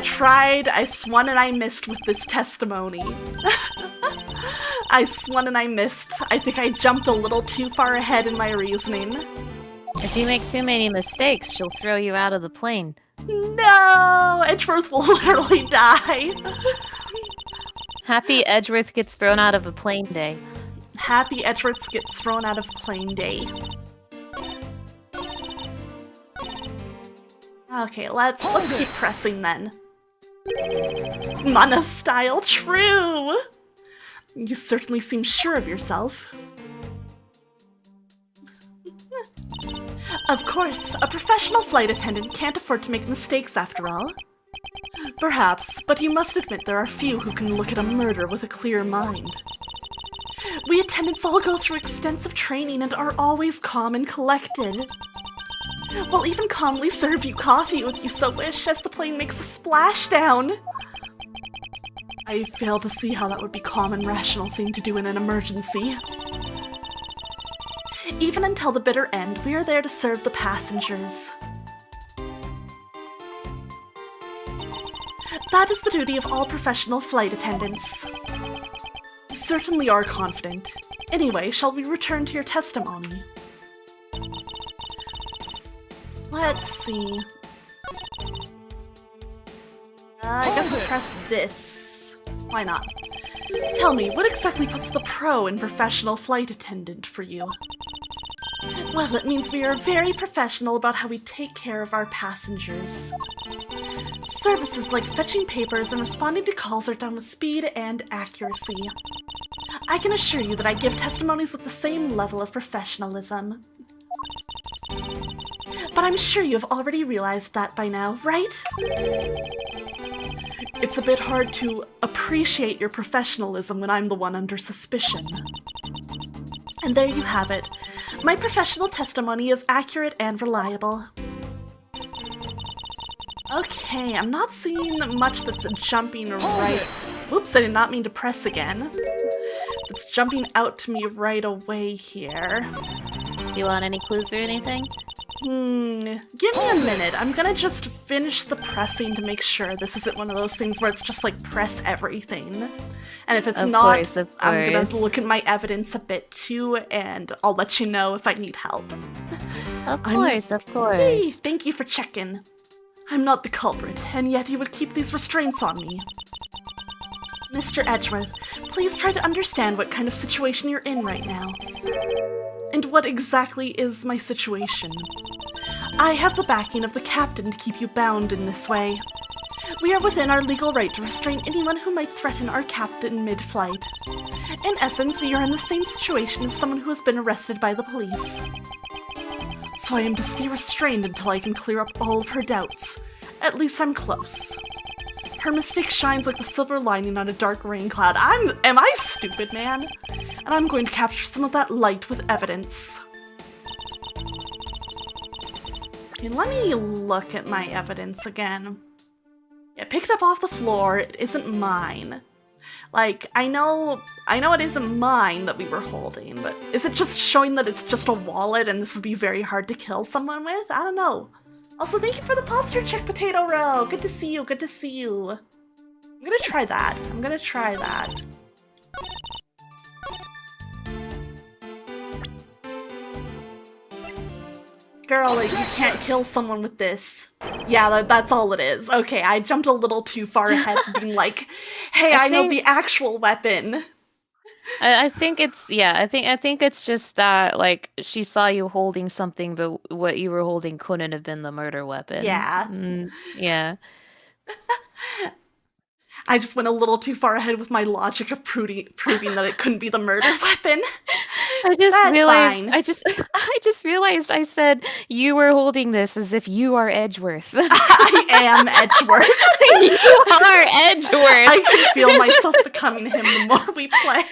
tried, I swung and I missed with this testimony. I swung and I missed. I think I jumped a little too far ahead in my reasoning. If you make too many mistakes, she'll throw you out of the plane. No! Edgeworth will literally die. Happy Edgeworth gets thrown out of a plane day. Happy Edgeworth gets thrown out of plane day. Okay, let's keep pressing then. Mana style, true! You certainly seem sure of yourself. Of course, a professional flight attendant can't afford to make mistakes after all. Perhaps, but you must admit there are few who can look at a murder with a clear mind. We attendants all go through extensive training and are always calm and collected. We'll even calmly serve you coffee if you so wish as the plane makes a splashdown. I fail to see how that would be a calm and rational thing to do in an emergency. Even until the bitter end, we are there to serve the passengers. That is the duty of all professional flight attendants. You certainly are confident. Anyway, shall we return to your testimony? Let's see. I guess we'll press this. Why not? Tell me, what exactly puts the pro in professional flight attendant for you? Well, it means we are very professional about how we take care of our passengers. Services like fetching papers and responding to calls are done with speed and accuracy. I can assure you that I give testimonies with the same level of professionalism. But I'm sure you have already realized that by now, right? It's a bit hard to appreciate your professionalism when I'm the one under suspicion. And there you have it. My professional testimony is accurate and reliable. Okay, I'm not seeing much that's jumping right. Oops, I did not mean to press again. It's jumping out to me right away here. You want any clues or anything? Give me a minute. I'm gonna just finish the pressing to make sure this isn't one of those things where it's just like press everything. And if it's not, I'm gonna look at my evidence a bit too, and I'll let you know if I need help. Of course. Hey, thank you for checking. I'm not the culprit, and yet you would keep these restraints on me. Mr. Edgeworth, please try to understand what kind of situation you're in right now. And what exactly is my situation? I have the backing of the captain to keep you bound in this way. We are within our legal right to restrain anyone who might threaten our captain mid-flight. In essence, you're in the same situation as someone who has been arrested by the police. So I am to stay restrained until I can clear up all of her doubts. At least I'm close. Her mistake shines like the silver lining on a dark rain cloud. Am I stupid, man? And I'm going to capture some of that light with evidence. Okay, let me look at my evidence again. Yeah, picked up off the floor. It isn't mine. Like, I know it isn't mine that we were holding, but is it just showing that it's just a wallet and this would be very hard to kill someone with? I don't know. Also, thank you for the posture check, Potato Row. Good to see you, good to see you. I'm gonna try that. Girl, like, you can't kill someone with this. Yeah, that's all it is. Okay, I jumped a little too far ahead being like, hey, I know the actual weapon. I think it's I think it's just that like she saw you holding something, but what you were holding couldn't have been the murder weapon. Yeah. Yeah. I just went a little too far ahead with my logic of proving that it couldn't be the murder weapon. I just realized. Fine. I just realized. I said you were holding this as if you are Edgeworth. I am Edgeworth. You are Edgeworth. I can feel myself becoming him the more we play.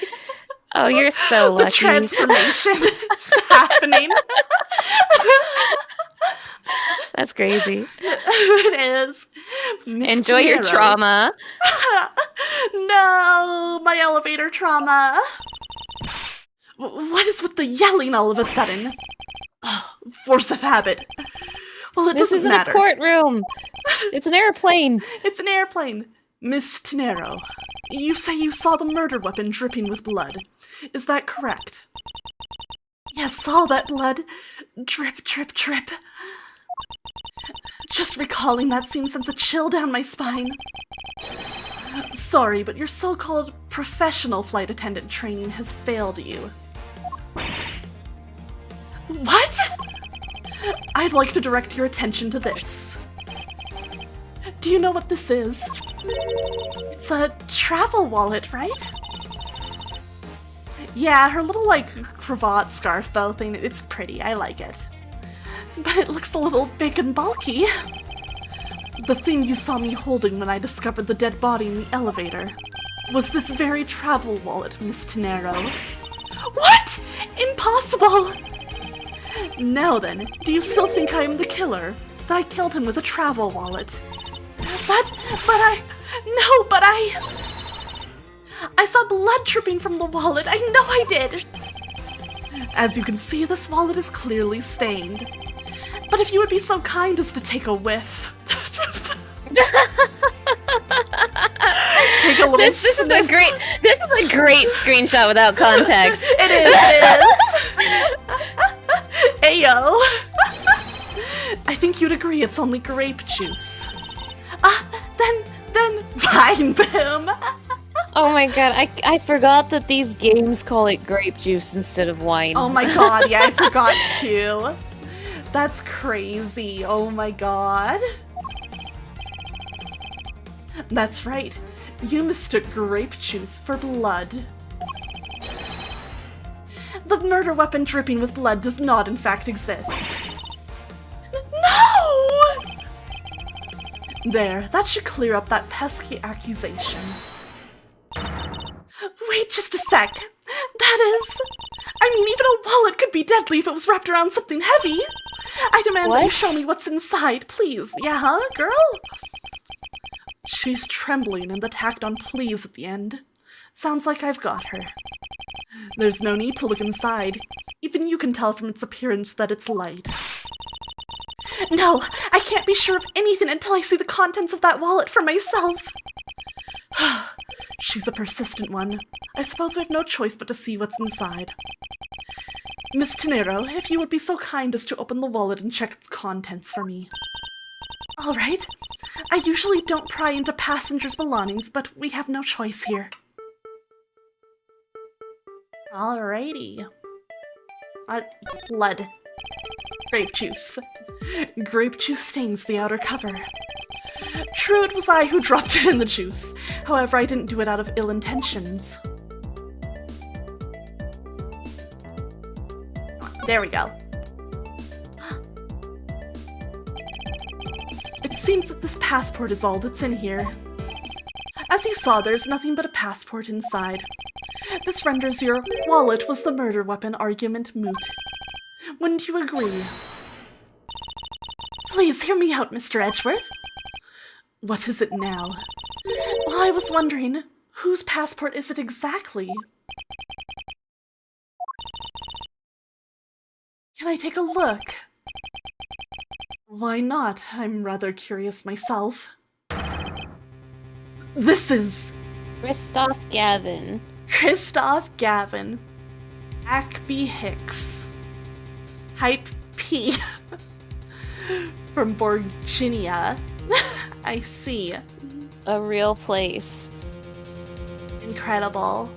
Oh, you're so lucky. The transformation is happening. That's crazy. It is. Miss Enjoy your Gennaro. trauma. No, my elevator trauma. What is with the yelling all of a sudden? Force of habit. Well, it This doesn't isn't matter. a courtroom. It's an airplane. It's an airplane. Miss Tenero, you say you saw the murder weapon dripping with blood. Is that correct? Yes, all that blood. Drip, drip, drip. Just recalling that scene sends a chill down my spine. Sorry, but your so-called professional flight attendant training has failed you. What? I'd like to direct your attention to this. Do you know what this is? It's a travel wallet, right? Yeah, her little, like, cravat scarf bow thing, it's pretty, I like it. But it looks a little big and bulky. The thing you saw me holding when I discovered the dead body in the elevator was this very travel wallet, Miss Tenero. What? Impossible! Now then, do you still think I am the killer? That I killed him with a travel wallet? But I saw blood dripping from the wallet. I know I did. As you can see, this wallet is clearly stained. But if you would be so kind as to take a whiff. Take a little This is a great screenshot without context. It is. Ayo. I think you'd agree it's only grape juice. Then fine, boom. Oh my god, I forgot that these games call it grape juice instead of wine. Oh my god, yeah, I forgot too. That's crazy. Oh my god. That's right. You mistook grape juice for blood. The murder weapon dripping with blood does not, in fact, exist. No! There, that should clear up that pesky accusation. Wait just a sec. That is... I mean, even a wallet could be deadly if it was wrapped around something heavy. I demand that you show me what's inside, please. Yeah, huh, girl? She's trembling and the tacked on please at the end. Sounds like I've got her. There's no need to look inside. Even you can tell from its appearance that it's light. No, I can't be sure of anything until I see the contents of that wallet for myself. She's a persistent one. I suppose we have no choice but to see what's inside. Miss Tenero, if you would be so kind as to open the wallet and check its contents for me. All right. I usually don't pry into passengers' belongings, but we have no choice here. Alrighty. Blood. Grape juice. Grape juice stains the outer cover. True, it was I who dropped it in the juice. However, I didn't do it out of ill intentions. There we go. It seems that this passport is all that's in here. As you saw, there's nothing but a passport inside. This renders your wallet was the murder weapon argument moot. Wouldn't you agree? Please hear me out, Mr. Edgeworth. What is it now? Well, I was wondering, whose passport is it exactly? Can I take a look? Why not? I'm rather curious myself. This is... Christoph Gavin. Christoph Gavin. Ackby Hicks. Hype P. From Borginia. I see. A real place. Incredible.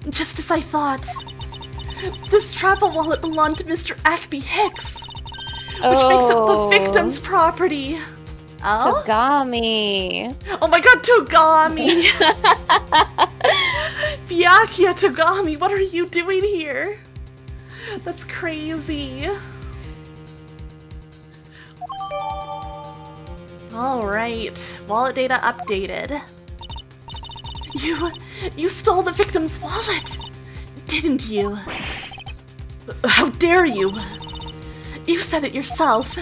Just as I thought. This travel wallet belonged to Mr. Ackby Hicks, which makes it the victim's property. Oh? Togami. Oh my god, Togami! Byakuya Togami, what are you doing here? That's crazy. Alright, wallet data updated. You stole the victim's wallet, didn't you? How dare you? You said it yourself.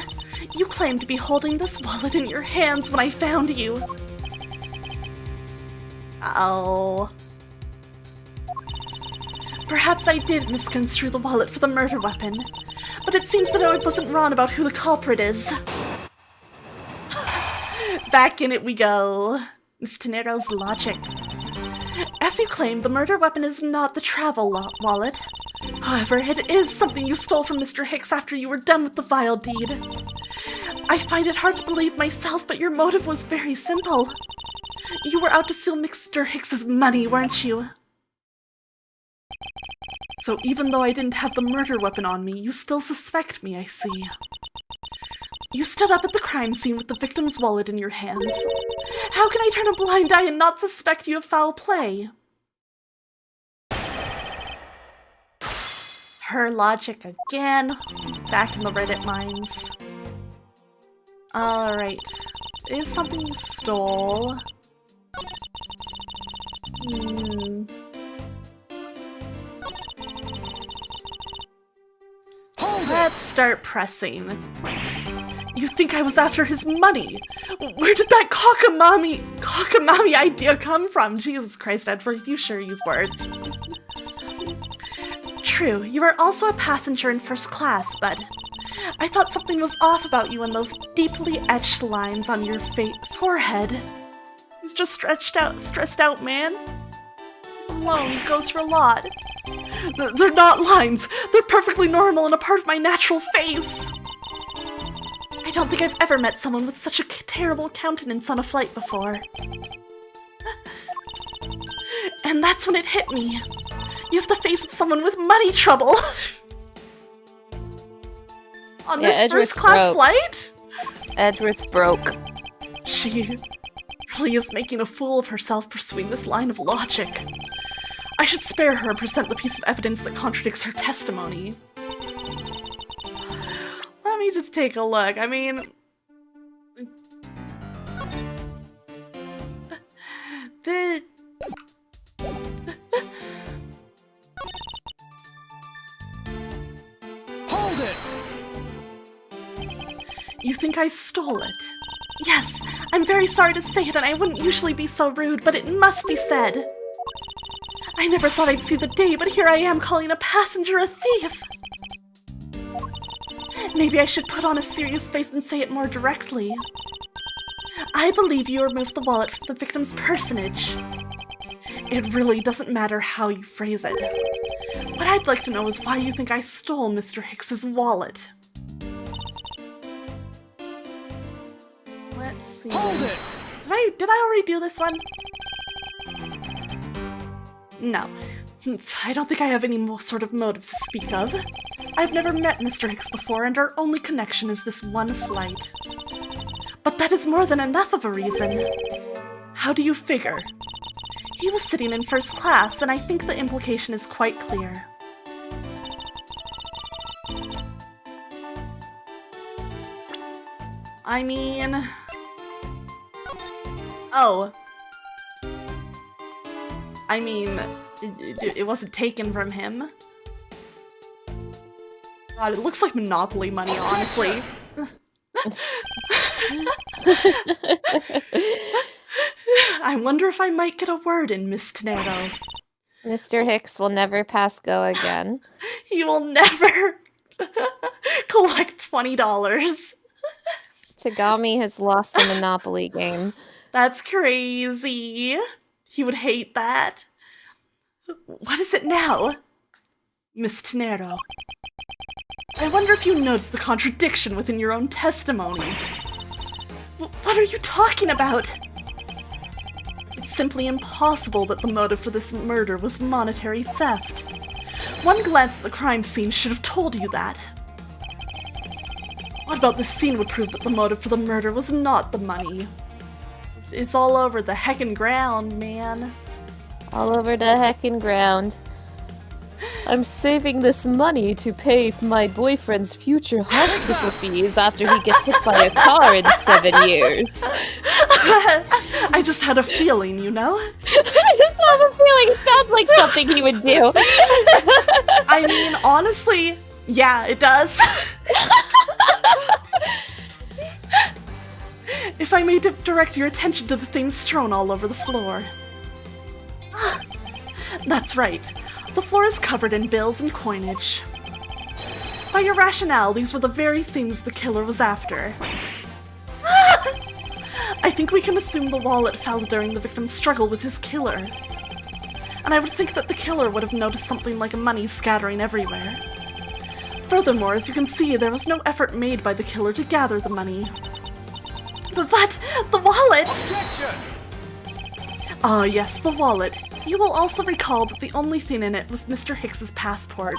You claimed to be holding this wallet in your hands when I found you. Oh. Perhaps I did misconstrue the wallet for the murder weapon, but it seems that I wasn't wrong about who the culprit is. Back in it we go. Miss Tenero's logic. As you claim, the murder weapon is not the travel wallet. However, it is something you stole from Mr. Hicks after you were done with the vile deed. I find it hard to believe myself, but your motive was very simple. You were out to steal Mr. Hicks's money, weren't you? So even though I didn't have the murder weapon on me, you still suspect me, I see. You stood up at the crime scene with the victim's wallet in your hands. How can I turn a blind eye and not suspect you of foul play? Her logic again. Back in the Reddit mines. Alright. Is something you stole? Let's start pressing. You think I was after his money? Where did that cockamamie idea come from? Jesus Christ, Edward, you sure use words. True, you are also a passenger in first class, but I thought something was off about you and those deeply etched lines on your forehead. He's just stressed out, man. Alone, he goes for a lot. They're not lines. They're perfectly normal and a part of my natural face. I don't think I've ever met someone with such a terrible countenance on a flight before. And that's when it hit me. You have the face of someone with money trouble. On this first-class flight? Edward's broke. She really is making a fool of herself pursuing this line of logic. I should spare her and present the piece of evidence that contradicts her testimony. Let me just take a look. I mean... Hold it! You think I stole it? Yes, I'm very sorry to say it, and I wouldn't usually be so rude, but it must be said. I never thought I'd see the day, but here I am calling a passenger a thief. Maybe I should put on a serious face and say it more directly. I believe you removed the wallet from the victim's personage. It really doesn't matter how you phrase it. What I'd like to know is why you think I stole Mr. Hicks's wallet. Let's see. Hold it! Did I already do this one? No. I don't think I have any more sort of motives to speak of. I've never met Mr. Hicks before, and our only connection is this one flight. But that is more than enough of a reason. How do you figure? He was sitting in first class, and I think the implication is quite clear. I mean... Oh. I mean, it wasn't taken from him. God, it looks like Monopoly money, honestly. I wonder if I might get a word in, Miss Tenero. Mr. Hicks will never pass go again. He will never collect $20. Tagami has lost the Monopoly game. That's crazy. He would hate that. What is it now? Miss Tenero. I wonder if you noticed the contradiction within your own testimony. What are you talking about? It's simply impossible that the motive for this murder was monetary theft. One glance at the crime scene should have told you that. What about this scene would prove that the motive for the murder was not the money? It's all over the heckin' ground, man. All over the heckin' ground. I'm saving this money to pay my boyfriend's future hospital fees after he gets hit by a car in 7 years. I just had a feeling, you know? I just have a feeling it sounds like something he would do. I mean, honestly, yeah, it does. If I may direct your attention to the things strewn all over the floor. That's right. The floor is covered in bills and coinage. By your rationale, these were the very things the killer was after. I think we can assume the wallet fell during the victim's struggle with his killer. And I would think that the killer would have noticed something like money scattering everywhere. Furthermore, as you can see, there was no effort made by the killer to gather the money. But the wallet! Objection! Ah, yes, the wallet. You will also recall that the only thing in it was Mr. Hicks's passport.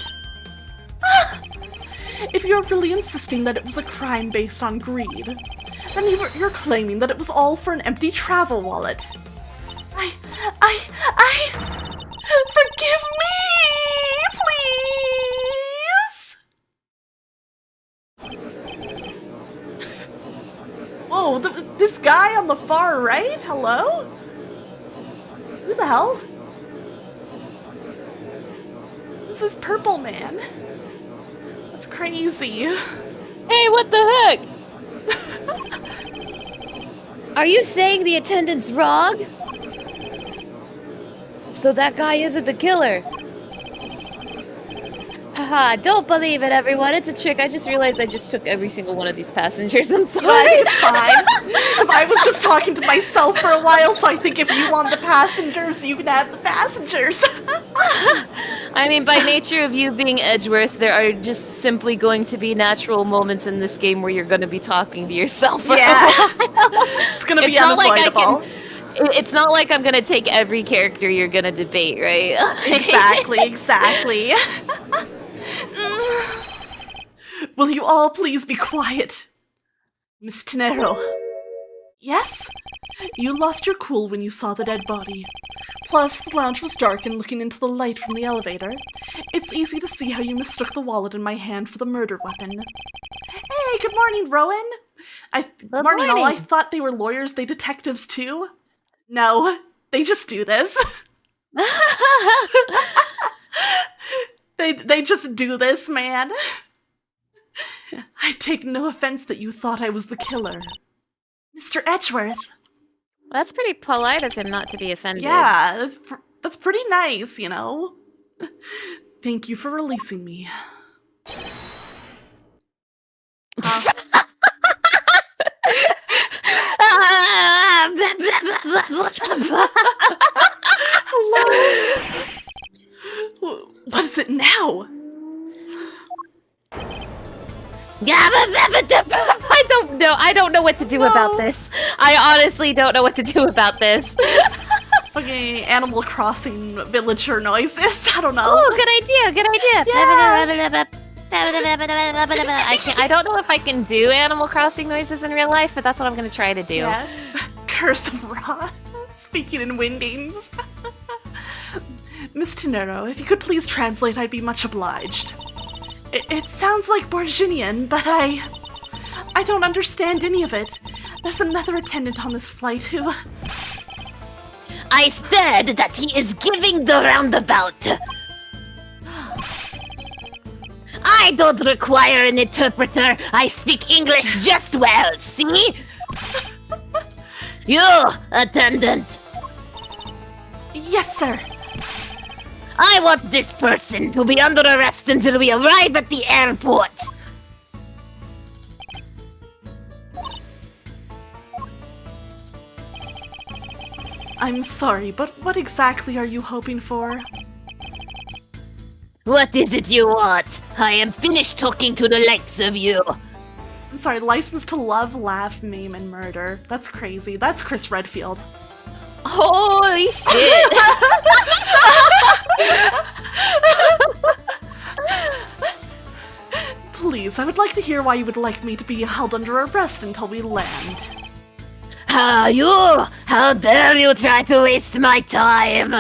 If you're really insisting that it was a crime based on greed, then you're claiming that it was all for an empty travel wallet. Forgive me, please! Whoa, this guy on the far right? Hello? Who the hell? Who's this purple man? That's crazy. Hey, what the heck? Are you saying the attendant's wrong? So that guy isn't the killer. Haha, don't believe it, everyone. It's a trick. I just realized I just took every single one of these passengers. I'm sorry. I think it's fine. Because I was just talking to myself for a while, so I think if you want the passengers, you can have the passengers. I mean, by nature of you being Edgeworth, there are just simply going to be natural moments in this game where you're going to be talking to yourself. For Yeah. It's going to be unavoidable. It's not like I'm going to take every character you're going to debate, right? Exactly. Will you all please be quiet? Miss Tenero. Yes? You lost your cool when you saw the dead body. Plus, the lounge was dark and looking into the light from the elevator. It's easy to see how you mistook the wallet in my hand for the murder weapon. Hey, good morning, Rowan. Morning, all. I thought they were lawyers, they detectives too. No, they just do this. They just do this, man. I take no offense that you thought I was the killer. Mr. Edgeworth. That's pretty polite of him not to be offended. Yeah, that's pretty nice, you know? Thank you for releasing me. Hello? What is it now? I don't know what to do about this. I honestly don't know what to do about this. Okay, Animal Crossing villager noises. I don't know. Oh, good idea. Yeah. I don't know if I can do Animal Crossing noises in real life, but that's what I'm going to try to do. Yeah. Curse of Ra. Speaking in Wingdings. Miss Tenero, if you could please translate, I'd be much obliged. It sounds like Borginian, but I I don't understand any of it. There's another attendant on this flight who... I said that he is giving the roundabout. I don't require an interpreter. I speak English just well, see? You, attendant. Yes, sir. I want this person to be under arrest until we arrive at the airport. I'm sorry, but what exactly are you hoping for? What is it you want? I am finished talking to the likes of you. I'm sorry, license to love, laugh, maim, and murder. That's crazy. That's Chris Redfield. Holy shit! Please, I would like to hear why you would like me to be held under arrest until we land. How dare you try to waste my time?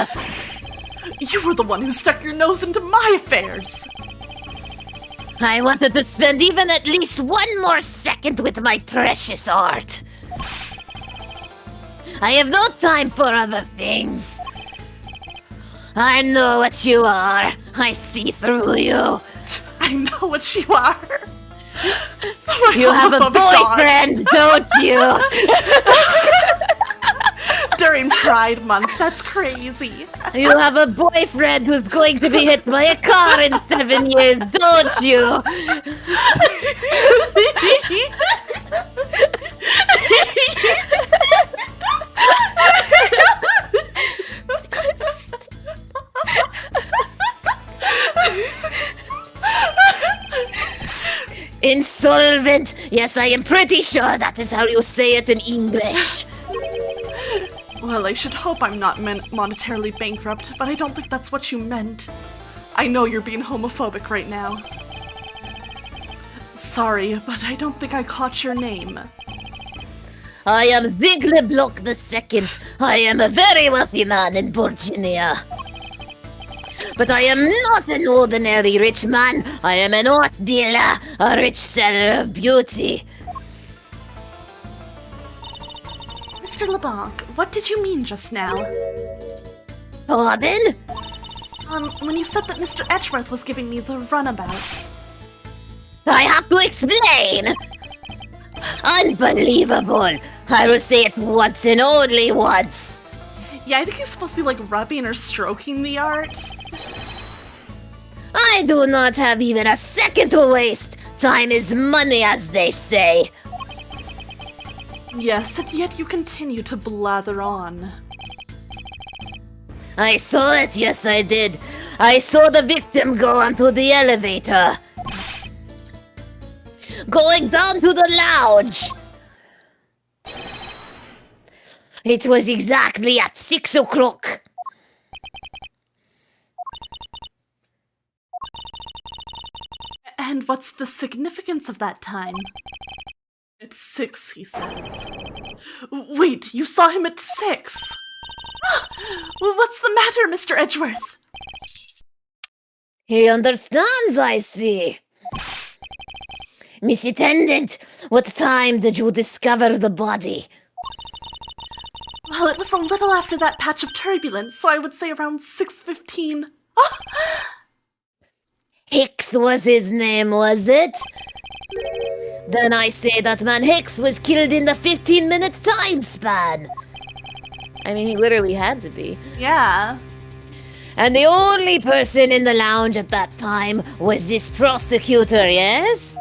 You were the one who stuck your nose into my affairs! I wanted to spend even at least one more second with my precious art. I have no time for other things. I know what you are. I see through you. I know what you are. You have a boyfriend, don't you? During Pride Month, that's crazy. You have a boyfriend who's going to be hit by a car in 7 years, don't you? Insolvent! Yes, I am pretty sure that is how you say it in English. Well, I should hope I'm not monetarily bankrupt, but I don't think that's what you meant. I know you're being homophobic right now. Sorry, but I don't think I caught your name. I am Ziegler Block II. I am a very wealthy man in Virginia. But I am not an ordinary rich man. I am an art dealer, a rich seller of beauty. Mr. LeBlanc, what did you mean just now? Pardon? When you said that Mr. Edgeworth was giving me the runabout. I have to explain! Unbelievable! I will say it once and only once. Yeah, I think he's supposed to be like rubbing or stroking the art. I do not have even a second to waste. Time is money, as they say. Yes, and yet you continue to blather on. I saw it, yes I did. I saw the victim go onto the elevator. Going down to the lounge. It was exactly at 6 o'clock. And what's the significance of that time? It's 6, he says. Wait, you saw him at 6? Well, what's the matter, Mr. Edgeworth? He understands, I see. Miss Attendant, what time did you discover the body? Well, it was a little after that patch of turbulence, so I would say around 6:15. Hicks was his name, was it? Then I say that man Hicks was killed in the 15-minute time span. I mean, he literally had to be. Yeah. And the only person in the lounge at that time was this prosecutor, yes?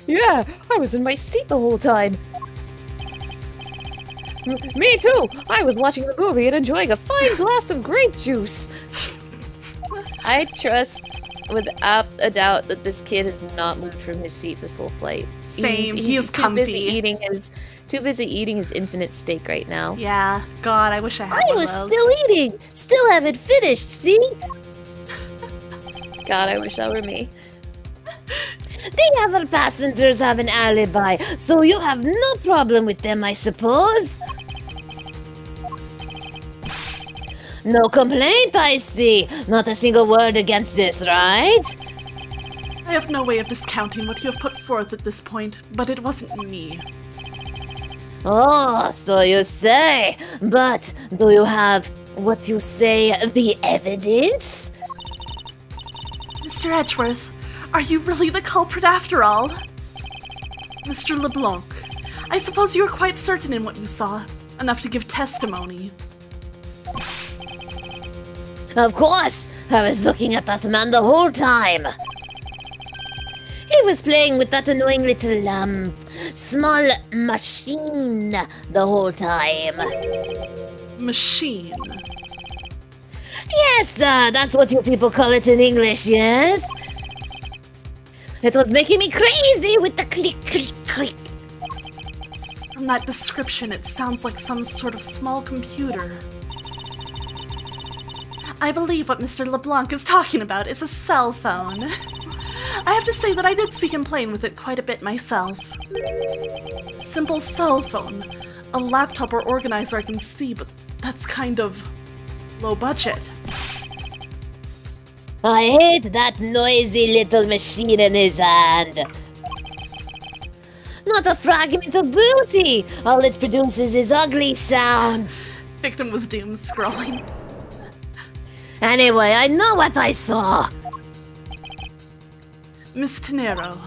Yeah, I was in my seat the whole time. Me too! I was watching the movie and enjoying a fine glass of grape juice. I trust without a doubt that this kid has not moved from his seat this whole flight. Same, he is too comfy. Too busy eating his infinite steak right now. Yeah, God, I wish I had I one was of those. still eating. Still haven't finished, see? God, I wish that were me. The other passengers have an alibi, so you have no problem with them, I suppose. No complaint, I see. Not a single word against this, right? I have no way of discounting what you have put forth at this point, but it wasn't me. Oh, so you say. But do you have, what you say, the evidence? Mr. Edgeworth, are you really the culprit after all? Mr. LeBlanc, I suppose you are quite certain in what you saw, enough to give testimony. Of course, I was looking at that man the whole time. He was playing with that annoying little, small machine the whole time. Machine. Yes, that's what you people call it in English, yes? It was making me crazy with the click, click, click. From that description, it sounds like some sort of small computer. I believe what Mr. LeBlanc is talking about is a cell phone. I have to say that I did see him playing with it quite a bit myself. Simple cell phone. A laptop or organizer I can see, but that's kind of low budget. I hate that noisy little machine in his hand. Not a fragment of booty. All it produces is ugly sounds. Victim was doom scrolling. Anyway, I know what I saw. Miss Tenero.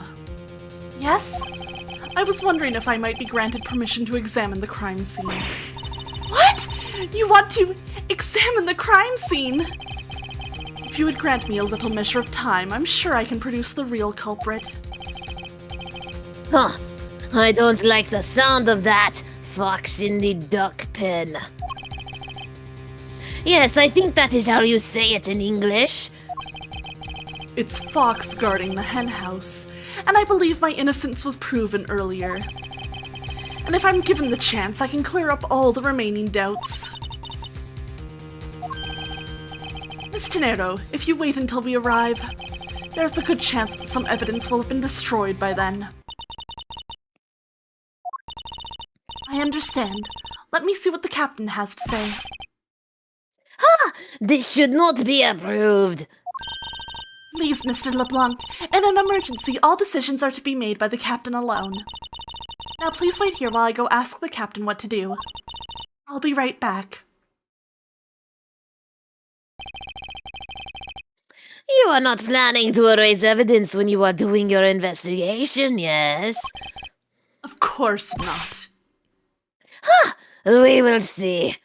Yes? I was wondering if I might be granted permission to examine the crime scene. What? You want to examine the crime scene? If you would grant me a little measure of time, I'm sure I can produce the real culprit. Huh. I don't like the sound of that. Fox in the duck pen. Yes, I think that is how you say it in English. It's Fox guarding the hen house, and I believe my innocence was proven earlier. And if I'm given the chance, I can clear up all the remaining doubts. Miss Tenero, if you wait until we arrive, there's a good chance that some evidence will have been destroyed by then. I understand. Let me see what the captain has to say. Ha! This should not be approved. Please, Mr. LeBlanc, in an emergency, all decisions are to be made by the captain alone. Now please wait here while I go ask the captain what to do. I'll be right back. You are not planning to erase evidence when you are doing your investigation, yes? Of course not. Ha! We will see.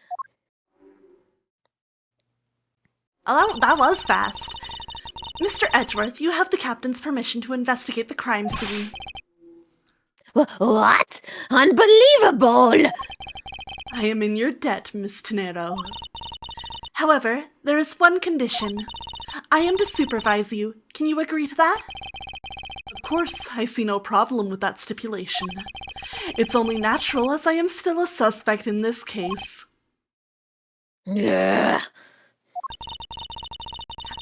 Oh, that was fast. Mr. Edgeworth, you have the captain's permission to investigate the crime scene. What? Unbelievable! I am in your debt, Miss Tenero. However, there is one condition. I am to supervise you. Can you agree to that? Of course, I see no problem with that stipulation. It's only natural as I am still a suspect in this case. Ugh.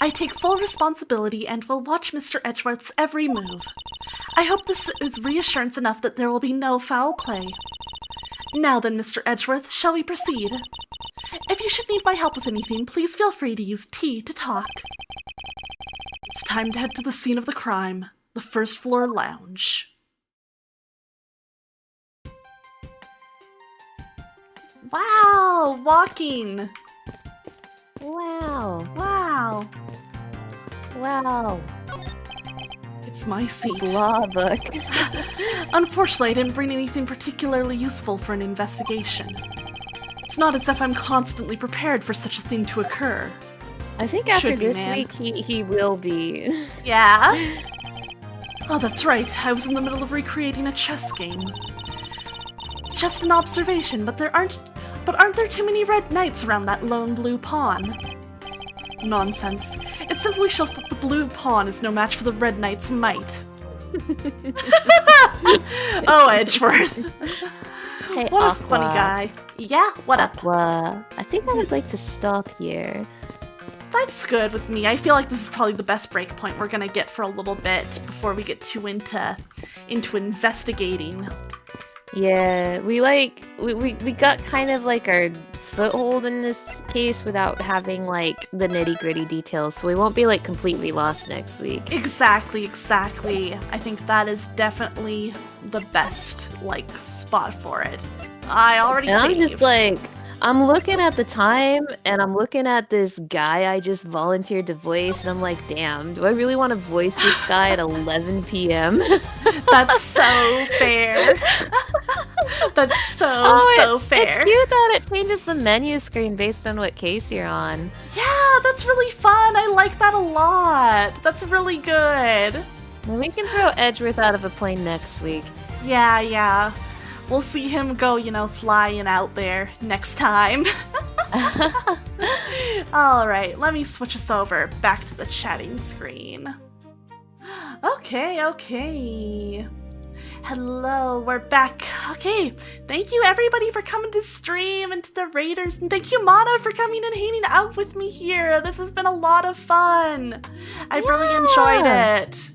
I take full responsibility and will watch Mr. Edgeworth's every move. I hope this is reassurance enough that there will be no foul play. Now then, Mr. Edgeworth, shall we proceed? If you should need my help with anything, please feel free to use T to talk. It's time to head to the scene of the crime, the first floor lounge. Wow, walking. Wow. Wow. Wow. It's my seat. This law book. Unfortunately, I didn't bring anything particularly useful for an investigation. It's not as if I'm constantly prepared for such a thing to occur. I think after Should be, this man. week, he will be. Yeah? Oh, that's right. I was in the middle of recreating a chess game. Just an observation, but aren't there too many red knights around that lone blue pawn? Nonsense. It simply shows that the blue pawn is no match for the red knight's might. Oh, Edgeworth. Hey, What a Aqua. funny guy. Yeah, what up? Aqua. I think I would like to stop here. That's good with me. I feel like this is probably the best break point we're gonna get for a little bit before we get too into investigating. Yeah, we got kind of like our foothold in this case without having like the nitty-gritty details, so we won't be like completely lost next week. Exactly. I think that is definitely the best like spot for it. I already And I'm saved. just like, I'm looking at the time and I'm looking at this guy I just volunteered to voice, and I'm like, damn, do I really want to voice this guy at 11 p.m.? That's so fair. That's so fair. It's cute that it changes the menu screen based on what case you're on. Yeah, that's really fun. I like that a lot. That's really good. Well, we can throw Edgeworth out of a plane next week. Yeah. We'll see him go, flying out there next time. Alright, let me switch us over back to the chatting screen. Okay. Hello, we're back. Okay, thank you everybody for coming to stream and to the Raiders, and thank you Mana for coming and hanging out with me here. This has been a lot of fun. I've really enjoyed it.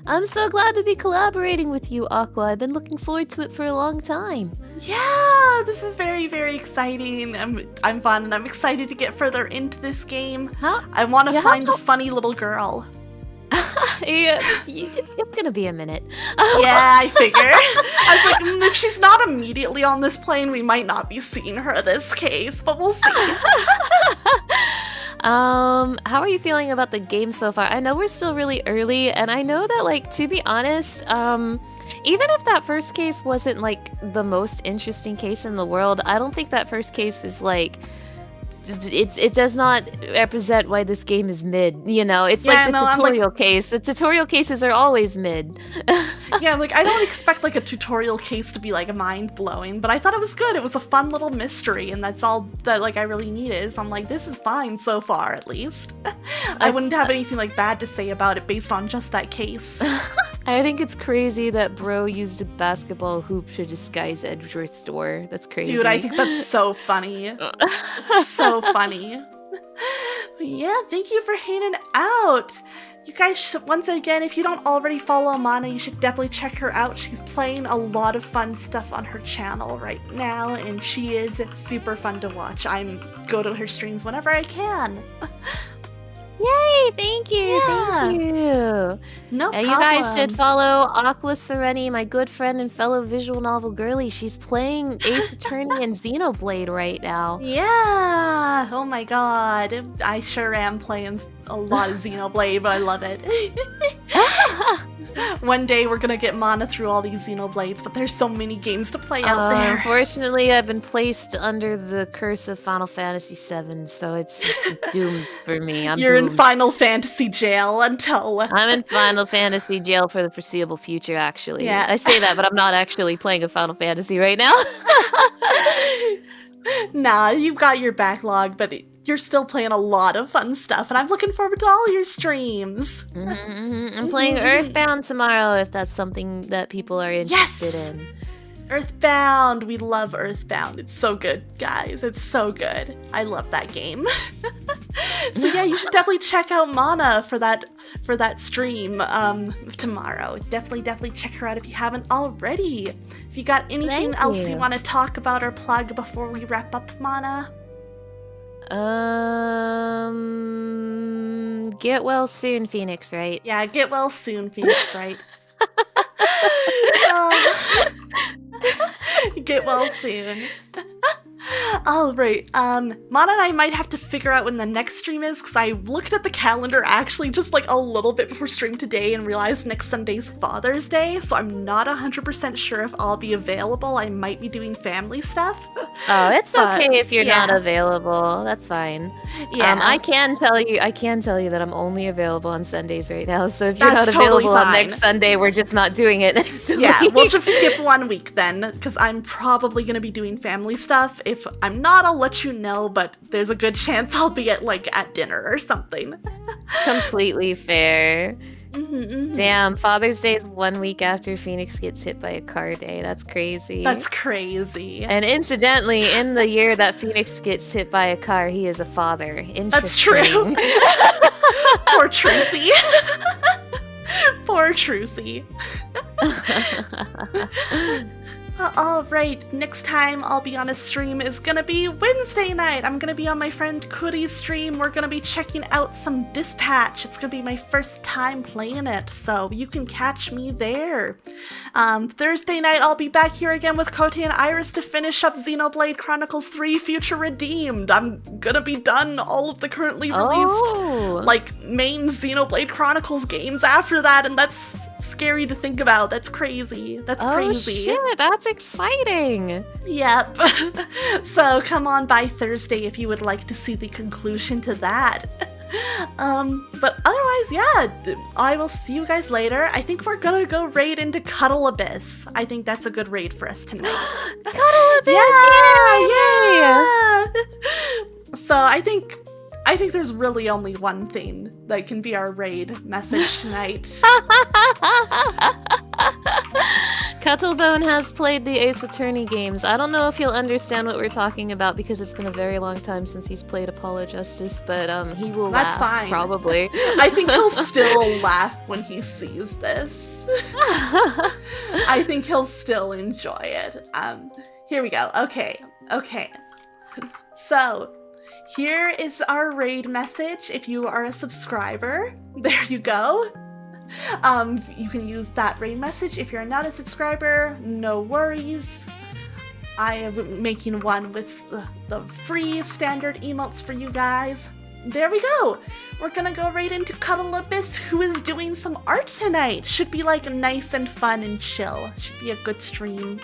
I'm so glad to be collaborating with you, Aqua. I've been looking forward to it for a long time. Yeah, this is very, very exciting. I'm fun, and I'm excited to get further into this game. I want to find the funny little girl. It's gonna be a minute. Yeah, I figure. I was like, if she's not immediately on this plane, we might not be seeing her this case, but we'll see. How are you feeling about the game so far? I know we're still really early, and I know that, like, to be honest, even if that first case wasn't, like, the most interesting case in the world, I don't think that first case is, like, it does not represent why this game is mid, It's like the tutorial case. The tutorial cases are always mid. Yeah, like, I don't expect, like, a tutorial case to be, like, mind-blowing, but I thought it was good. It was a fun little mystery, and that's all that, like, I really needed. So I'm like, this is fine so far, at least. I wouldn't have anything, like, bad to say about it based on just that case. I think it's crazy that Bro used a basketball hoop to disguise Edgeworth's door. That's crazy. Dude, I think that's so funny. It's so funny. But yeah, thank you for hanging out. You guys should, once again, if you don't already follow Mana, you should definitely check her out. She's playing a lot of fun stuff on her channel right now, and she is super fun to watch. I go to her streams whenever I can. Yay! Thank you. Yeah. Thank you. No problem. You guys should follow Aqua Sereni, my good friend and fellow visual novel girly. She's playing Ace Attorney and Xenoblade right now. Yeah. Oh my god. I sure am playing a lot of Xenoblade, but I love it. One day we're gonna get Mana through all these Xenoblades, but there's so many games to play out there. Unfortunately, I've been placed under the curse of Final Fantasy VII, so it's doomed for me. You're doomed. in Final Fantasy jail until... I'm in Final Fantasy jail for the foreseeable future, actually. Yeah. I say that, but I'm not actually playing a Final Fantasy right now. Nah, you've got your backlog, but you're still playing a lot of fun stuff, and I'm looking forward to all your streams. I'm playing Earthbound tomorrow, if that's something that people are interested in. Earthbound! We love Earthbound. It's so good, guys. It's so good. I love that game. So yeah, you should definitely check out Mana for that stream tomorrow. Definitely check her out if you haven't already. If you got anything else you want to talk about or plug before we wrap up, Mana? Get well soon, Phoenix Wright. Yeah, get well soon, Phoenix Wright. Get well soon. Alright, Mana and I might have to figure out when the next stream is, because I looked at the calendar actually just like a little bit before stream today and realized next Sunday's Father's Day, so I'm not 100% sure if I'll be available. I might be doing family stuff. Oh, it's okay if you're not available. That's fine. Yeah. I can tell you that I'm only available on Sundays right now, so if you're That's not available totally on fine. next Sunday, we're just not doing it next week. Yeah, we'll just skip 1 week then, because I'm probably going to be doing family stuff. If I'm not, I'll let you know, but there's a good chance I'll be at dinner or something. Completely fair. Mm-hmm. Damn, Father's Day is 1 week after Phoenix gets hit by a car day. That's crazy. That's crazy. And incidentally, in the year that Phoenix gets hit by a car, he is a father. Interesting. That's true. Poor Trucy. Poor Trucy. Alright, next time I'll be on a stream is gonna be Wednesday night. I'm gonna be on my friend Cody's stream. We're gonna be checking out some Dispatch. It's gonna be my first time playing it, so you can catch me there. Thursday night I'll be back here again with Kote and Iris to finish up Xenoblade Chronicles 3 Future Redeemed. I'm gonna be done all of the currently released, like, main Xenoblade Chronicles games after that, and that's scary to think about. That's crazy. That's crazy. Oh shit, that's exciting. Yep. So come on by Thursday if you would like to see the conclusion to that. But otherwise, yeah, I will see you guys later. I think we're gonna go raid into Cuddle Abyss. I think that's a good raid for us tonight. Cuddle Abyss, yeah. So I think there's really only one thing that can be our raid message tonight. Cuttlebone has played the Ace Attorney games. I don't know if he'll understand what we're talking about because it's been a very long time since he's played Apollo Justice, but he will That's laugh, fine. probably. I think he'll still laugh when he sees this. I think he'll still enjoy it. Here we go. Okay. So, here is our raid message if you are a subscriber. There you go. You can use that raid message. If you're not a subscriber, no worries. I am making one with the free standard emotes for you guys. There we go. We're gonna go right into Cuddle Abyss, who is doing some art tonight. Should be like nice and fun and chill. Should be a good stream.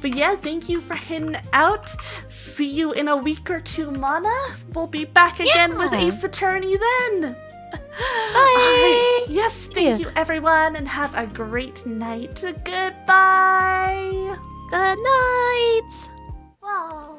But yeah, thank you for hanging out. See you in a week or two, Mana. We'll be back again with Ace Attorney then. Bye! Yes, thank you everyone, and have a great night. Goodbye! Good night! Wow.